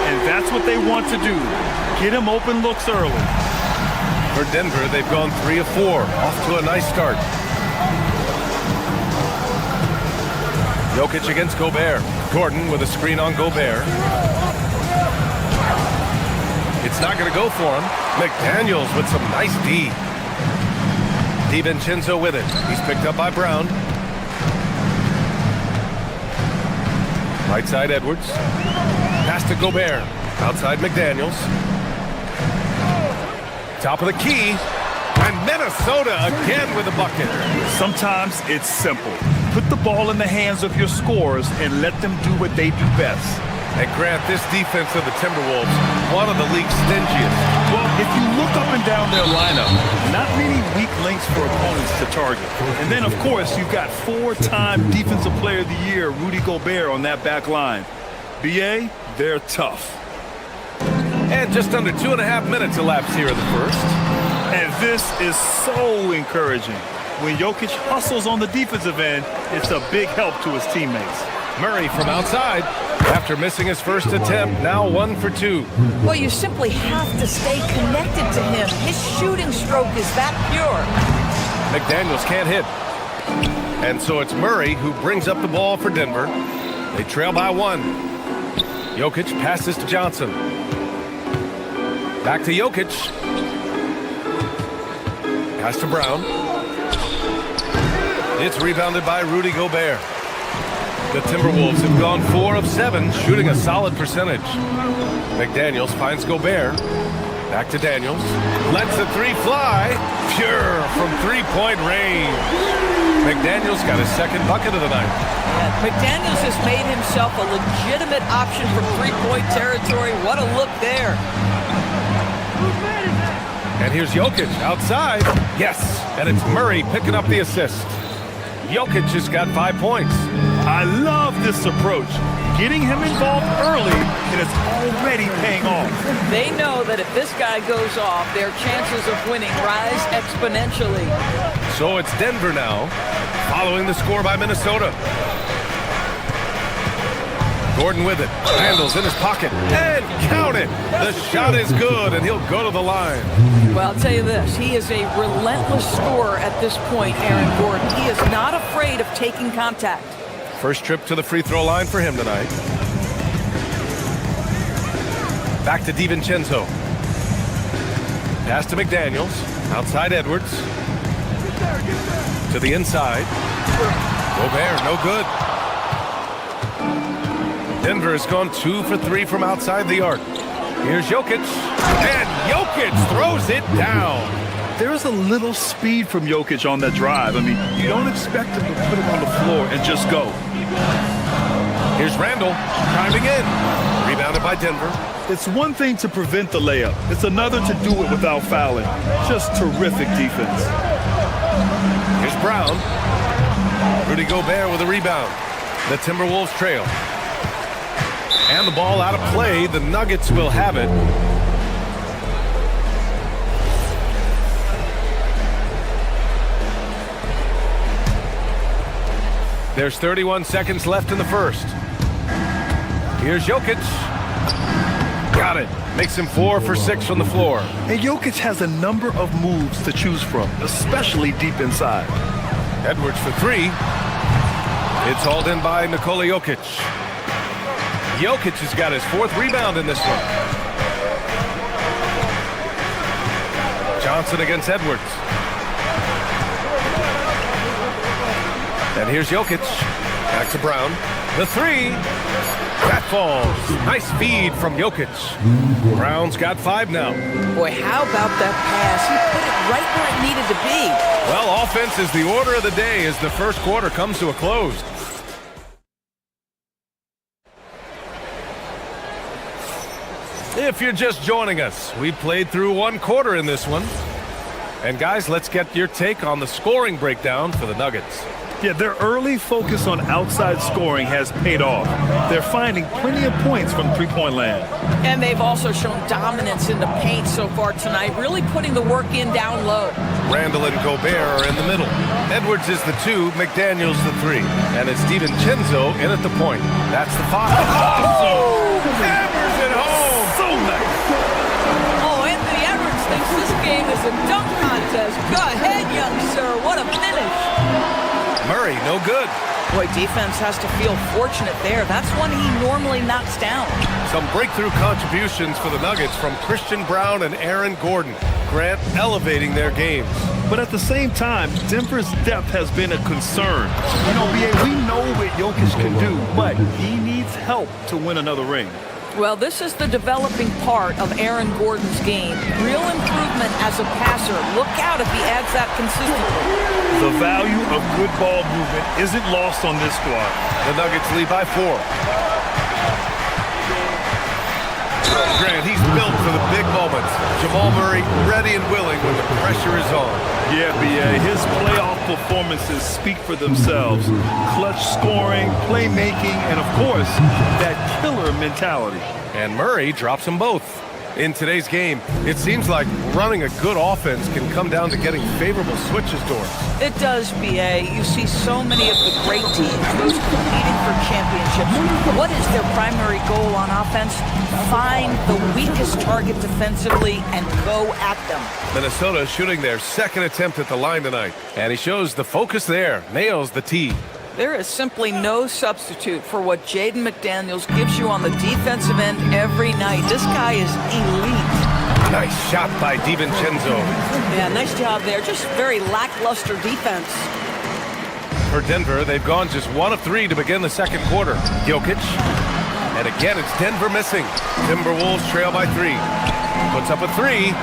And that's what they want to do. Get him open looks early. For Denver, they've gone 3 of 4. Off to a nice start. Jokic against Gobert. Gordon with a screen on Gobert. It's not going to go for him. McDaniels with some nice D. DiVincenzo with it. He's picked up by Brown. Right side Edwards. Pass to Gobert. Outside McDaniels. Top of the key. And Minnesota again with a bucket. Sometimes it's simple. Put the ball in the hands of your scorers and let them do what they do best. And Grant, this defense of the Timberwolves, one of the league's stingiest. Well, if you look up and down their lineup, not many weak links for opponents to target. And then, of course, you've got 4-time Defensive Player of the Year, Rudy Gobert, on that back line. B.A., they're tough. And just under 2.5 minutes elapsed here in the first. And this is so encouraging. When Jokic hustles on the defensive end, it's a big help to his teammates. Murray from outside. After missing his first attempt, now 1 for 2. Well, you simply have to stay connected to him. His shooting stroke is that pure. McDaniels can't hit. And so it's Murray who brings up the ball for Denver. They trail by 1. Jokic passes to Johnson. Back to Jokic. Pass to Brown. It's rebounded by Rudy Gobert. The Timberwolves have gone 4 of 7, shooting a solid percentage. McDaniels finds Gobert. Back to Daniels. Lets the 3 fly. Pure from 3-point range. McDaniels got his second bucket of the night. Yeah, McDaniels has made himself a legitimate option from 3-point territory. What a look there. And here's Jokic outside. Yes, and it's Murray picking up the assist. Jokic has got 5 points. I love this approach. Getting him involved early, and it's already paying off. They know that if this guy goes off, their chances of winning rise exponentially. So it's Denver now, following the score by Minnesota. Gordon with it. Randall's in his pocket. And count it. The shot is good, and he'll go to the line. Well, I'll tell you this. He is a relentless scorer at this point, Aaron Gordon. He is not afraid of taking contact. First trip to the free throw line for him tonight. Back to DiVincenzo. Pass to McDaniels. Outside Edwards. To the inside. Gobert, no good. Denver has gone 2 for 3 from outside the arc. Here's Jokic. And Jokic throws it down. There's a little speed from Jokic on that drive. I mean, you don't expect him to put it on the floor and just go. Here's Randall, driving in. Rebounded by Denver. It's one thing to prevent the layup. It's another to do it without fouling. Just terrific defense. Here's Brown. Rudy Gobert with a rebound. The Timberwolves trail. And the ball out of play. The Nuggets will have it. There's 31 seconds left in the first. Here's Jokic. Got it. Makes him 4 for 6 from the floor. And Jokic has a number of moves to choose from, especially deep inside. Edwards for 3. It's hauled in by Nikola Jokic. Jokic has got his 4th rebound in this one. Johnson against Edwards. And here's Jokic. Back to Brown. The 3. That falls. Nice feed from Jokic. Brown's got 5 now. Boy, how about that pass? He put it right where it needed to be. Well, offense is the order of the day as the first quarter comes to a close. If you're just joining us, we played through 1 quarter in this one. And guys, let's get your take on the scoring breakdown for the Nuggets. Yeah, their early focus on outside scoring has paid off. They're finding plenty of points from three-point land. And they've also shown dominance in the paint so far tonight, really putting the work in down low. Randall and Gobert are in the middle. Edwards is the 2, McDaniels the 3. And it's DiVincenzo in at the point. That's the 5. Oh! Hammers it home! So nice! Oh, Anthony Edwards thinks this game is a dunk contest. Go ahead, young sir. What a finish. Murray, no good. Boy, defense has to feel fortunate there. That's one he normally knocks down. Some breakthrough contributions for the Nuggets from Christian Brown and Aaron Gordon. Grant elevating their games. But at the same time, Denver's depth has been a concern. You know, BA, we know what Jokic can do, but he needs help to win another ring. Well, this is the developing part of Aaron Gordon's game. Real improvement as a passer. Look out if he adds that consistently. The value of good ball movement isn't lost on this squad. The Nuggets lead by 4. Grant, he's built for the big moments. Jamal Murray ready and willing when the pressure is on. Yeah, BA, his playoff performances speak for themselves. Clutch scoring, playmaking, and of course, that killer mentality. And Murray drops them both. In today's game, it seems like running a good offense can come down to getting favorable switches doors. It does, BA. You see so many of the great teams, those competing for championships. What is their primary goal on offense? Find the weakest target defensively and go at them. Minnesota shooting their 2nd attempt at the line tonight. And he shows the focus there, nails the tee. There is simply no substitute for what Jaden McDaniels gives you on the defensive end every night. This guy is elite. Nice shot by DiVincenzo. Yeah, nice job there. Just very lackluster defense. For Denver, they've gone just 1 of 3 to begin the second quarter. Jokic. And again, it's Denver missing. Timberwolves trail by 3. Puts up a 3.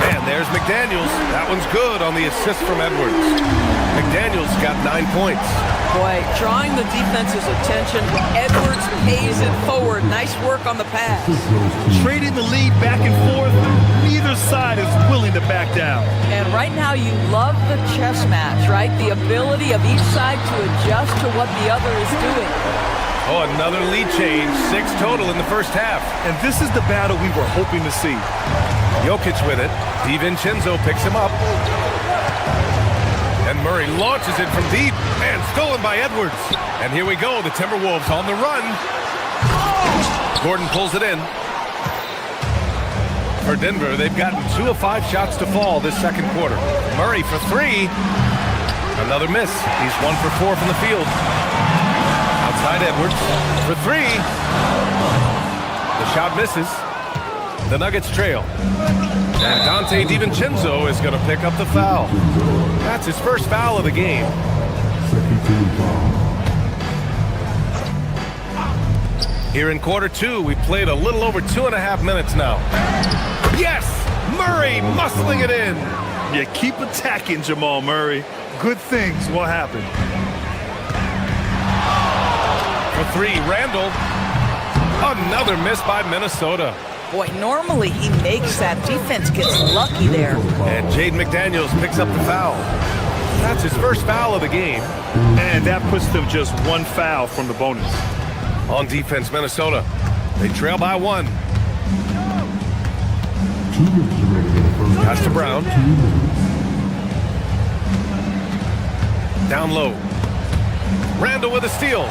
And there's McDaniels. That one's good on the assist from Edwards. McDaniels got 9 points. Boy, drawing the defense's attention. Edwards pays it forward. Nice work on the pass. Trading the lead back and forth. Neither side is willing to back down. And right now you love the chess match, right? The ability of each side to adjust to what the other is doing. Oh, another lead change. 6 total in the first half. And this is the battle we were hoping to see. Jokic with it. DiVincenzo picks him up. And Murray launches it from deep. And stolen by Edwards. And here we go. The Timberwolves on the run. Gordon pulls it in. For Denver, they've gotten 2 of 5 shots to fall this second quarter. Murray for 3. Another miss. He's 1 for 4 from the field. Outside Edwards for 3. The shot misses. The Nuggets trail. And Dante DiVincenzo is going to pick up the foul. That's his first foul of the game. Here in quarter 2, we played a little over 2.5 minutes now. Yes! Murray muscling it in. Yeah, keep attacking, Jamal Murray. Good things will happen. For 3, Randall. Another miss by Minnesota. Boy, normally he makes that. Defense gets lucky there. And Jaden McDaniels picks up the foul. That's his first foul of the game. And that puts them just 1 foul from the bonus. On defense, Minnesota. They trail by 1. Pass to Brown. Down low. Randall with a steal.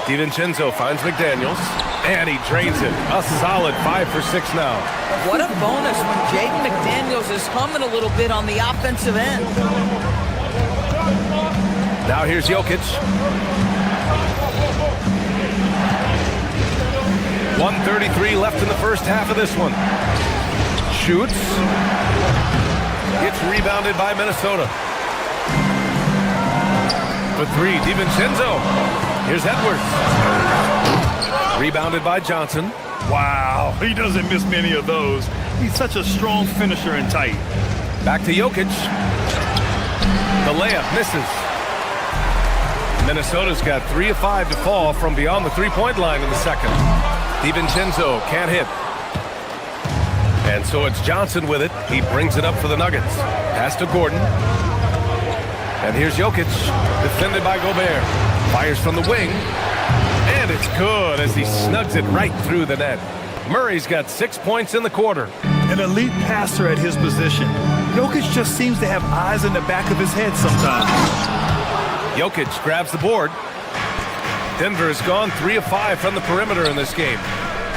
DiVincenzo finds McDaniels, and he drains it. A solid 5 for 6 now. What a bonus when Jaden McDaniels is humming a little bit on the offensive end. Now here's Jokic. 1:33 left in the first half of this one. Shoots. Gets rebounded by Minnesota. For 3, DiVincenzo. Here's Edwards. Rebounded by Johnson. Wow, he doesn't miss many of those. He's such a strong finisher and tight. Back to Jokic. The layup misses. Minnesota's got 3 of 5 to fall from beyond the three-point line in the second. DiVincenzo can't hit. And so it's Johnson with it. He brings it up for the Nuggets. Pass to Gordon. And here's Jokic, defended by Gobert. Fires from the wing. And it's good as he snugs it right through the net. Murray's got 6 points in the quarter. An elite passer at his position. Jokic just seems to have eyes in the back of his head sometimes. Jokic grabs the board. Denver has gone 3 of 5 from the perimeter in this game.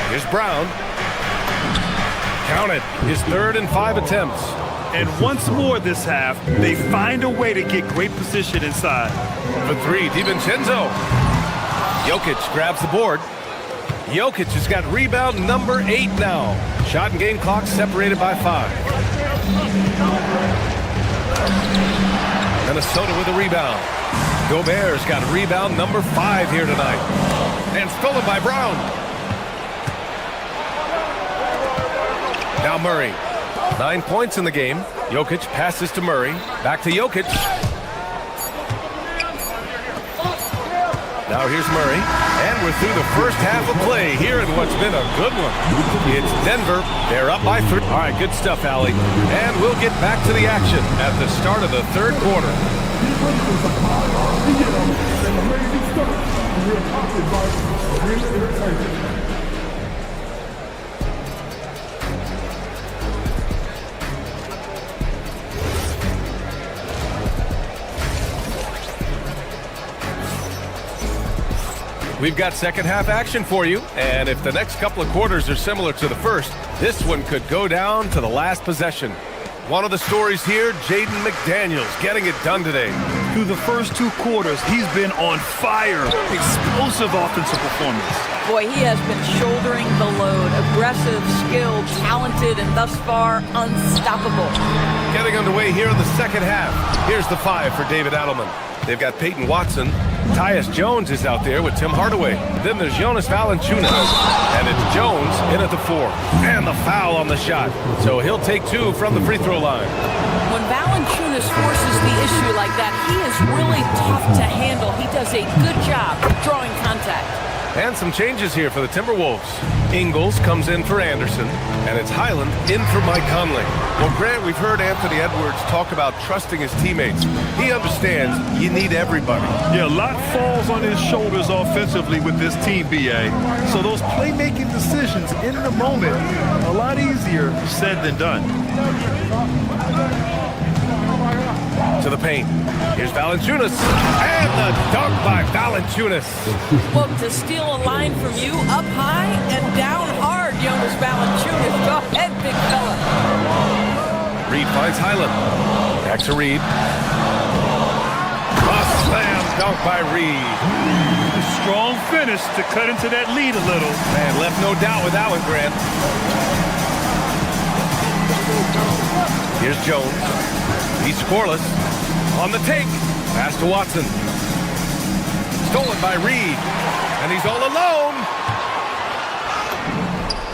Here's Brown. Count it. His 3rd and 5 attempts. And once more this half, they find a way to get great position inside. For 3, DiVincenzo. Jokic grabs the board. Jokic has got rebound number 8 now. Shot and game clock separated by 5. Minnesota with a rebound. Gobert's got rebound number 5 here tonight. And stolen by Brown. Now Murray. 9 points in the game. Jokic passes to Murray. Back to Jokic. Now here's Murray. And we're through the first half of play here in what's been a good one. It's Denver. They're up by 3. All right, good stuff, Allie. And we'll get back to the action at the start of the third quarter. We've got second half action for you, and if the next couple of quarters are similar to the first, this one could go down to the last possession. One of the stories here, Jaden McDaniels getting it done today. Through the first 2 quarters, he's been on fire. Explosive offensive performance. Boy, he has been shouldering the load. Aggressive, skilled, talented, and thus far, unstoppable. Getting underway here in the second half. Here's the 5 for David Adelman. They've got Peyton Watson. Tyus Jones is out there with Tim Hardaway. Then there's Jonas Valanciunas. And it's Jones in at the 4. And the foul on the shot. So he'll take 2 from the free throw line. When Valanciunas forces the issue like that, he is really tough to handle. He does a good job drawing contact. And some changes here for the Timberwolves. Ingles comes in for Anderson, and it's Highland in for Mike Conley. Well, Grant, we've heard Anthony Edwards talk about trusting his teammates. He understands you need everybody. Yeah, a lot falls on his shoulders offensively with this team, BA. So those playmaking decisions in the moment, a lot easier said than done. To the paint. Here's Valanciunas. And the dunk by Valanciunas. Well, to steal a line from you up high and down hard, Jonas Valanciunas. Go ahead, big fella. Reed finds Highland. Back to Reed. A slam dunk by Reed. A strong finish to cut into that lead a little. Man, left no doubt with that one, Grant. Here's Jones. He's scoreless. On the take. Pass to Watson. Stolen by Reed. And he's all alone.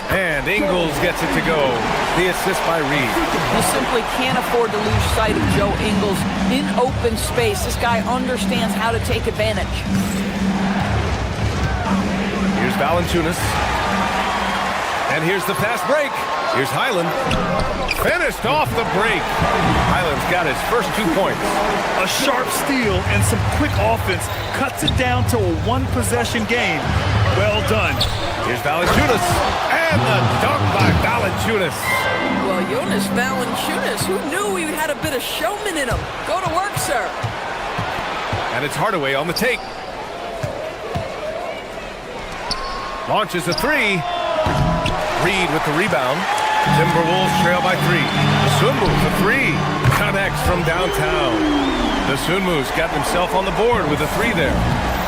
And Ingles gets it to go. The assist by Reed. You simply can't afford to lose sight of Joe Ingles in open space. This guy understands how to take advantage. Here's Valanciunas. And here's the fast break. Here's Highland. Finished off the break. Highland's got his first 2 points. A sharp steal and some quick offense cuts it down to a one-possession game. Well done. Here's Valanciunas. And the dunk by Valanciunas. Well, Jonas Valanciunas, who knew he had a bit of showman in him? Go to work, sir. And it's Hardaway on the take. Launches a three. Reed with the rebound. Timberwolves trail by 3. Sunmu for 3. Connects from downtown. The Sunmu's got himself on the board with a 3 there.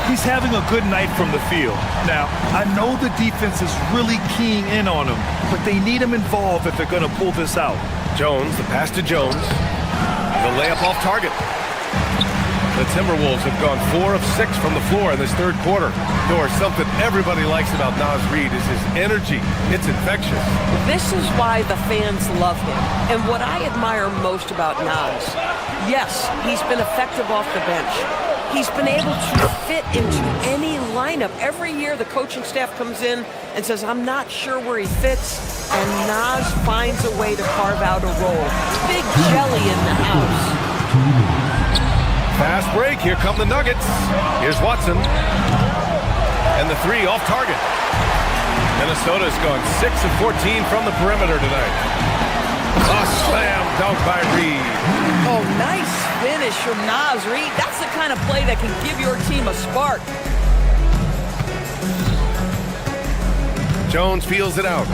He's having a good night from the field. Now, I know the defense is really keying in on him, but they need him involved if they're going to pull this out. Jones, the pass to Jones. The layup off target. The Timberwolves have gone 4 of 6 from the floor in this third quarter. Or something everybody likes about Naz Reid is his energy. It's infectious. This is why the fans love him. And what I admire most about Naz, yes, he's been effective off the bench. He's been able to fit into any lineup. Every year the coaching staff comes in and says, I'm not sure where he fits, and Naz finds a way to carve out a role. Big jelly in the house. Fast break, here come the Nuggets. Here's Watson. And the 3 off target. Minnesota's gone 6 of 14 from the perimeter tonight. A slam dunk by Reed. Oh, nice finish from Naz Reid. That's the kind of play that can give your team a spark. Jones feels it out.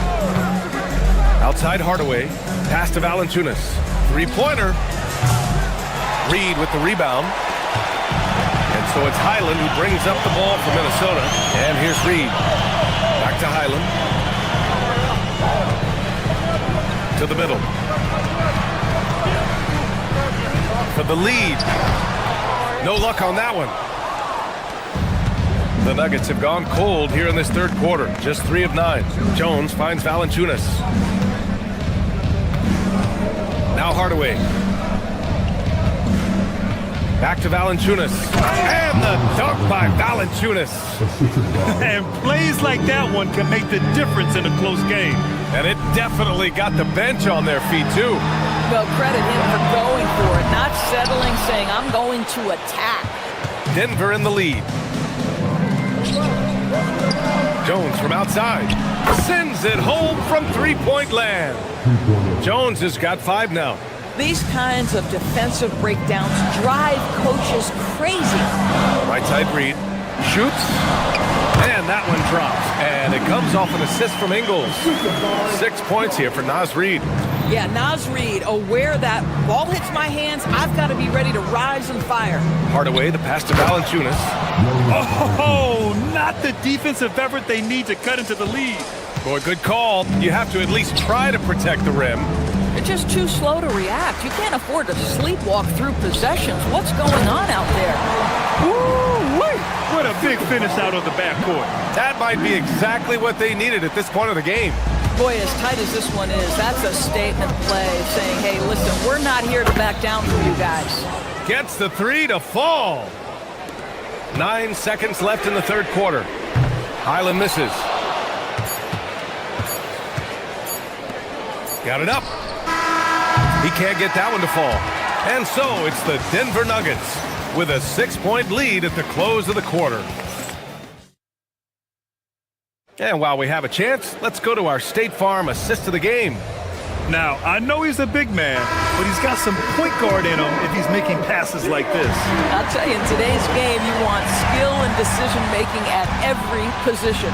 Outside Hardaway. Pass to Valanciunas. 3-pointer. Reed with the rebound. And so it's Highland who brings up the ball for Minnesota. And here's Reed. Back to Highland. To the middle. For the lead. No luck on that one. The Nuggets have gone cold here in this third quarter. Just 3 of 9. Jones finds Valanciunas. Now Hardaway. Back to Valanciunas. And the dunk by Valanciunas. And plays like that one can make the difference in a close game. And it definitely got the bench on their feet, too. Well, credit him for going for it, not settling, saying, I'm going to attack. Denver in the lead. Jones from outside. Sends it home from three-point land. Jones has got 5 now. These kinds of defensive breakdowns drive coaches crazy. Right side Reed. Shoots. And that one drops. And it comes off an assist from Ingles. 6 points here for Naz Reid. Yeah, Naz Reid, aware that ball hits my hands, I've got to be ready to rise and fire. Hardaway, the pass to Valanciunas. Oh, not the defensive effort they need to cut into the lead. Boy, good call. You have to at least try to protect the rim. You're just too slow to react. You can't afford to sleepwalk through possessions. What's going on out there? Woo-wee! What a big finish out of the backcourt. That might be exactly what they needed at this point of the game. Boy, as tight as this one is, that's a statement play saying, hey, listen, we're not here to back down for you guys. Gets the 3 to fall. 9 seconds left in the third quarter. Highland misses. Got it up. He can't get that one to fall. And so it's the Denver Nuggets with a 6-point lead at the close of the quarter. And while we have a chance, let's go to our State Farm assist of the game. Now, I know he's a big man, but he's got some point guard in him if he's making passes like this. I'll tell you, in today's game, you want skill and decision-making at every position.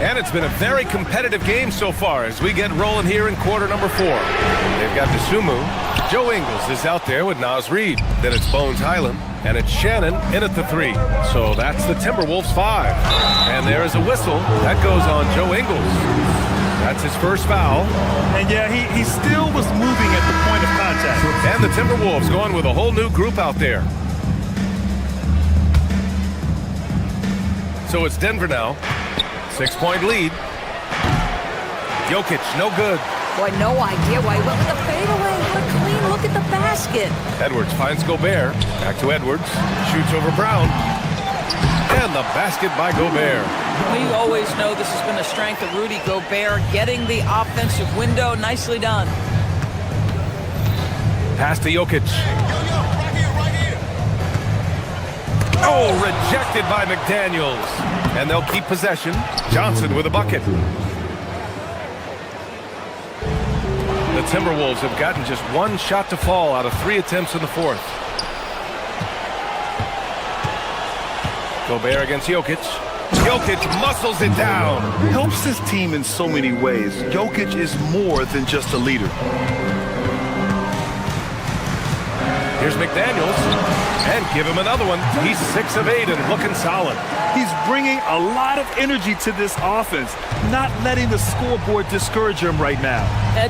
And it's been a very competitive game so far as we get rolling here in quarter number 4. They've got Dosunmu. Joe Ingles is out there with Naz Reid. Then it's Bones Highland. And it's Shannon in at the 3. So that's the Timberwolves 5. And there is a whistle. That goes on Joe Ingles. That's his first foul. And yeah, he still was moving at the point of contact. And the Timberwolves going with a whole new group out there. So it's Denver now. 6-point lead. Jokic, no good. Boy, no idea why he went with the fadeaway. What a clean look at the basket. Edwards finds Gobert. Back to Edwards. Shoots over Brown. And the basket by Gobert. We always know this has been a strength of Rudy Gobert, getting the offensive window. Nicely done. Pass to Jokic. Oh, rejected by McDaniels. And they'll keep possession. Johnson with a bucket. The Timberwolves have gotten just one shot to fall out of 3 attempts in the fourth. Gobert against Jokic. Jokic muscles it down. Helps his team in so many ways. Jokic is more than just a leader. Here's McDaniels. And give him another one. He's 6 of 8 and looking solid. He's bringing a lot of energy to this offense, not letting the scoreboard discourage him right now.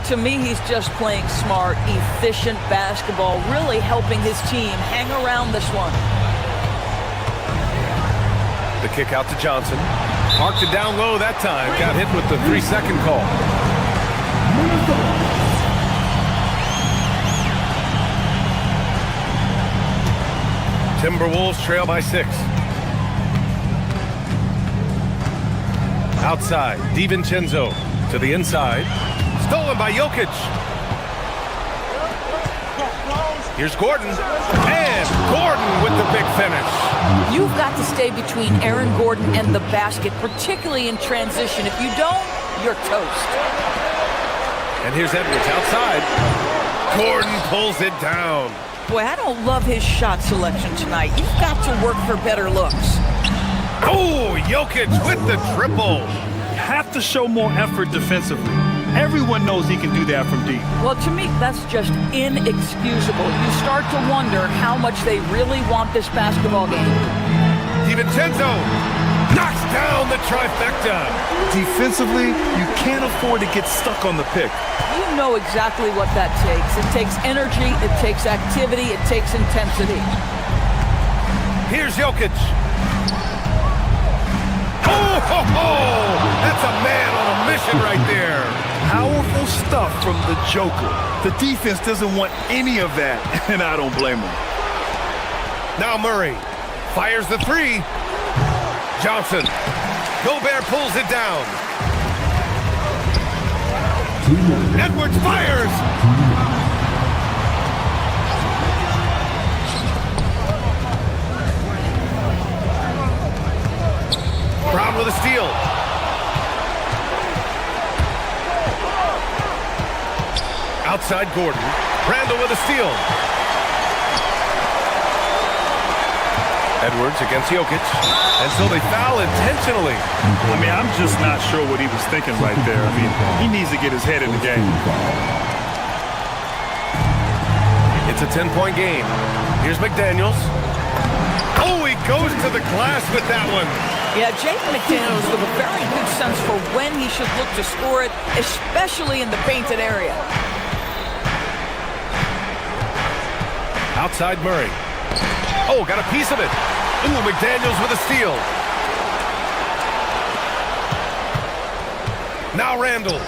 To me, he's just playing smart, efficient basketball, really helping his team hang around this one. The kick out to Johnson. Marked it down low that time. Got hit with the 3-second call. Timberwolves trail by 6. Outside, DiVincenzo to the inside. Stolen by Jokic. Here's Gordon. And Gordon with the big finish. You've got to stay between Aaron Gordon and the basket, particularly in transition. If you don't, you're toast. And here's Edwards outside. Gordon pulls it down. Boy, I don't love his shot selection tonight. You've got to work for better looks. Oh, Jokic with the triple. You have to show more effort defensively. Everyone knows he can do that from deep. Well, to me, that's just inexcusable. You start to wonder how much they really want this basketball game. DiVincenzo knocks down the trifecta. Defensively, you can't afford to get stuck on the pick. You know exactly what that takes. It takes energy, it takes activity, it takes intensity. Here's Jokic. Oh, that's a man on a mission right there. Powerful stuff from the Joker. The defense doesn't want any of that, and I don't blame him. Now Murray fires the 3. Johnson. Gobert pulls it down. Edwards fires. Brown with a steal. Outside Gordon. Randall with a steal. Edwards against Jokic. And so they foul intentionally. I mean, I'm just not sure what he was thinking right there. I mean, he needs to get his head in the game. It's a 10-point game. Here's McDaniels. Oh, he goes to the glass with that one. Yeah, Jaden McDaniels with a very good sense for when he should look to score it, especially in the painted area. Outside Murray. Oh, got a piece of it. Ooh, McDaniels with a steal. Now Randall.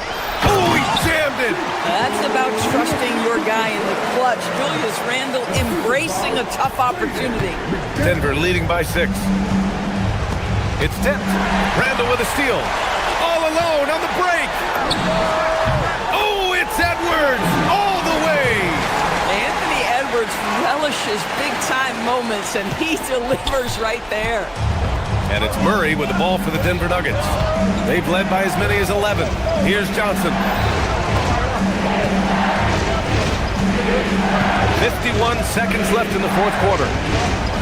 Oh, he jammed it. That's about trusting your guy in the clutch. Julius Randle embracing a tough opportunity. Denver leading by 6. It's tipped. Randall with a steal. All alone on the break. Oh, it's Edwards all the way. Anthony Edwards relishes big-time moments, and he delivers right there. And it's Murray with the ball for the Denver Nuggets. They've led by as many as 11. Here's Johnson. 51 seconds left in the fourth quarter.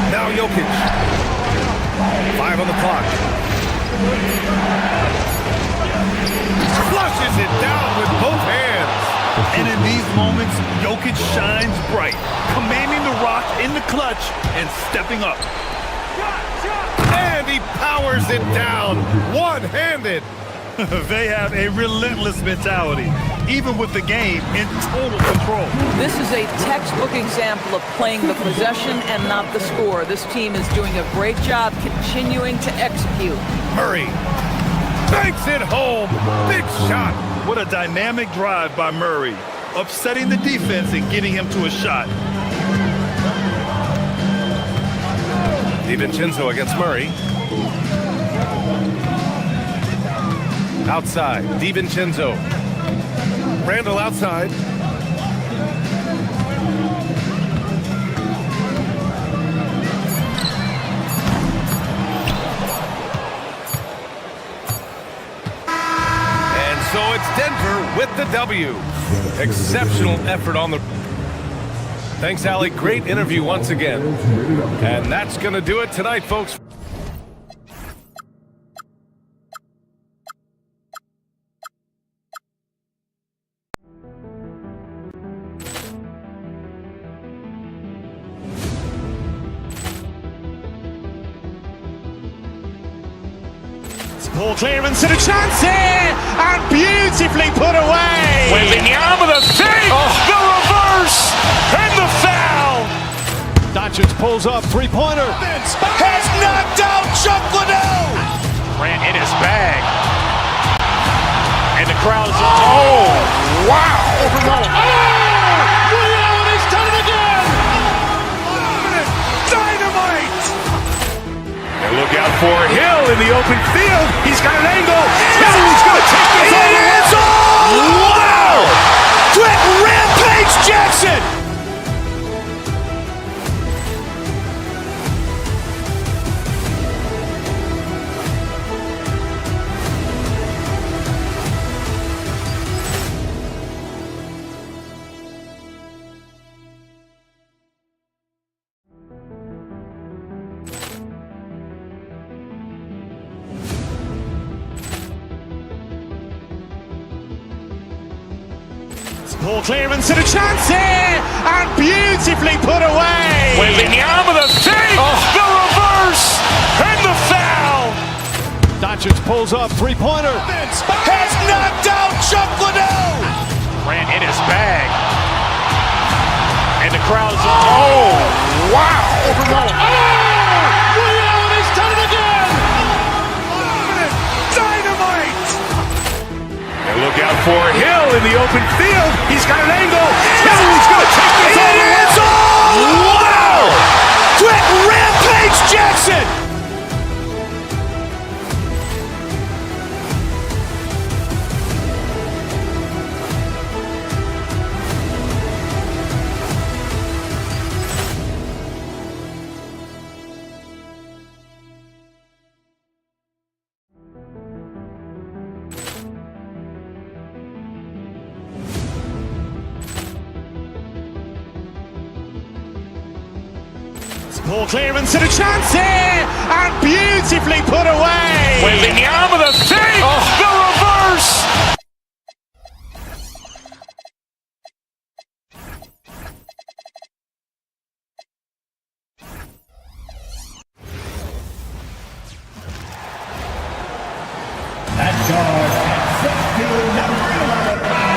Now Jokic. 5 on the clock. Flushes it down with both hands. And in these moments, Jokic shines bright, commanding the rock in the clutch and stepping up. And he powers it down, one-handed. They have a relentless mentality, even with the game in total control. This is a textbook example of playing the possession and not the score. This team is doing a great job continuing to execute. Murray banks it home. Big shot. What a dynamic drive by Murray, upsetting the defense and getting him to a shot. DiVincenzo against Murray. Outside, DiVincenzo. Randall outside. And so it's Denver with the W. Exceptional effort on the... Thanks, Allie. Great interview once again. And that's going to do it tonight, folks. Ball clearance and a chance here, and beautifully put away. Wembanyama the save, the reverse, and the foul. Doncic pulls up, three-pointer. Has knocked out Chuck Liddell. Grant in his bag. And the crowd is... Oh, wow. He's done it again. Dynamite. And look out for Hill in the open field. He's got an angle. Hill's going to take this all the way. Wow! Quick Rampage Jackson. Ball clearance and a chance here, and beautifully put away. Wembanyama the save, the reverse, and the foul. Doncic pulls up, three-pointer. Has knocked out Chuck Liddell. Grant in his bag. And the crowd is... Oh, wow. He's done it again. Dynamite. And look out for Hill in the open field. He's got an angle. Hill's going to take this all the way. Wow! Quick Rampage Jackson. Ball clearance and a chance here, and beautifully put away. Wembanyama the save, the reverse.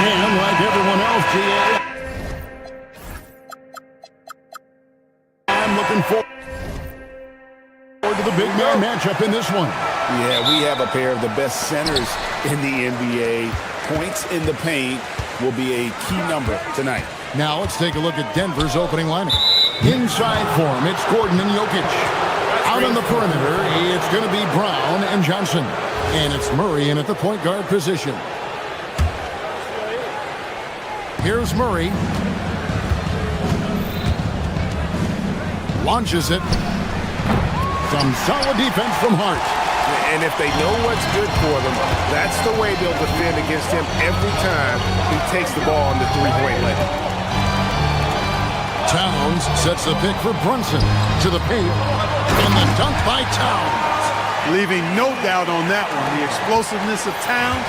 And like everyone else, GA, I'm looking forward to the big man matchup in this one. Yeah, we have a pair of the best centers in the NBA. Points in the paint will be a key number tonight. Now let's take a look at Denver's opening lineup. Inside form, it's Gordon and Jokic. Out on the perimeter, it's going to be Brown and Johnson. And it's Murray in at the point guard position. Here's Murray. Launches it. Some solid defense from Hart. And if they know what's good for them, that's the way they'll defend against him every time he takes the ball on the three-point line. Towns sets the pick for Brunson to the paint. And the dunk by Towns. Leaving no doubt on that one. The explosiveness of Towns,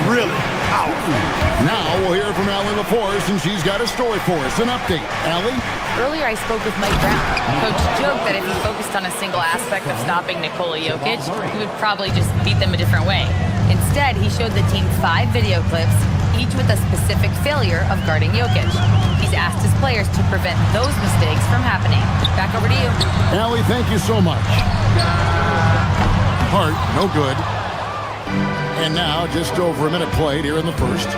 really powerful. Now we'll hear from Allie LaForce, and she's got a story for us. An update. Allie? Earlier, I spoke with Mike Brown. Coach joked that if he focused on a single aspect of stopping Nikola Jokic, he would probably just beat them a different way. Instead, he showed the team 5 video clips, each with a specific failure of guarding Jokic. He's asked his players to prevent those mistakes from happening. Back over to you. Allie, thank you so much. Hart, no good. And now, just over a minute played here in the first.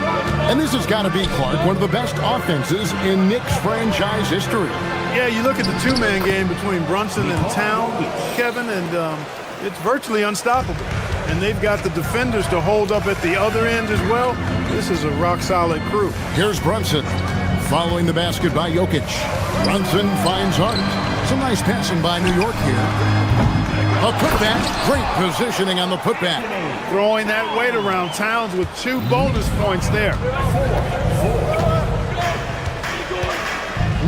And this has got to be, Clark, one of the best offenses in Knicks franchise history. Yeah, you look at the two-man game between Brunson and Towns, Kevin, and it's virtually unstoppable. and they've got the defenders to hold up at the other end as well. This is a rock-solid crew. Here's Brunson. Following the basket by Jokic. Brunson finds Hart. Some nice passing by New York here. A putback. Great positioning on the putback. Throwing that weight around. Towns with 2 bonus points there.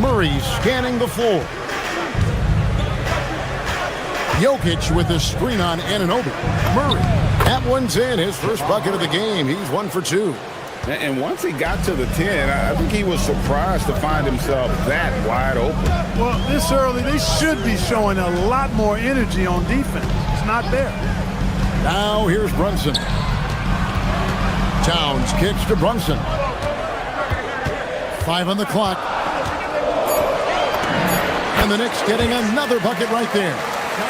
Murray scanning the floor. Jokic with the screen on Anunoby. Murray. That one's in. His first bucket of the game. He's 1 for 2. And once he got to the 10, I think he was surprised to find himself that wide open. Well, this early, they should be showing a lot more energy on defense. It's not there. Now here's Brunson. Towns kicks to Brunson. 5 on the clock. And the Knicks getting another bucket right there.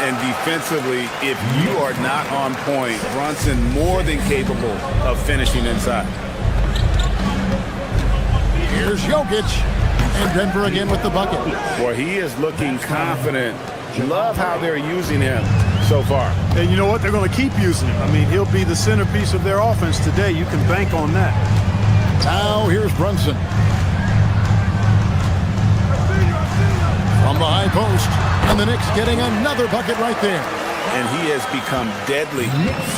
And defensively, if you are not on point, Brunson more than capable of finishing inside. Here's Jokic. And Denver again with the bucket. Boy, he is looking confident. Love how they're using him so far. And you know what? They're going to keep using him. I mean, he'll be the centerpiece of their offense today. You can bank on that. Now here's Brunson. From the high post. And the Knicks getting another bucket right there. And he has become deadly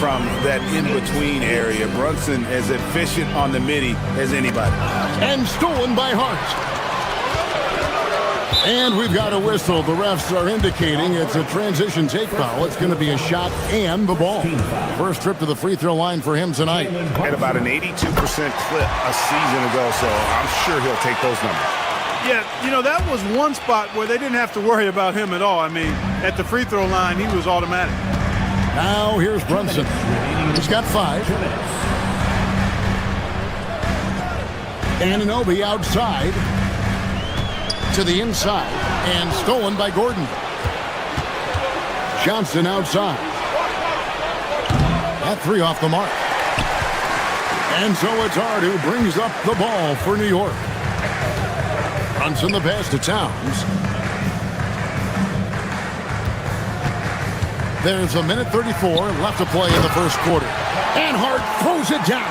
from that in-between area. Brunson as efficient on the midi as anybody. And stolen by Hart. And we've got a whistle. The refs are indicating it's a transition take foul. It's going to be a shot and the ball. First trip to the free throw line for him tonight. Had about an 82% clip a season ago, so I'm sure he'll take those numbers. Yeah, you know, that was one spot where they didn't have to worry about him at all. I mean, at the free throw line, he was automatic. Now here's Brunson. He's got 5. Anunoby outside to the inside and stolen by Gordon. Johnson outside. That 3 off the mark. And so it's Hart who brings up the ball for New York. Brunson the pass to Towns. There's a minute 34 left to play in the first quarter. And Hart throws it down.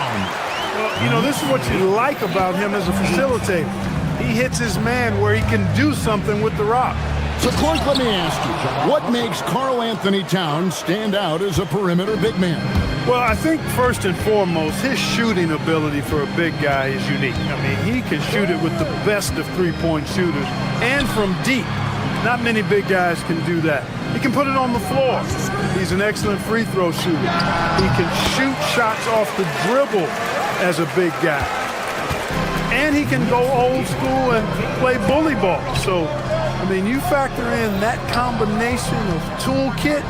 Well, you know, this is what you like about him as a facilitator. He hits his man where he can do something with the rock. So, Clark, let me ask you, what makes Karl Anthony Towns stand out as a perimeter big man? Well, I think first and foremost, his shooting ability for a big guy is unique. I mean, he can shoot it with the best of three-point shooters and from deep. Not many big guys can do that. He can put it on the floor. He's an excellent free throw shooter. He can shoot shots off the dribble as a big guy. And he can go old school and play bully ball. So, I mean, you factor in that combination of toolkit,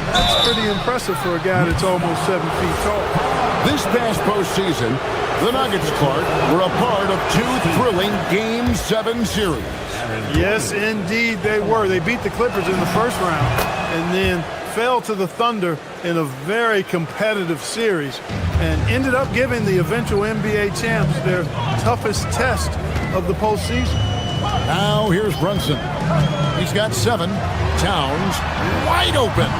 that's pretty impressive for a guy that's almost 7 feet tall. This past postseason, the Nuggets, Clark, were a part of 2 thrilling Game 7 series. Yes, indeed they were. They beat the Clippers in the first round and then fell to the Thunder in a very competitive series and ended up giving the eventual NBA champs their toughest test of the postseason. Now here's Brunson. He's got 7. Towns wide open.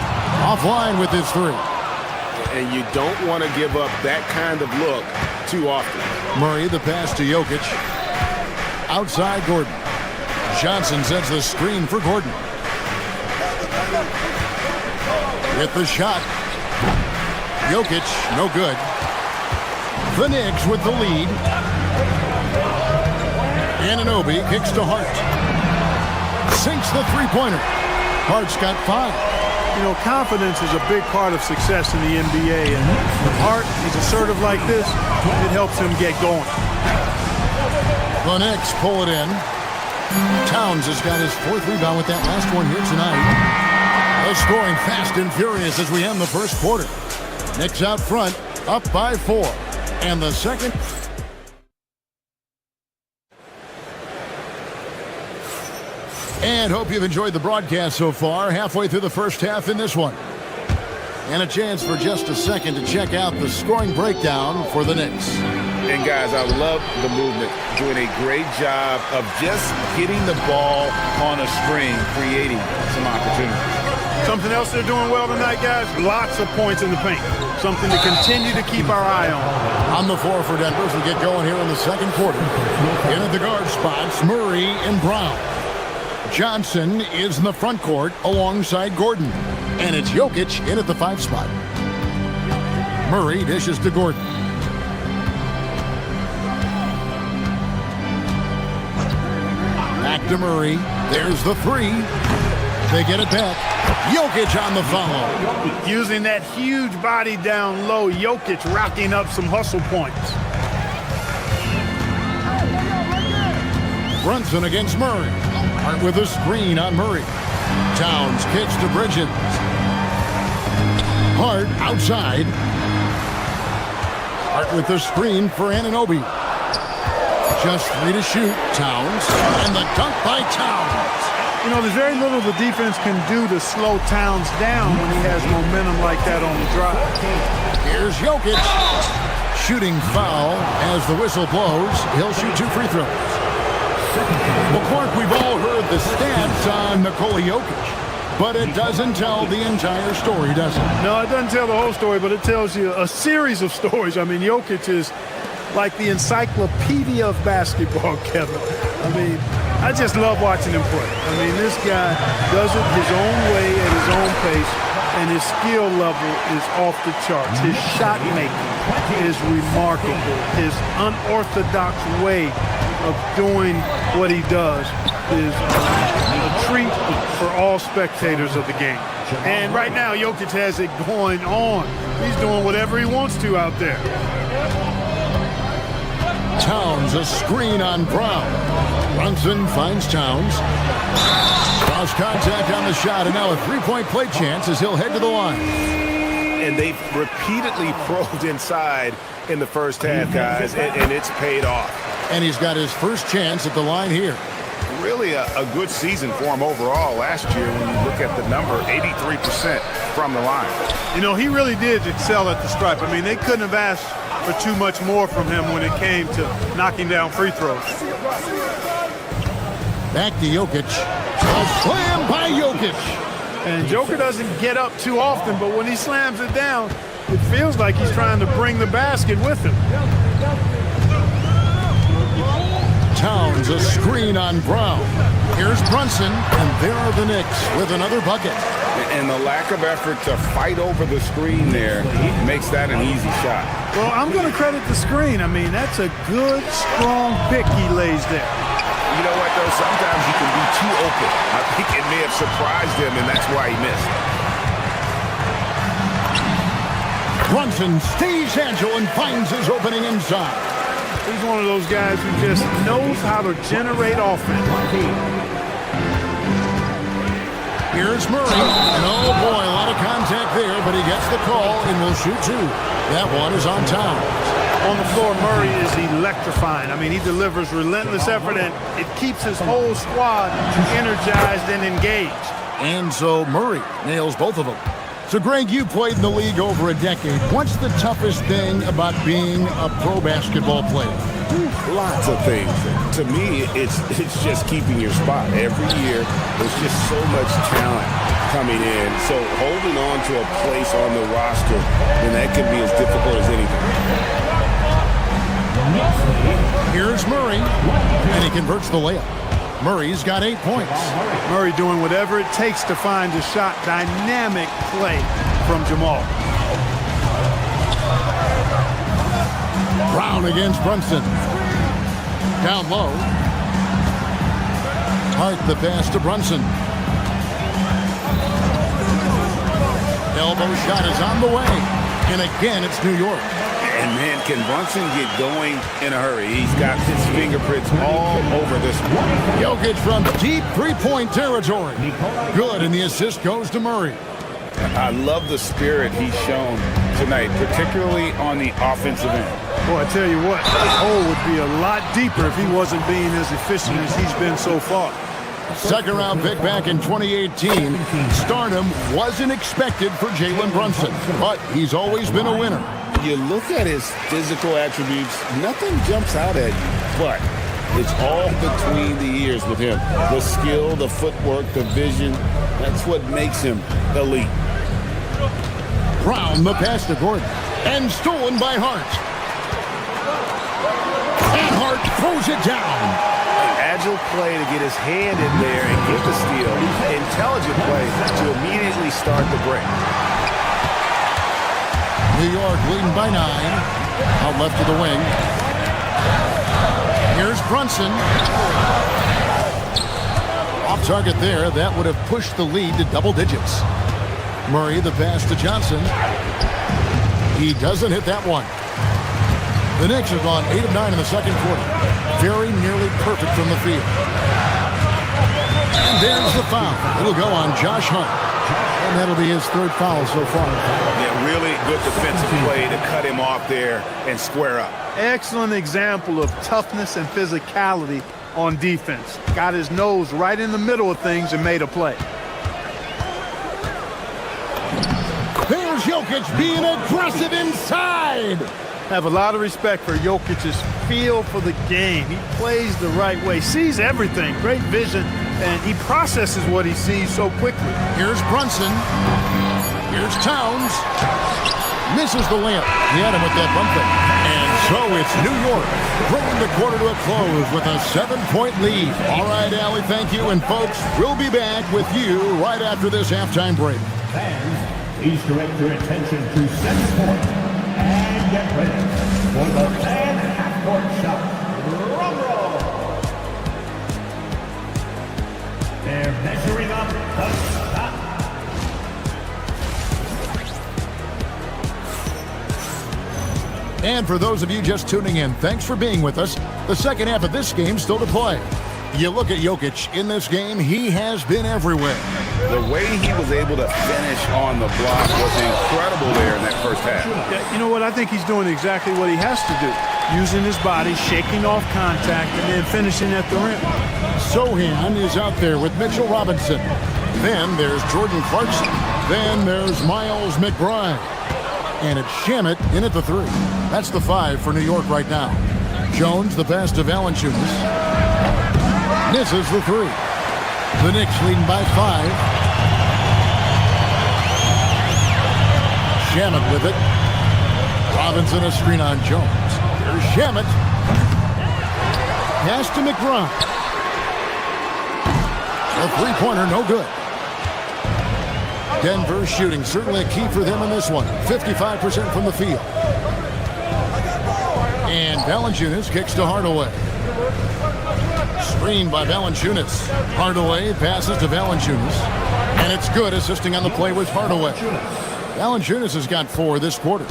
Offline with his 3. And you don't want to give up that kind of look too often. Murray the pass to Jokic. Outside Gordon. Johnson sets the screen for Gordon. With the shot. Jokic, no good. The Knicks with the lead. Anunoby kicks to Hart. Sinks the three-pointer. Hart's got 5. You know, confidence is a big part of success in the NBA, and with Hart, he's assertive like this, it helps him get going. The Knicks pull it in. Towns has got his 4th rebound with that last one here tonight. The scoring fast and furious as we end the first quarter. Knicks out front, up by 4. And the second... And hope you've enjoyed the broadcast so far. Halfway through the first half in this one. And a chance for just a second to check out the scoring breakdown for the Knicks. And guys, I love the movement. Doing a great job of just getting the ball on a string, creating some opportunities. Something else they're doing well tonight, guys, lots of points in the paint. something to continue to keep our eye on. On the floor for Denver as we get going here in the second quarter. In at the guard spots, Murray and Brown. Johnson is in the front court alongside Gordon. And it's Jokic in at the 5 spot. Murray dishes to Gordon. Back to Murray. There's the 3. They get it back. Jokic on the follow. Using that huge body down low, Jokic racking up some hustle points. Brunson against Murray. Hart with a screen on Murray. Towns kicks to Bridges. Hart outside. Hart with the screen for Anunoby. Just 3 to shoot. Towns. And the dunk by Towns. You know, there's very little the defense can do to slow Towns down when he has momentum like that on the drive. Here's Jokic. Shooting foul as the whistle blows. He'll shoot 2 free throws. Well, Clark, we've all heard the stats on Nikola Jokic, but it doesn't tell the entire story, does it? No, it doesn't tell the whole story, but it tells you a series of stories. I mean, Jokic is like the encyclopedia of basketball, Kevin. I mean, I just love watching him play. I mean, this guy does it his own way at his own pace, and his skill level is off the charts. His shot making is remarkable. His unorthodox way of doing what he does is a treat for all spectators of the game. And right now, Jokic has it going on. He's doing whatever he wants to out there. Towns, a screen on Brown. Brunson finds Towns. Cross contact on the shot, and now a 3-point play chance as he'll head to the line. And they've repeatedly probed inside in the first half, guys, and it's paid off. And he's got his first chance at the line here. Really a good season for him overall last year when you look at the number, 83% from the line. You know, he really did excel at the stripe. I mean, they couldn't have asked for too much more from him when it came to knocking down free throws. Back to Jokic. A slam by Jokic. And Joker doesn't get up too often, but when he slams it down, it feels like he's trying to bring the basket with him. Towns, a screen on Brown. Here's Brunson, and there are the Knicks with another bucket. And the lack of effort to fight over the screen there makes that an easy shot. Well, I'm going to credit the screen. I mean, that's a good, strong pick he lays there. You know what, though? Sometimes he can be too open. I think it may have surprised him, and that's why he missed. Brunson stays agile and finds his opening inside. He's one of those guys who just knows how to generate offense. Here's Murray. And oh boy, a lot of contact there, but he gets the call and will shoot 2. That one is on Towns. On the floor, Murray is electrifying. I mean, he delivers relentless effort, and it keeps his whole squad energized and engaged. And so Murray nails both of them. So, Greg, you played in the league over a decade. What's the toughest thing about being a pro basketball player? Lots of things. To me, it's just keeping your spot. Every year, there's just so much talent coming in. So holding on to a place on the roster, and that can be as difficult as anything. Here's Murray, and he converts the layup. Murray's got 8 points. Murray doing whatever it takes to find a shot. Dynamic play from Jamal. Brown against Brunson. Down low. Hart the pass to Brunson. Elbow shot is on the way. And again, it's New York. And man, can Brunson get going in a hurry? He's got his fingerprints all over this one. Jokic from deep 3-point territory. Good, and the assist goes to Murray. I love the spirit he's shown tonight, particularly on the offensive end. Boy, I tell you what, the hole would be a lot deeper if he wasn't being as efficient as he's been so far. Second round pick back in 2018. Stardom wasn't expected for Jalen Brunson, but he's always been a winner. You look at his physical attributes, nothing jumps out at you, but it's all between the ears with him. The skill, the footwork, the vision, that's what makes him elite. Brown, the pass to Gordon. And stolen by Hart. And Hart throws it down. Agile play to get his hand in there and get the steal. Intelligent play to immediately start the break. New York leading by 9. Out left to the wing. Here's Brunson. Off target there. That would have pushed the lead to double digits. Murray, the pass to Johnson. He doesn't hit that one. The Knicks have gone 8 of 9 in the second quarter. Very nearly perfect from the field. And there's the foul. It'll go on Josh Hart. And that'll be his third foul so far. Yeah, really good defensive play to cut him off there and square up. Excellent example of toughness and physicality on defense. Got his nose right in the middle of things and made a play. There's Jokic being aggressive inside. Have a lot of respect for Jokic's feel for the game. He plays the right way, sees everything, great vision, and he processes what he sees so quickly. Here's Brunson. Here's Towns. Misses the layup. He had him with that bump fake. And so it's New York bringing the quarter to a close with a 7-point lead. All right, Allie, thank you. And folks, we'll be back with you right after this halftime break. Fans, please direct your attention to center court and get ready for the fan half-court shot. Drum roll. They're measuring up the shot. And for those of you just tuning in, thanks for being with us. The second half of this game still to play. You look at Jokic in this game, he has been everywhere. The way he was able to finish on the block was incredible there in that first half. Yeah, you know what? I think he's doing exactly what he has to do. Using his body, shaking off contact, and then finishing at the rim. Sohan is out there with Mitchell Robinson. Then there's Jordan Clarkson. Then there's Miles McBride. And it's Shamet in at the 3. That's the 5 for New York right now. Jones, the pass to Valanciunas. Misses the 3. The Knicks leading by 5. Shamet with it. Robinson a screen on Jones. Here's Shamet. Pass to McBride. A three-pointer, no good. Denver shooting, certainly a key for them in this one. 55% from the field. And Valanciunas kicks to Hardaway. Screen by Valanciunas. Hardaway passes to Valanciunas. And it's good, assisting on the play with Hardaway. Valanciunas has got 4 this quarter.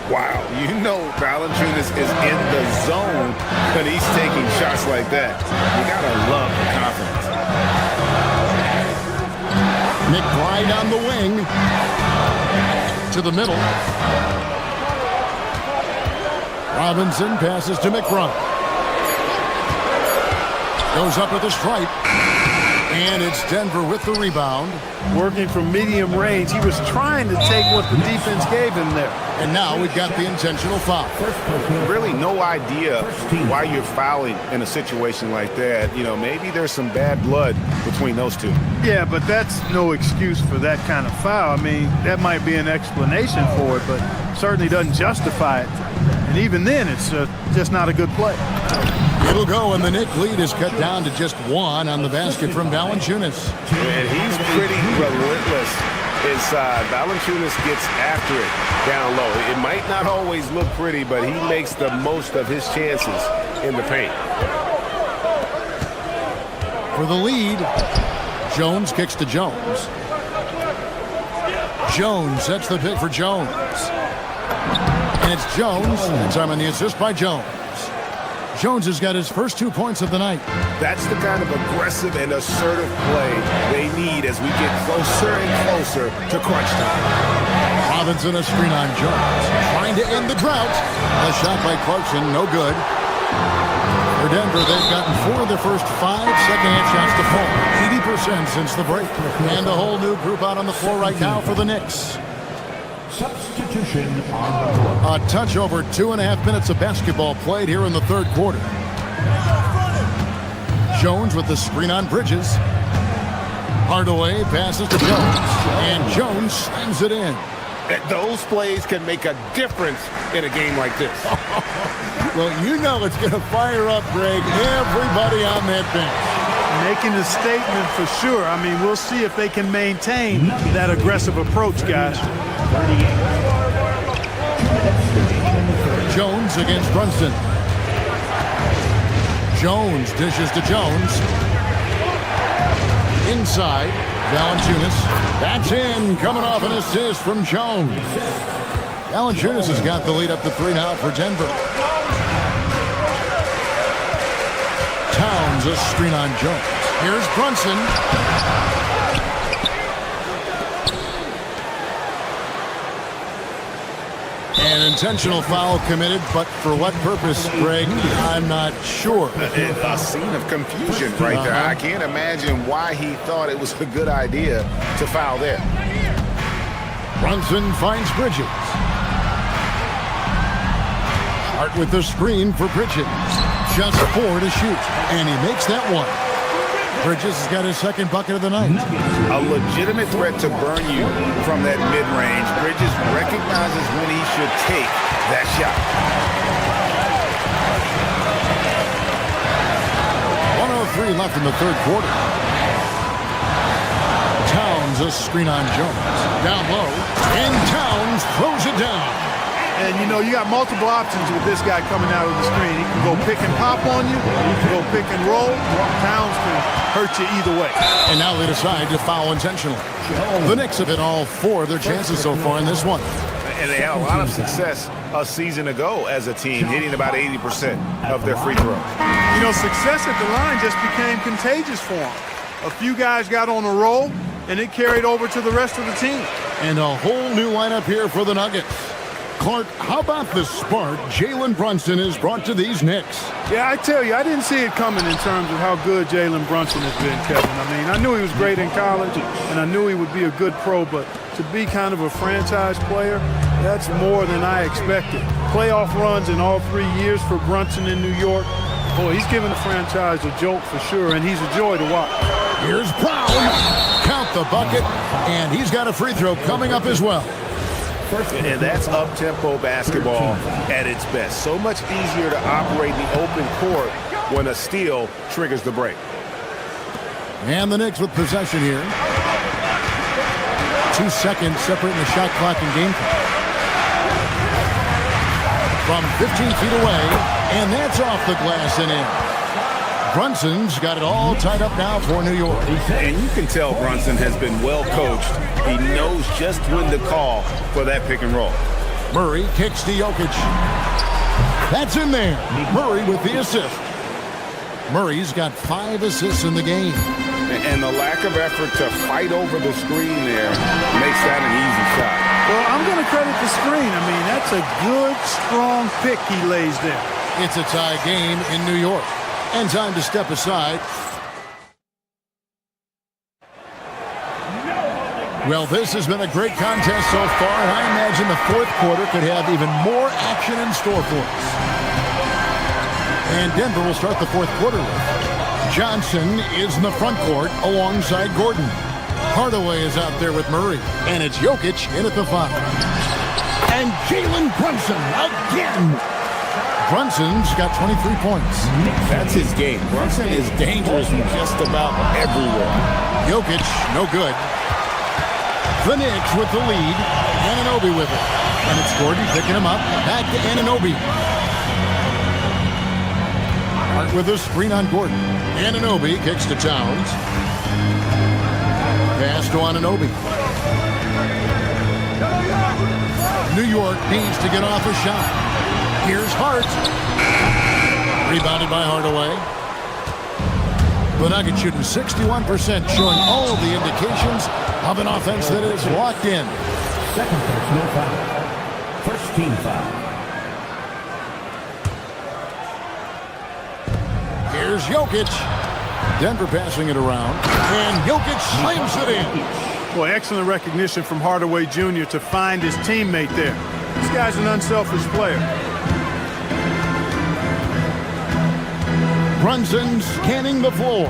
Wow, you know Valanciunas is in the zone when he's taking shots like that. You gotta love the confidence. McBride on the wing. To the middle. Robinson passes to McBride. Goes up with a stripe. And it's Denver with the rebound. Working from medium range. He was trying to take what the defense gave him there. And now we've got the intentional foul. Really no idea why you're fouling in a situation like that. You know, maybe there's some bad blood between those two. Yeah, but that's no excuse for that kind of foul. I mean, that might be an explanation for it, but certainly doesn't justify it. And even then, it's just not a good play. It'll go, and the Knicks lead is cut down to just 1 on the basket from Valanciunas. And he's pretty relentless inside. Valanciunas gets after it down low. It might not always look pretty, but he makes the most of his chances in the paint. For the lead, Jones kicks to Jones. Jones sets the pick for Jones. And it's Jones. And time on the assist by Jones. Jones has got his first 2 points of the night. That's the kind of aggressive and assertive play they need as we get closer and closer to crunch time. Robinson a screen on Jones. Trying to end the drought. A shot by Clarkson, no good. For Denver, they've gotten 4 of their first 5 second-hand shots to fall. 80% since the break. And a whole new group out on the floor right now for the Knicks. Substitution on the floor. A touch over 2.5 minutes of basketball played here in the third quarter. Jones with the screen on Bridges. Hardaway passes to Jones. And Jones slams it in. Those plays can make a difference in a game like this. Well, you know it's going to fire up, Greg, everybody on that bench. Making a statement for sure. I mean, we'll see if they can maintain that aggressive approach, guys. Jones against Brunson. Jones dishes to Jones. Inside, Valanciunas. That's in, coming off an assist from Jones. Valanciunas has got the lead up to 3 now for Denver. Towns a screen on Jones. Here's Brunson. An intentional foul committed, but for what purpose, Greg? I'm not sure. A scene of confusion right there. I can't imagine why he thought it was a good idea to foul there. Brunson finds Bridges. Hart with the screen for Bridges. Just 4 to shoot, and he makes that one. Bridges has got his second bucket of the night. A legitimate threat to burn you from that mid-range. Bridges recognizes when he should take that shot. 1:03 left in the third quarter. Towns a screen on Jones. Down low, and Towns throws it down. And, you know, you got multiple options with this guy coming out of the screen. He can go pick and pop on you. He can go pick and roll. Towns can hurt you either way. And now they decide to foul intentionally. The Knicks have hit all 4 of their chances so far in this one. And they had a lot of success a season ago as a team, hitting about 80% of their free throws. You know, success at the line just became contagious for them. A few guys got on a roll, and it carried over to the rest of the team. And a whole new lineup here for the Nuggets. Clark, how about the spark Jalen Brunson has brought to these Knicks? Yeah, I tell you, I didn't see it coming in terms of how good Jalen Brunson has been, Kevin. I mean, I knew he was great in college, and I knew he would be a good pro, but to be kind of a franchise player, that's more than I expected. Playoff runs in all 3 years for Brunson in New York. Boy, he's given the franchise a jolt for sure, and he's a joy to watch. Here's Brown. Count the bucket, and he's got a free throw coming up as well. And that's up-tempo basketball at its best. So much easier to operate the open court when a steal triggers the break. And the Knicks with possession here. 2 seconds separating the shot clock and game clock. From 15 feet away, and that's off the glass and in. Brunson's got it all tied up now for New York. And you can tell Brunson has been well coached. He knows just when to call for that pick and roll. Murray kicks to Jokic. That's in there. Murray with the assist. Murray's got 5 assists in the game. And the lack of effort to fight over the screen there makes that an easy shot. Well, I'm going to credit the screen. I mean, that's a good, strong pick he lays there. It's a tie game in New York. And time to step aside. Well, this has been a great contest so far, and I imagine the fourth quarter could have even more action in store for us. And Denver will start the fourth quarter with Johnson is in the front court alongside Gordon. Hardaway is out there with Murray, and it's Jokic in at the 5. And Jalen Brunson again. Brunson's got 23 points. That's his game. Brunson is dangerous from just about everywhere. Jokic, no good. The Knicks with the lead. Anunoby with it. And it's Gordon picking him up. Back to Anunoby. Hart with a screen on Gordon. Anunoby kicks to Towns. Pass to Anunoby. New York needs to get off a shot. Here's Hart. Rebounded by Hardaway. The Nuggets shooting 61%, showing all the indications of an offense that is locked in. Second personal foul. First team foul. Here's Jokic. Denver passing it around. And Jokic slams it in. Boy, excellent recognition from Hardaway Jr. to find his teammate there. This guy's an unselfish player. Brunson scanning the floor.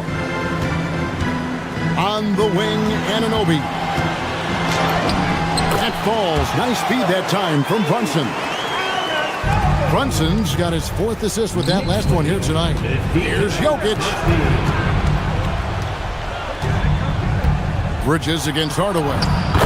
On the wing, Anunoby. That falls. Nice feed that time from Brunson. Brunson's got his 4th assist with that last one here tonight. Here's Jokic. Bridges against Hardaway.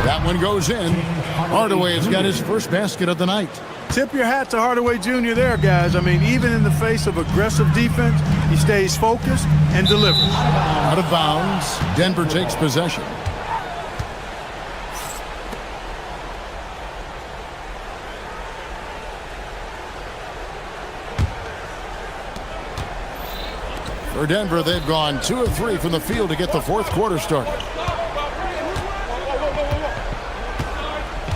That one goes in. Hardaway has got his first basket of the night. Tip your hat to Hardaway Jr. there, guys. I mean, even in the face of aggressive defense, he stays focused and delivers. Out of bounds. Denver takes possession. For Denver, they've gone 2 of 3 from the field to get the 4th quarter started.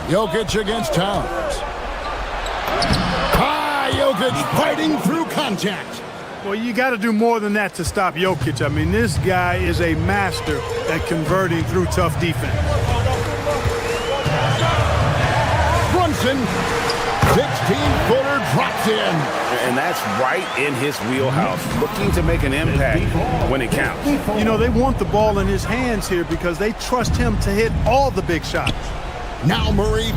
Jokic against Towns. Jokic fighting through contact. Well, you got to do more than that to stop Jokic. I mean, this guy is a master at converting through tough defense. Brunson, 16-footer dropped in. And that's right in his wheelhouse, looking to make an impact when it counts. You know, they want the ball in his hands here because they trust him to hit all the big shots. Now Murray.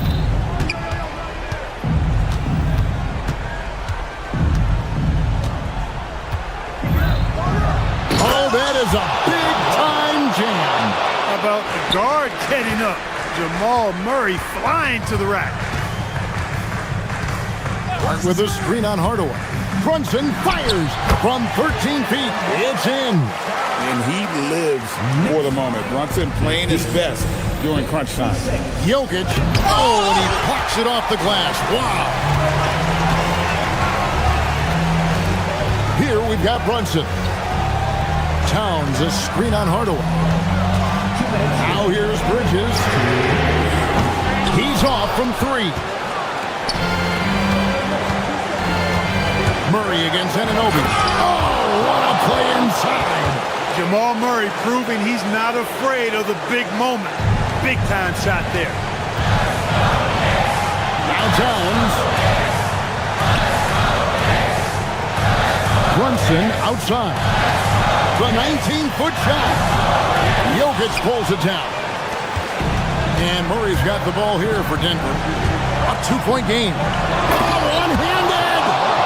Oh, that is a big-time jam. How about the guard getting up? Jamal Murray flying to the rack. With a screen on Hardaway. Brunson fires from 13 feet. It's in. And he lives for the moment. Brunson playing his best during crunch time. Jokic. Oh, and he plucks it off the glass. Wow. Here we've got Brunson. Towns, a screen on Hardaway. Now here's Bridges. He's off from 3. Murray against Anunoby. Oh, what a play inside. Jamal Murray proving he's not afraid of the big moment. Big time shot there. Now Towns. Brunson outside. The 19-foot shot. Jokic pulls it down. And Murray's got the ball here for Denver. A 2-point game. One-handed.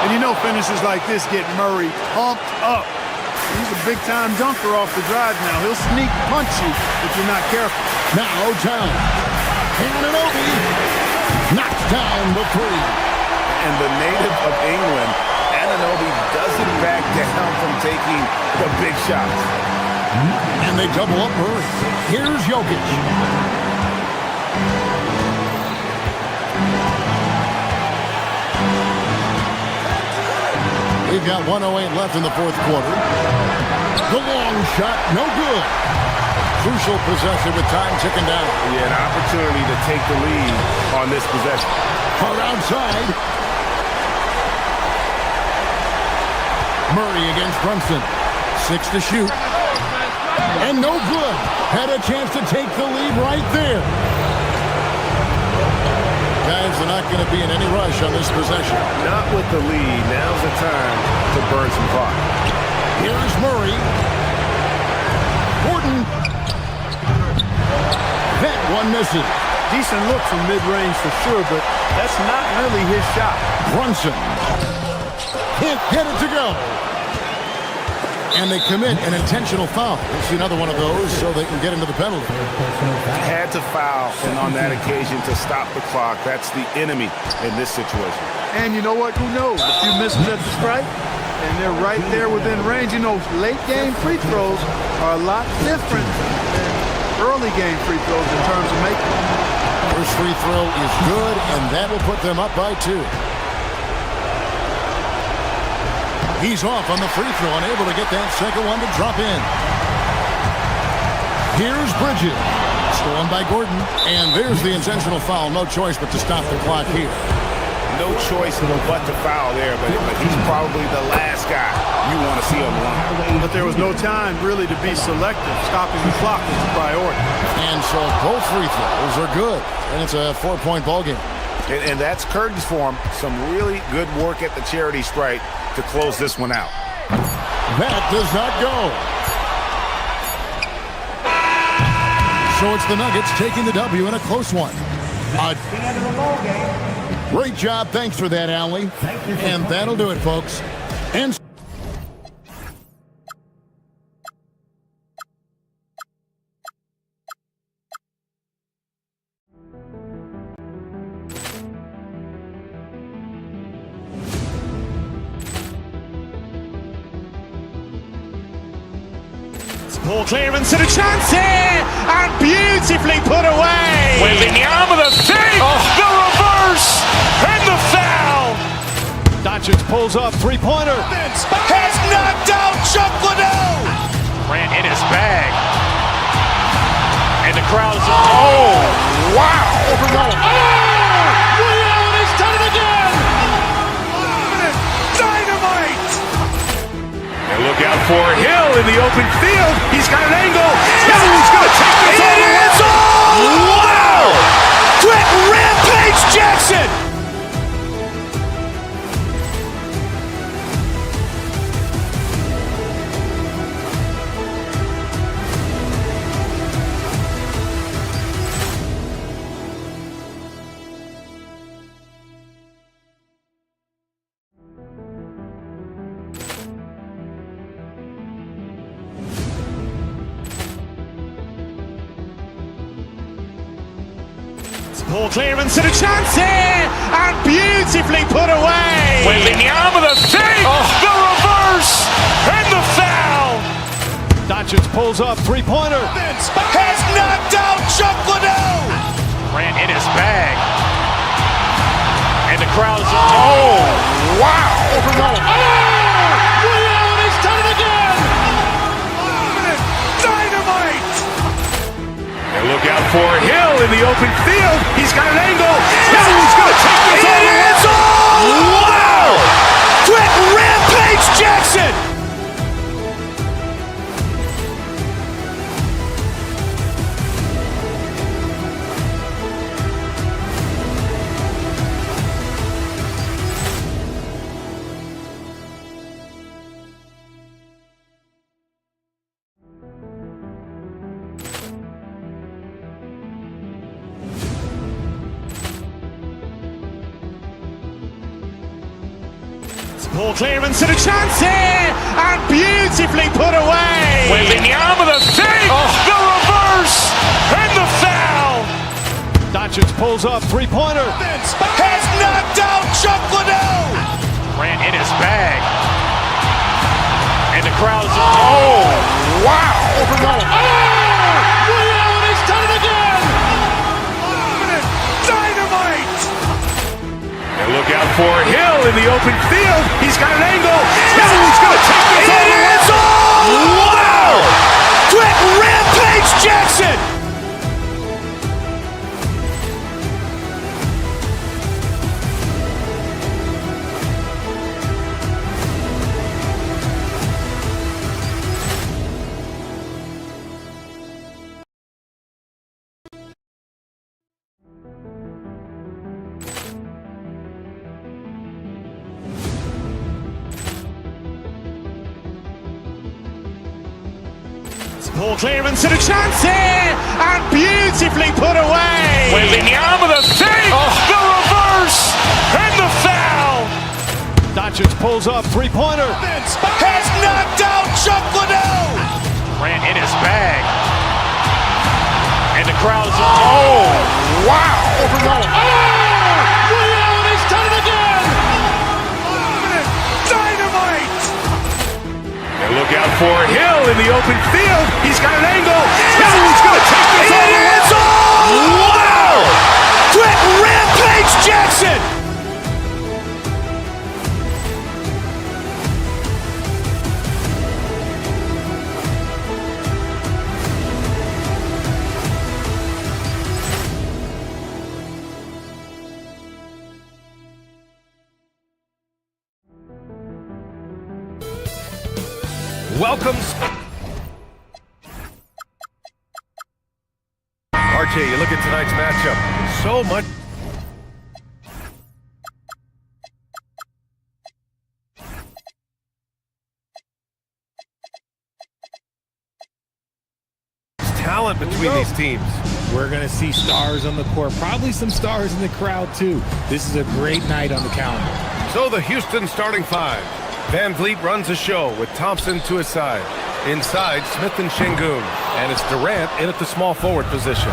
And you know finishes like this get Murray pumped up. He's a big-time dunker off the drive now. He'll sneak punch you if you're not careful. Now Towns. Anunoby knocks down the 3. And the native of England, Anunoby doesn't back down from taking the big shots. And they double up Murray. Here's Jokic. We've got 1:08 left in the 4th quarter. The long shot, no good. Crucial possession with time ticking down. Yeah, an opportunity to take the lead on this possession. Hard outside. Murray against Brunson. 6 to shoot. And no good. Had a chance to take the lead right there. Guys, they're not going to be in any rush on this possession. Not with the lead. Now's the time to burn some clock. Here's Murray. Gordon. That one misses. Decent look from mid-range for sure, but that's not really his shot. Brunson. Can't get it to go. And they commit an intentional foul. We'll see another one of those so they can get into the penalty. Had to foul, and on that occasion to stop the clock. That's the enemy in this situation. And you know what? Who knows? A few misses at the stripe, and they're right there within range. You know, late-game free throws are a lot different than early-game free throws in terms of making them. First free throw is good, and that will put them up by 2. He's off on the free throw, unable to get that second one to drop in. Here's Bridges. Stolen by Gordon. And there's the intentional foul. No choice but to stop the clock here. No choice but to foul there, but he's probably the last guy you want to see on the line. But there was no time really to be selective. Stopping the clock was a priority. And so both free throws are good. And it's a 4-point ball game. And that's curtains for him. Some really good work at the charity stripe to close this one out. That does not go. So it's the Nuggets taking the W in a close one. Great job. Thanks for that, Allie. And that'll do it, folks. And Ball clearance and a chance here, and beautifully put away. Wembanyama with a save, the reverse, and the foul. Doncic pulls up, three-pointer. Has knocked out Chuck Liddell. Ran in his bag. And the crowd is, oh, wow. Ray Allen has done it again. Dynamite. And look out for Hill in the open field. He's got an angle. He's going to take this all the way. Wow. Quick Rampage Jackson. Ball clearance and a chance here, and beautifully put away. Wembanyama with a save, the reverse, and the foul. Doncic pulls up, three-pointer. Has knocked out Chuck Liddell. Ran in his bag. And the crowd is, oh, wow. Ray Allen has done it again. Dynamite. And look out for Hill in the open field. He's got an angle. He's going to take this all the way. Wow. Quick Rampage Jackson. Ball clearance and a chance here, and beautifully put away. Wembanyama with a save, the reverse, and the foul. Doncic pulls up, three-pointer. Has knocked out Chuck Liddell. Ran in his bag. And the crowd is, oh, wow. Ray Allen has done it again. Dynamite. And look out for Hill in the open field. He's got an angle. He's going to take this all the way. Wow. Quick Rampage Jackson. Ball clearance and a chance here, and beautifully put away. Wembanyama with a save, the reverse, and the foul. Doncic pulls up, three-pointer. Has knocked out Chuck Liddell. Ran in his bag. And the crowd is, oh, wow. Ray Allen has done it again. Dynamite. And look out for Hill in the open field. He's got an angle. He's going to take this all the way. Wow. Quick Rampage Jackson. Welcome. RJ, you look at tonight's matchup. So much. Talent between these teams. We're going to see stars on the court, probably some stars in the crowd too. This is a great night on the calendar. So the Houston starting five. Van Vliet runs a show with Thompson to his side. Inside, Smith and Şengün. And it's Durant in at the small forward position.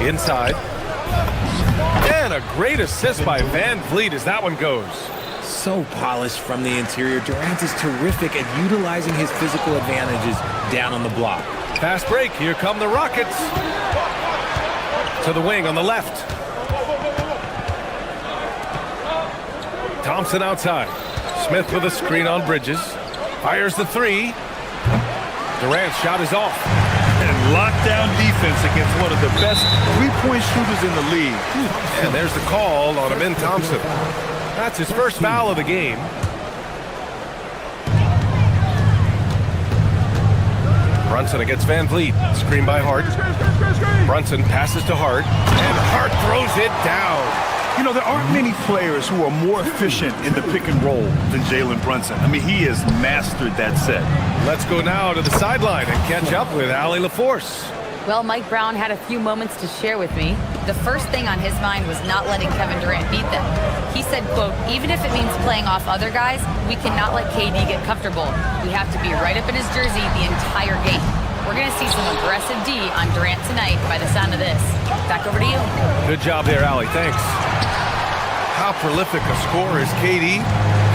Inside. And a great assist by Van Vliet as that one goes. So polished from the interior. Durant is terrific at utilizing his physical advantages down on the block. Fast break. Here come the Rockets. To the wing on the left. Thompson outside. Smith with a screen on Bridges. Fires the three. Durant's shot is off. And lockdown defense against one of the best three-point shooters in the league. And there's the call on Amin Thompson. That's his first foul of the game. Brunson against Van Vliet. Screen by Hart. Brunson passes to Hart. And Hart throws it down. You know, there aren't many players who are more efficient in the pick and roll than Jalen Brunson. I mean, he has mastered that set. Let's go now to the sideline and catch up with Allie LaForce. Well, Mike Brown had a few moments to share with me. The first thing on his mind was not letting Kevin Durant beat them. He said, quote, even if it means playing off other guys, we cannot let KD get comfortable. We have to be right up in his jersey the entire game. We're going to see some aggressive D on Durant tonight by the sound of this. Back over to you. Good job there, Allie. Thanks. How prolific a scorer is KD?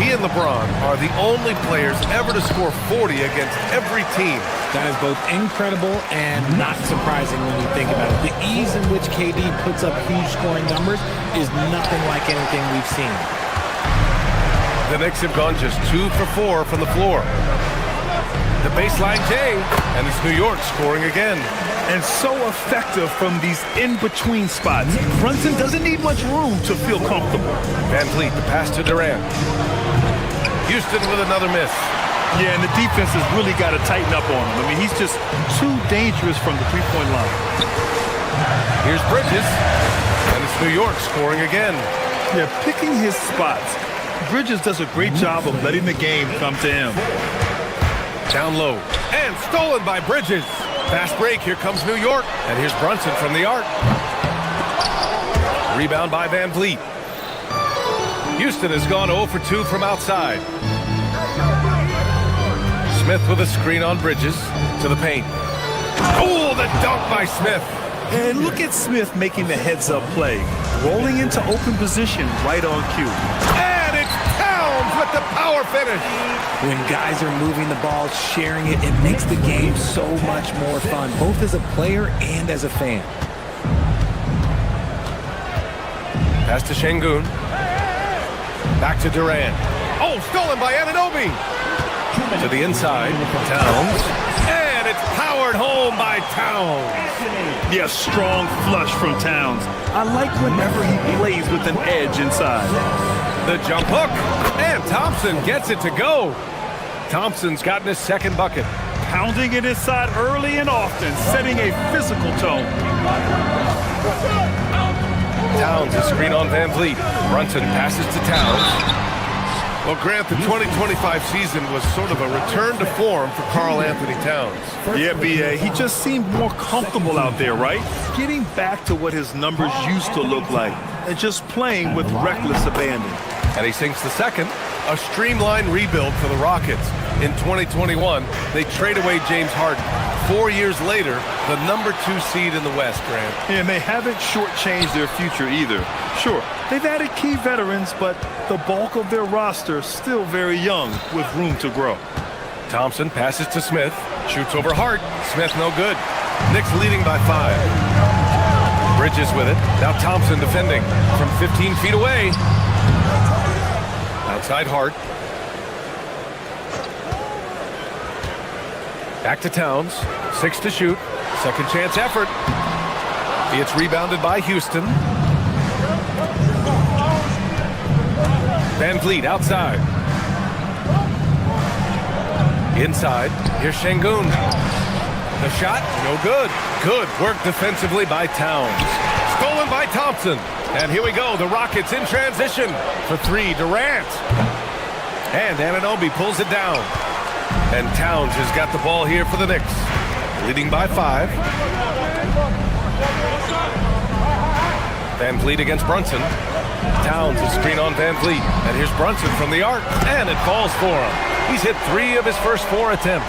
He and LeBron are the only players ever to score 40 against every team. That is both incredible and not surprising when you think about it. The ease in which KD puts up huge scoring numbers is nothing like anything we've seen. The Knicks have gone just 2 for 4 from the floor. The baseline J, and it's New York scoring again. And so effective from these in-between spots. Brunson doesn't need much room to feel comfortable. Van Vliet, the pass to Durant. Houston with another miss. Yeah, and the defense has really got to tighten up on him. I mean, he's just too dangerous from the three-point line. Here's Bridges, and it's New York scoring again. Yeah, picking his spots. Bridges does a great job of letting the game come to him. Down low, and stolen by Bridges. Fast break, here comes New York, and here's Brunson from the arc. Rebound by Van Vliet. Houston has gone 0 for 2 from outside. Smith with a screen on Bridges to the paint. Oh, the dunk by Smith. And look at Smith making the heads-up play. Rolling into open position right on cue. And it's Towns with the power finish. When guys are moving the ball, sharing it, it makes the game so much more fun, both as a player and as a fan. Pass to Şengün. Back to Durant. Oh, stolen by Anunoby. To the inside, Towns. And it's powered home by Towns. Yeah, strong flush from Towns. I like whenever he plays with an edge inside. The jump hook. And Thompson gets it to go. Thompson's gotten his second bucket. Pounding it inside early and often, setting a physical tone. Towns a screen on Van Vliet. Brunson passes to Towns. Well, Grant, the 2025 season was sort of a return to form for Karl Anthony Towns. Yeah, B.A., he just seemed more comfortable out there, right? Getting back to what his numbers used to look like and just playing with reckless abandon. And he sinks the second. A streamlined rebuild for the Rockets. In 2021, they trade away James Harden. 4 years later, the number 2 seed in the West, Grant. And they haven't shortchanged their future either. Sure, they've added key veterans, but the bulk of their roster still very young with room to grow. Thompson passes to Smith. Shoots over Hart. Smith no good. Knicks leading by 5. Bridges with it. Now Thompson defending from 15 feet away. Outside Hart. Back to Towns. 6 to shoot. Second chance effort. It's rebounded by Houston. Van Vliet outside. Inside. Here's Şengün. The shot, no good. Good work defensively by Towns. Stolen by Thompson. And here we go. The Rockets in transition. For 3, Durant. And Anunoby pulls it down. And Towns has got the ball here for the Knicks. leading by 5. Van Vliet against Brunson. Towns is screen on Van Vliet. And here's Brunson from the arc. And it falls for him. He's hit 3 of his first 4 attempts.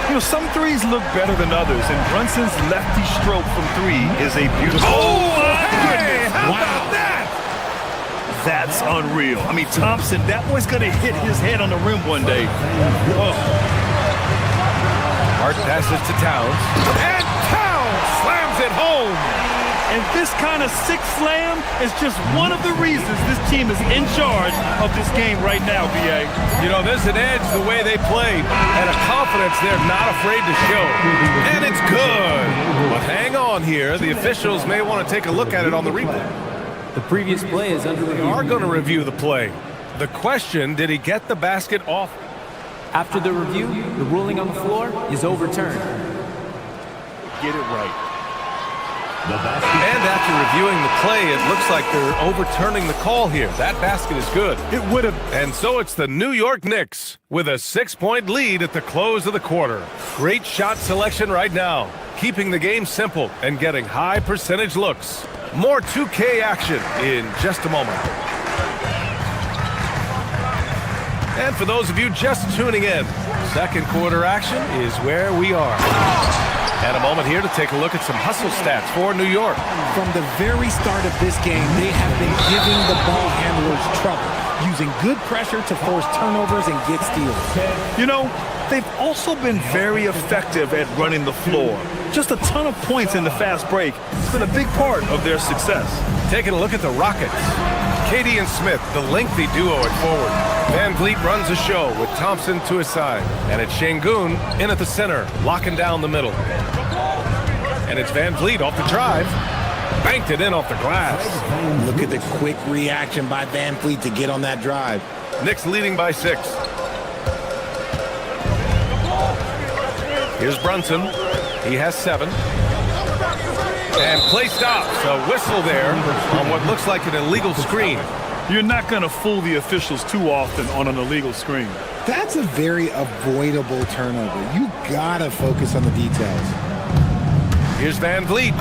You know, some threes look better than others, and Brunson's lefty stroke from 3 is a beautiful... Oh, hey! How about that? That's unreal. I mean, Thompson, that boy's going to hit his head on the rim one day. Oh. Hart passes to Towns. And Towns slams it home. And this kind of sick slam is just one of the reasons this team is in charge of this game right now, B.A. You know, there's an edge the way they play and a confidence they're not afraid to show. And it's good. But hang on here. The officials may want to take a look at it on the replay. The previous play is under review. We are going to review the play. The question, did he get the basket off? After the review, the ruling on the floor is overturned. Get it right. And after reviewing the play, it looks like they're overturning the call here. That basket is good. It would have. And so it's the New York Knicks with a 6-point lead at the close of the quarter. Great shot selection right now, keeping the game simple and getting high percentage looks. More 2K action in just a moment. And for those of you just tuning in, second quarter action is where we are. And a moment here to take a look at some hustle stats for New York. From the very start of this game, they have been giving the ball handlers trouble, using good pressure to force turnovers and get steals. You know, they've also been very effective at running the floor. Just a ton of points in the fast break. It's been a big part of their success. Taking a look at the Rockets. Katie and Smith, the lengthy duo at forward. Van Vliet runs the show with Thompson to his side. And it's Şengün in at the center, locking down the middle. And it's Van Vliet off the drive. Banked it in off the glass. Look at the quick reaction by Van Vliet to get on that drive. Knicks leading by 6. Here's Brunson. He has 7. And play stops. A whistle there on what looks like an illegal screen. You're not going to fool the officials too often on an illegal screen. That's a very avoidable turnover. You gotta focus on the details. Here's Van Vliet.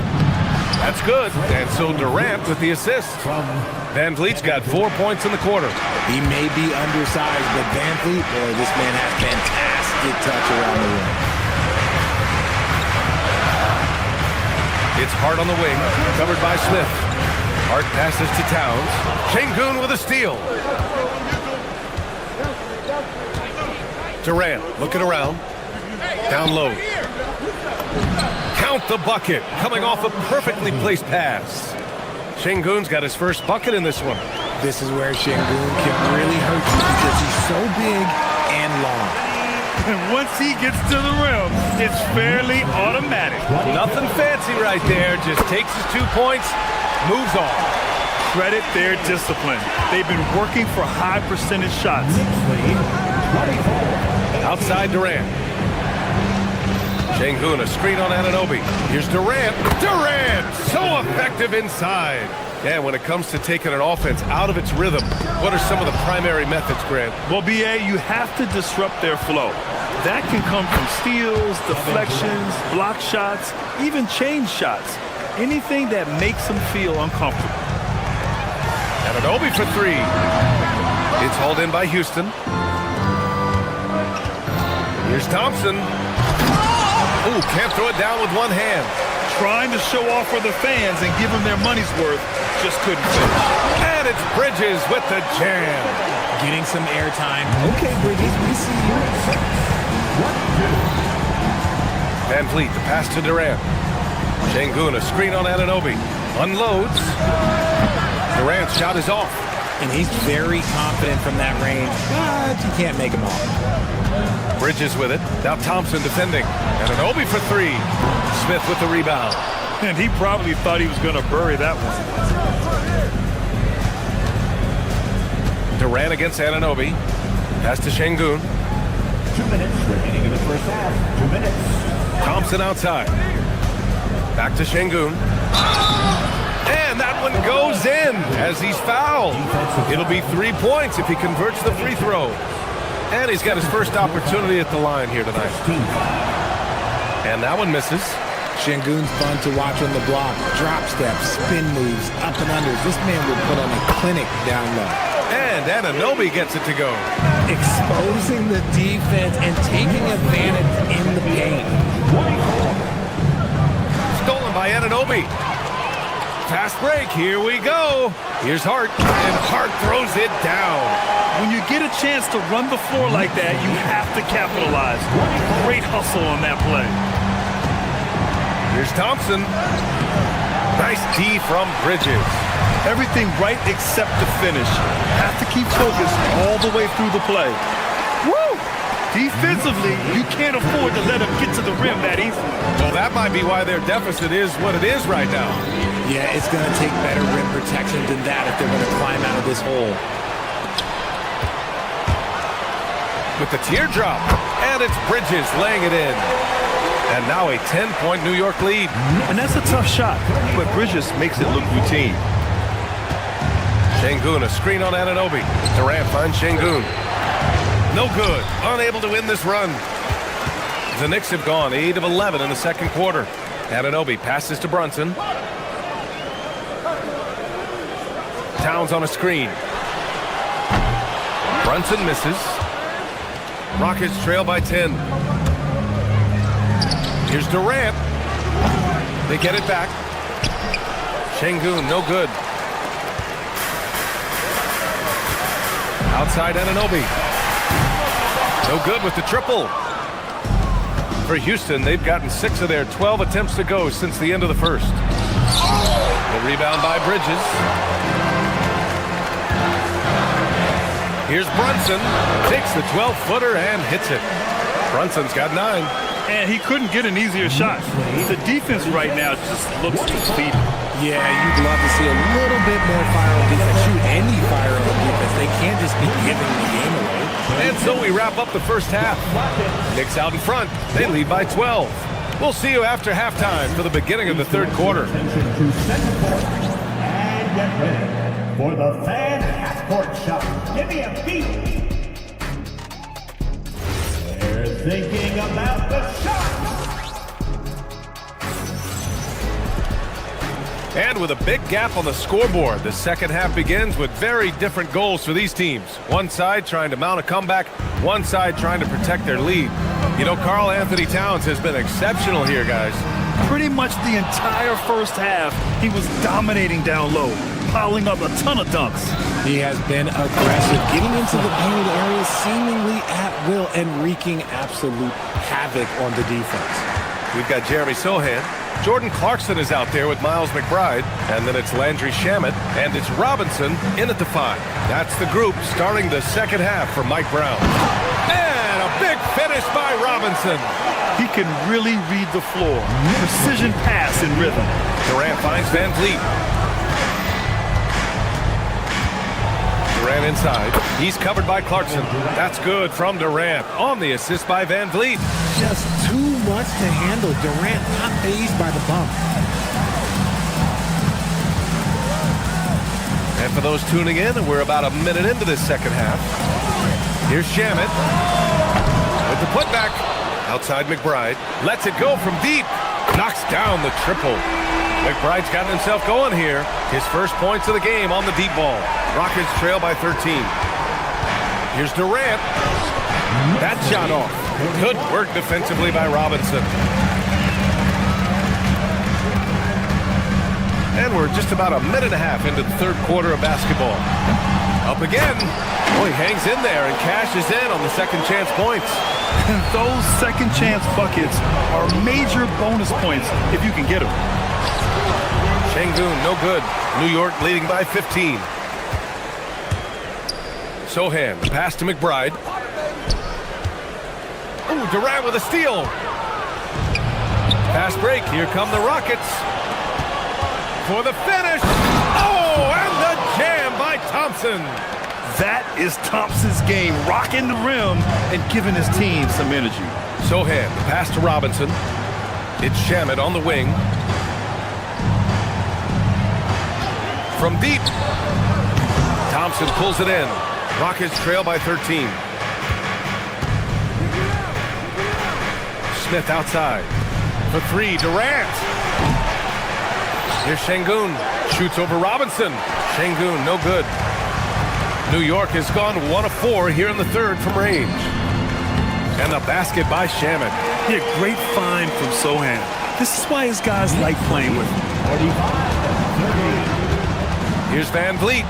That's good. And so Durant with the assist. Van Vliet's got 4 points in the quarter. He may be undersized, but Van Vliet, boy, this man has fantastic touch around the rim. It's Hart on the wing, covered by Smith. Hart passes to Towns. Şengün with a steal. Durant looking around. Down low. Count the bucket. Coming off a perfectly placed pass. Şengün's got his first bucket in this one. This is where Şengün can really hurt you because he's so big and long. And once he gets to the rim, it's fairly automatic. Nothing fancy right there. Just takes his 2 points, moves on. Credit their discipline. They've been working for high percentage shots. Outside Durant. Şengün, a screen on Anunoby. Here's Durant. Durant! So effective inside. And when it comes to taking an offense out of its rhythm, what are some of the primary methods, Grant? Well, B.A., you have to disrupt their flow. That can come from steals, deflections, block shots, even change shots. Anything that makes them feel uncomfortable. Anunoby for 3. It's hauled in by Houston. Here's Thompson. Ooh, can't throw it down with one hand. Trying to show off for the fans and give them their money's worth, just couldn't finish. And it's Bridges with the jam. Getting some airtime. Okay, Bridges, we see you. Van Vliet, the pass to Durant. Şengün, a screen on Anunoby. Unloads. Durant's shot is off. And he's very confident from that range, but you can't make him off. Bridges with it. Now Thompson defending. Anunoby for 3. Smith with the rebound. And he probably thought he was going to bury that one. Durant against Anunoby. Pass to Şengün. 2 minutes remaining in the first half. 2 minutes. Thompson outside. Back to Şengün. And that one goes in as he's fouled. It'll be 3 points if he converts the free throw. And he's got his first opportunity at the line here tonight. And that one misses. Şengün's fun to watch on the block. Drop steps, spin moves, up and unders. This man will put on a clinic down low. And Anunoby gets it to go. Exposing the defense and taking advantage in the paint. Stolen by Anunoby. Fast break, here we go. Here's Hart, and Hart throws it down. When you get a chance to run the floor like that, you have to capitalize. Great hustle on that play. Here's Thompson. Nice D from Bridges. Everything right except the finish. Have to keep focused all the way through the play. Woo! Defensively, you can't afford to let him get to the rim that easy. Well, that might be why their deficit is what it is right now. Yeah, it's going to take better rim protection than that if they're going to climb out of this hole. With the teardrop, and it's Bridges laying it in. And now a 10-point New York lead. And that's a tough shot, but Bridges makes it look routine. Şengün, a screen on Anunoby. Durant finds Şengün. No good. Unable to win this run. The Knicks have gone 8 of 11 in the second quarter. Anunoby passes to Brunson. Towns on a screen. Brunson misses. Rockets trail by 10. Here's Durant. They get it back. Şengün, no good. Outside Anunoby. No good with the triple. For Houston, they've gotten 6 of their 12 attempts to go since the end of the first. The rebound by Bridges. Here's Brunson. Takes the 12-footer and hits it. Brunson's got 9. And he couldn't get an easier shot. The defense right now just looks depleted. Yeah, you'd love to see a little bit more fire on defense. Shoot any fire on defense. They can't just be giving the game away. And so we wrap up the first half. Knicks out in front. They lead by 12. We'll see you after halftime for the beginning of the third quarter. And get ready for the fan half-court shot. Give me a beat. They're thinking about the shot. And with a big gap on the scoreboard, the second half begins with very different goals for these teams. One side trying to mount a comeback, one side trying to protect their lead. You know, Karl Anthony Towns has been exceptional here, guys. Pretty much the entire first half, he was dominating down low, piling up a ton of dunks. He has been aggressive, getting into the painted areas seemingly at will and wreaking absolute havoc on the defense. We've got Jeremy Sohan. Jordan Clarkson is out there with Miles McBride. And then it's Landry Shamet. And it's Robinson in at the 5. That's the group starting the second half for Mike Brown. And a big finish by Robinson. He can really read the floor. Precision pass in rhythm. Durant finds Van Vliet. Durant inside. He's covered by Clarkson. That's good from Durant on the assist by Van Vliet. Just too much to handle. Durant not fazed by the bump. And for those tuning in, we're about a minute into this second half. Here's Shamet with the putback. Outside McBride. Lets it go from deep. Knocks down the triple. McBride's gotten himself going here. His first points of the game on the deep ball. Rockets trail by 13. Here's Durant. That shot off. Good work defensively by Robinson. And we're just about a minute and a half into the third quarter of basketball. Up again. Oh, he hangs in there and cashes in on the second chance points. Those second chance buckets are major bonus points if you can get them. Şengün, no good. New York leading by 15. Sohan, pass to McBride. Oh, Durant with a steal. Fast break. Here come the Rockets. For the finish. Oh, and the jam by Thompson. That is Thompson's game, rocking the rim and giving his team some energy. Sohan, pass to Robinson. It's Shamet on the wing. From deep. Thompson pulls it in. Rockets trail by 13. Smith outside. For three, Durant. Here's Şengün. Shoots over Robinson. Şengün, no good. New York has gone 1 of 4 here in the third from range. And the basket by Shamet. Yeah, great find from Sohan. This is why his guys like playing with him. Here's Van Vliet.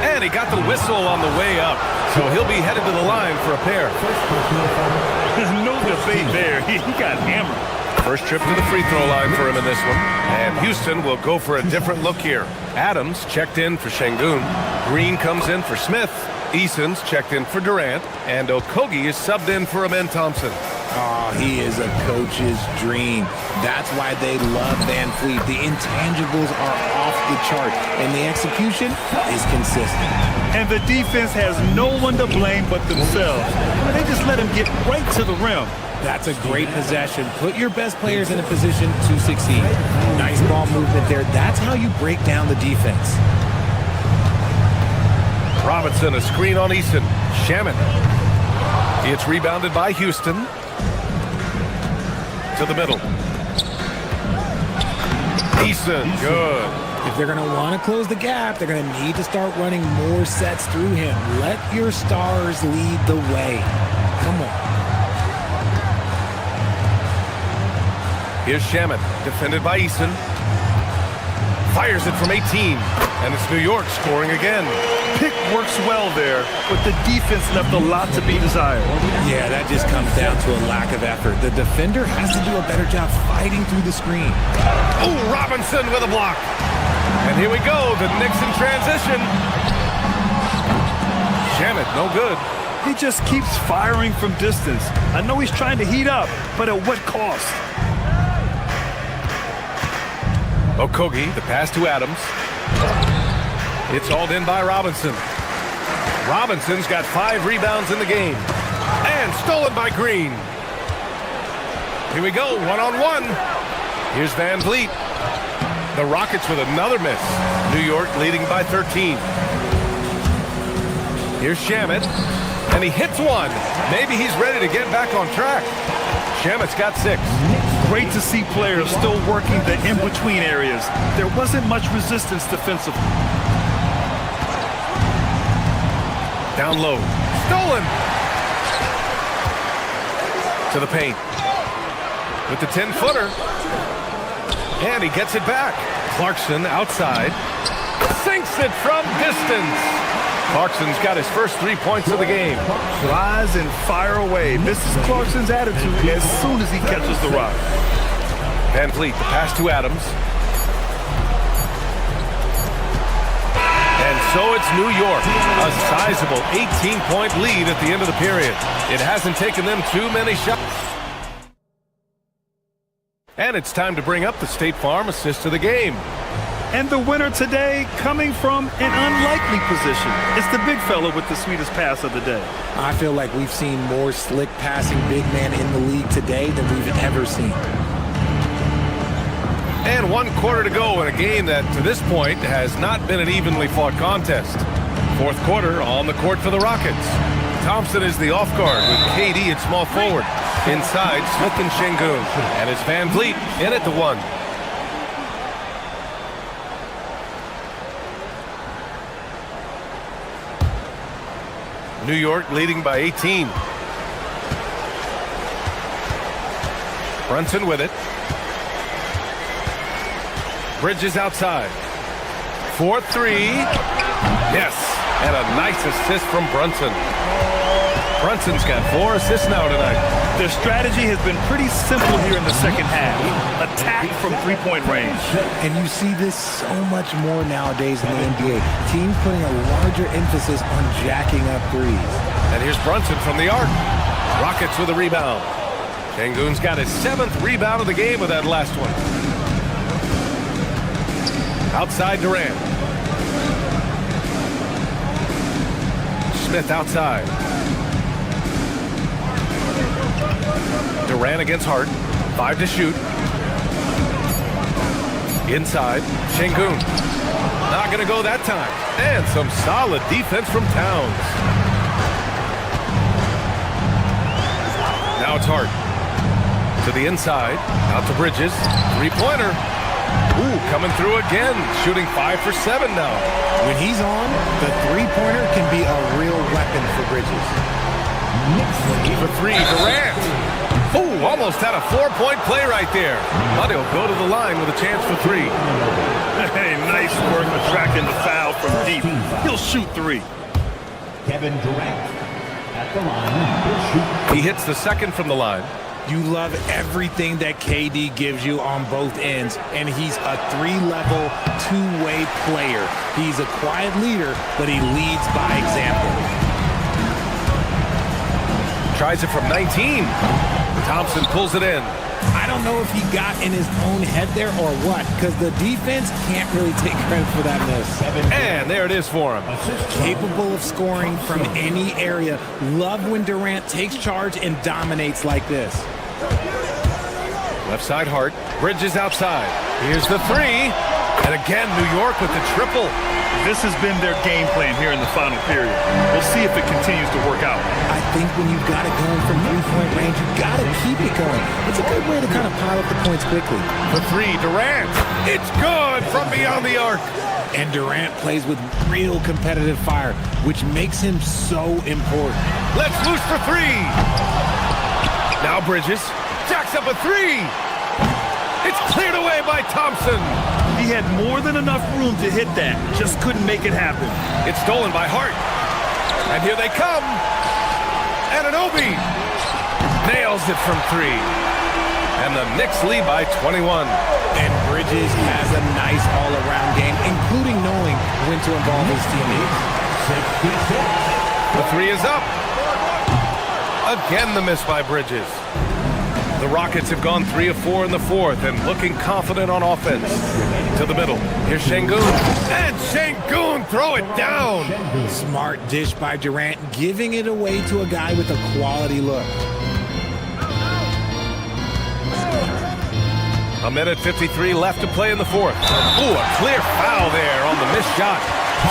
And he got the whistle on the way up. So he'll be headed to the line for a pair. There's no debate there. He got hammered. First trip to the free throw line for him in this one. And Houston will go for a different look here. Adams checked in for Şengün. Green comes in for Smith. Eason's checked in for Durant. And Okogie is subbed in for Amen Thompson. Oh, he is a coach's dream. That's why they love Van Vliet. The intangibles are off the chart, and the execution is consistent. And the defense has no one to blame but themselves. They just let him get right to the rim. That's a great possession. Put your best players in a position to succeed. Nice ball movement there. That's how you break down the defense. Robinson, a screen on Eason. Shamet. It's rebounded by Houston. To the middle. Eason, good. If they're going to want to close the gap, they're going to need to start running more sets through him. Let your stars lead the way. Come on. Here's Shamet, defended by Eason. Fires it from 18, and it's New York scoring again. Pick works well there, but the defense left a lot to be desired. Yeah, that just comes down to a lack of effort. The defender has to do a better job fighting through the screen. Oh, Robinson with a block. And here we go, the Knicks in transition. Shamet, no good. He just keeps firing from distance. I know he's trying to heat up, but at what cost? Okogie, the pass to Adams. It's hauled in by Robinson. Robinson's got 5 rebounds in the game. And stolen by Green. Here we go, one-on-one. Here's Van Vliet. The Rockets with another miss. New York leading by 13. Here's Shamet. And he hits one. Maybe he's ready to get back on track. Shamet's got 6. Great to see players still working the in-between areas. There wasn't much resistance defensively. Down low. Stolen. To the paint. With the 10-footer. And he gets it back. Clarkson outside. Sinks it from distance. Clarkson's got his first 3 points of the game. Rise and fire away. This is Clarkson's attitude as soon as he catches the rock. Van Vliet, the pass to Adams. And so it's New York. A sizable 18-point lead at the end of the period. It hasn't taken them too many shots. And it's time to bring up the State Farm assist of the game. And the winner today coming from an unlikely position. It's the big fella with the sweetest pass of the day. I feel like we've seen more slick passing big men in the league today than we've ever seen. And 1 quarter to go in a game that, to this point, has not been an evenly fought contest. 4th quarter on the court for the Rockets. Thompson is the off guard with KD at small forward. Inside, Smith and Şengün. And it's Van Vliet in at the 1. New York leading by 18. Brunson with it. Bridges outside. 4-3. Yes, and a nice assist from Brunson. Brunson's got 4 assists now tonight. Their strategy has been pretty simple here in the second half. Attack from three-point range. And you see this so much more nowadays in the NBA. Teams putting a larger emphasis on jacking up threes. And here's Brunson from the arc. Rockets with a rebound. Şengün's got his 7th rebound of the game with that last one. Outside Durant. Smith outside. Durant against Hart. 5 to shoot. Inside. Şengün. Not going to go that time. And some solid defense from Towns. Now it's Hart. To the inside, out to Bridges. Three-pointer. Ooh, coming through again. Shooting 5 for 7 now. When he's on, the three-pointer can be a real weapon for Bridges. For three, Durant. Ooh, almost had a 4-point play right there. But he'll go to the line with a chance for three. Hey, nice work attracting the foul from deep. He'll shoot three. Kevin Durant at the line. He hits the second from the line. You love everything that KD gives you on both ends, and he's a three-level, two-way player. He's a quiet leader, but he leads by example. Tries it from 19. Thompson pulls it in. I don't know if he got in his own head there or what, because the defense can't really take credit for that miss. And there it is for him. Capable of scoring from any area. Love when Durant takes charge and dominates like this. Left side Hart. Bridges outside. Here's the three. And again, New York with the triple. This has been their game plan here in the final period. We'll see if it continues to work out. I think when you've got it going from three-point range, you've got to keep it going. It's a good way to kind of pile up the points quickly. The three, Durant. It's good from beyond the arc. And Durant plays with real competitive fire, which makes him so important. Let's loose for three. Now Bridges jacks up a three. It's cleared away by Thompson. He had more than enough room to hit that. Just couldn't make it happen. It's stolen by Hart. And here they come. Anunoby nails it from three. And the Knicks lead by 21. And Bridges has a nice all-around game, including knowing when to involve his teammates. The three is up. Again the miss by Bridges. The Rockets have gone 3 of 4 in the fourth and looking confident on offense. To the middle. Here's Şengün. And Şengün throw it down. Smart dish by Durant, giving it away to a guy with a quality look. A minute 53 left to play in the fourth. Ooh, a clear foul there on the missed shot.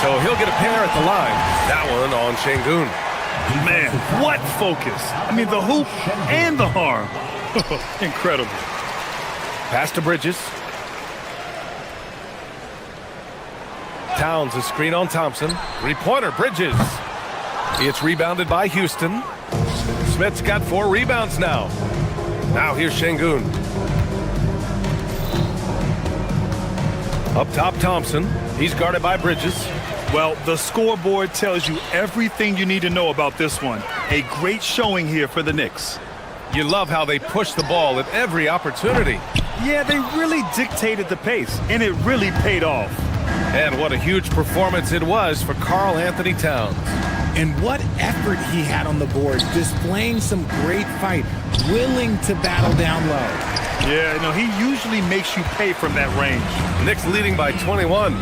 So he'll get a pair at the line. That one on Şengün. Man, what focus. I mean, the hoop and the harm. Incredible. Pass to Bridges. Towns a screen on Thompson. Three-pointer, Bridges. It's rebounded by Houston. Smith's got 4 rebounds now. Now here's Şengün. Up top, Thompson. He's guarded by Bridges. Well, the scoreboard tells you everything you need to know about this one. A great showing here for the Knicks. You love how they push the ball at every opportunity. Yeah, they really dictated the pace, and it really paid off. And what a huge performance it was for Karl Anthony Towns. And what effort he had on the boards, displaying some great fight, willing to battle down low. Yeah, no, he usually makes you pay from that range. Knicks leading by 21.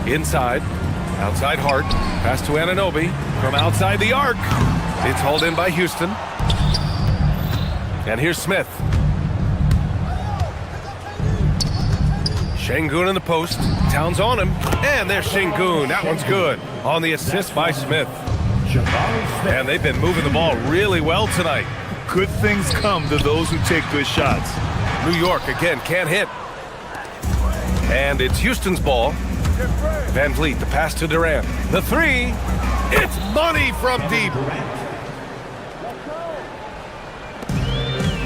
Inside, outside Hart, pass to Anunoby from outside the arc. It's hauled in by Houston. And here's Smith. Şengün in the post. Towns on him. And there's Şengün. That one's good. On the assist by Smith. And they've been moving the ball really well tonight. Good things come to those who take good shots. New York, again, can't hit. And it's Houston's ball. Van Vliet, the pass to Durant. The three. It's money from deep.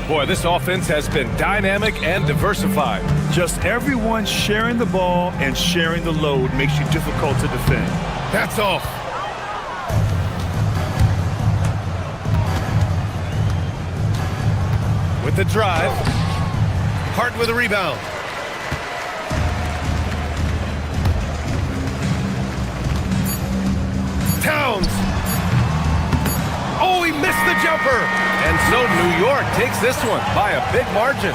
Boy, this offense has been dynamic and diversified. Just everyone sharing the ball and sharing the load makes you difficult to defend. That's off. With the drive. Hart with a rebound. Towns. Oh, he missed the jumper. And so New York takes this one by a big margin,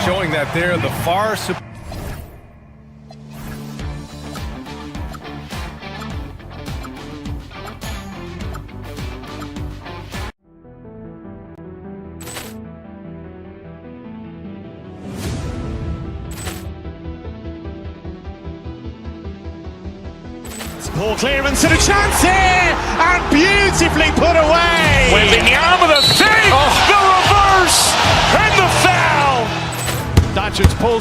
showing that they're the far superior. Ball clearance and a chance here, and beautifully put away. With the arm of the thing, the reverse, and the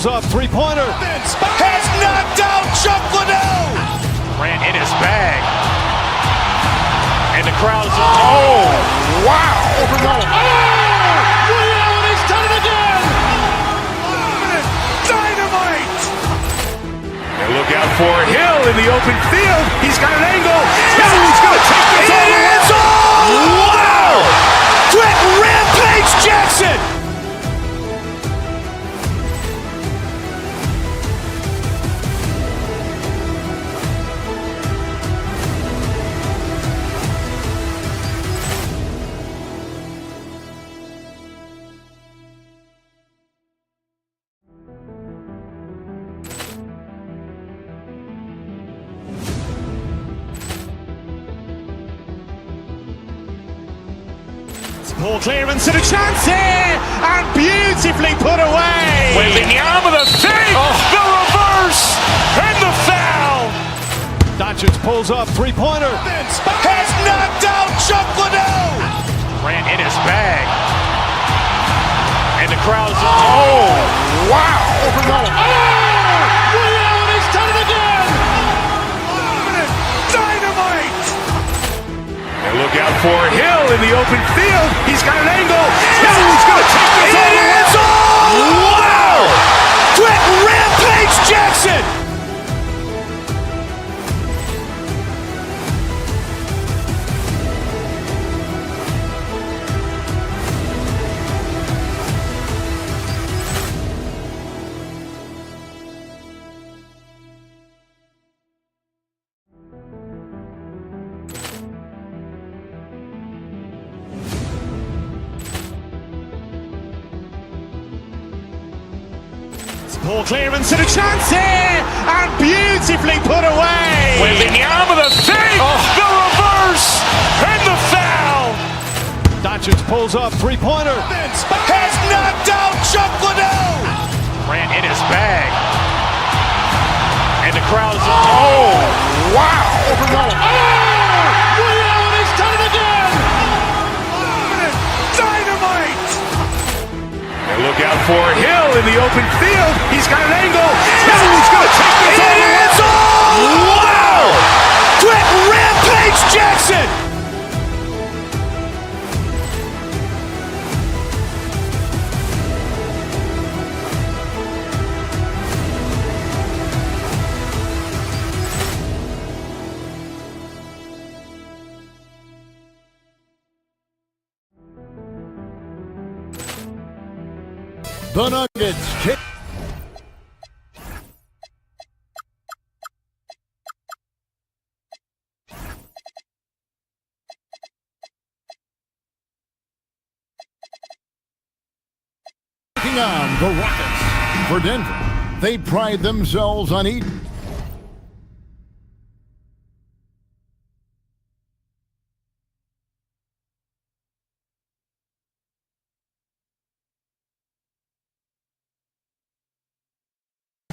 pulls up three-pointer. Has knocked out Chuck Liddell. Grant in his bag. And the crowd is... Oh, wow. Oh, Ray Allen has done it again. Dynamite. And look out for Hill in the open field. He's got an angle. He's going to take this all the way. Wow. Quick Rampage Jackson. Poor clearance and a chance here, and beautifully put away. Wembanyama the fake, the reverse, and the foul. Doncic pulls up three-pointer. Has knocked out Chuck Liddell. Grant in his bag. And the crowd is... Oh, wow. Ray Allen has done it again. Dynamite. And look out for Hill in the open field. He's got an angle. He's going to take this all the way. Wow. Quick Rampage Jackson. Poor clearance and a chance here, and beautifully put away. Wembanyama the fake, the reverse, and the foul. Doncic pulls up three-pointer. Has knocked out Chuck Liddell. Grant in his bag. And the crowd is... Oh, wow. Ray Allen has done it again. Dynamite. And look out for Hill in the open field. He's got an angle. He's going to take this all the way. Wow. Quick Rampage Jackson. The Nuggets kick. Taking on the Rockets. For Denver, they pride themselves on eating.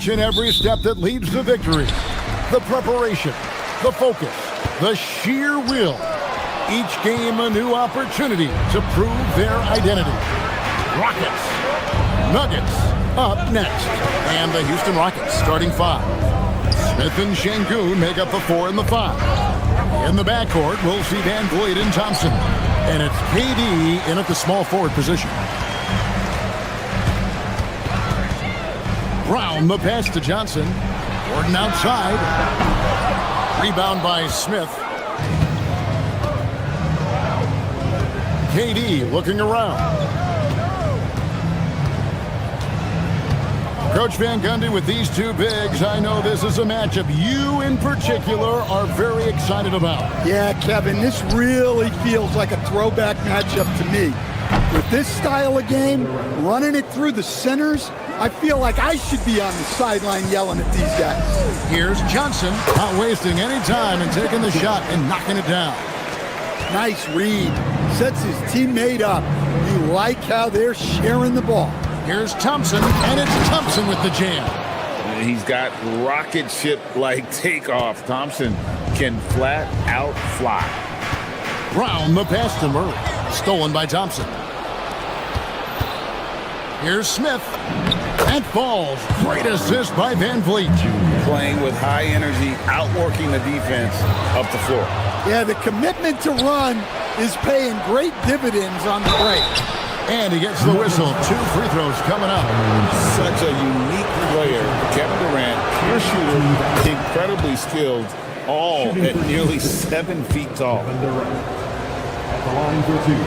In every step that leads to victory, the preparation, the focus, the sheer will. Each game a new opportunity to prove their identity. Rockets, Nuggets up next. And the Houston Rockets starting five. Smith and Şengün make up the 4 and the 5. In the backcourt, we'll see Van Vliet and Thompson. And it's KD in at the small forward position. Brown, the pass to Johnson. Gordon outside. Rebound by Smith. KD looking around. Coach Van Gundy, with these two bigs, I know this is a matchup you in particular are very excited about. Yeah, Kevin, this really feels like a throwback matchup to me. With this style of game, running it through the centers, I feel like I should be on the sideline yelling at these guys. Here's Johnson, not wasting any time and taking the shot and knocking it down. Nice read. Sets his teammate up. You like how they're sharing the ball. Here's Thompson, and it's Thompson with the jam. He's got rocket ship-like takeoff. Thompson can flat out fly. Brown, the pass to Murray. Stolen by Thompson. Here's Smith. That falls. Great assist by Van Vliet. Playing with high energy, outworking the defense up the floor. Yeah, the commitment to run is paying great dividends on the break. And he gets the whistle. 2 free throws coming up. Such a unique player. Kevin Durant, pure shooter, incredibly skilled, all at nearly 7 feet tall. At the line for 2.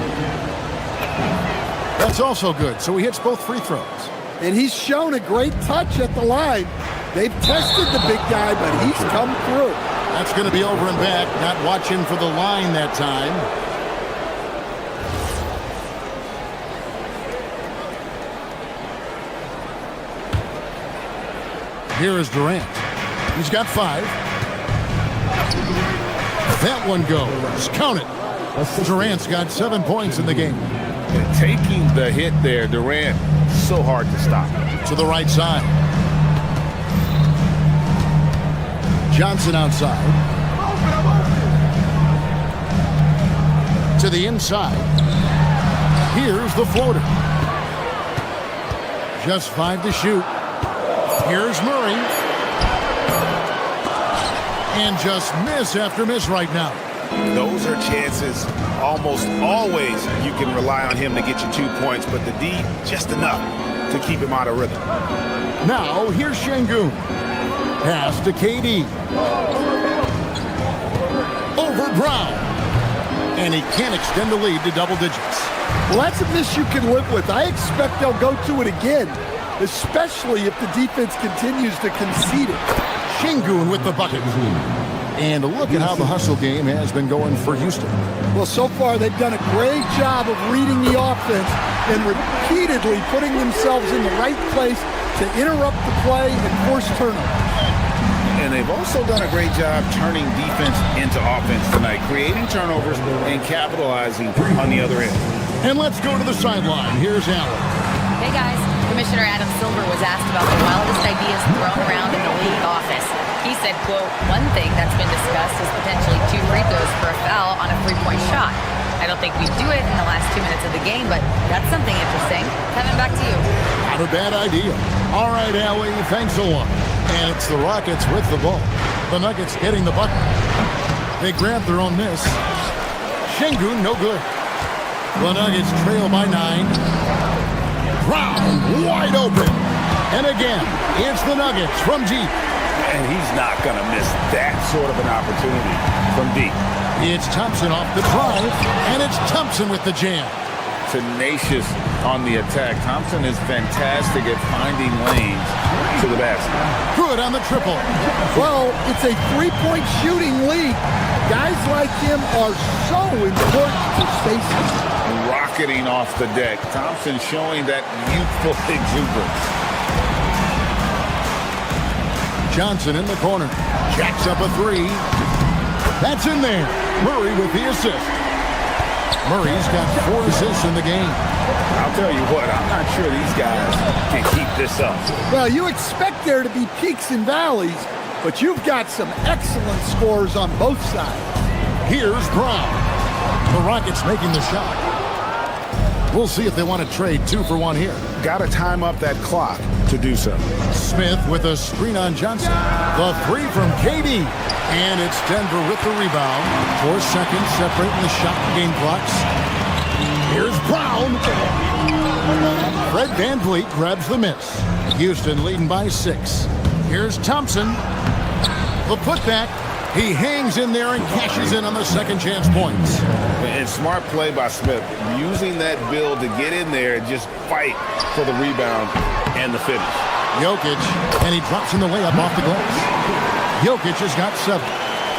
That's also good. So he hits both free throws. And he's shown a great touch at the line. They've tested the big guy, but he's come through. That's going to be over and back. Not watching for the line that time. Here is Durant. He's got 5. That one goes. Count it. Durant's got 7 points in the game. And taking the hit there, Durant, so hard to stop. To the right side. Johnson outside. To the inside. Here's the floater. Just 5 to shoot. Here's Murray. And just miss after miss right now. Those are chances almost always you can rely on him to get you 2 points, but the D, just enough to keep him out of rhythm. Now, here's Şengün. Pass to KD. Over Brown. And he can't extend the lead to double digits. Well, that's a miss you can live with. I expect they'll go to it again, especially if the defense continues to concede it. Şengün with the bucket. And look at how the hustle game has been going for Houston. Well, so far they've done a great job of reading the offense and repeatedly putting themselves in the right place to interrupt the play and force turnovers. And they've also done a great job turning defense into offense tonight, creating turnovers and capitalizing on the other end. And let's go to the sideline. Here's Allen. Hey guys, Commissioner Adam Silver was asked about the wildest ideas thrown around in the league office. He said, quote, one thing that's been discussed is potentially 2 free throws for a foul on a 3-point shot. I don't think we'd do it in the last 2 minutes of the game, but that's something interesting. Kevin, back to you. Not a bad idea. All right, Allie, thanks a lot. And it's the Rockets with the ball. The Nuggets getting the bucket. They grab their own miss. Şengün, no good. The Nuggets trail by 9. Brown wide open. And again, it's the Nuggets from deep. And he's not going to miss that sort of an opportunity from deep. It's Thompson off the drive, and it's Thompson with the jam. Tenacious on the attack. Thompson is fantastic at finding lanes to the basket. Good on the triple. Well, it's a 3-point shooting league. Guys like him are so important to spacing. Rocketing off the deck. Thompson showing that youthful exuberance. Johnson in the corner. Jacks up a 3. That's in there. Murray with the assist. Murray's got 4 assists in the game. I'll tell you what, I'm not sure these guys can keep this up. Well, you expect there to be peaks and valleys, but you've got some excellent scores on both sides. Here's Brown. The Rockets making the shot. We'll see if they want to trade 2 for 1 here. Got to time up that clock to do so. Smith with a screen on Johnson. The 3 from KD. And it's Denver with the rebound. 4 seconds separating the shot and game clocks. Here's Brown. Fred VanVleet grabs the miss. Houston leading by 6. Here's Thompson. The putback. He hangs in there and cashes in on the second chance points. And smart play by Smith, using that build to get in there and just fight for the rebound and the finish. Jokic, and he drops in the layup off the glass. Jokic has got 7.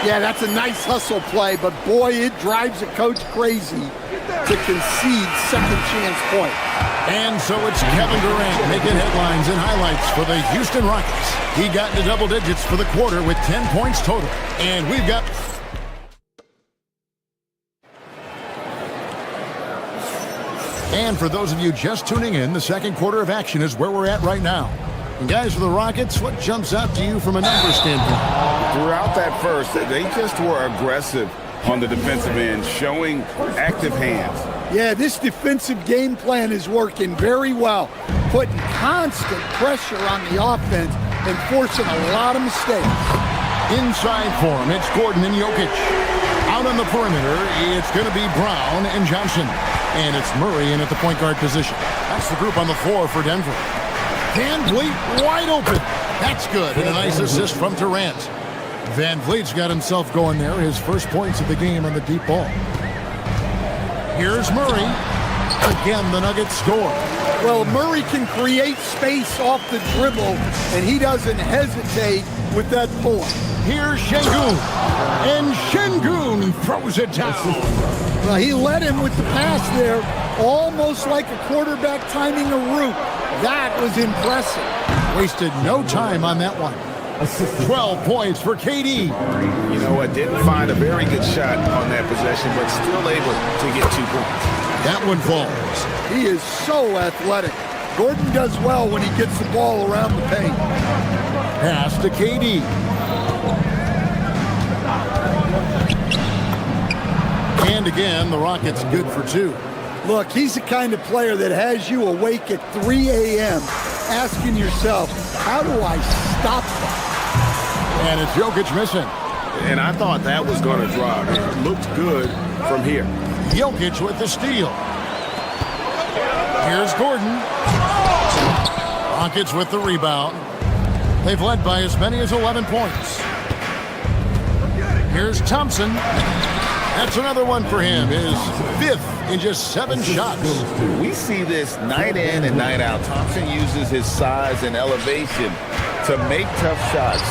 Yeah, that's a nice hustle play, but boy, it drives a coach crazy to concede second chance point. And so it's Kevin Durant making headlines and highlights for the Houston Rockets. He got into double digits for the quarter with 10 points total. And we've got... And for those of you just tuning in, the second quarter of action is where we're at right now. And guys, for the Rockets, what jumps out to you from a numbers standpoint? Throughout that first, they just were aggressive on the defensive end, showing active hands. Yeah, this defensive game plan is working very well, putting constant pressure on the offense and forcing a lot of mistakes. Inside for him, it's Gordon and Jokic. Out on the perimeter, it's going to be Brown and Johnson. And it's Murray in at the point guard position. That's the group on the floor for Denver. Van Vliet wide open. That's good. And a nice assist from Durant. Van Vliet's got himself going there. His first points of the game on the deep ball. Here's Murray. Again, the Nuggets score. Well, Murray can create space off the dribble, and he doesn't hesitate with that pull-up. Here's Şengün. And Şengün throws it down. Well, he led him with the pass there, almost like a quarterback timing a route. That was impressive. Wasted no time on that one. 12 points for KD. You know what? Didn't find a very good shot on that possession, but still able to get 2 points. That one falls. He is so athletic. Gordon does well when he gets the ball around the paint. Pass to KD. And again, the Rockets good for 2. Look, he's the kind of player that has you awake at 3 a.m. asking yourself, how do I stop that? And it's Jokic missing. And I thought that was going to drop. It looked good from here. Jokic with the steal. Here's Gordon. Rockets with the rebound. They've led by as many as 11 points. Here's Thompson. That's another one for him. His 5th in just 7 shots. We see this night in and night out. Thompson uses his size and elevation to make tough shots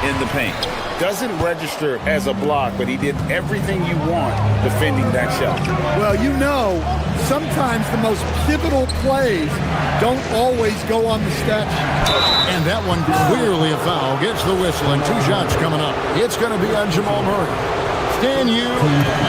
in the paint. Doesn't register as a block, but he did everything you want defending that shot. Well, you know, sometimes the most pivotal plays don't always go on the stat sheet. And that one clearly a foul. Gets the whistle and 2 shots coming up. It's going to be on Jamal Murray. Stan, you,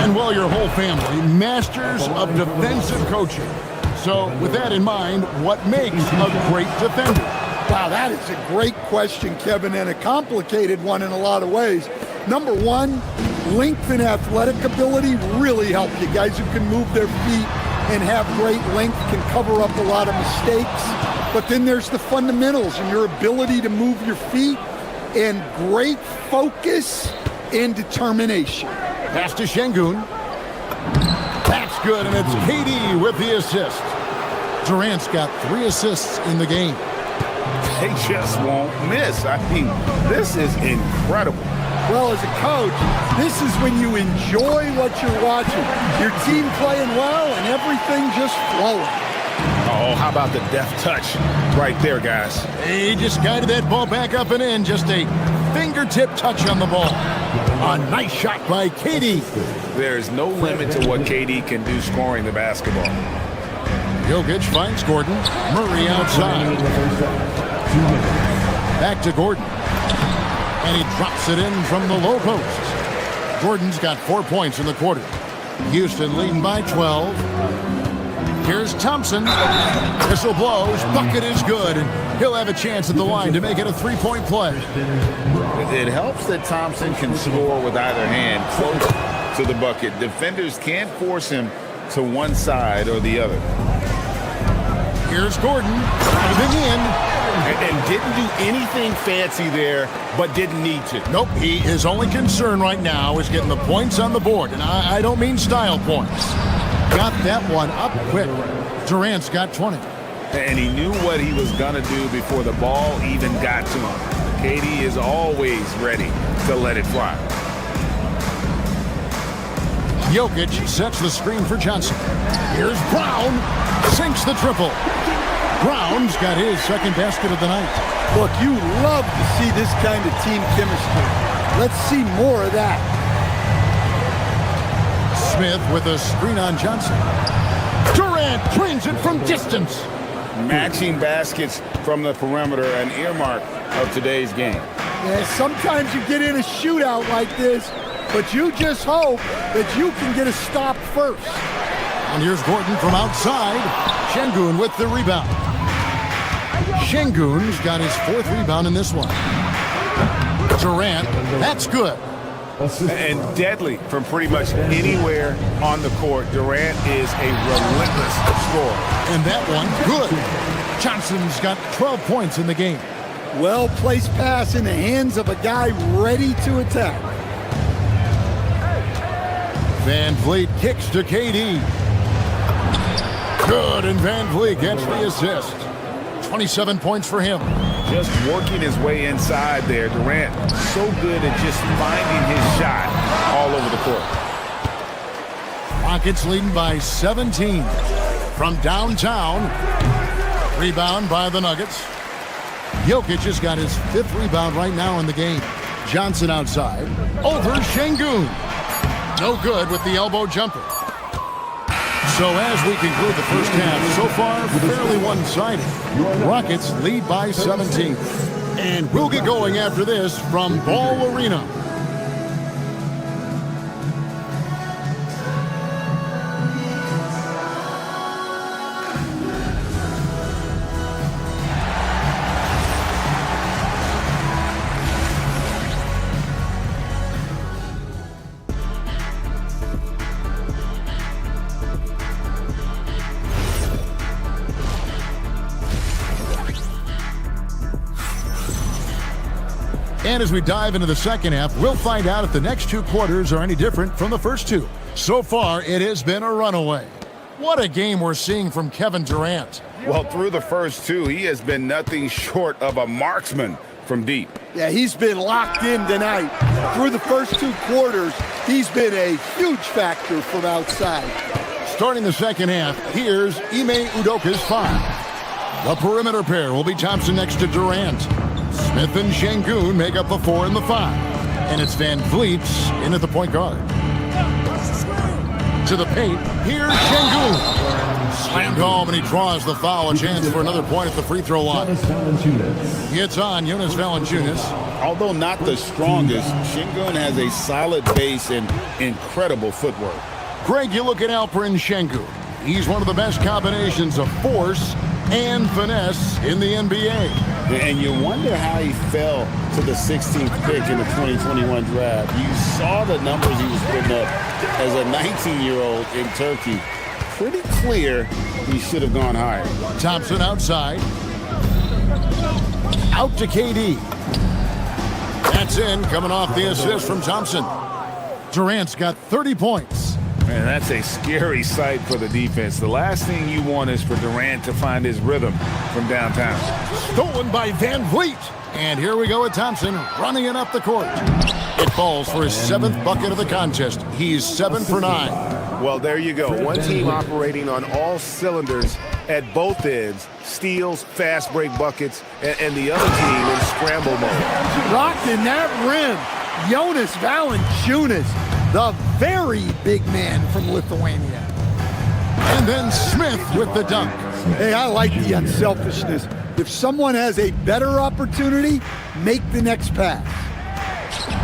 and well, your whole family, masters of defensive coaching. So with that in mind, what makes a great defender? Wow, that is a great question, Kevin, and a complicated one in a lot of ways. Number one, length and athletic ability really help you. Guys who can move their feet and have great length can cover up a lot of mistakes. But then there's the fundamentals and your ability to move your feet and great focus and determination. Pass to Şengün. That's good, and it's KD with the assist. Durant's got 3 assists in the game. They just won't miss. I mean, this is incredible. Well, as a coach, this is when you enjoy what you're watching. Your team playing well and everything just flowing. Oh, how about the deft touch right there, guys? He just guided that ball back up and in. Just a fingertip touch on the ball. A nice shot by KD. There is no limit to what KD can do scoring the basketball. Jokic finds Gordon. Murray outside. Back to Gordon. And he drops it in from the low post. Gordon's got 4 points in the quarter. Houston leading by 12. Here's Thompson. Whistle blows. Bucket is good. And he'll have a chance at the line to make it a 3-point play. It helps that Thompson can score with either hand close to the bucket. Defenders can't force him to one side or the other. Here's Gordon. Driving in. And didn't do anything fancy there, but didn't need to. Nope, his only concern right now is getting the points on the board. And I don't mean style points. Got that one up quick. Durant's got 20. And he knew what he was going to do before the ball even got to him. KD is always ready to let it fly. Jokic sets the screen for Johnson. Here's Brown. Sinks the triple. Brown's got his 2nd basket of the night. Look, you love to see this kind of team chemistry. Let's see more of that. Smith with a screen on Johnson. Durant drains it from distance. Matching baskets from the perimeter, an earmark of today's game. Yeah, sometimes you get in a shootout like this, but you just hope that you can get a stop first. And here's Gordon from outside. Şengün with the rebound. Şengün's got his 4th rebound in this one. Durant, that's good. and deadly from pretty much anywhere on the court. Durant is a relentless scorer. And that one, good. Johnson's got 12 points in the game. Well-placed pass in the hands of a guy ready to attack. Van Vliet kicks to KD. Good, and Van Vliet gets the assist. 27 points for him. Just working his way inside there. Durant so good at just finding his shot all over the court. Rockets leading by 17. From downtown, rebound by the Nuggets. Jokic has got his 5th rebound right now in the game. Johnson outside. Over Şengün. No good with the elbow jumper. So as we conclude the first half, so far fairly one-sided. Rockets lead by 17. And we'll get going after this from Ball Arena. And as we dive into the second half, we'll find out if the next 2 quarters are any different from the first 2. So far, it has been a runaway. What a game we're seeing from Kevin Durant. Well, through the first 2, he has been nothing short of a marksman from deep. Yeah, he's been locked in tonight. Through the first 2 quarters, he's been a huge factor from outside. Starting the second half, here's Ime Udoka's 5. The perimeter pair will be Thompson next to Durant. Smith and Şengün make up the 4 and the 5. And it's Van Vliet in at the point guard. To the paint, here's Şengün. Slammed home, and he draws the foul. A chance for another point at the free throw line. It's on Jonas Valanciunas. Although not the strongest, Şengün has a solid base and incredible footwork. Greg, you look at Alperen Şengün. He's one of the best combinations of force and finesse in the NBA. And you wonder how he fell to the 16th pick in the 2021 draft. You saw the numbers he was putting up as a 19-year-old in Turkey. Pretty clear he should have gone higher. Thompson outside. Out to KD. That's in, coming off the assist from Thompson. Durant's got 30 points. Man, that's a scary sight for the defense. The last thing you want is for Durant to find his rhythm from downtown. Stolen by Van Vliet. And here we go with Thompson running it up the court. It falls for his 7th bucket of the contest. He's 7 for 9. Well, there you go. One team operating on all cylinders at both ends. Steals, fast break buckets, and the other team in scramble mode. Rocked in that rim. Jonas Valanciunas, the very big man from Lithuania. And then Smith with the dunk. Hey, I like the unselfishness. If someone has a better opportunity, make the next pass.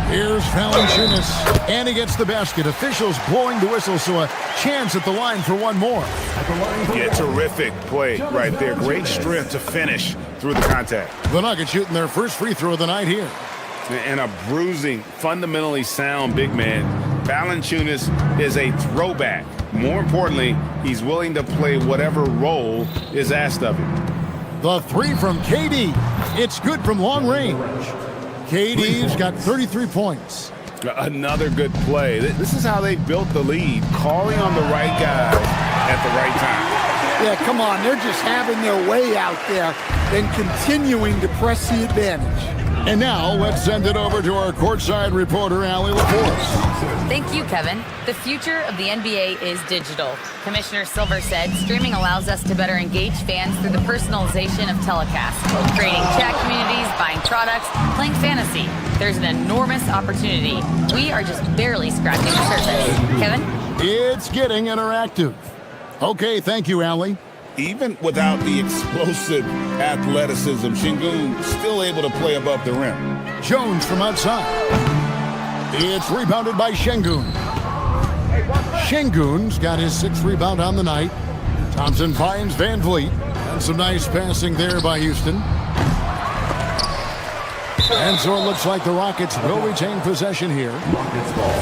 Here's Valanciunas, and he gets the basket. Officials blowing the whistle, so a chance at the line for one more. Yeah, terrific play right there. Great strength to finish through the contact. The Nuggets shooting their first free throw of the night here. And a bruising, fundamentally sound big man. Valanciunas is a throwback. More importantly, he's willing to play whatever role is asked of him. The 3 from KD. It's good from long range. KD's got 33 points. Another good play. This is how they built the lead, calling on the right guy at the right time. Yeah, come on. They're just having their way out there and continuing to press the advantage. And now let's send it over to our courtside reporter, Allie LaForce. Thank you, Kevin. The future of the NBA is digital. Commissioner Silver said streaming allows us to better engage fans through the personalization of telecasts, creating chat communities, buying products, playing fantasy. There's an enormous opportunity. We are just barely scratching the surface. Kevin? It's getting interactive. Okay, thank you, Allie. Even without the explosive athleticism, Şengün still able to play above the rim. Jones from outside. It's rebounded by Şengün. Şengün's got his 6th rebound on the night. Thompson finds Van Vliet. And some nice passing there by Houston. And so it looks like the Rockets will retain possession here. Rockets ball.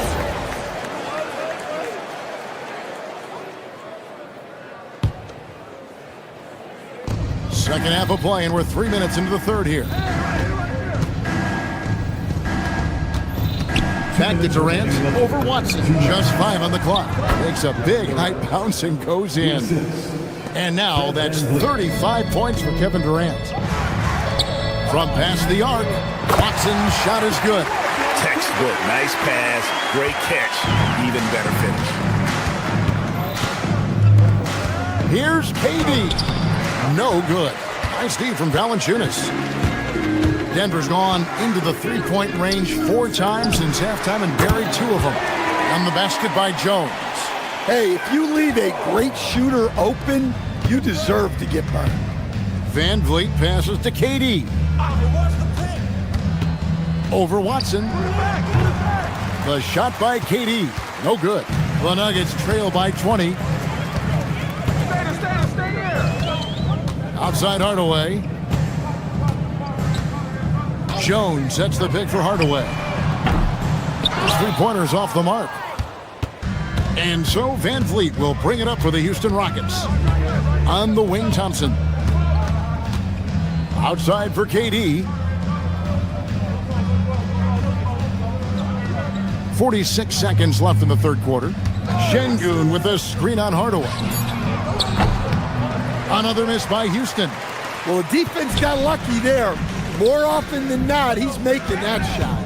Second half of play, and we're 3 minutes into the third here. Back to Durant over Watson. Just 5 on the clock. Makes a big high bounce and goes in. And now that's 35 points for Kevin Durant. From past the arc, Watson's shot is good. Textbook. Nice pass. Great catch. Even better finish. Here's KD. No good. Nice D from Valanciunas. Denver's gone into the three-point range 4 times since halftime and buried 2 of them. On the basket by Jones. Hey, if you leave a great shooter open, you deserve to get burned. Van Vliet passes to KD. Over Watson. The shot by KD. No good. The Nuggets trail by 20. Outside Hardaway. Jones sets the pick for Hardaway. His three-pointer's off the mark. And so Van Vliet will bring it up for the Houston Rockets. On the wing, Thompson. Outside for KD. 46 seconds left in the third quarter. Şengün with a screen on Hardaway. Another miss by Houston. Well, the defense got lucky there. More often than not, he's making that shot.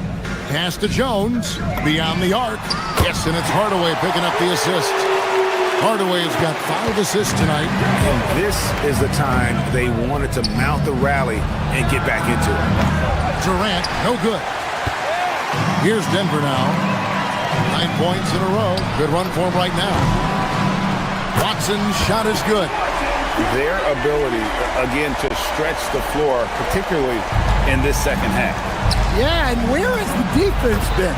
Pass to Jones. Beyond the arc. Yes, and it's Hardaway picking up the assist. Hardaway has got 5 assists tonight. And this is the time they wanted to mount the rally and get back into it. Durant, no good. Here's Denver now. 9 points in a row. Good run for him right now. Watson's shot is good. Their ability, again, to stretch the floor, particularly in this second half. Yeah, and where has the defense been?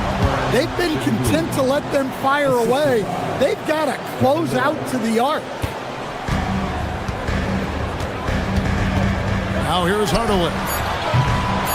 They've been content to let them fire away. They've got to close out to the arc. Now here's Hardaway.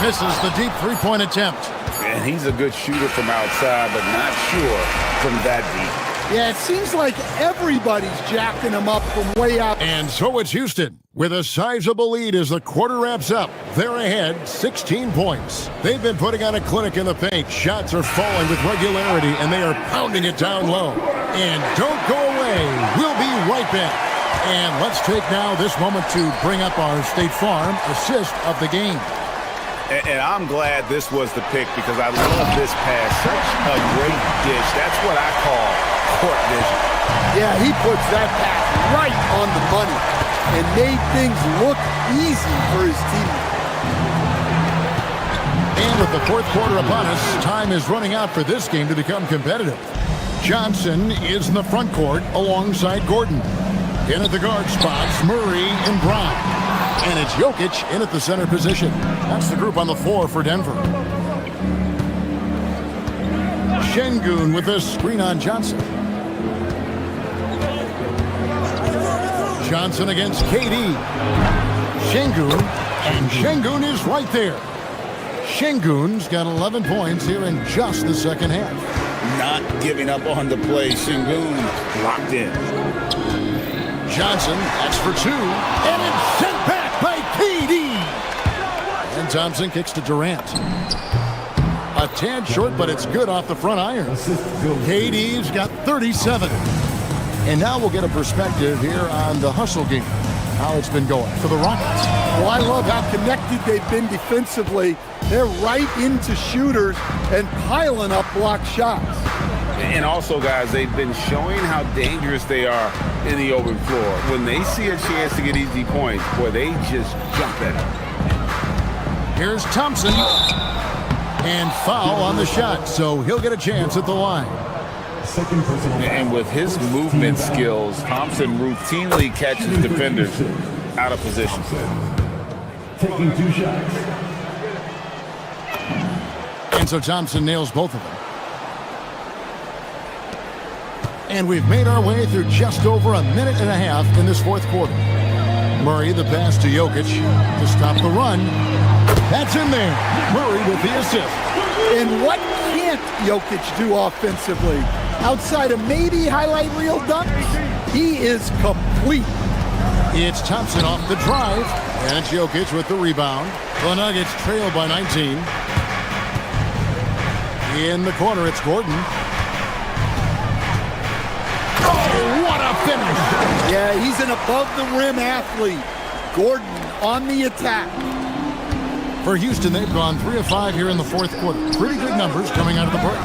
Misses the deep three-point attempt. And he's a good shooter from outside, but not sure from that deep. Yeah, it seems like everybody's jacking him up from way out. And so it's Houston with a sizable lead as the quarter wraps up. They're ahead 16 points. They've been putting on a clinic in the paint. Shots are falling with regularity, and they are pounding it down low. And don't go away. We'll be right back. And let's take now this moment to bring up our State Farm assist of the game. And I'm glad this was the pick because I love this pass. Such a great dish. That's what I call court vision. Yeah, he puts that pass right on the money and made things look easy for his team. And with the fourth quarter upon us, time is running out for this game to become competitive. Johnson is in the front court alongside Gordon. In at the guard spots, Murray and Brown. And it's Jokic in at the center position. That's the group on the floor for Denver. Şengün with a screen on Johnson. Johnson against KD. Şengün, and Şengün is right there. Şengün's got 11 points here in just the second half. Not giving up on the play. Şengün locked in. Johnson, that's for 2, and it's sent back by KD. And Thompson kicks to Durant. A tad short, but it's good off the front iron. KD's got 37. And now we'll get a perspective here on the hustle game, how it's been going for the Rockets. Well, I love how connected they've been defensively. They're right into shooters and piling up block shots. And also, guys, they've been showing how dangerous they are in the open floor. When they see a chance to get easy points, boy, they just jump at it. Here's Thompson. And foul on the shot, so he'll get a chance at the line. And with his movement skills, Thompson routinely catches defenders out of position. Taking 2 shots. And so Thompson nails both of them. And we've made our way through just over a minute and a half in this fourth quarter. Murray, the pass to Jokic to stop the run. That's in there. Murray with the assist. And what can't Jokic do offensively? Outside of maybe highlight reel dunks, he is complete. It's Thompson off the drive, and it's Jokic with the rebound. The Nuggets trail by 19. In the corner, it's Gordon. Oh, what a finish! Yeah, he's an above-the-rim athlete. Gordon on the attack. For Houston, they've gone 3 of 5 here in the fourth quarter. Pretty good numbers coming out of the break.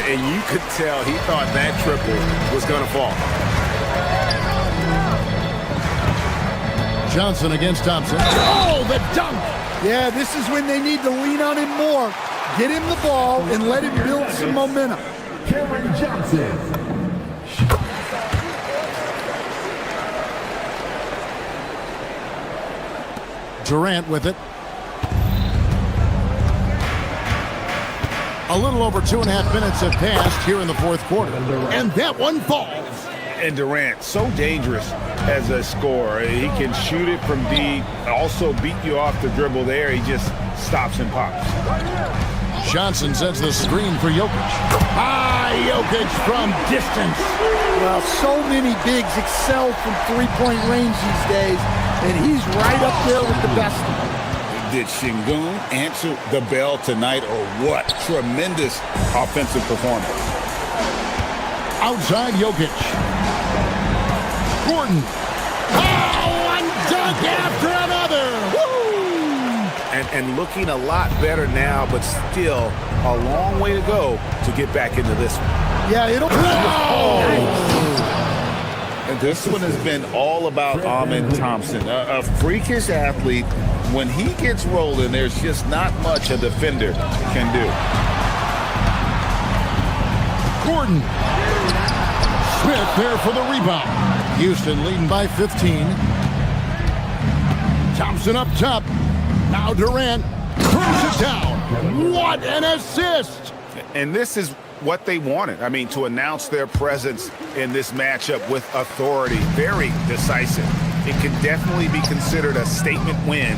And you could tell he thought that triple was going to fall. Johnson against Thompson. Oh, the dunk! Yeah, this is when they need to lean on him more. Get him the ball and let him build some momentum. Cameron Johnson. Durant with it. A little over 2.5 minutes have passed here in the fourth quarter. And that one falls. And Durant, so dangerous as a scorer. He can shoot it from deep, also beat you off the dribble there. He just stops and pops. Johnson sets the screen for Jokic. Jokic from distance. Well, so many bigs excel from three-point range these days, and he's right up there with the best of them. Did Şengün answer the bell tonight, or what? Tremendous offensive performance. Outside Jokic. Gordon. Oh, one dunk after another. Woo! And looking a lot better now, but still a long way to go to get back into this one. Yeah, it'll... And this one has been all about Ahmed Thompson, a freakish athlete. When he gets rolling, there's just not much a defender can do. Gordon. Smith there for the rebound. Houston leading by 15. Thompson up top. Now Durant throws it down. What an assist! And this is what they wanted. I mean, to announce their presence in this matchup with authority. Very decisive. It can definitely be considered a statement win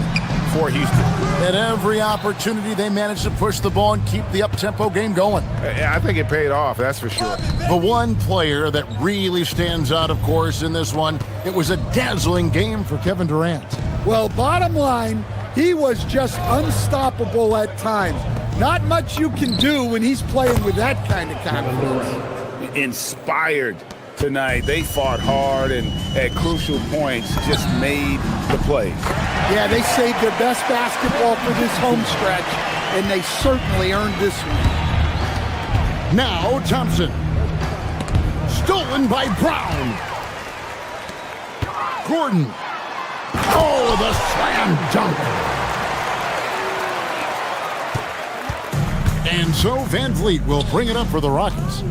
for Houston. At every opportunity, they managed to push the ball and keep the up-tempo game going. I think it paid off, that's for sure. The one player that really stands out, of course, in this one, it was a dazzling game for Kevin Durant. Well, bottom line, he was just unstoppable at times. Not much you can do when he's playing with that kind of confidence. Inspired tonight. They fought hard and at crucial points just made the plays. Yeah, they saved their best basketball for this home stretch, and they certainly earned this one. Now Thompson. Stolen by Brown. Gordon. Oh, the slam dunk. And so Van Vliet will bring it up for the Rockets.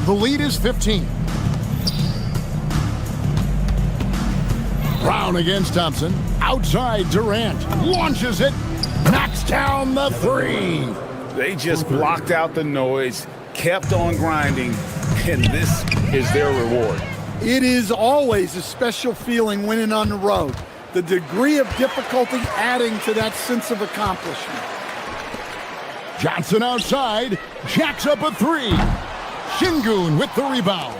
The lead is 15. Brown against Thompson. Outside Durant. Launches it. Knocks down the three. They just blocked out the noise, kept on grinding, and this is their reward. It is always a special feeling winning on the road. The degree of difficulty adding to that sense of accomplishment. Johnson outside, jacks up a three. Şengün with the rebound.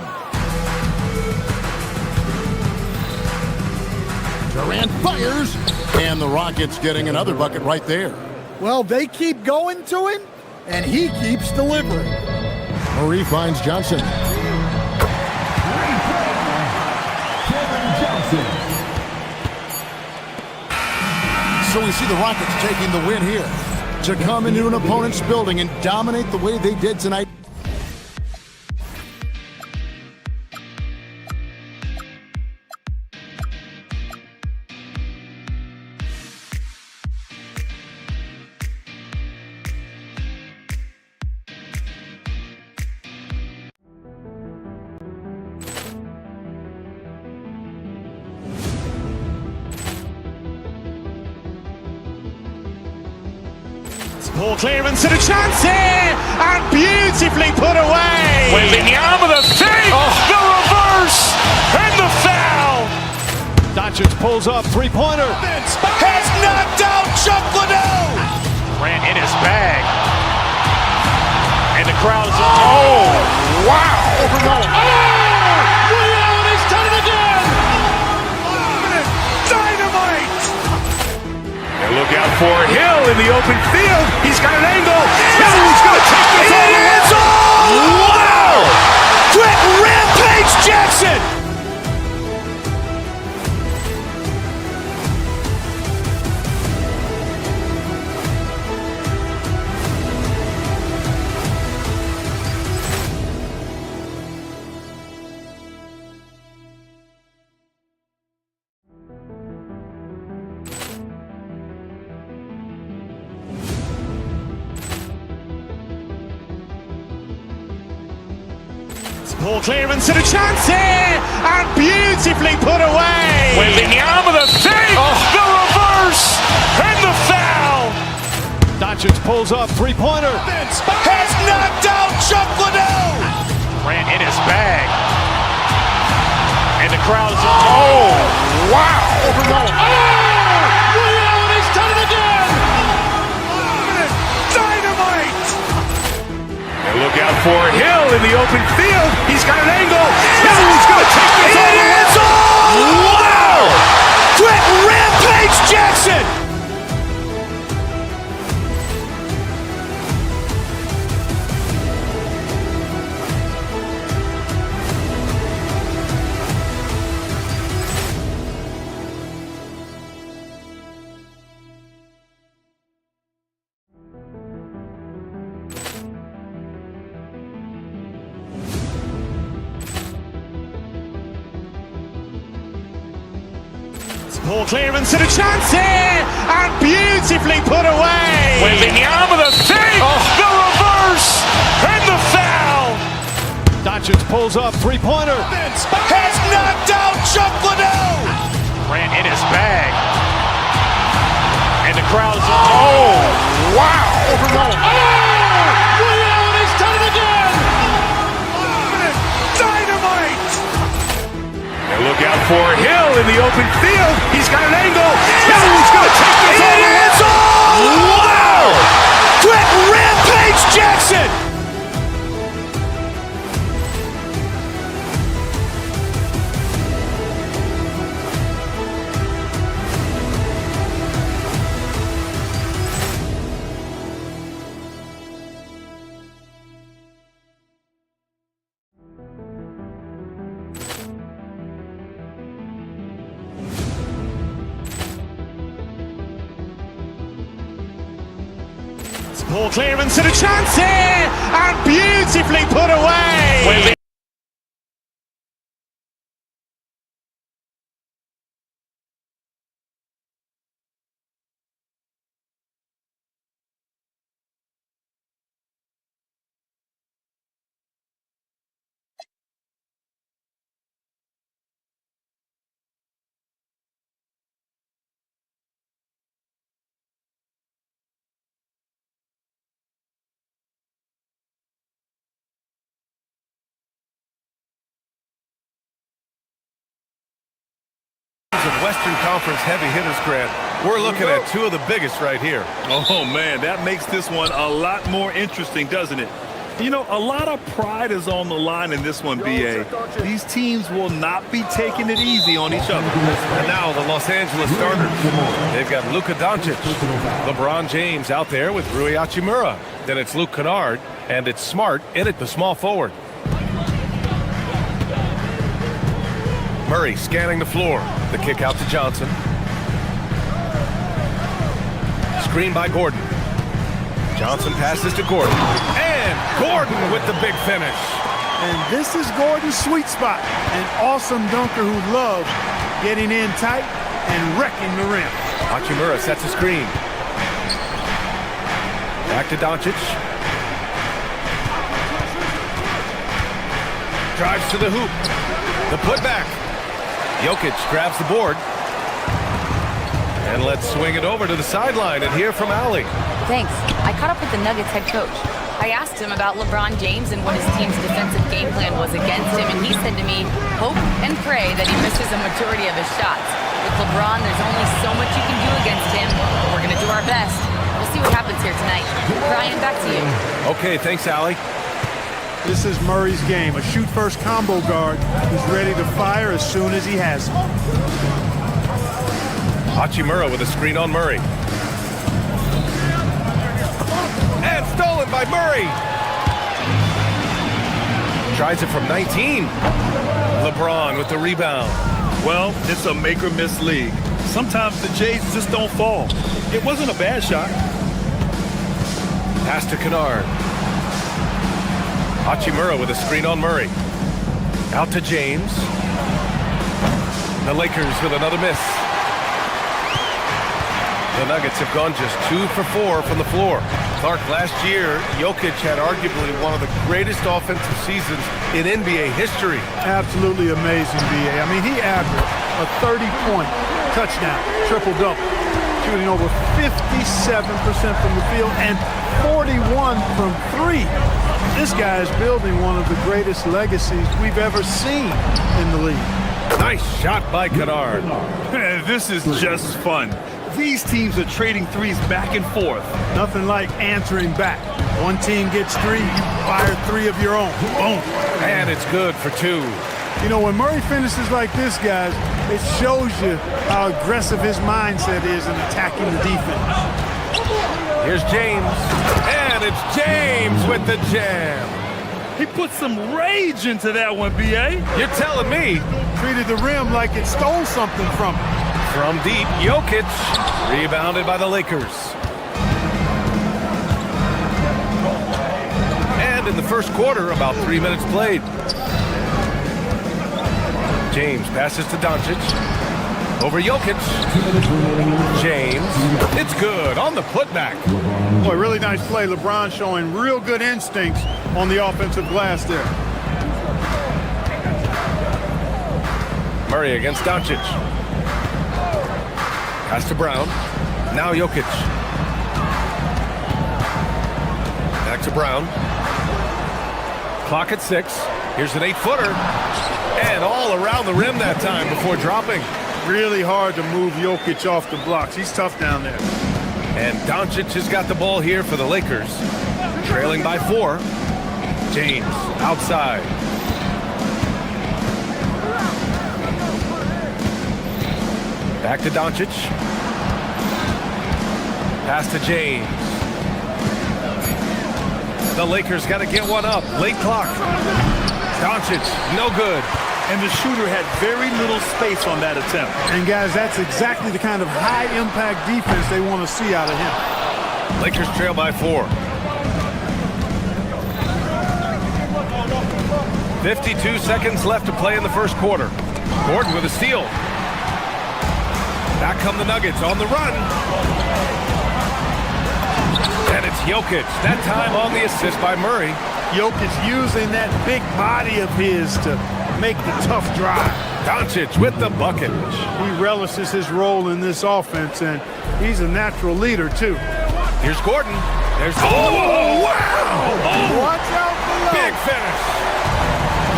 Durant fires, and the Rockets getting another bucket right there. Well, they keep going to him, and he keeps delivering. Murray finds Johnson. So we see the Rockets taking the win here. To come into an opponent's building and dominate the way they did tonight. Ball clearance and a chance here, and beautifully put away. Waving the arm of the fake, the reverse, and the foul. Dutch Doncic pulls up, three-pointer. Has knocked out Chuck Liddell. Grant in his bag. And the crowd is... Oh, wow. Ray Allen has done it again. Dynamite. And look out for Hill in the open field. He's got an angle. Hill's going to take this all the way. Wow. Quick Rampage Jackson. Ball clearance and a chance here, and beautifully put away. Wembanyama the fake, the reverse, and the foul. Doncic pulls up, three-pointer. Has knocked out Chuck Liddell. Grant in his bag. And the crowd is... Oh, wow. Ray Allen has done it again. Dynamite. And look out for Hill in the open field. He's got an angle. Hill's going to take this all the way. Wow. Quick Rampage Jackson. Ball clearance and a chance here, and beautifully put away. Wembanyama the fake, the reverse, and the foul. Doncic pulls up, three-pointer. Has knocked out Chuck Liddell. Grant in his bag. And the crowd is... Oh, wow. Ray Allen has done it again. Dynamite. And look out for Hill in the open field. He's got an angle. Hill's going to take this all the way. Wow. Quick Rampage Jackson. Ball clearance and a chance here, and beautifully put away. Of Western Conference heavy hitters, Grant. We're looking at two of the biggest right here. Oh, man, that makes this one a lot more interesting, doesn't it? You know, a lot of pride is on the line in this one, B.A. These teams will not be taking it easy on each other. And now the Los Angeles starters. They've got Luka Doncic, LeBron James out there with Rui Hachimura. Then it's Luke Kennard, and it's Smart in at the small forward. Murray scanning the floor. The kick out to Johnson. Screen by Gordon. Johnson passes to Gordon. And Gordon with the big finish. And this is Gordon's sweet spot. An awesome dunker who loves getting in tight and wrecking the rim. Hachimura sets a screen. Back to Doncic. Drives to the hoop. The putback. Jokic grabs the board. And let's swing it over to the sideline and hear from Allie. Thanks. I caught up with the Nuggets head coach. I asked him about LeBron James and what his team's defensive game plan was against him, and he said to me, hope and pray that he misses a majority of his shots. With LeBron, there's only so much you can do against him, but we're going to do our best. We'll see what happens here tonight. Brian, back to you. Okay, thanks, Allie. This is Murray's game. A shoot-first combo guard who's ready to fire as soon as he has it. Hachimura with a screen on Murray. And stolen by Murray. Tries it from 19. LeBron with the rebound. Well, it's a make-or-miss league. Sometimes the Jays just don't fall. It wasn't a bad shot. Pass to Kennard. Hachimura with a screen on Murray. Out to James. The Lakers with another miss. The Nuggets have gone just 2 for 4 from the floor. Clark, last year, Jokic had arguably one of the greatest offensive seasons in NBA history. Absolutely amazing, B.A. I mean, he averaged a 30-point touchdown, triple-double, shooting over 57% from the field and 41 from 3. This guy is building one of the greatest legacies we've ever seen in the league. Nice shot by Kennard. This is just fun. These teams are trading threes back and forth. Nothing like answering back. One team gets 3, you fire 3 of your own. Boom. And it's good for 2. You know, when Murray finishes like this, guys, it shows you how aggressive his mindset is in attacking the defense. Here's James. And it's James with the jam. He put some rage into that one, B.A. You're telling me. Treated the rim like it stole something from him. From deep, Jokic. Rebounded by the Lakers. And in the first quarter, about 3 minutes played. James passes to Doncic. Over Jokic. James. It's good on the putback. Boy, really nice play. LeBron showing real good instincts on the offensive glass there. Murray against Doncic. Pass to Brown. Now Jokic. Back to Brown. Clock at 6. Here's an 8-footer. And all around the rim that time before dropping. Really hard to move Jokic off the blocks. He's tough down there. And Doncic has got the ball here for the Lakers. Trailing by 4. James outside. Back to Doncic. Pass to James. The Lakers got to get one up. Late clock. Doncic, no good. And the shooter had very little space on that attempt. And guys, that's exactly the kind of high-impact defense they want to see out of him. Lakers trail by 4. 52 seconds left to play in the first quarter. Gordon with a steal. Back come the Nuggets on the run. And it's Jokic. That time on the assist by Murray. Jokic using that big body of his to make the tough drive. Doncic with the bucket. He relishes his role in this offense, and he's a natural leader, too. Here's Gordon. There's... Oh, wow! Oh, watch out below. Big finish.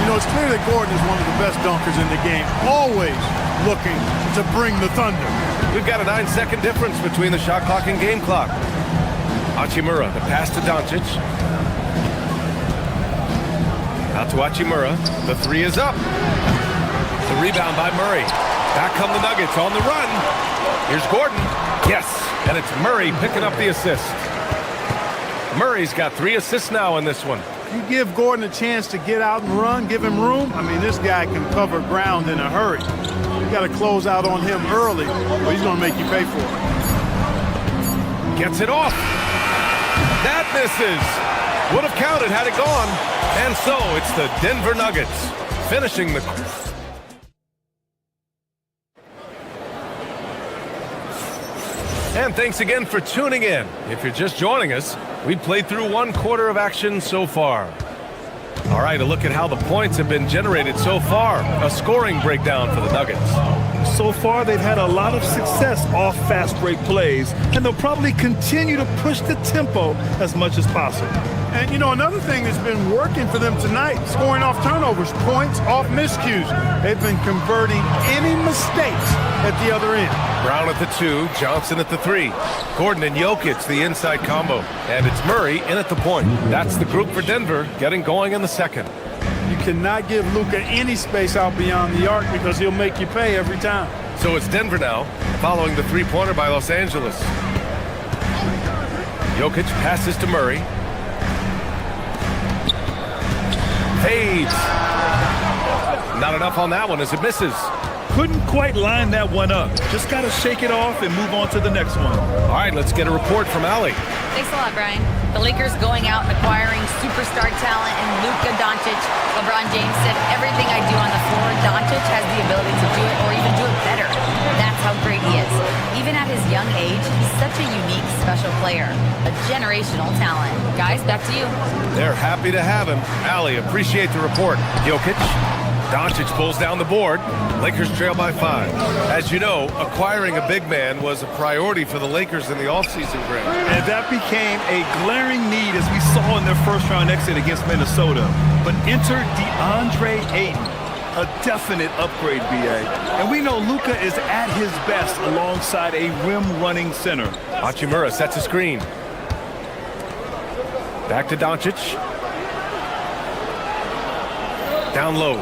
You know, it's clear that Gordon is one of the best dunkers in the game. Always looking to bring the thunder. We've got a 9-second difference between the shot clock and game clock. Hachimura, the pass to Doncic. Out to Hachimura. The 3 is up. The rebound by Murray. Back come the Nuggets on the run. Here's Gordon. Yes, and it's Murray picking up the assist. Murray's got 3 assists now in this one. You give Gordon a chance to get out and run, give him room. I mean, this guy can cover ground in a hurry. You got to close out on him early, or he's going to make you pay for it. Gets it off. That misses. Would have counted had it gone. And so it's the Denver Nuggets finishing the... And thanks again for tuning in. If you're just joining us, we've played through 1 quarter of action so far. All right, a look at how the points have been generated so far. A scoring breakdown for the Nuggets. So far, they've had a lot of success off fast break plays, and they'll probably continue to push the tempo as much as possible. And, you know, another thing that's been working for them tonight, scoring off turnovers, points off miscues. They've been converting any mistakes at the other end. Brown at the 2, Johnson at the 3. Gordon and Jokic, the inside combo. And it's Murray in at the point. That's the group for Denver, getting going in the second. You cannot give Luka any space out beyond the arc because he'll make you pay every time. So it's Denver now, following the three-pointer by Los Angeles. Jokic passes to Murray. Fades. Not enough on that one as it misses. Couldn't quite line that one up. Just got to shake it off and move on to the next one. All right, let's get a report from Allie. Thanks a lot, Brian. The Lakers going out and acquiring superstar talent in Luka Doncic. LeBron James said, everything I do on the floor, Doncic has the ability to do it or even do it better. That's how great he is. Even at his young age, he's such a unique, special player. A generational talent. Guys, back to you. They're happy to have him. Allie, appreciate the report. Jokic. Doncic pulls down the board. Lakers trail by 5. As you know, acquiring a big man was a priority for the Lakers in the offseason, Grant. And that became a glaring need as we saw in their first-round exit against Minnesota. But enter DeAndre Ayton, a definite upgrade, B.A. And we know Luka is at his best alongside a rim-running center. Hachimura sets a screen. Back to Doncic. Down low.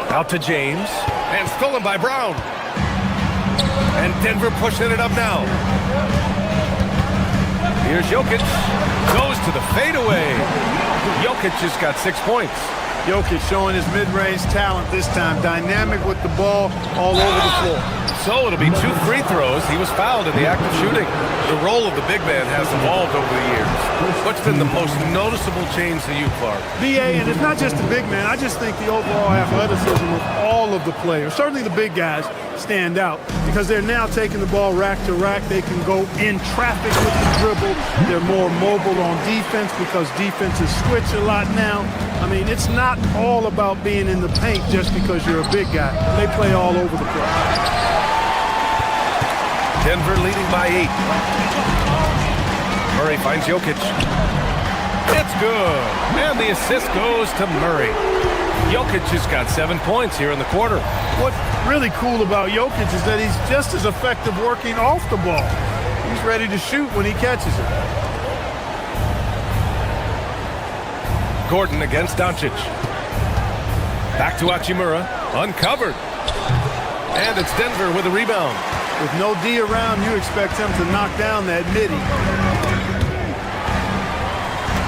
Out to James. And stolen by Brown. And Denver pushing it up now. Here's Jokic. Goes to the fadeaway. Jokic just got 6 points. Jokic showing his mid-range talent this time. Dynamic with the ball all over the floor. So it'll be 2 free throws. He was fouled in the act of shooting. The role of the big man has evolved over the years. What's been the most noticeable change to you, Clark? B.A., and it's not just the big man. I just think the overall athleticism of all of the players, certainly the big guys, stand out because they're now taking the ball rack to rack. They can go in traffic with the dribble. They're more mobile on defense because defenses switch a lot now. I mean, it's not all about being in the paint just because you're a big guy. They play all over the place. Denver leading by 8. Murray finds Jokic. It's good. And the assist goes to Murray. Jokic just got 7 points here in the quarter. What's really cool about Jokic is that he's just as effective working off the ball. He's ready to shoot when he catches it. Gordon against Doncic. Back to Hachimura. Uncovered. And it's Denver with a rebound. With no D around, you expect him to knock down that midi.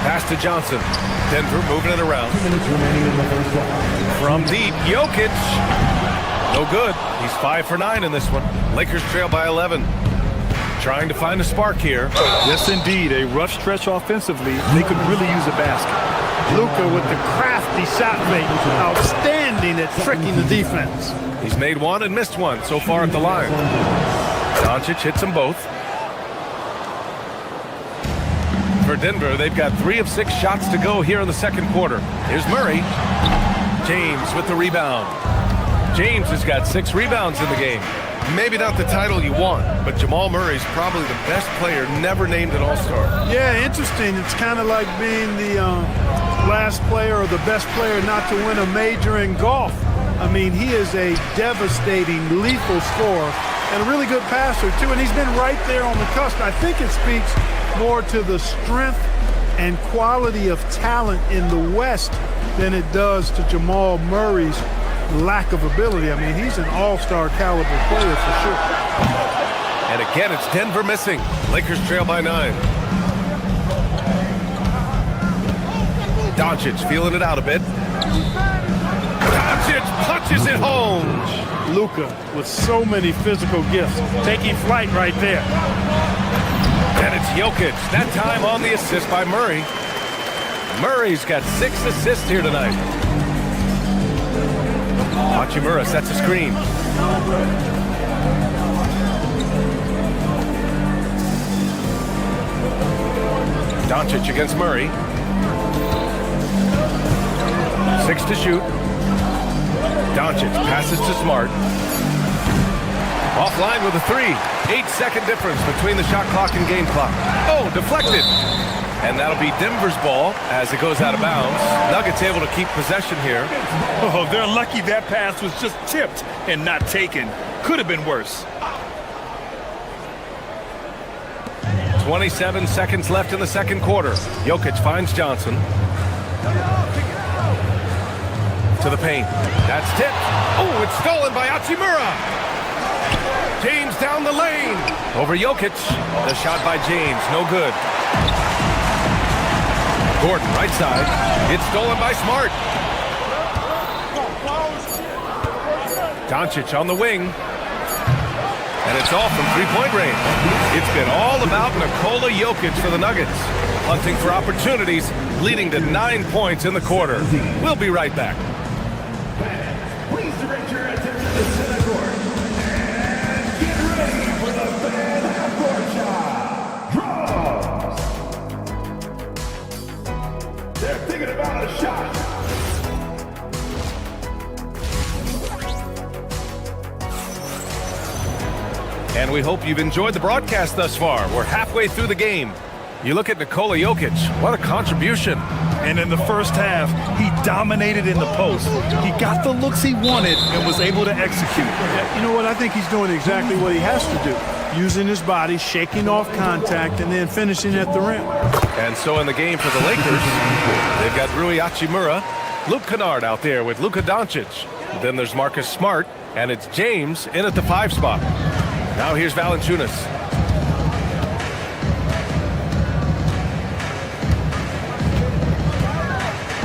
Pass to Johnson. Denver moving it around. 2 minutes remaining in the first half. From deep, Jokic. No good. He's 5 for 9 in this one. Lakers trail by 11. Trying to find a spark here. Yes, indeed. A rough stretch offensively. They could really use a basket. Luka with the crafty shot fake. Outstanding at tricking the defense. He's made one and missed one so far at the line. Doncic hits them both. For Denver, they've got 3 of 6 shots to go here in the second quarter. Here's Murray. James with the rebound. James has got 6 rebounds in the game. Maybe not the title you want, but Jamal Murray's probably the best player never named an All-Star. Yeah, interesting. It's kind of like being the last player or the best player not to win a major in golf. I mean, he is a devastating, lethal scorer and a really good passer, too. And he's been right there on the cusp. I think it speaks more to the strength and quality of talent in the West than it does to Jamal Murray's lack of ability. I mean, he's an all-star caliber player for sure. And again, it's Denver missing. Lakers trail by 9. Doncic feeling it out a bit. Doncic punches it home. Luka with so many physical gifts, taking flight right there. And it's Jokic, that time on the assist by Murray. Murray's got 6 assists here tonight. Hachimura sets a screen. Doncic against Murray. 6 to shoot. Doncic passes to Smart. Offline with a 3. 8-second difference between the shot clock and game clock. Oh, deflected. And that'll be Denver's ball as it goes out of bounds. Nuggets able to keep possession here. Oh, they're lucky that pass was just tipped and not taken. Could have been worse. 27 seconds left in the second quarter. Jokic finds Johnson. To the paint. That's tipped. Oh, it's stolen by Hachimura. James down the lane. Over Jokic. The shot by James. No good. Gordon, right side. It's stolen by Smart. Doncic on the wing. And it's off from three-point range. It's been all about Nikola Jokic for the Nuggets. Hunting for opportunities, leading to 9 points in the quarter. We'll be right back. Please direct your attention to center court. And get ready for the fan half-court shot. Draws. They're thinking about a shot. And we hope you've enjoyed the broadcast thus far. We're halfway through the game. You look at Nikola Jokic, what a contribution. And in the first half, he dominated in the post. He got the looks he wanted and was able to execute. You know what? I think he's doing exactly what he has to do. Using his body, shaking off contact, and then finishing at the rim. And so in the game for the Lakers, they've got Rui Hachimura, Luke Kennard out there with Luka Doncic. Then there's Marcus Smart, and it's James in at the 5 spot. Now here's Valanciunas.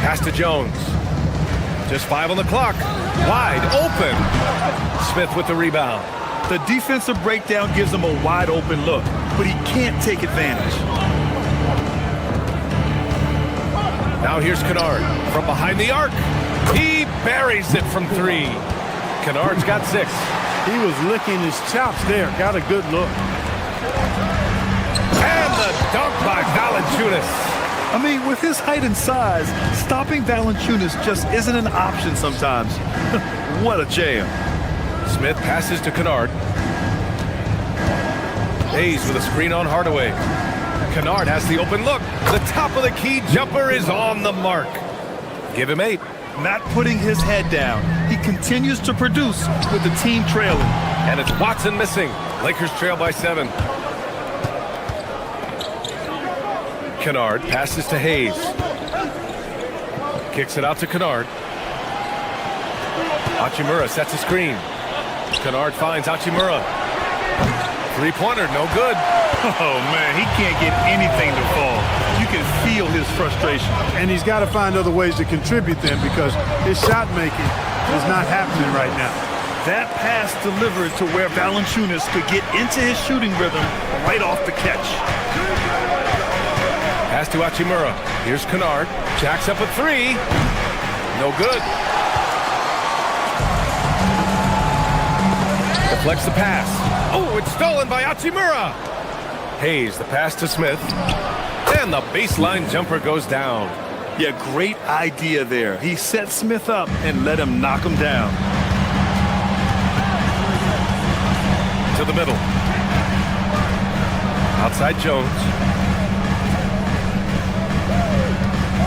Pass to Jones. Just 5 on the clock. Wide open. Smith with the rebound. The defensive breakdown gives him a wide open look, but he can't take advantage. Now here's Kennard from behind the arc. He buries it from 3. Kennard's got 6. He was licking his chops there. Got a good look. And the dunk by Valanciunas. I mean, with his height and size, stopping Valanciunas just isn't an option sometimes. What a jam. Smith passes to Kennard. Hayes with a screen on Hardaway. Kennard has the open look. The top of the key jumper is on the mark. Give him 8. Not putting his head down. He continues to produce with the team trailing. And it's Watson missing. Lakers trail by 7. Kennard passes to Hayes. Kicks it out to Kennard. Hachimura sets a screen. Kennard finds Hachimura. Three-pointer, no good. Oh, man, he can't get anything to fall. You can feel his frustration. And he's got to find other ways to contribute then because his shot making is not happening right now. That pass delivered to where Valanciunas could get into his shooting rhythm right off the catch. Pass to Hachimura. Here's Kennard. Jacks up a 3. No good. Deflects the pass. Oh, it's stolen by Hachimura. Hayes, the pass to Smith. And the baseline jumper goes down. Yeah, great idea there. He set Smith up and let him knock him down. To the middle. Outside Jones.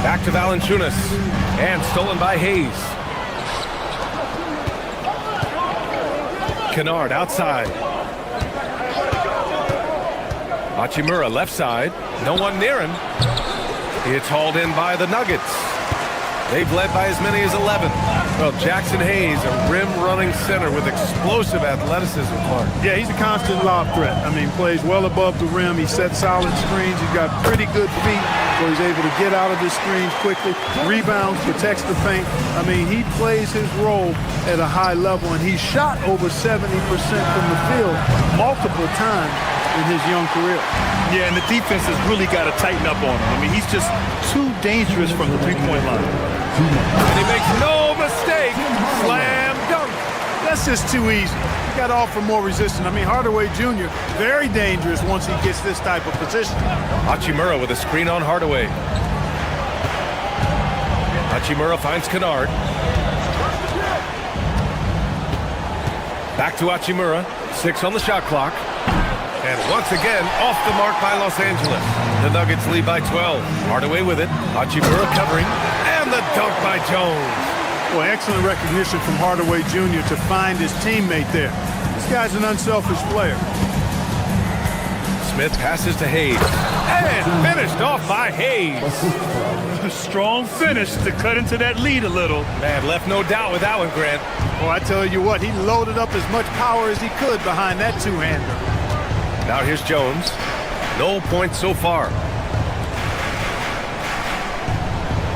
Back to Valanciunas. And stolen by Hayes. Kennard outside. Hachimura left side. No one near him. It's hauled in by the Nuggets. They've led by as many as 11. Well, Jackson Hayes, a rim-running center with explosive athleticism, Clark. Yeah, he's a constant lob threat. I mean, plays well above the rim. He sets solid screens. He's got pretty good feet, so he's able to get out of his screens quickly. Rebounds, protects the paint. I mean, he plays his role at a high level, and he's shot over 70% from the field multiple times in his young career. Yeah, and the defense has really got to tighten up on him. I mean, he's just too dangerous from the three-point line. And he makes no mistake. Slam dunk. That's just too easy. You got to offer more resistance. I mean, Hardaway Jr., very dangerous once he gets this type of position. Hachimura with a screen on Hardaway. Hachimura finds Kennard. Back to Hachimura. 6 on the shot clock. And once again, off the mark by Los Angeles. The Nuggets lead by 12. Hardaway with it. Hachimura covering. And the dunk by Jones. Well, excellent recognition from Hardaway Jr. to find his teammate there. This guy's an unselfish player. Smith passes to Hayes. And finished off by Hayes. A strong finish to cut into that lead a little. Man, left no doubt with that one, Grant. Well, I tell you what, he loaded up as much power as he could behind that two-hander. Now here's Jones. No points so far.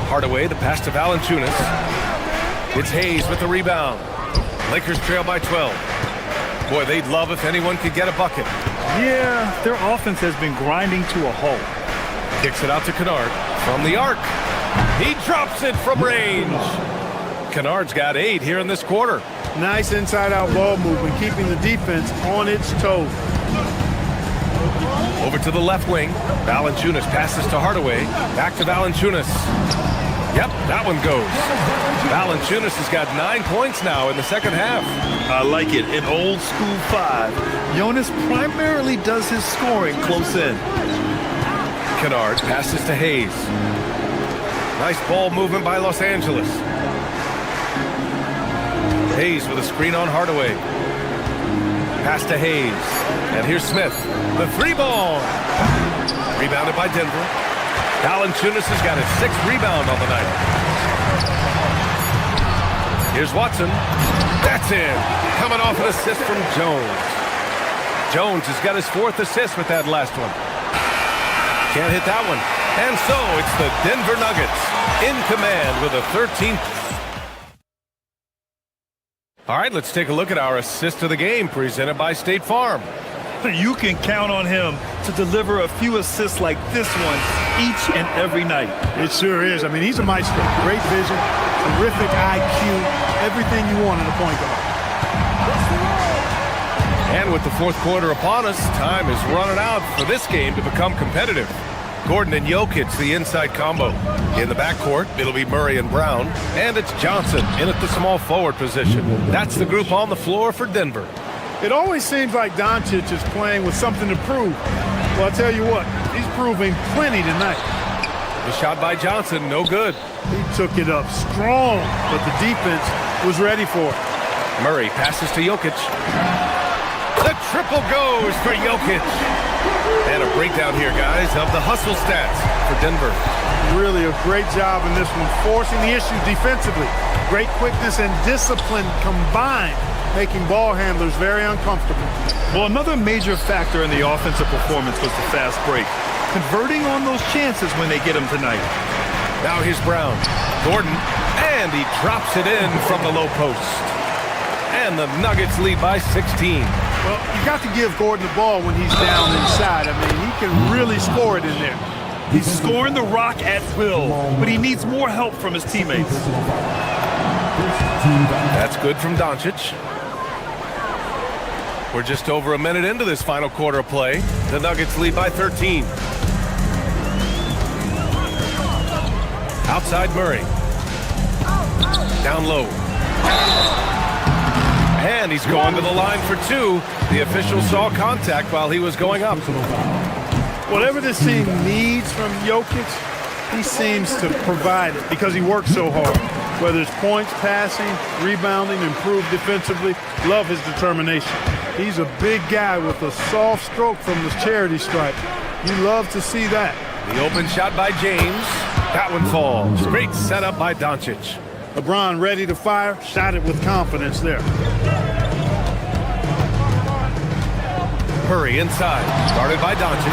Hardaway, the pass to Valanciunas. It's Hayes with the rebound. Lakers trail by 12. Boy, they'd love if anyone could get a bucket. Yeah, their offense has been grinding to a halt. Kicks it out to Kennard from the arc. He drops it from range. Kennard's got 8 here in this quarter. Nice inside-out ball movement, keeping the defense on its toes. Over to the left wing. Valanciunas passes to Hardaway. Back to Valanciunas. Yep, that one goes. Valanciunas has got 9 points now in the second half. I like it. An old school 5. Jonas primarily does his scoring close in. Kennard passes to Hayes. Nice ball movement by Los Angeles. Hayes with a screen on Hardaway. Pass to Hayes. And here's Smith. The 3-ball. Rebounded by Denver. Valanciunas has got his 6th rebound on the night. Here's Watson. That's in. Coming off an assist from Jones. Jones has got his 4th assist with that last one. Can't hit that one. And so it's the Denver Nuggets in command with a 13th. All right, let's take a look at our assist of the game presented by State Farm. You can count on him to deliver a few assists like this one each and every night. It sure is. I mean, he's a maestro. Great vision, terrific IQ, everything you want in a point guard. And with the 4th quarter upon us, time is running out for this game to become competitive. Gordon and Jokic, the inside combo. In the backcourt, it'll be Murray and Brown. And it's Johnson in at the small forward position. That's the group on the floor for Denver. It always seems like Doncic is playing with something to prove. Well, I'll tell you what, he's proving plenty tonight. The shot by Johnson, no good. He took it up strong, but the defense was ready for it. Murray passes to Jokic. The triple goes for Jokic. And a breakdown here, guys, of the hustle stats for Denver. Really a great job in this one, forcing the issue defensively. Great quickness and discipline combined, making ball handlers very uncomfortable. Well, another major factor in the offensive performance was the fast break. Converting on those chances when they get them tonight. Now here's Brown. Gordon, and he drops it in from the low post. And the Nuggets lead by 16. Well, you got to give Gordon the ball when he's down inside. I mean, he can really score it in there. He's scoring the rock at will, but he needs more help from his teammates. That's good from Doncic. We're just over a minute into this final quarter of play. The Nuggets lead by 13. Outside Murray. Down low. And he's going to the line for 2. The official saw contact while he was going up. Whatever this team needs from Jokic, he seems to provide it because he works so hard. Whether it's points, passing, rebounding, improved defensively, love his determination. He's a big guy with a soft stroke from the charity stripe. You love to see that. The open shot by James. That one falls. Great setup by Doncic. LeBron ready to fire, shot it with confidence there. Curry inside. Started by Doncic.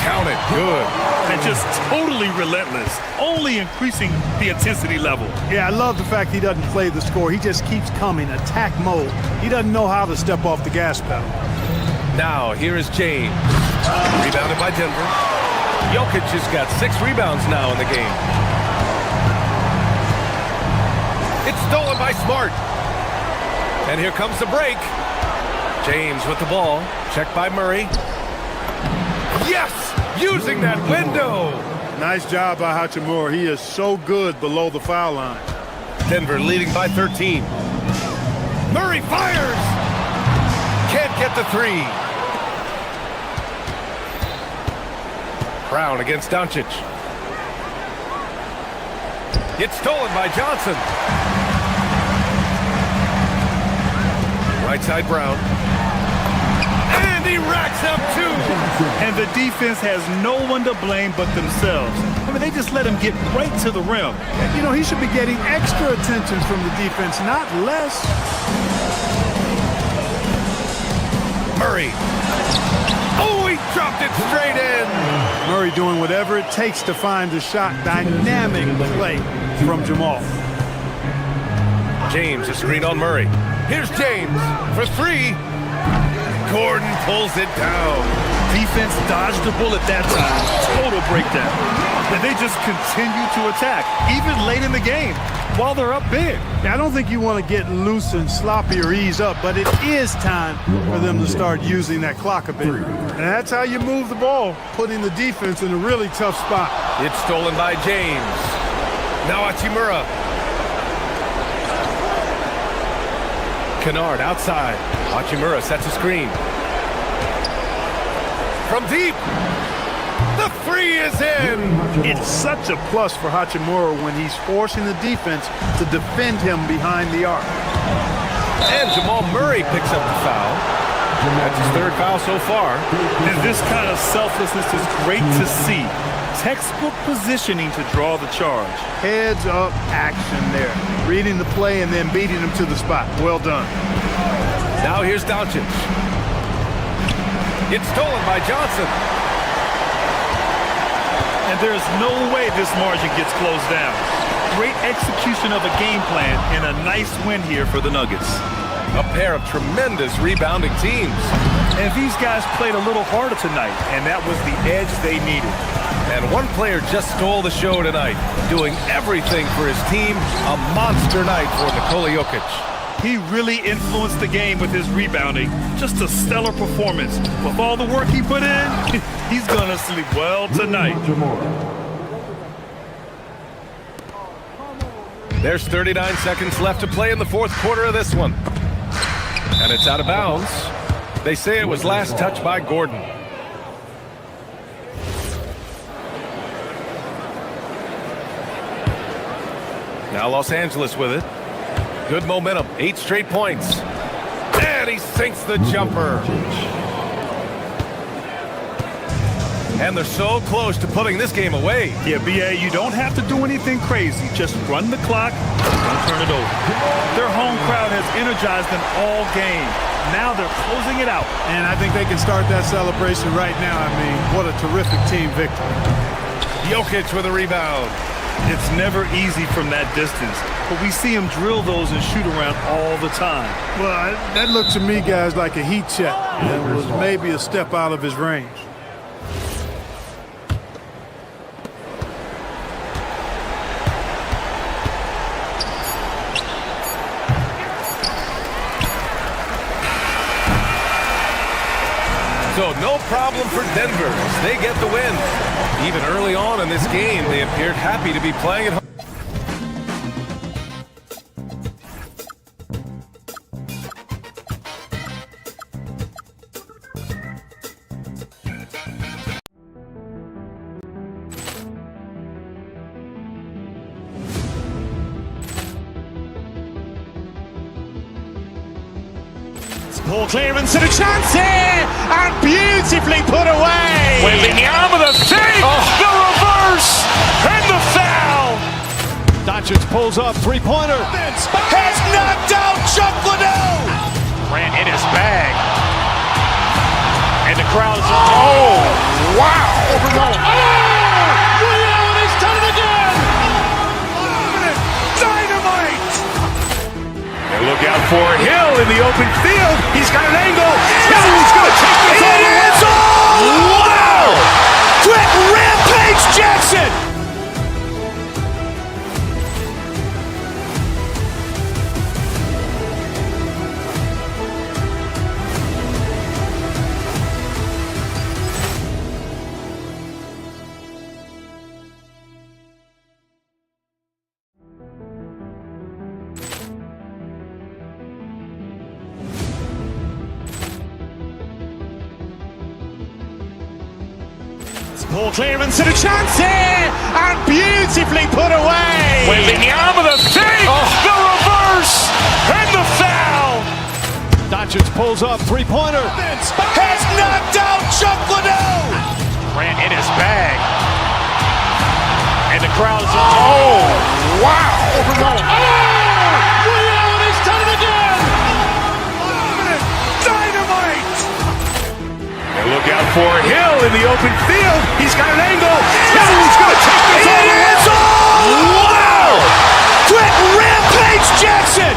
Counted. Good. And just totally relentless, only increasing the intensity level. Yeah, I love the fact he doesn't play the score. He just keeps coming, attack mode. He doesn't know how to step off the gas pedal. Now, here is James. Rebounded by Denver. Jokic has got 6 rebounds now in the game. It's stolen by Smart. And here comes the break. James with the ball. Checked by Murray. Yes! Using that window! Nice job by Hachimura. He is so good below the foul line. Denver leading by 13. Murray fires! Can't get the 3. Brown against Doncic. It's stolen by Johnson. Right side Brown. And he racks up two. And the defense has no one to blame but themselves. I mean, they just let him get right to the rim. You know, he should be getting extra attention from the defense, not less. Murray. Oh, he dropped it straight in. Murray doing whatever it takes to find the shot. Dynamic play from Jamal. James, a screen on Murray. Here's James for three. Gordon pulls it down. Defense dodged the bullet that time. Total breakdown. And they just continue to attack, even late in the game, while they're up big. I don't think you want to get loose and sloppy or ease up, but it is time for them to start using that clock a bit. And that's how you move the ball, putting the defense in a really tough spot. It's stolen by James. Now Hachimura. Kennard outside. Hachimura sets a screen. From deep. The three is in. It's such a plus for Hachimura when he's forcing the defense to defend him behind the arc. And Jamal Murray picks up the foul. That's his third foul so far. And this kind of selflessness is great to see. Textbook positioning to draw the charge. Heads up action there. Reading the play and then beating him to the spot. Well done. Now here's Doncic. It's stolen by Johnson. And there's no way this margin gets closed down. Great execution of a game plan and a nice win here for the Nuggets. A pair of tremendous rebounding teams. And these guys played a little harder tonight, and that was the edge they needed. And one player just stole the show tonight, doing everything for his team. A monster night for Nikola Jokic. He really influenced the game with his rebounding. Just a stellar performance. With all the work he put in, he's gonna sleep well tonight. There's 39 seconds left to play in the fourth quarter of this one. And it's out of bounds. They say it was last touched by Gordon. Now Los Angeles with it. Good momentum, 8 straight points. And he sinks the jumper. And they're so close to putting this game away. Yeah, BA, you don't have to do anything crazy. Just run the clock and don't turn it over. Their home crowd has energized them all game. Now they're closing it out. And I think they can start that celebration right now. I mean, what a terrific team victory. Jokic with a rebound. It's never easy from that distance, but we see him drill those and shoot around all the time. Well, that looked to me, guys, like a heat check. That was maybe a step out of his range. So no problem for Denver as they get the win. Even early on in this game, they appeared happy to be playing at home. Poor clearance and a chance here, and beautifully put away. Wembanyama with a save, the reverse, and the foul. Doncic pulls up, three-pointer. Has knocked out Chuck Liddell. Ran in his bag. And the crowd is, oh, wow. Liddell has done it again. Dynamite. And look out for Hill in the open field. He's got an angle. Hill is going to take this all the way. Wow! Quick rampage Jackson. Ball clearance and a chance here, and beautifully put away. Wembanyama the fake, the reverse, and the foul. Doncic pulls up, three-pointer. Has knocked out Chuck Liddell. Grant in his bag. And the crowd is... Oh, wow. He's done it again. Dynamite. And look out for Hill in the open field. He's got an angle. He's going to take this all the way. Wow. Quick Rampage Jackson.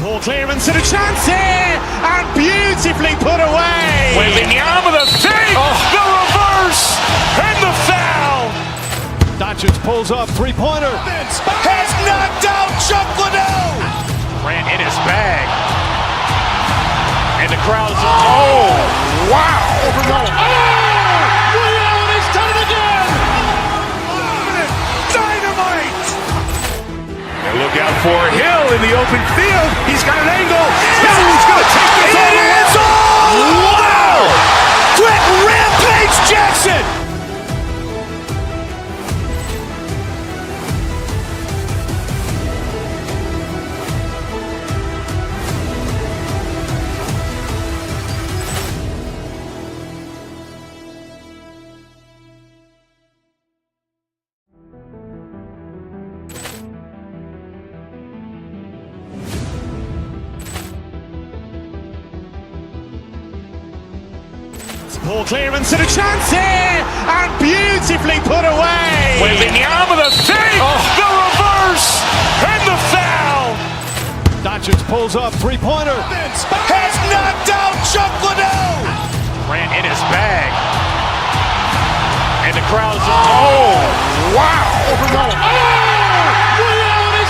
Ball clearance and a chance here, and beautifully put away. Wembanyama the fake, the reverse, and the foul. Doncic pulls up, three-pointer. Has knocked out Chuck Liddell. Grant in his bag. And the crowd is... Oh, wow. He's done it again. Dynamite. And look out for Hill in the open field. He's got an angle. He's going to take this all the way. Wow. Quick Rampage Jackson. Ball clearance and a chance here, and beautifully put away. Wembanyama the fake, the reverse, and the foul. Doncic pulls up, three-pointer. Has knocked out Chuck Liddell. Grant in his bag. And the crowd is... Oh, wow. He's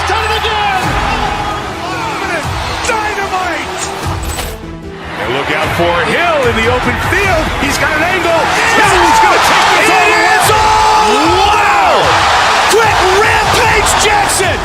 done it again. Dynamite. And look out for Hill in the open field. He's got an angle. He's going to take this all the way. Wow. Quick Rampage Jackson.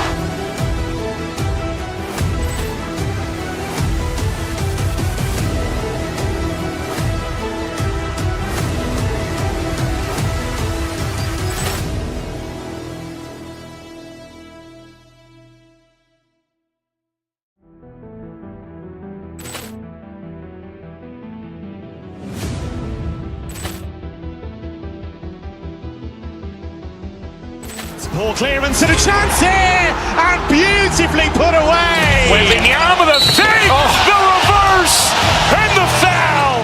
Ball clearance and a chance here, and beautifully put away. Wembanyama the fake, the reverse, and the foul.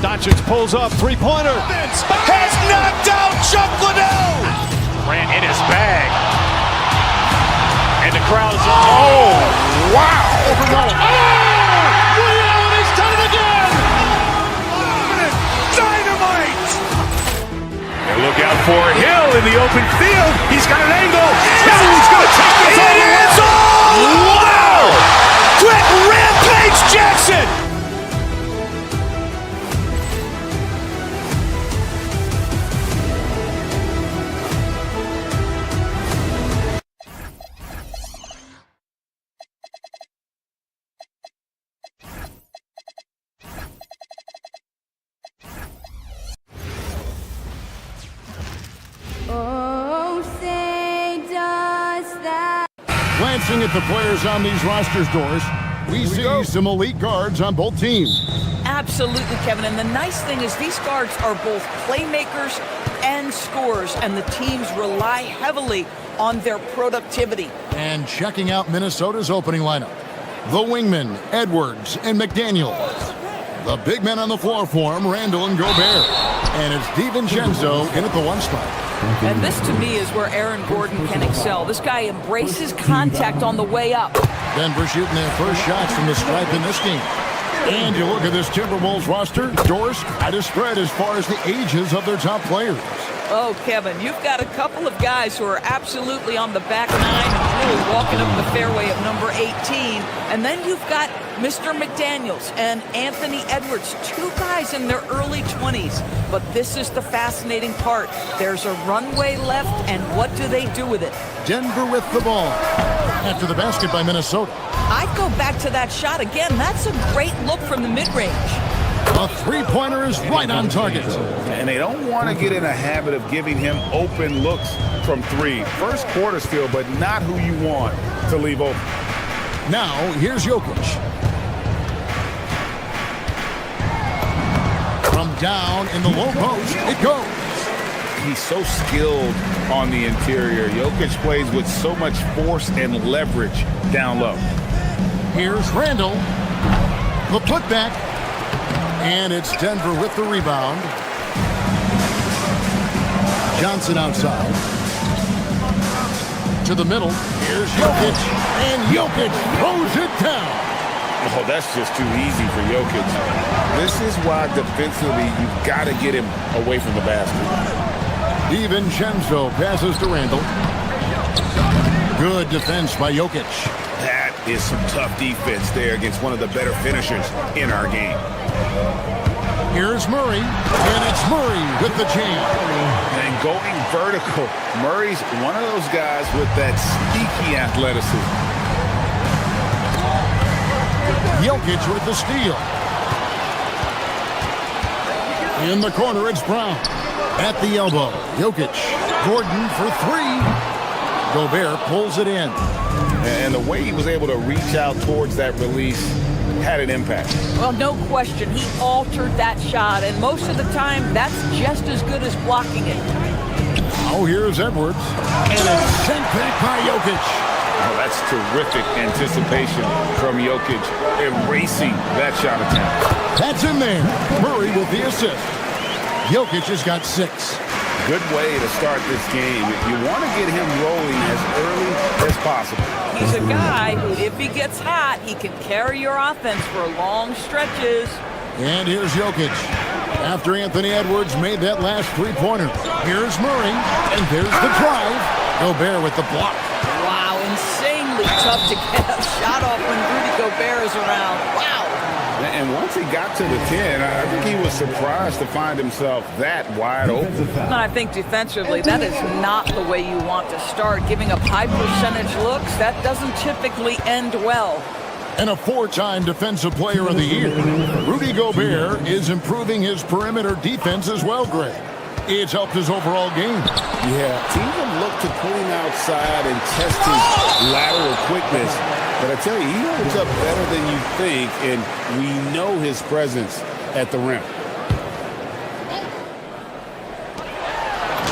Doncic pulls up, three-pointer. Has knocked out Chuck Liddell. Grant in his bag. And the crowd is... Oh, wow. He's done it again. Dynamite. And look out for Hill in the open field. He's got an angle. He's going to take this all the way. Wow. Quick Rampage Jackson. Glancing at the players on these rosters, Doris, we see some elite guards on both teams. Absolutely, Kevin. And the nice thing is these guards are both playmakers and scorers, and the teams rely heavily on their productivity. And checking out Minnesota's opening lineup, the wingmen, Edwards and McDaniel. The big men on the floor for him, Randall and Gobert. And it's DiVincenzo in at the one spot. And this, to me, is where Aaron Gordon can excel. This guy embraces contact on the way up. Denver shooting their first shots from the stripe in this game. And you look at this Timberwolves roster, Doris, quite a spread as far as the ages of their top players. Oh, Kevin, you've got a couple of guys who are absolutely on the back nine and really walking up the fairway of number 18. And then you've got Mr. McDaniels and Anthony Edwards, two guys in their early 20s. But this is the fascinating part. There's a runway left, and what do they do with it? Denver with the ball after the basket by Minnesota. I'd go back to that shot again. That's a great look from the mid-range. A three-pointer is right on target. And they don't want to get in a habit of giving him open looks from three. First quarter still, but not who you want to leave open. Now, here's Jokic. From down in the low post, it goes. He's so skilled on the interior. Jokic plays with so much force and leverage down low. Here's Randall. The putback. And it's Denver with the rebound. Johnson outside. To the middle. Here's Jokic. And Jokic throws it down. Oh, that's just too easy for Jokic. This is why defensively you've got to get him away from the basket. DiVincenzo passes to Randall. Good defense by Jokic. That is some tough defense there against one of the better finishers in our game. Here's Murray, and it's Murray with the jam. And going vertical, Murray's one of those guys with that sneaky athleticism. Jokic with the steal. In the corner, it's Brown. At the elbow, Jokic. Gordon for three. Gobert pulls it in. And the way he was able to reach out towards that release had an impact. Well, no question. He altered that shot, and most of the time, that's just as good as blocking it. Oh, here's Edwards. And it's sent back by Jokic. Oh, that's terrific anticipation from Jokic, erasing that shot attempt. That's in there. Murray with the assist. Jokic has got 6. Good way to start this game. You want to get him rolling as early as possible. He's a guy who, if he gets hot, he can carry your offense for long stretches. And here's Jokic. After Anthony Edwards made that last three-pointer. Here's Murray, and there's the drive. Gobert with the block. Wow, insanely tough to get a shot off when Rudy Gobert is around. Wow. And once he got to the 10, I think he was surprised to find himself that wide open. And I think defensively, that is not the way you want to start. Giving up high percentage looks, that doesn't typically end well. And a 4-time Defensive Player of the Year. Rudy Gobert is improving his perimeter defense as well, Greg. It's helped his overall game. Yeah, teams have looked to pull him outside and test his lateral quickness. But I tell you, he holds up better than you think, and we know his presence at the rim.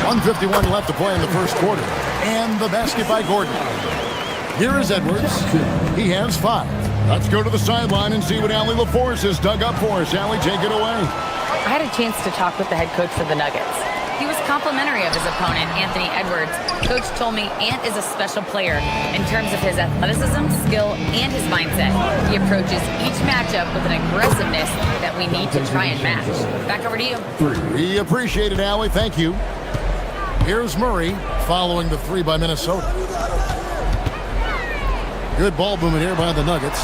1:51 left to play in the first quarter. And the basket by Gordon. Here is Edwards. He has 5. Let's go to the sideline and see what Allie LaForce has dug up for us. Allie, take it away. I had a chance to talk with the head coach for the Nuggets. He was complimentary of his opponent, Anthony Edwards. Coach told me Ant is a special player in terms of his athleticism, skill, and his mindset. He approaches each matchup with an aggressiveness that we need to try and match. Back over to you. We appreciate it, Allie. Thank you. Here's Murray following the 3 by Minnesota. Good ball movement here by the Nuggets.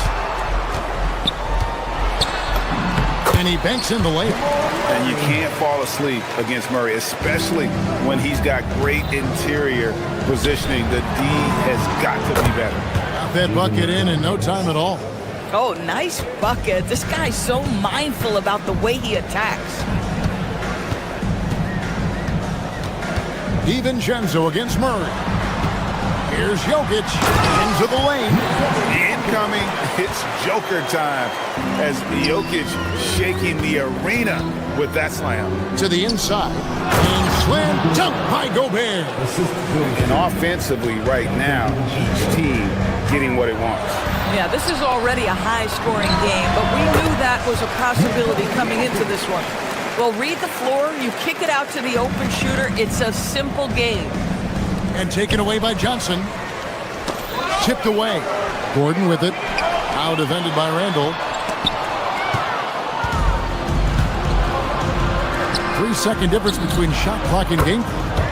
And he banks in the layup. And you can't fall asleep against Murray, especially when he's got great interior positioning. The D has got to be better. Got that bucket in no time at all. Oh, nice bucket. This guy's so mindful about the way he attacks. DiVincenzo against Murray. Here's Jokic into the lane. Incoming, it's Joker time as Jokic shaking the arena with that slam. To the inside, and slam dunk by Gobert. And offensively right now, each team getting what it wants. Yeah, this is already a high-scoring game, but we knew that was a possibility coming into this one. Well, read the floor, you kick it out to the open shooter, it's a simple game. And taken away by Johnson. Tipped away. Gordon with it. Now defended by Randall. 3-second difference between shot clock and game.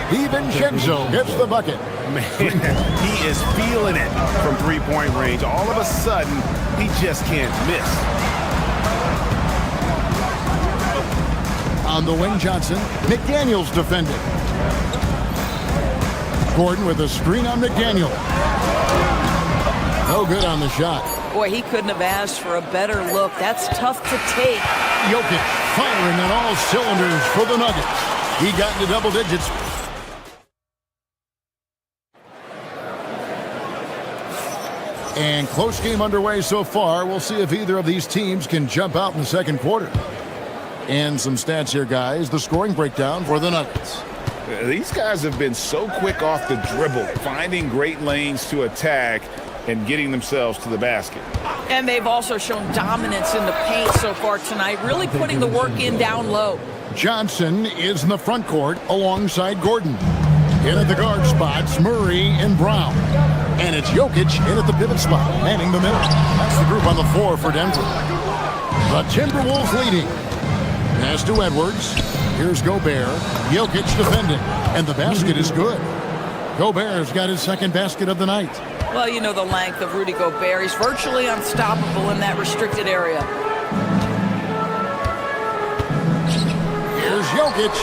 DiVincenzo gets the bucket. Man, he is feeling it from three-point range. All of a sudden, he just can't miss. On the wing, Johnson. McDaniels defending. Gordon with a screen on McDaniel. No good on the shot. Boy, he couldn't have asked for a better look. That's tough to take. Jokic firing on all cylinders for the Nuggets. He got into double digits. And close game underway so far. We'll see if either of these teams can jump out in the second quarter. And some stats here, guys. The scoring breakdown for the Nuggets. These guys have been so quick off the dribble, finding great lanes to attack and getting themselves to the basket. And they've also shown dominance in the paint so far tonight, really putting the work in down low. Johnson is in the front court alongside Gordon. In at the guard spots, Murray and Brown. And it's Jokic in at the pivot spot, manning the middle. That's the group on the floor for Denver. The Timberwolves leading. Pass to Edwards. Here's Gobert. Jokic defending. And the basket is good. Gobert's got his second basket of the night. Well, you know the length of Rudy Gobert. He's virtually unstoppable in that restricted area. Here's Jokic.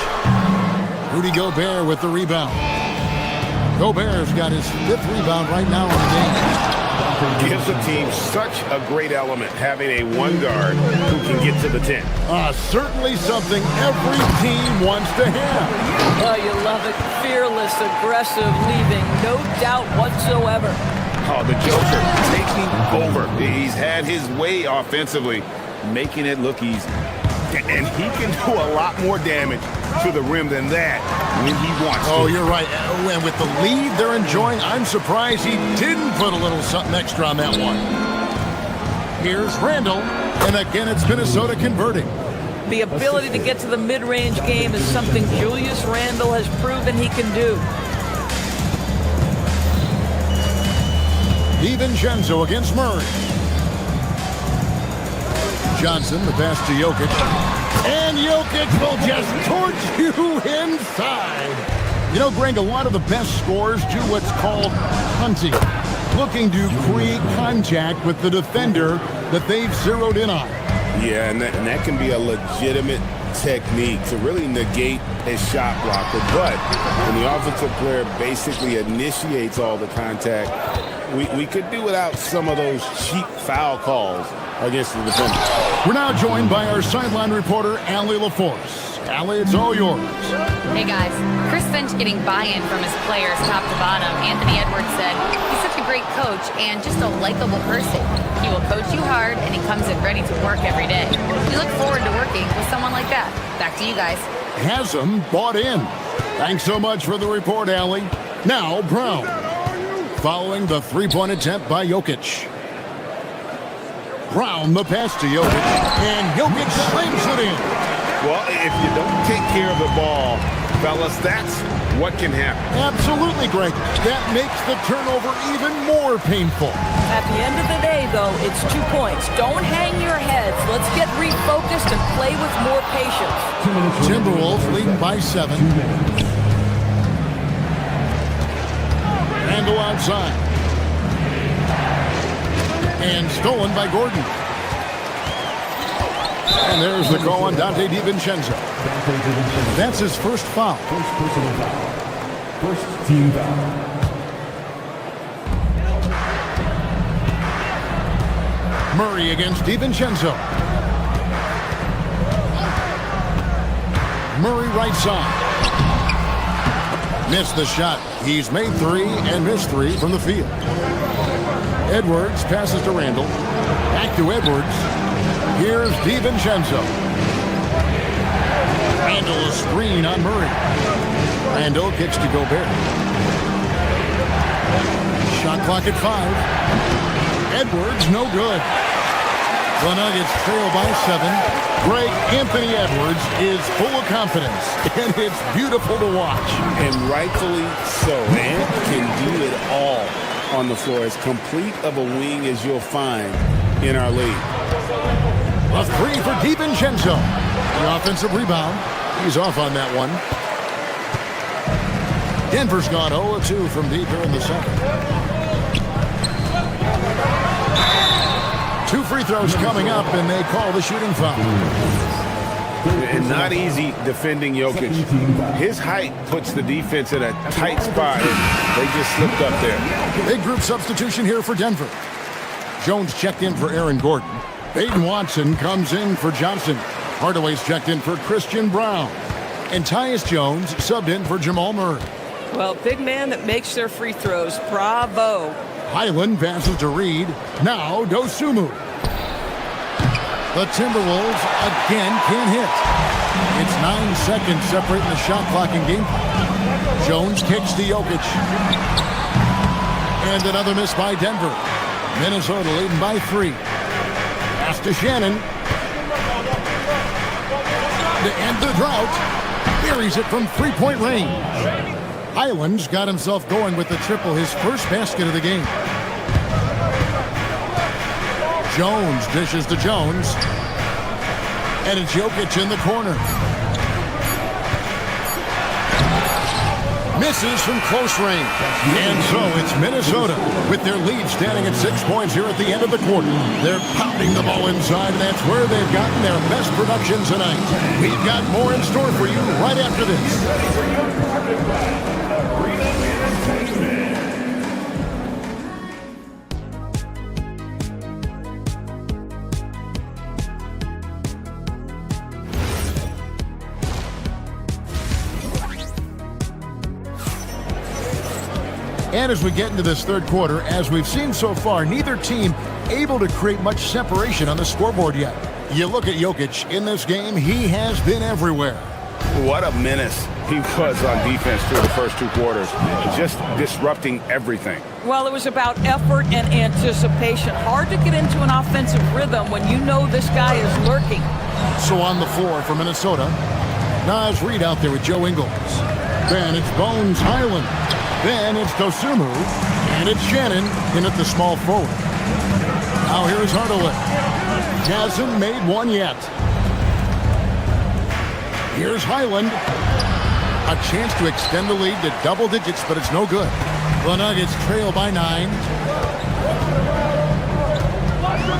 Rudy Gobert with the rebound. Gobert's got his 5th rebound right now in the game. Gives the team such a great element having a one guard who can get to the 10. Certainly something every team wants to have. Oh, you love it. Fearless, aggressive, leaving no doubt whatsoever. Oh, the Joker taking over. He's had his way offensively, making it look easy. And he can do a lot more damage to the rim than that when he wants to. Oh, you're right. And with the lead they're enjoying, I'm surprised he didn't put a little something extra on that one. Here's Randall, and again it's Minnesota converting. The ability to get to the mid-range game is something Julius Randle has proven he can do. DiVincenzo against Murray. Johnson, the pass to Jokic. And Jokic will just torch you inside. You know, Greg, a lot of the best scorers do what's called hunting. Looking to create contact with the defender that they've zeroed in on. Yeah, and that can be a legitimate technique to really negate a shot blocker. But when the offensive player basically initiates all the contact, we could do without some of those cheap foul calls against the defender. We're now joined by our sideline reporter, Allie LaForce. Allie, it's all yours. Hey guys, Chris Finch getting buy-in from his players top to bottom. Anthony Edwards said he's such a great coach and just a likable person. He will coach you hard and he comes in ready to work every day. We look forward to working with someone like that. Back to you guys. Hasm bought in. Thanks so much for the report, Allie. Now, Brown. Following the three-point attempt by Jokic. Brown, the pass to Jokic, and Jokic slams it in. Well, if you don't take care of the ball, fellas, that's what can happen. Absolutely, Greg. That makes the turnover even more painful. At the end of the day, though, it's 2 points. Don't hang your heads. Let's get refocused and play with more patience. Timberwolves leading by 7. Randall outside. And stolen by Gordon. And there's the call on Dante DiVincenzo. That's his first foul. First personal foul. First team foul. Murray against DiVincenzo. Murray right side. Missed the shot. He's made 3 and missed 3 from the field. Edwards passes to Randall. Back to Edwards. Here's DiVincenzo. Randall a screen on Murray. Randall kicks to Gobert. Shot clock at 5. Edwards no good. The Nuggets trail by 7. Greg, Anthony Edwards is full of confidence, and it's beautiful to watch. And rightfully so. Man can do it all on the floor, as complete of a wing as you'll find in our league. A 3 for DiVincenzo. The offensive rebound. He's off on that one. Denver's gone 0-2 from deep here in the second. 2 free throws coming up, and they call the shooting foul. And not easy defending Jokic. His height puts the defense in a tight spot, and they just slipped up there. Big group substitution here for Denver. Jones checked in for Aaron Gordon. Peyton Watson comes in for Johnson. Hardaway's checked in for Christian Brown. And Tyus Jones subbed in for Jamal Murray. Well, big man that makes their free throws. Bravo. Highland passes to Reed. Now Dosunmu. The Timberwolves again can't hit. It's 9 seconds separating the shot clock and game clock. Jones kicks to Jokic. And another miss by Denver. Minnesota leading by 3. Pass to Shannon. To end the drought. Buries it from 3-point range. Highland's got himself going with the triple, his first basket of the game. Jones dishes to Jones. And it's Jokic in the corner. Misses from close range. And so it's Minnesota with their lead standing at 6 points here at the end of the quarter. They're pounding the ball inside, and that's where they've gotten their best production tonight. We've got more in store for you right after this. And as we get into this third quarter, as we've seen so far, neither team able to create much separation on the scoreboard yet. You look at Jokic in this game, he has been everywhere. What a menace he was on defense through the first 2 quarters, just disrupting everything. Well, it was about effort and anticipation. Hard to get into an offensive rhythm when you know this guy is lurking. So on the floor for Minnesota, Naz Reid out there with Joe Ingles. Then it's Bones Highland. Then it's Dosunmu, and it's Shannon in at the small forward. Now here's Hardaway. Hasn't made one yet. Here's Highland. A chance to extend the lead to double digits, but it's no good. The Nuggets trail by 9.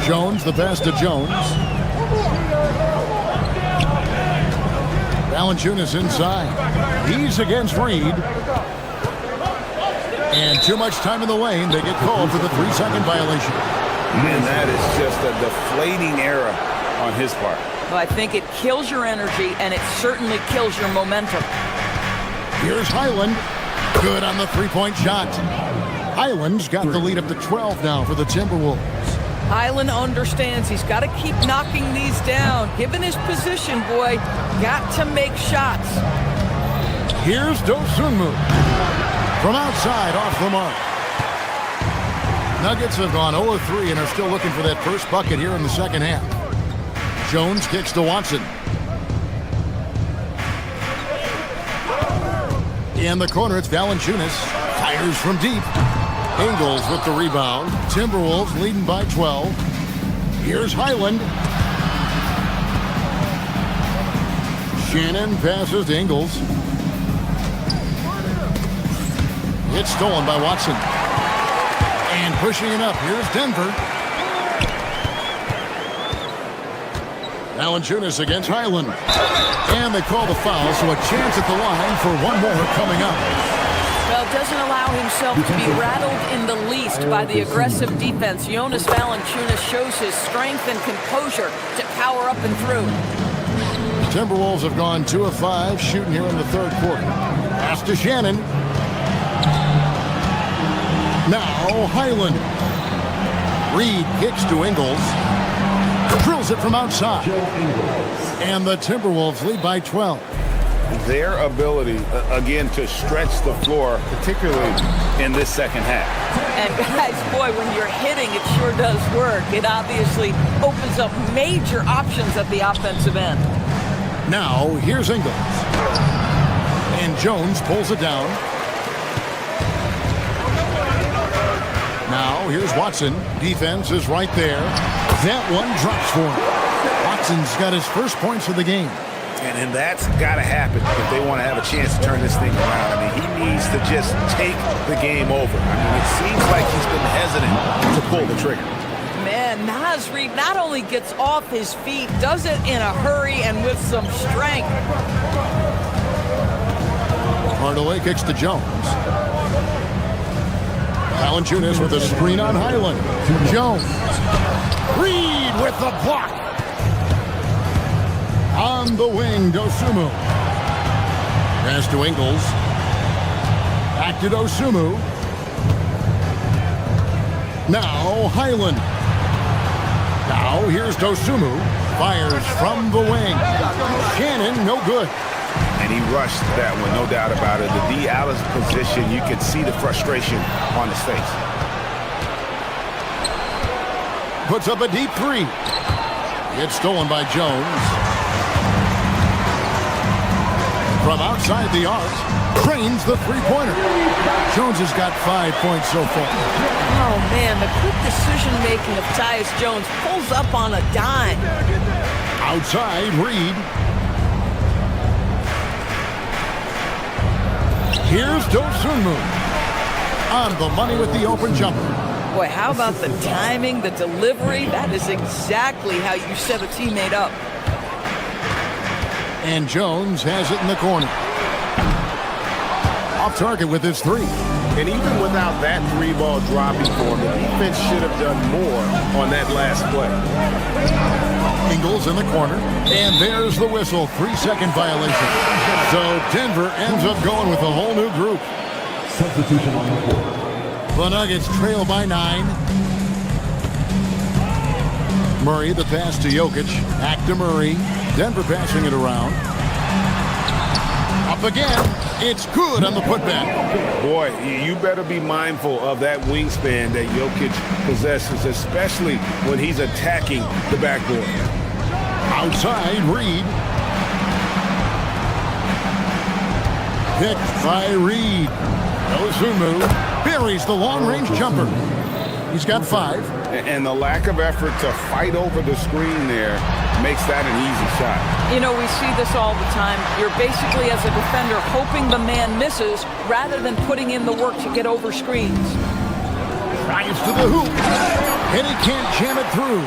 Jones, the pass to Jones. Valanciunas inside. He's against Reed. And too much time in the lane. They get called for the 3-second violation. And that is just a deflating error on his part. Well, I think it kills your energy, and it certainly kills your momentum. Here's Highland. Good on the 3-point shot. Highland's got the lead up to 12 now for the Timberwolves. Highland understands he's got to keep knocking these down. Given his position, boy, got to make shots. Here's Dosunmu. From outside, off the mark. Nuggets have gone 0-3 and are still looking for that first bucket here in the second half. Jones kicks to Watson. In the corner, it's Valanciunas. Fires from deep. Ingles with the rebound. Timberwolves leading by 12. Here's Highland. Shannon passes to Ingles. It's stolen by Watson. And pushing it up, here's Denver. Valanciunas against Highland. And they call the foul, so a chance at the line for one more coming up. Well, doesn't allow himself to be rattled in the least by the aggressive defense. Jonas Valanciunas shows his strength and composure to power up and through. Timberwolves have gone 2 of 5 shooting here in the third quarter. Pass to Shannon. Now Highland. Reed kicks to Ingles. Drills it from outside. And the Timberwolves lead by 12. Their ability, again, to stretch the floor, particularly in this second half. And guys, boy, when you're hitting, it sure does work. It obviously opens up major options at the offensive end. Now, here's Ingles. And Jones pulls it down. Now, here's Watson. Defense is right there. That one drops for him. Watson's got his first points of the game. And that's got to happen if they want to have a chance to turn this thing around. I mean, he needs to just take the game over. I mean, it seems like he's been hesitant to pull the trigger. Man, Naz Reid not only gets off his feet, does it in a hurry and with some strength. Hardaway kicks to Jones. Valanciunas with a screen on Highland. Jones. Reid with the block. On the wing, Dosunmu. Pass to Ingles. Back to Dosunmu. Now Highland. Now here's Dosunmu. Fires from the wing. Shannon, no good. And he rushed that one, no doubt about it. The D. Allen's position, you could see the frustration on his face. Puts up a deep three. It's stolen by Jones. From outside the arc, trains the three-pointer. Jones has got 5 points so far. Oh, man, the quick decision-making of Tyus Jones pulls up on a dime. Outside, Reid. Here's Dosunmu. On the money with the open jumper. Boy, how about the timing, the delivery? That is exactly how you set a teammate up. And Jones has it in the corner. Off target with his three. And even without that three ball dropping for him, the defense should have done more on that last play. Ingles in the corner. And there's the whistle. 3-second violation. So Denver ends up going with a whole new group. Substitution on the court. The Nuggets trail by 9. Murray, the pass to Jokic. Back to Murray. Denver passing it around. Up again. It's good on the putback. Boy, you better be mindful of that wingspan that Jokic possesses, especially when he's attacking the backboard. Outside, Reid. Picked by Reid. Dosunmu buries the long-range jumper. He's got 5. And the lack of effort to fight over the screen there makes that an easy shot. You know, we see this all the time. You're basically, as a defender, hoping the man misses rather than putting in the work to get over screens. Drives to the hoop. And he can't jam it through.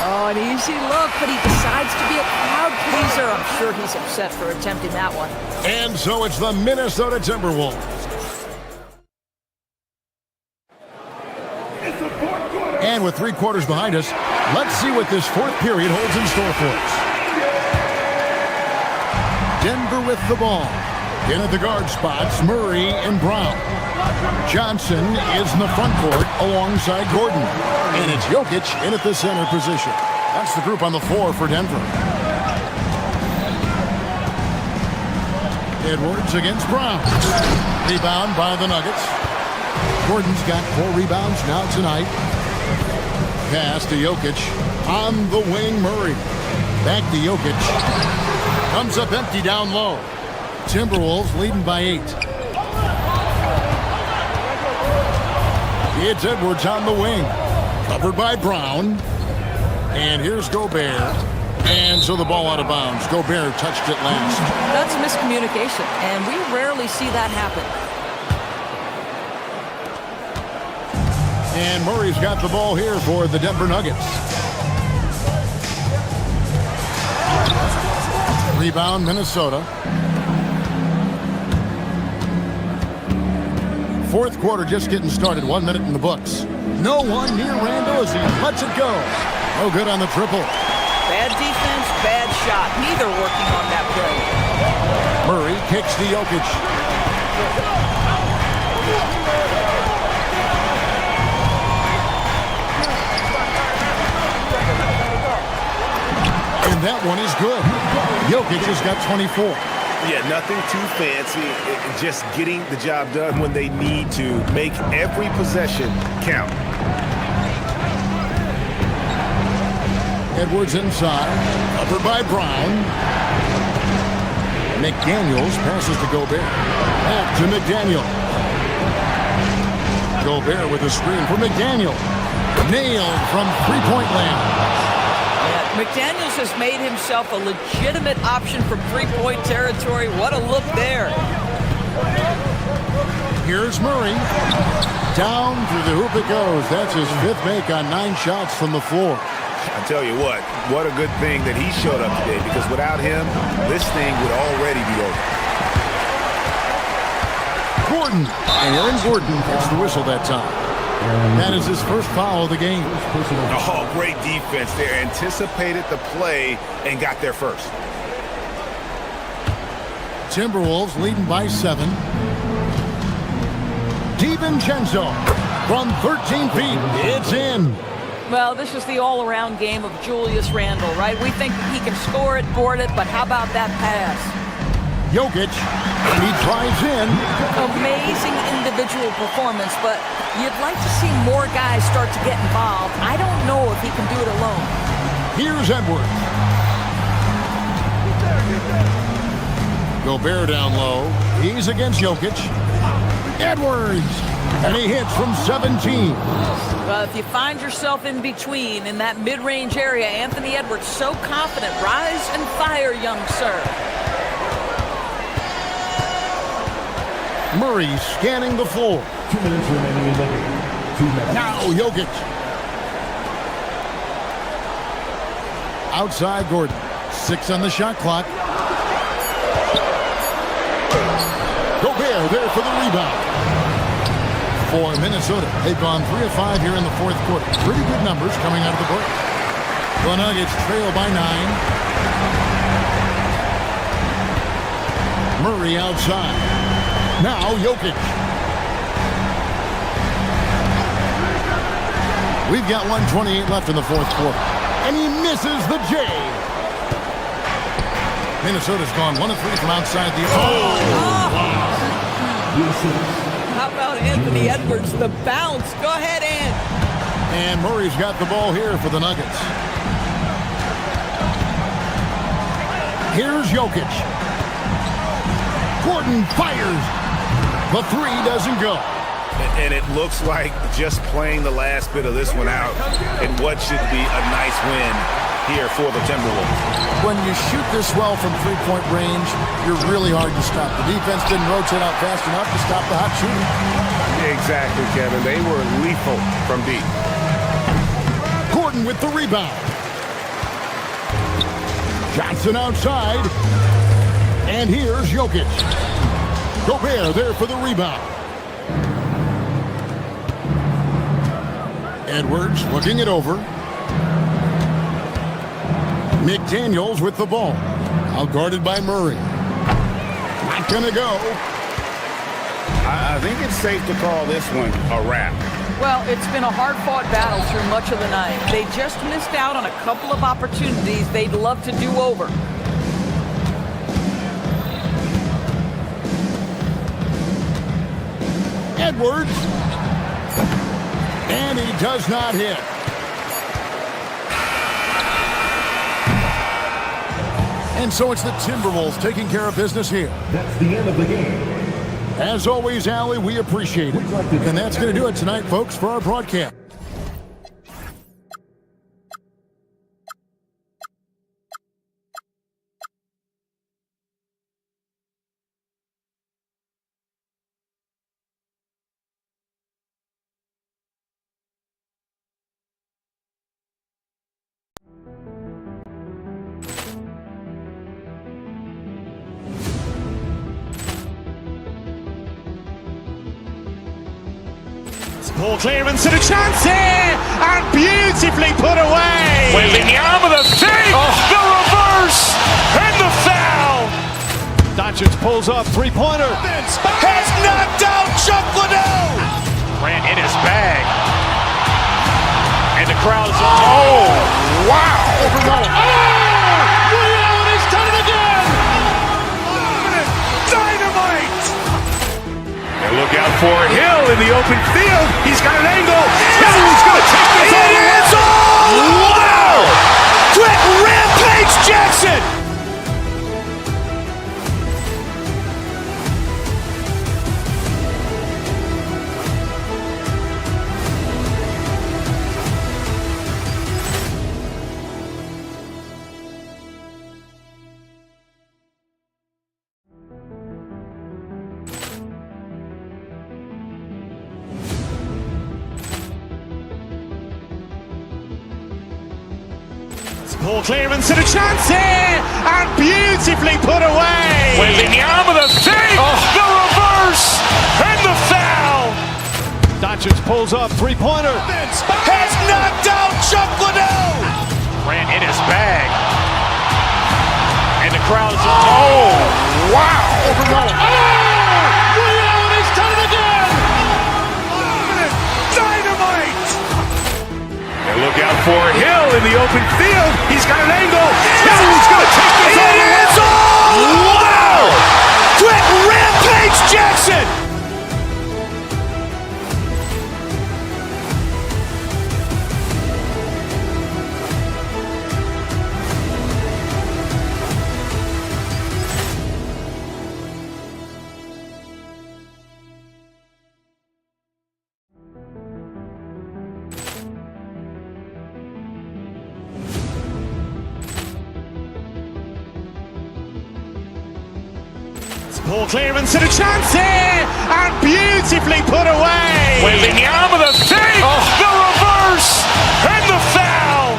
Oh, an easy look, but he decides to be a crowd pleaser. I'm sure he's upset for attempting that one. And so it's the Minnesota Timberwolves. And with 3 quarters behind us, let's see what this fourth period holds in store for us. Denver with the ball. In at the guard spots, Murray and Brown. Johnson is in the front court alongside Gordon. And it's Jokic in at the center position. That's the group on the floor for Denver. Edwards against Brown. Rebound by the Nuggets. Gordon's got 4 rebounds now tonight. Pass to Jokic. On the wing, Murray. Back to Jokic. Comes up empty down low. Timberwolves leading by 8. It's Edwards on the wing. Covered by Brown. And here's Gobert. And so the ball out of bounds. Gobert touched it last. That's miscommunication, and we rarely see that happen. And Murray's got the ball here for the Denver Nuggets. Rebound, Minnesota. Fourth quarter just getting started. 1 minute in the books. No one near Randall as he lets it go. No good on the triple. Bad defense, bad shot. Neither working on that play. Murray kicks to Jokic. And that one is good. Jokic has got 24. Yeah, nothing too fancy. Just getting the job done when they need to. Make every possession count. Edwards inside. Covered by Brown. McDaniels passes to Gobert. Back to McDaniel. Gobert with a screen for McDaniel. Nailed from three-point land. McDaniels has made himself a legitimate option from three-point territory. What a look there. Here's Murray. Down through the hoop it goes. That's his 5th make on 9 shots from the floor. I tell you what a good thing that he showed up today, because without him, this thing would already be over. Gordon. Aaron Gordon gets the whistle that time. That is his first foul of the game. Oh, great defense there. Anticipated the play and got there first. Timberwolves leading by 7. DiVincenzo from 13 feet. It's in. Well, this is the all-around game of Julius Randle, right? We think he can score it, board it, but how about that pass? Jokic, he drives in. Amazing individual performance, but you'd like to see more guys start to get involved. I don't know if he can do it alone. Here's Edwards. Gobert down low. He's against Jokic. Edwards, and he hits from 17. Well, if you find yourself in between in that mid-range area, Anthony Edwards so confident. Rise and fire, young sir. Murray scanning the floor. 2 minutes remaining in the game. 2 minutes. Now Jokic. Outside Gordon. 6 on the shot clock. Gobert there for the rebound. For Minnesota, they've gone 3 of 5 here in the 4th quarter. Pretty good numbers coming out of the break. The Nuggets trail by 9. Murray outside. Now Jokic. We've got 1:28 left in the 4th quarter. And he misses the J. Minnesota's gone 1 of 3 from outside the... How about Anthony Edwards, the bounce? Go ahead, Ant. And Murray's got the ball here for the Nuggets. Here's Jokic. Gordon fires. The 3 doesn't go. And it looks like just playing the last bit of this one out in what should be a nice win here for the Timberwolves. When you shoot this well from 3-point range, you're really hard to stop. The defense didn't rotate out fast enough to stop the hot shooting. Exactly, Kevin. They were lethal from deep. Gordon with the rebound. Johnson outside. And here's Jokic. Gobert there for the rebound. Edwards looking it over. McDaniels with the ball. Out guarded by Murray. Not gonna go. I think it's safe to call this one a wrap. Well, it's been a hard-fought battle through much of the night. They just missed out on a couple of opportunities they'd love to do over. Edwards. And he does not hit. And so it's the Timberwolves taking care of business here. That's the end of the game. As always, Allie, we appreciate it. And that's going to do it tonight, folks, for our broadcast. Ball clearance and a chance here, and beautifully put away. Waving the arm of the fake, the reverse, and the foul. Doncic pulls up, three-pointer. Has knocked out Chuck Liddell. Ran in his bag. And the crowd is, oh, wow. Allen has done it again. Dynamite. And look out for Hill in the open field. He's got an angle. He's going to take this all the way. Wow. Quick rampage Jackson. Ball clearance and a chance here, and beautifully put away. Wembanyama with a save, the reverse, and the foul. Doncic pulls up, three-pointer. Has knocked out Chuck Liddell. Grant in his bag. And the crowd's He's done it again. Dynamite. And look out for Hill in the open field. He's got an angle. He's going to take this all the way. Wow! Quick Rampage Jackson. Ball clearance and a chance here, and beautifully put away. Wembanyama with a save, the reverse, and the foul.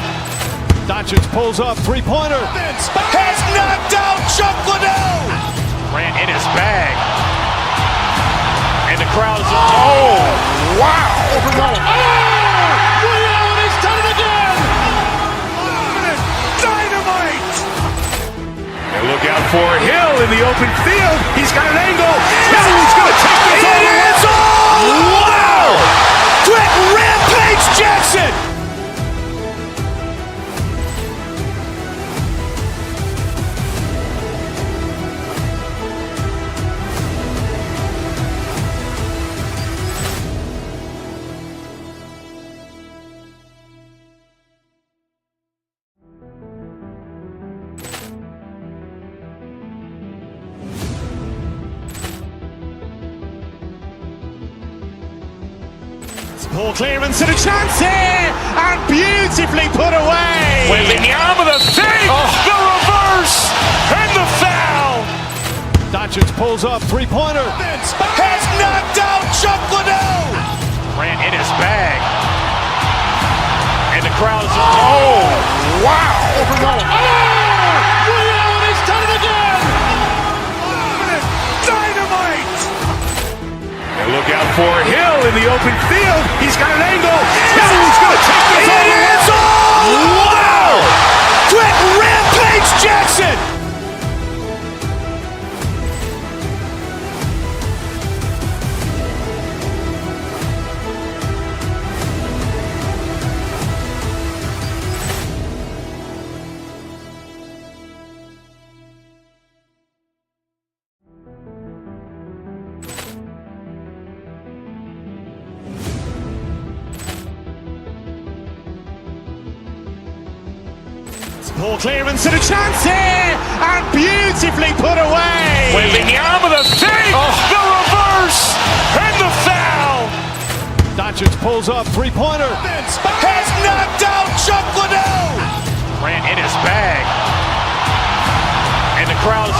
Doncic pulls up, three-pointer. Has knocked out Chuck Liddell. Grant in his bag. And the crowd's He's done it again. Dynamite. And look out for Hill in the open field. He's got an angle. He's going to take this all the way. Wow! Quick Rampage Jackson. Ball clearance and a chance here, and beautifully put away. Wembanyama with a save, the reverse, and the foul. Doncic pulls up, three-pointer. Has knocked out Chuck Liddell. Grant in his bag. And the crowd's He's done it again. Dynamite. And look out for Hill in the open field. He's got an angle. He's going to take this all the way. Wow! Quick Rampage Jackson. Ball clearance and a chance here, and beautifully put away. Wembanyama with a save, the reverse, and the foul. Doncic pulls up, three-pointer. Has knocked out Chuck Liddell. Grant in his bag. And the crowd's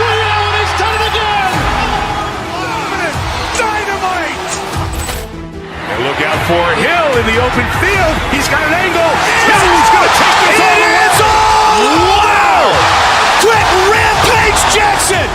He's done it again. Dynamite. And look out for Hill in the open field. He's got an angle. He's going to take this all the way. Wow! Quick Rampage Jackson.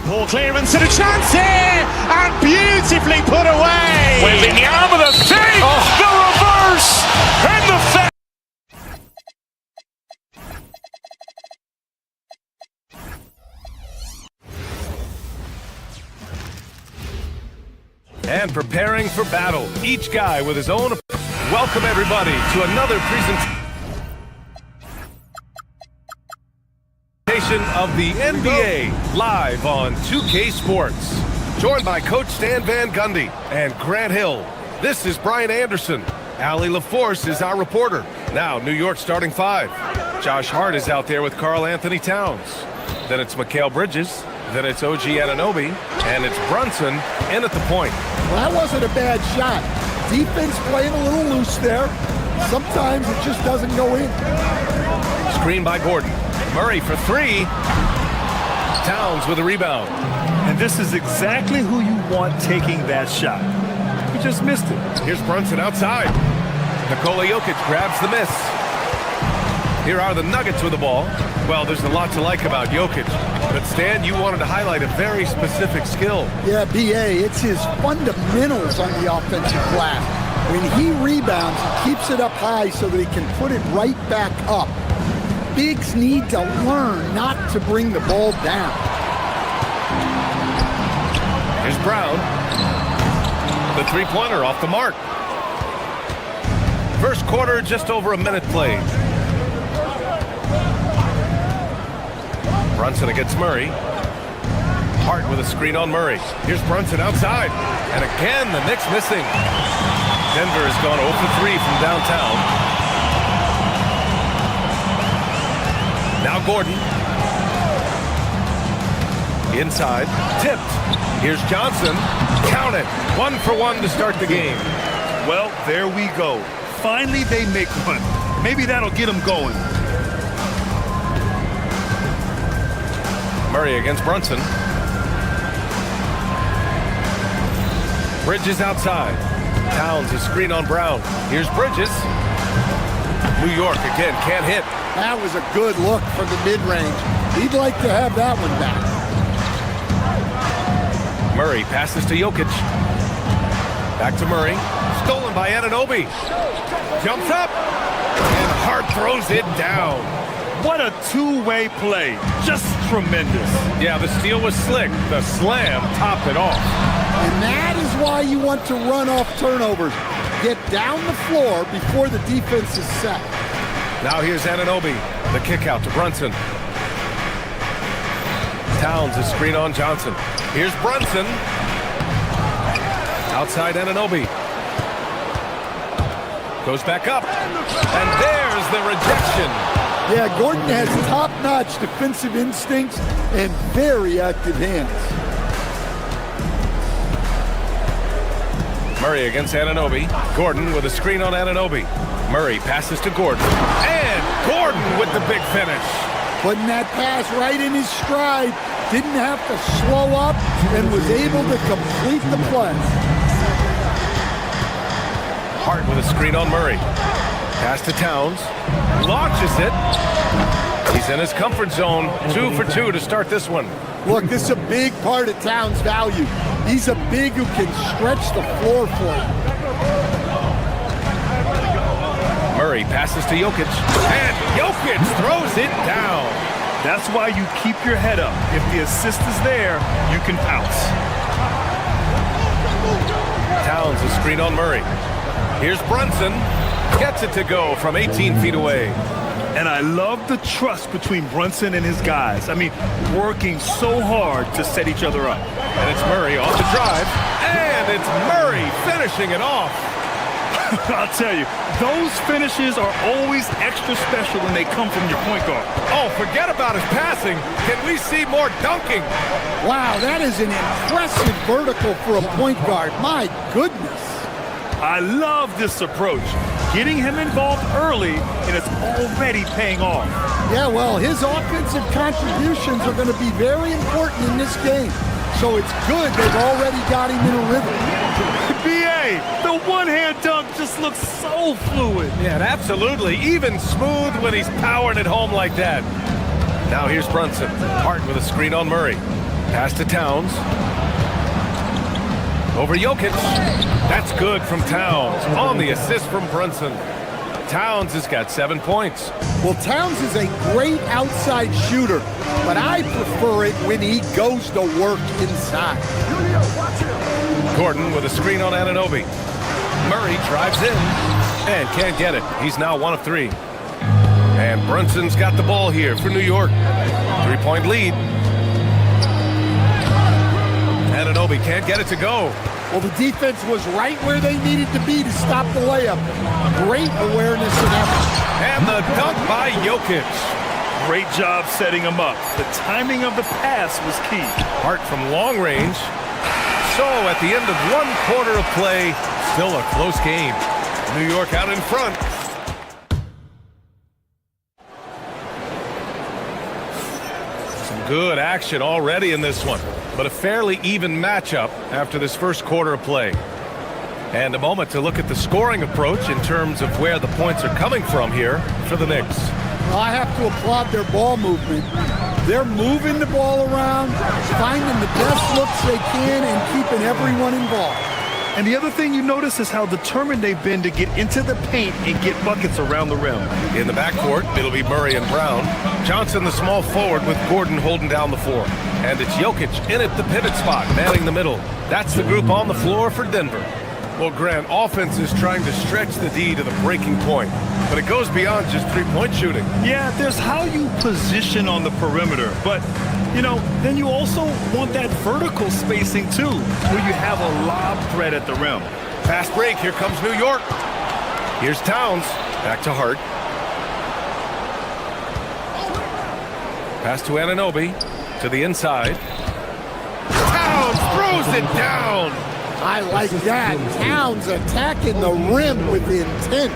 Ball clearance and a chance here, and beautifully put away. Wembanyama with a save, the reverse, and the foul. And preparing for battle. Each guy with his own. Welcome everybody to another presentation of the NBA live on 2K Sports. Joined by Coach Stan Van Gundy and Grant Hill. This is Brian Anderson. Allie LaForce is our reporter. Now, New York starting 5. Josh Hart is out there with Karl Anthony Towns. Then it's Mikal Bridges. Then it's OG Anunoby. And it's Brunson in at the point. Well, that wasn't a bad shot. Defense playing a little loose there. Sometimes it just doesn't go in. Screen by Gordon. Murray for 3. Towns with a rebound. And this is exactly who you want taking that shot. He just missed it. Here's Brunson outside. Nikola Jokic grabs the miss. Here are the Nuggets with the ball. Well, there's a lot to like about Jokic. But Stan, you wanted to highlight a very specific skill. Yeah, B.A., it's his fundamentals on the offensive glass. When he rebounds, he keeps it up high so that he can put it right back up. Bigs need to learn not to bring the ball down. Here's Brown. The three-pointer off the mark. First quarter, just over a minute played. Brunson against Murray. Hart with a screen on Murray. Here's Brunson outside. And again, the Knicks missing. Denver has gone 0 for 3 from downtown. Now Gordon. Inside. Tipped. Here's Johnson. Count it. 1 for 1 to start the game. Well, there we go. Finally, they make one. Maybe that'll get them going. Murray against Brunson. Bridges outside. Towns a screen on Brown. Here's Bridges. New York again, can't hit. That was a good look from the mid-range. He'd like to have that one back. Murray passes to Jokic. Back to Murray. Stolen by Anunoby. Jumps up. And Hart throws it down. What a two-way play. Just tremendous. Yeah, the steal was slick. The slam topped it off. And that is why you want to run off turnovers. Get down the floor before the defense is set. Now here's Anunoby. The kick out to Brunson. Towns a screen on Johnson. Here's Brunson. Outside Anunoby. Goes back up. And there's the rejection. Yeah, Gordon has top-notch defensive instincts and very active hands. Murray against Anunoby. Gordon with a screen on Anunoby. Murray passes to Gordon. And Gordon with the big finish. Putting that pass right in his stride. Didn't have to slow up and was able to complete the play. Hart with a screen on Murray. Pass to Towns. Launches it. He's in his comfort zone. 2 for 2 to start this one. Look, this is a big part of Towns' value. He's a big who can stretch the floor for you. Murray passes to Jokic. And Jokic throws it down. That's why you keep your head up. If the assist is there, you can pounce. Towns a screen on Murray. Here's Brunson. Gets it to go from 18 feet away. And I love the trust between Brunson and his guys. I mean, working so hard to set each other up. And it's Murray on the drive. And it's Murray finishing it off. I'll tell you, those finishes are always extra special when they come from your point guard. Oh, forget about his passing. Can we see more dunking? Wow, that is an impressive vertical for a point guard. My goodness. I love this approach. Getting him involved early, and it's already paying off. Yeah, well, his offensive contributions are going to be very important in this game. So it's good they've already got him in a rhythm. B.A., the one-hand dunk just looks so fluid. Yeah, absolutely. Even smooth when he's powering it home like that. Now here's Brunson. Hart with a screen on Murray. Pass to Towns. Over Jokic. That's good from Towns. On the assist from Brunson. Towns has got 7 points. Well, Towns is a great outside shooter, but I prefer it when he goes to work inside. Gordon with a screen on Anunoby. Murray drives in and can't get it. He's now 1 of 3. And Brunson's got the ball here for New York. 3-point lead. Anunoby can't get it to go. Well, the defense was right where they needed to be to stop the layup. Great awareness and effort. And the dunk by Jokic. Great job setting him up. The timing of the pass was key. Hart from long range. So at the end of one quarter of play, still a close game. New York out in front. Some good action already in this one, but a fairly even matchup after this first quarter of play. And a moment to look at the scoring approach in terms of where the points are coming from here for the Knicks. Well, I have to applaud their ball movement. They're moving the ball around, finding the best looks they can, and keeping everyone involved. And the other thing you notice is how determined they've been to get into the paint and get buckets around the rim. In the backcourt, it'll be Murray and Brown. Johnson, the small forward, with Gordon holding down the four. And it's Jokic in at the pivot spot, manning the middle. That's the group on the floor for Denver. Well, Grant, offense is trying to stretch the D to the breaking point, but it goes beyond just three-point shooting. Yeah, there's how you position on the perimeter, but, you know, then you also want that vertical spacing, too, where you have a lob threat at the rim. Fast break, here comes New York. Here's Towns, back to Hart. Pass to Anunoby, to the inside. Towns throws it down! I like that. Towns attacking the rim with intent.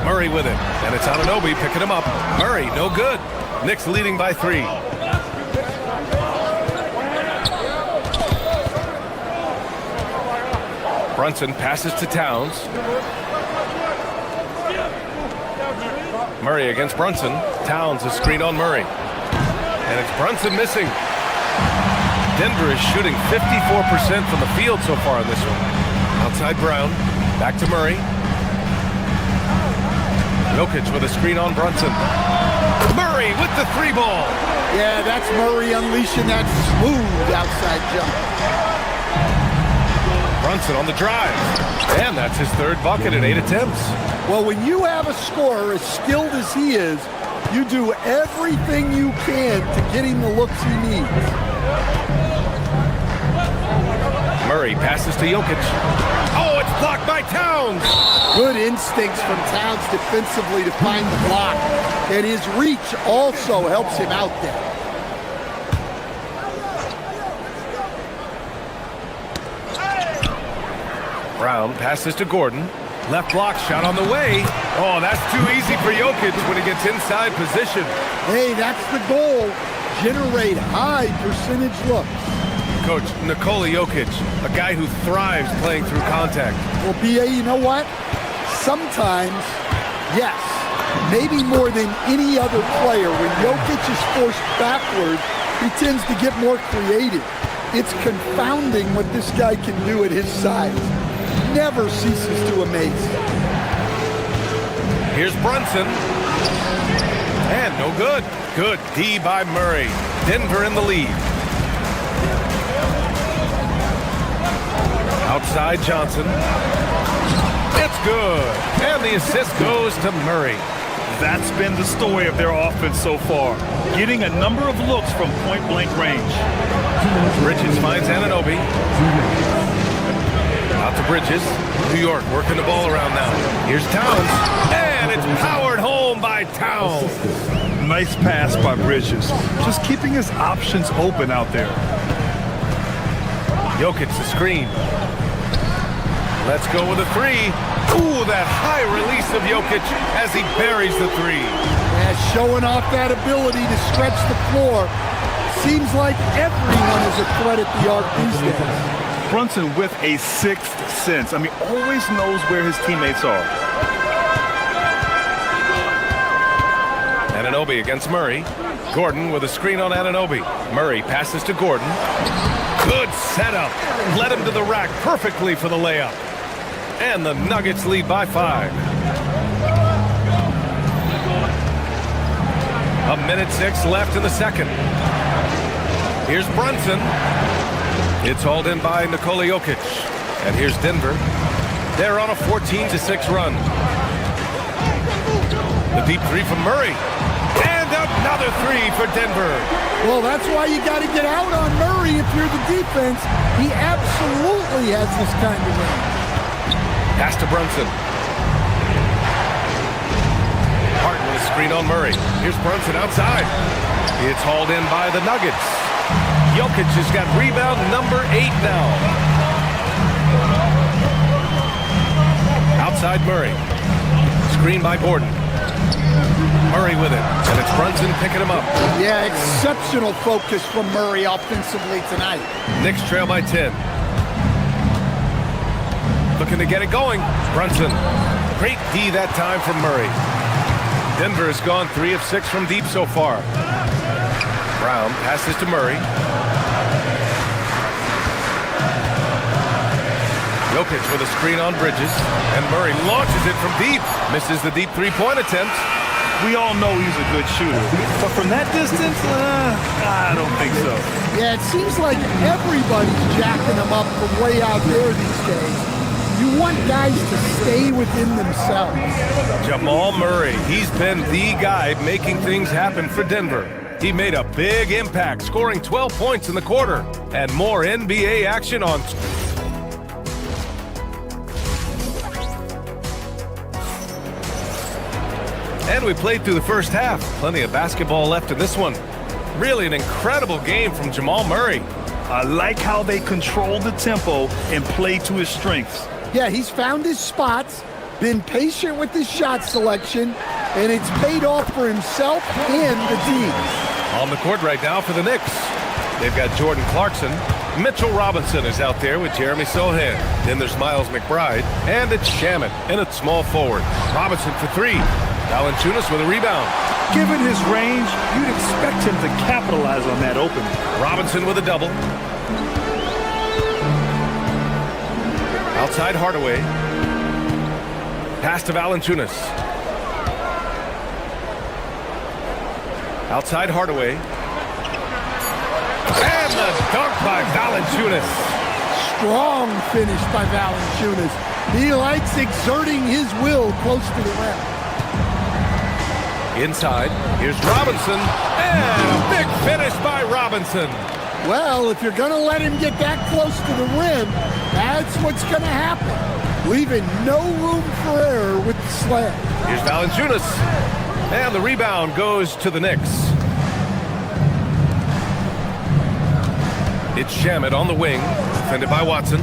Murray with it, and it's Anunoby picking him up. Murray, no good. Knicks leading by 3. Brunson passes to Towns. Murray against Brunson. Towns is screen on Murray. And it's Brunson missing. Denver is shooting 54% from the field so far in this one. Outside Brown. Back to Murray. Jokic with a screen on Brunson. Murray with the 3-ball. Yeah, that's Murray unleashing that smooth outside jump. Brunson on the drive. And that's his 3rd bucket in 8 attempts. Well, when you have a scorer as skilled as he is, you do everything you can to get him the looks he needs. Murray passes to Jokic. Oh, it's blocked by Towns. Good instincts from Towns defensively to find the block. And his reach also helps him out there. Brown passes to Gordon. Left block shot on the way. Oh, that's too easy for Jokic when he gets inside position. Hey, that's the goal. Generate high percentage looks. Coach, Nikola Jokic, a guy who thrives playing through contact. Well, B.A., you know what? Sometimes, yes, maybe more than any other player, when Jokic is forced backward, he tends to get more creative. It's confounding what this guy can do at his size. Never ceases to amaze. Here's Brunson. And no good. Good D by Murray. Denver in the lead. Outside Johnson. It's good. And the assist goes to Murray. That's been the story of their offense so far. Getting a number of looks from point-blank range. Bridges finds Anunoby. Out to Bridges. New York working the ball around now. Here's Towns. And it's powered home by Towns. Nice pass by Bridges. Just keeping his options open out there. Jokic the screen. Let's go with a 3. Ooh, that high release of Jokic as he buries the 3. Yeah, showing off that ability to stretch the floor. Seems like everyone is a threat at the arc these days. Brunson with a 6th sense. I mean, always knows where his teammates are. Anunoby against Murray. Gordon with a screen on Anunoby. Murray passes to Gordon. Good setup. Led him to the rack perfectly for the layup. And the Nuggets lead by 5. 1:06 left in the second. Here's Brunson. It's hauled in by Nikola Jokic. And here's Denver. They're on a 14-6 run. The deep 3 from Murray. And a Another three for Denver. Well, that's why you got to get out on Murray if you're the defense. He absolutely has this kind of range. Pass to Brunson. Hart with a screen on Murray. Here's Brunson outside. It's hauled in by the Nuggets. Jokic has got rebound number 8 now. Outside Murray. Screen by Gordon. Murray with it, and it's Brunson picking him up. Yeah, exceptional focus from Murray offensively tonight. Knicks trail by 10. Looking to get it going. Brunson. Great D that time from Murray. Denver has gone 3 of 6 from deep so far. Brown passes to Murray. Jokic with a screen on Bridges, and Murray launches it from deep. Misses the deep three-point attempt. We all know he's a good shooter, but from that distance, I don't think so. Yeah, it seems like everybody's jacking him up from way out there these days. You want guys to stay within themselves. Jamal Murray, he's been the guy making things happen for Denver. He made a big impact, scoring 12 points in the quarter. And more NBA action on... And we played through the first half. Plenty of basketball left in this one. Really an incredible game from Jamal Murray. I like how they control the tempo and play to his strengths. Yeah, he's found his spots, been patient with his shot selection, and it's paid off for himself and the team. On the court right now for the Knicks. They've got Jordan Clarkson. Mitchell Robinson is out there with Jeremy Sohan. Then there's Miles McBride. And it's Shamet in at small forward. Robinson for 3. Valanciunas with a rebound. Given his range, you'd expect him to capitalize on that opening. Robinson with a double. Outside Hardaway. Pass to Valanciunas. Outside Hardaway. And the dunk by Valanciunas. Strong finish by Valanciunas. He likes exerting his will close to the rim. Inside, here's Robinson, and a big finish by Robinson. Well, if you're going to let him get that close to the rim, that's what's going to happen. Leaving no room for error with the slam. Here's Valanciunas, and the rebound goes to the Knicks. It's Shamet on the wing, defended by Watson.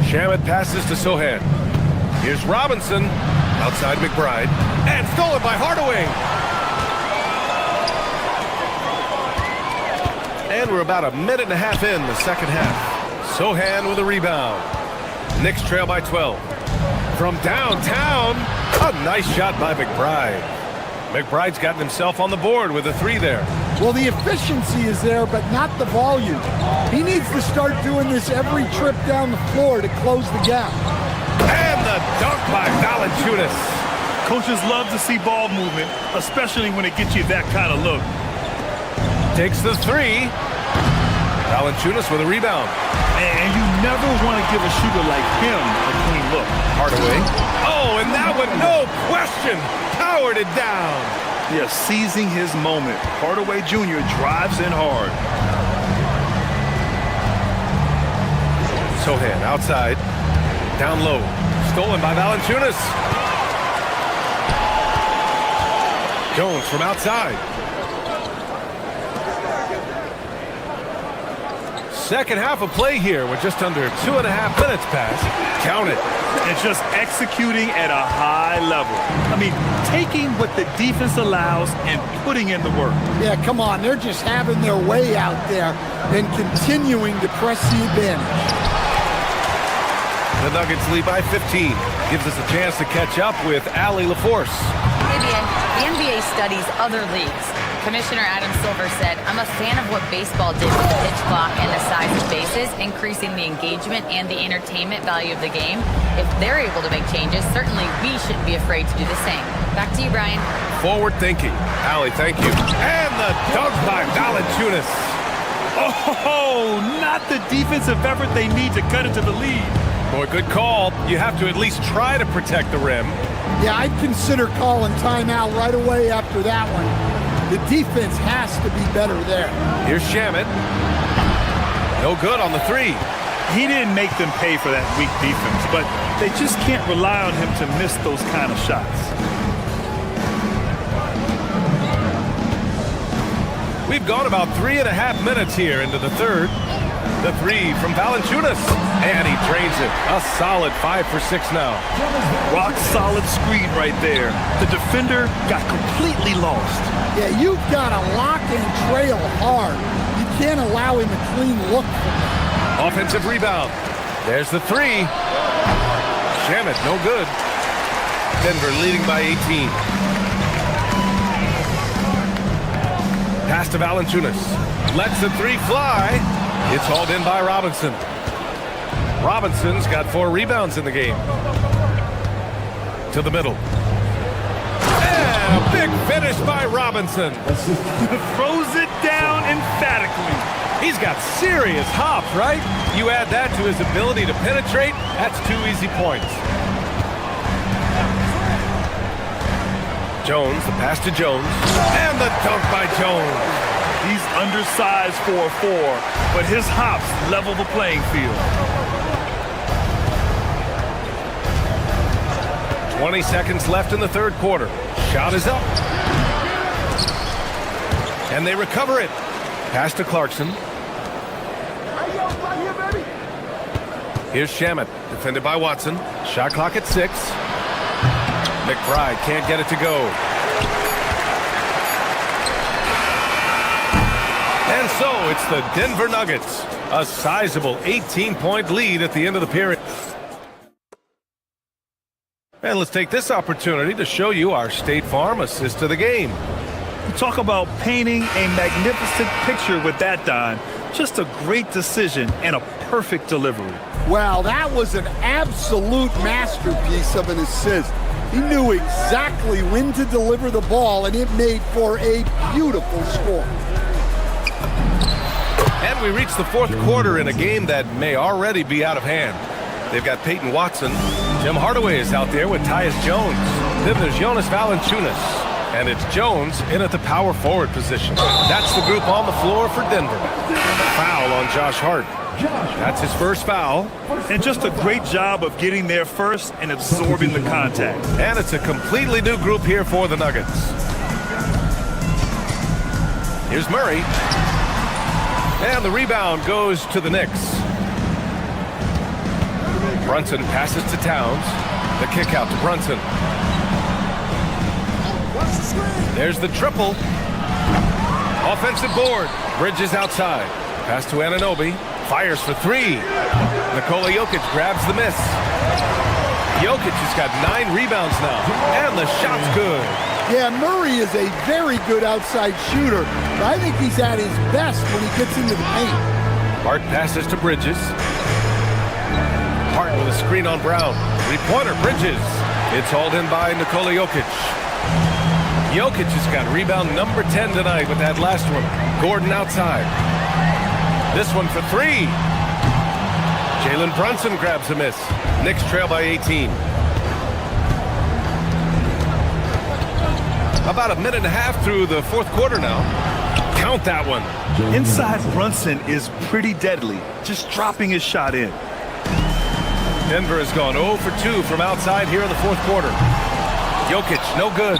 Shamet passes to Sohan. Here's Robinson. Outside McBride, and stolen by Hardaway. And we're about a minute and a half in the second half. Sohan with a rebound. Knicks trail by 12. From downtown, a nice shot by McBride. McBride's gotten himself on the board with a 3 there. Well, the efficiency is there, but not the volume. He needs to start doing this every trip down the floor to close the gap. And the dunk by Valanciunas. Coaches love to see ball movement, especially when it gets you that kind of look. Takes the 3. Valanciunas with a rebound. And you never want to give a shooter like him a clean look. Hardaway. Oh, and that one, no question, powered it down. Yeah, seizing his moment. Hardaway Jr. drives in hard. Sohan outside. Down low. Stolen by Valanciunas. Jones from outside. Second half of play here. We're just under 2.5 minutes past. Count it. And just executing at a high level. I mean, taking what the defense allows and putting in the work. Yeah, come on. They're just having their way out there and continuing to press the advantage. The Nuggets lead by 15. Gives us a chance to catch up with Allie LaForce. The NBA studies other leagues. Commissioner Adam Silver said, "I'm a fan of what baseball did with the pitch clock and the size of bases, increasing the engagement and the entertainment value of the game. If they're able to make changes, certainly we shouldn't be afraid to do the same." Back to you, Brian. Forward thinking. Allie, thank you. And the dunk by Valanciunas. Oh, not the defensive effort they need to cut into the lead. Boy, good call. You have to at least try to protect the rim. Yeah, I'd consider calling timeout right away after that one. The defense has to be better there. Here's Shamet. No good on the three. He didn't make them pay for that weak defense, but they just can't rely on him to miss those kind of shots. We've gone about 3.5 minutes here into the third. The three from Valanciunas, and he drains it. A solid 5 for 6 now. Rock solid screen right there. The defender got completely lost. Yeah, you've got to lock and trail hard. You can't allow him a clean look. Offensive rebound. There's the three. Shamet, no good. Denver leading by 18. Pass to Valanciunas. Lets the three fly. It's hauled in by Robinson. Robinson's got 4 rebounds in the game. To the middle. And a big finish by Robinson. Throws it down emphatically. He's got serious hops, right? You add that to his ability to penetrate, that's 2 easy points. Jones, the pass to Jones. And the dunk by Jones. He's undersized for a 4, but his hops level the playing field. 20 seconds left in the third quarter. Shot is up. And they recover it. Pass to Clarkson. Here's Shamet, defended by Watson. Shot clock at 6. McBride can't get it to go. And so it's the Denver Nuggets. A sizable 18-point lead at the end of the period. And let's take this opportunity to show you our State Farm assist of the game. You talk about painting a magnificent picture with that, Don. Just a great decision and a perfect delivery. Wow, that was an absolute masterpiece of an assist. He knew exactly when to deliver the ball, and it made for a beautiful score. And we reach the fourth quarter in a game that may already be out of hand. They've got Peyton Watson. Tim Hardaway is out there with Tyus Jones. Then there's Jonas Valanciunas. And it's Jones in at the power forward position. That's the group on the floor for Denver. Foul on Josh Hart. That's his first foul. And just a great job of getting there first and absorbing the contact. And it's a completely new group here for the Nuggets. Here's Murray. And the rebound goes to the Knicks. Brunson passes to Towns. The kick out to Brunson. There's the triple. Offensive board. Bridges outside. Pass to Anunoby. Fires for 3. Nikola Jokic grabs the miss. Jokic has got 9 rebounds now. And the shot's good. Yeah, Murray is a very good outside shooter, but I think he's at his best when he gets into the paint. Hart passes to Bridges. Hart with a screen on Brown. 3-pointer, Bridges. It's hauled in by Nikola Jokic. Jokic has got rebound number 10 tonight with that last one. Gordon outside. This one for 3. Jalen Brunson grabs a miss. Knicks trail by 18. About a minute and a half through the fourth quarter now. Count that one. Inside Brunson is pretty deadly, just dropping his shot in. Denver has gone 0 for 2 from outside here in the fourth quarter. Jokic, no good.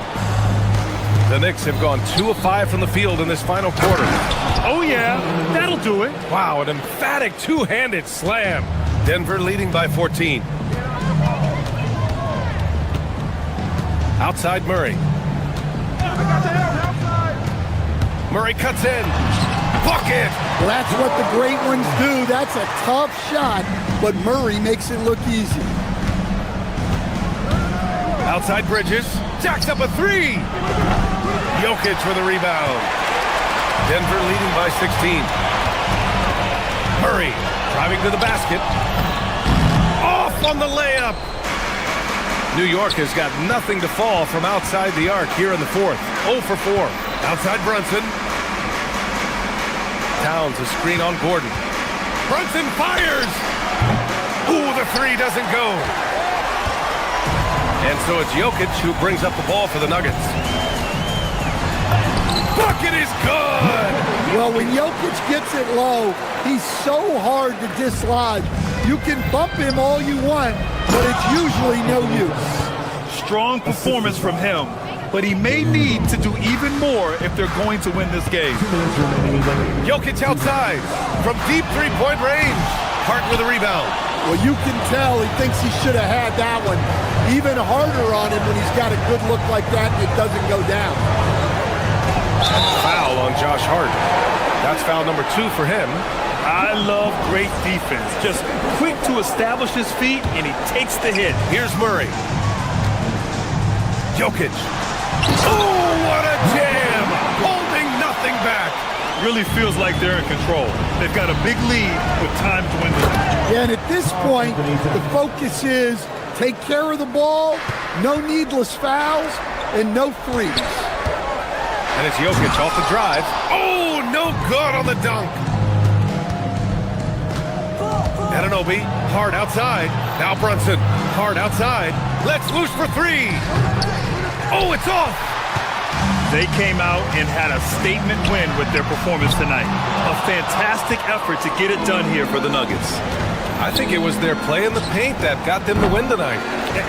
The Knicks have gone 2 of 5 from the field in this final quarter. Oh yeah, that'll do it. Wow, an emphatic two-handed slam. Denver leading by 14. Outside Murray. Murray cuts in. Bucket! Well, that's what the great ones do. That's a tough shot, but Murray makes it look easy. Outside Bridges. Jacks up a 3. Jokic with a rebound. Denver leading by 16. Murray driving to the basket. Off on the layup. New York has got nothing to fall from outside the arc here in the fourth. 0 for 4. Outside Brunson. Towns a screen on Gordon. Brunson fires. Ooh, the 3 doesn't go. And so it's Jokic who brings up the ball for the Nuggets. Bucket is good! Well, when Jokic gets it low, he's so hard to dislodge. You can bump him all you want, but it's usually no use. Strong performance from him, but he may need to do even more if they're going to win this game. Jokic outside from deep three-point range. Hart with a rebound. Well, you can tell he thinks he should have had that one. Even harder on him when he's got a good look like that and it doesn't go down. Foul on Josh Hart. That's foul number 2 for him. I love great defense. Just quick to establish his feet, and he takes the hit. Here's Murray. Jokic. Oh, what a jam! Holding nothing back. Really feels like they're in control. They've got a big lead with time to win this. Yeah, and at this point, the focus is take care of the ball, no needless fouls, and no threes. And it's Jokic off the drive. Oh, no good on the dunk. Anunoby, hard outside. Now Brunson, hard outside. Let's loose for 3. Oh, it's off. They came out and had a statement win with their performance tonight. A fantastic effort to get it done here for the Nuggets. I think it was their play in the paint that got them the win tonight.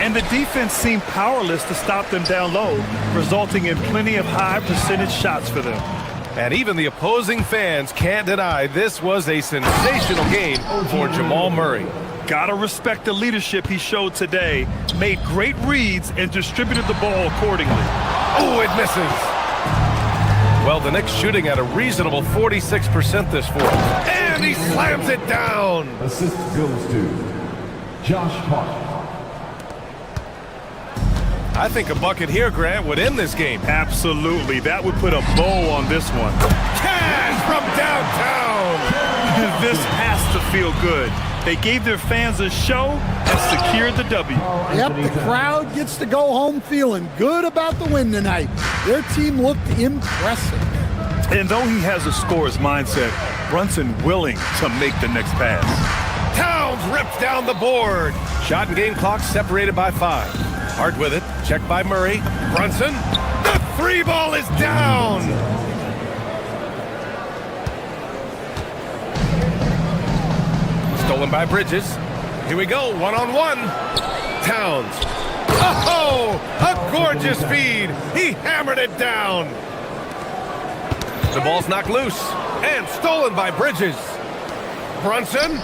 And the defense seemed powerless to stop them down low, resulting in plenty of high percentage shots for them. And even the opposing fans can't deny this was a sensational game for Jamal Murray. Gotta respect the leadership he showed today. Made great reads and distributed the ball accordingly. Oh, it misses. Well, the Knicks shooting at a reasonable 46% this fourth. And he slams it down. Assist goes to Josh Hart. I think a bucket here, Grant, would end this game. Absolutely. That would put a bow on this one. Cash from downtown. This has to feel good. They gave their fans a show and secured the W. Yep, the crowd gets to go home feeling good about the win tonight. Their team looked impressive. And though he has a scorer's mindset, Brunson willing to make the next pass. Towns rips down the board. Shot and game clock separated by 5. Hart with it. Checked by Murray. Brunson. The 3 ball is down. Stolen by Bridges. Here we go, one-on-one. Towns. Oh, a gorgeous feed. He hammered it down. The ball's knocked loose and stolen by Bridges. Brunson.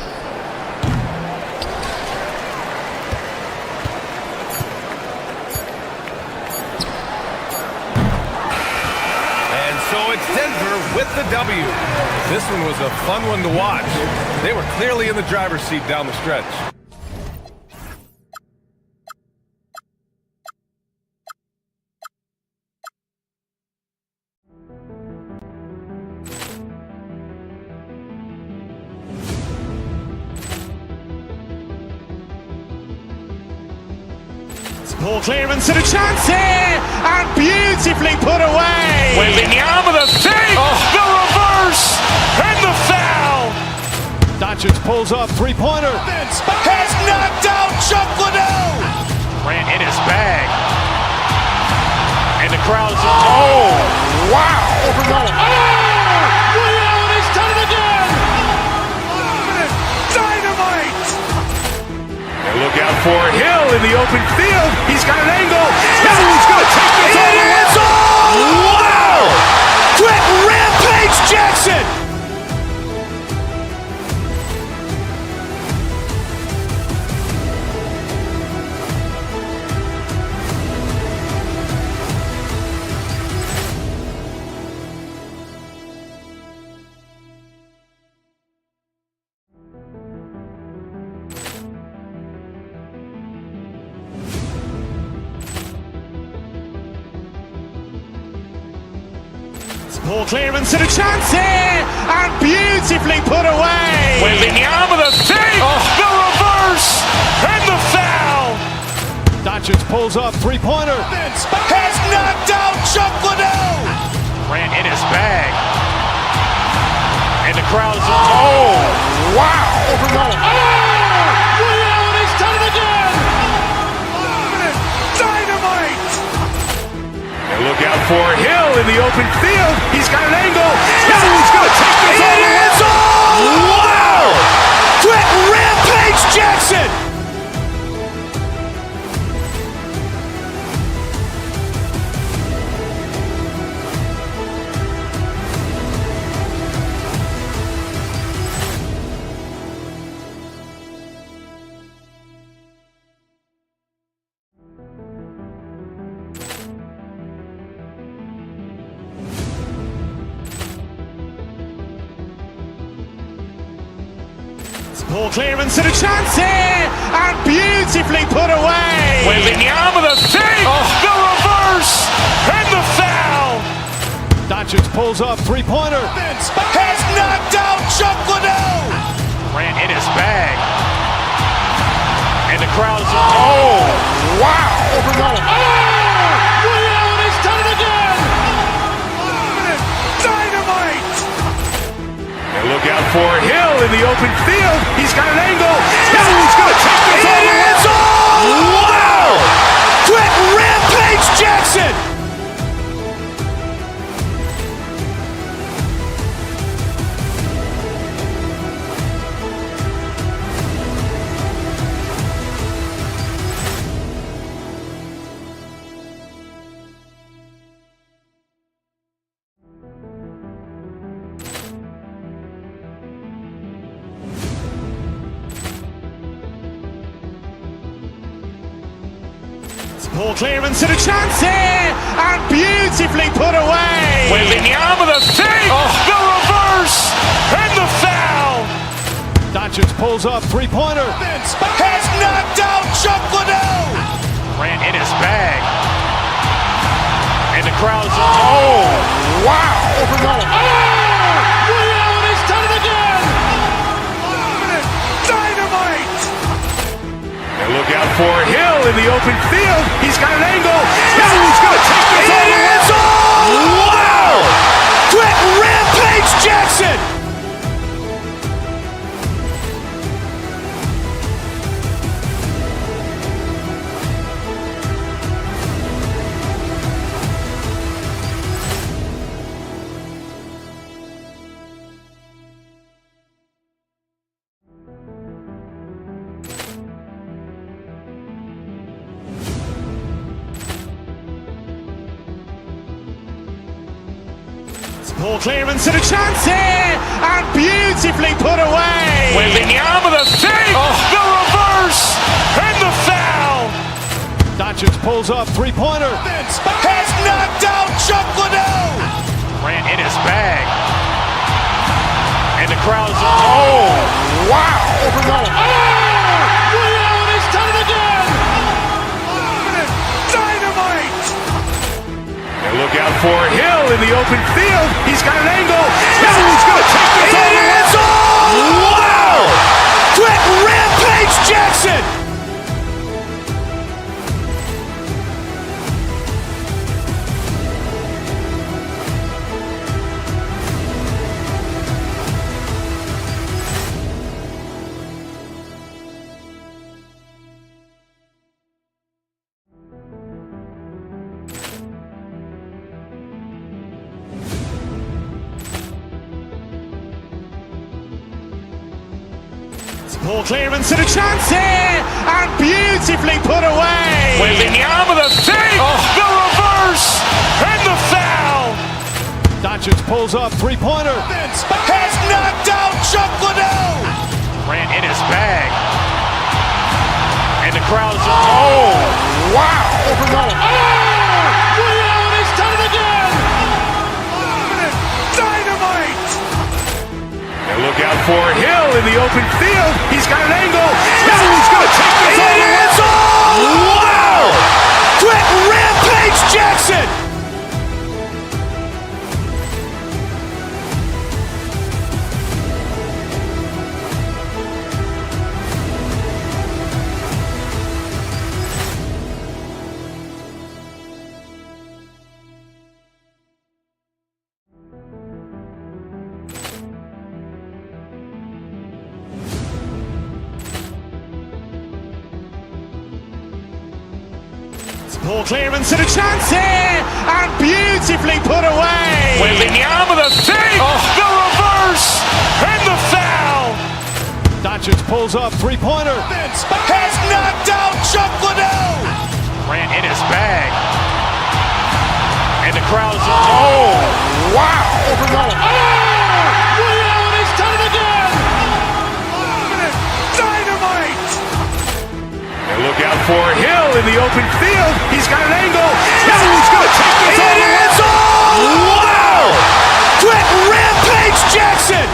And so it's Denver with the W. This one was a fun one to watch. They were clearly in the driver's seat down the stretch. Ball clearance and a chance here, and beautifully put away. Wembanyama the fake, the reverse, and the foul. Doncic pulls up, three-pointer. Has knocked out Chuck Liddell. Ran in his bag. And the crowd's, oh, wow. Ray Allen has done it again. Dynamite. And look out for Hill in the open field. He's got an angle. He's going to take this all the way. Wow. Quick rampage Jackson. Ball clearance and a chance here, and beautifully put away. Wembanyama the fake, the reverse, and the foul. Doncic pulls up, three-pointer. Has knocked out Chuck Liddell. Ran in his bag. And the crowd's, oh, wow. Ray Allen has done it again. Look out for Hill in the open field. He's got an angle. He's going to take this all the way. Wow! Quick rampage Jackson! Ball clearance and a chance here, and beautifully put away. Wembanyama the save, the reverse, and the foul. Doncic pulls up, three-pointer. Has knocked out Chuck Liddell. Ran in his bag. And the crowd is... Oh, wow. Ray Allen has done it again. Dynamite. And look out for Hill in the open field. He's got an angle. He's going to take this all the way. Wow! Quick rampage Jackson! Ball clearance and a chance here, and beautifully put away. Wembanyama the save, the reverse, and the foul. Doncic pulls up, three-pointer. Has knocked out Chuck Liddell. Ran in his bag. And the crowd is... Oh, wow. Ray Allen has done it again. Dynamite. And look out for Hill in the open field. He's got an angle. He's going to take this all the way. Wow! Quick rampage Jackson! Ball clearance and a chance here, and beautifully put away. Wembanyama the save, the reverse, and the foul. Doncic pulls up, three-pointer. Has knocked out Chuck Liddell. Ran in his bag. And the crowd is... Oh, wow. Ray Allen has done it again. Dynamite. And look out for Hill in the open field. He's got an angle. He's going to take this all the way. Wow! Quick rampage Jackson! Ball clearance and a chance here, and beautifully put away. Wembanyama the save, the reverse, and the foul. Doncic pulls up, three-pointer. Has knocked out Chuck Liddell. Ran in his bag. And the crowd is... Oh, wow. Ray Allen has done it again. Dynamite. And look out for Hill in the open field. He's got an angle. He's going to take this all the way. Wow! Quick rampage Jackson! Poor clearance and a chance here, and beautifully put away. Wembanyama the save, the reverse, and the foul. Doncic pulls up, three-pointer. Has knocked out Chuck Liddell. Grant in his bag. And the crowd's Wow. Ray Allen has done it again. Dynamite. And look out for Hill in the open field. He's got an angle. Hill's going to take this all the way. Wow. Quick Rampage Jackson.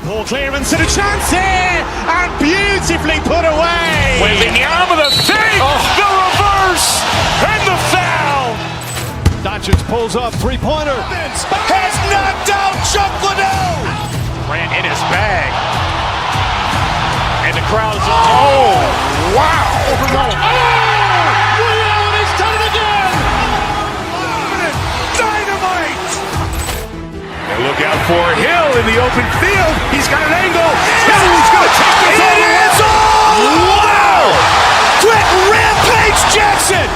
Poor clearance and a chance here, and beautifully put away. Wembanyama the save, the reverse, and the foul. Doncic pulls up, three-pointer. Has knocked out Chuck Liddell. Grant in his bag. And the crowd's Wow. Ray Allen has done it again. Dynamite. And look out for Hill in the open field. He's got an angle. Hill's going to take this all the way. Wow. Quick Rampage Jackson.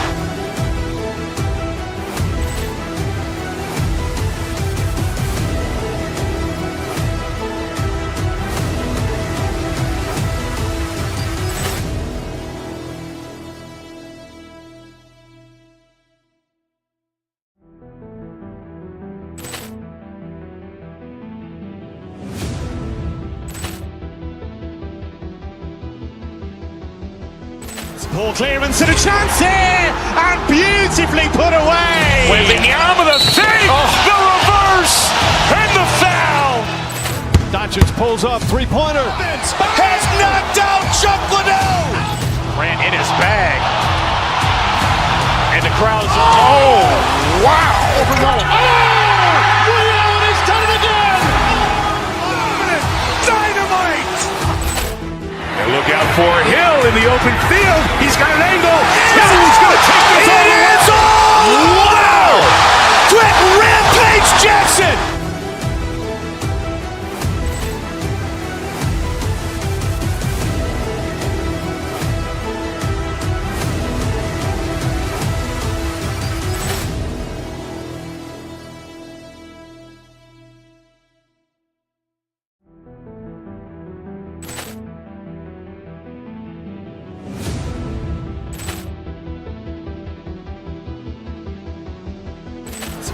Poor clearance and a chance here, and beautifully put away. Wembanyama the save, the reverse, and the foul. Doncic pulls up, three-pointer. Has knocked out Chuck Liddell. Grant in his bag. And the crowd's Wow. Ray Allen has done it again. Dynamite. And look out for Hill in the open field. He's got an angle. Hill's going to take this all the way. Wow. Quick Rampage Jackson.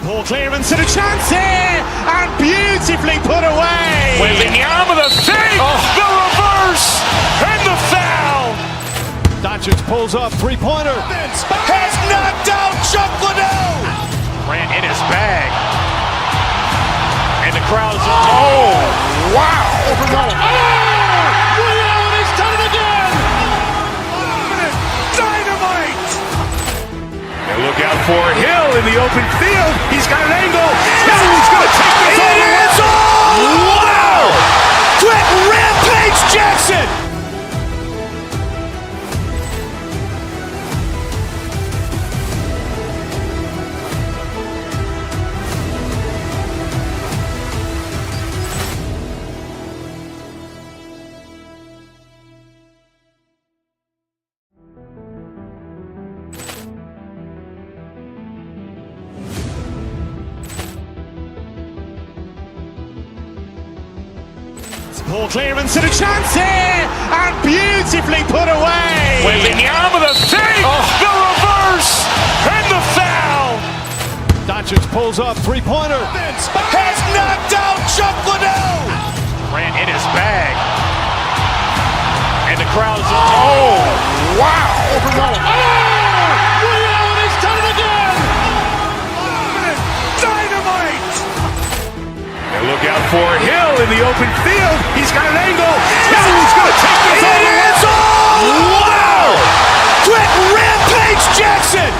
Poor clearance and a chance here, and beautifully put away. Wembanyama the save, the reverse, and the foul. Doncic pulls up, three-pointer. Has knocked out Chuck Liddell. Grant in his bag. And the crowd's Wow. Ray Allen has done it again. Dynamite. And look out for Hill in the open field. He's got an angle. Hill's going to take this all the way. Wow. Quick Rampage Jackson. Poor clearance and a chance here, and beautifully put away. Wembanyama the save, the reverse, and the foul. Doncic pulls up, three-pointer. Has knocked out Chuck Liddell. Grant in his bag. And the crowd's Wow. Ray Allen has done it again. Dynamite. And look out for Hill in the open field. He's got an angle. Hill's going to take this all the way. Wow. Quick Rampage Jackson.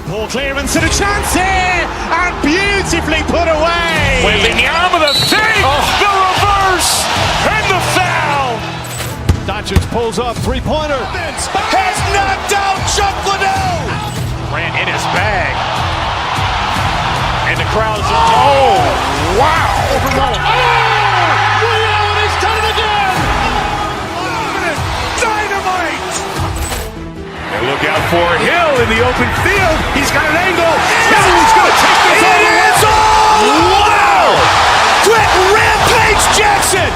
Ball clearance and a chance here, and beautifully put away. Wembanyama the save, the reverse, and the foul. Doncic pulls up, three-pointer. Has knocked out Chuck Liddell. Ran in his bag. And the crowd's wow. He's done it again. Dynamite. And look out for Hill in the open field. He's got an angle. He's going to take this all the way. Wow. Quick rampage Jackson.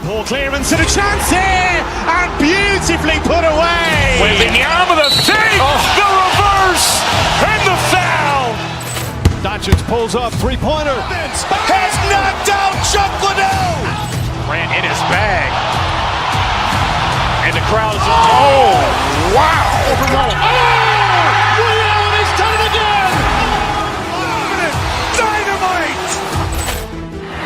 Ball clearance and a chance here, and beautifully put away. Wembanyama the save, the reverse, and the foul. Doncic pulls up, three-pointer. Has knocked out Chuck Liddell. Ran in his bag. And the crowd's wow. He's done it again. Dynamite.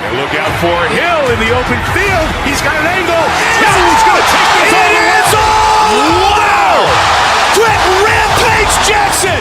And look out for Hill in the open field. He's got an angle. He's going to take this all the way. Wow. Quick rampage Jackson.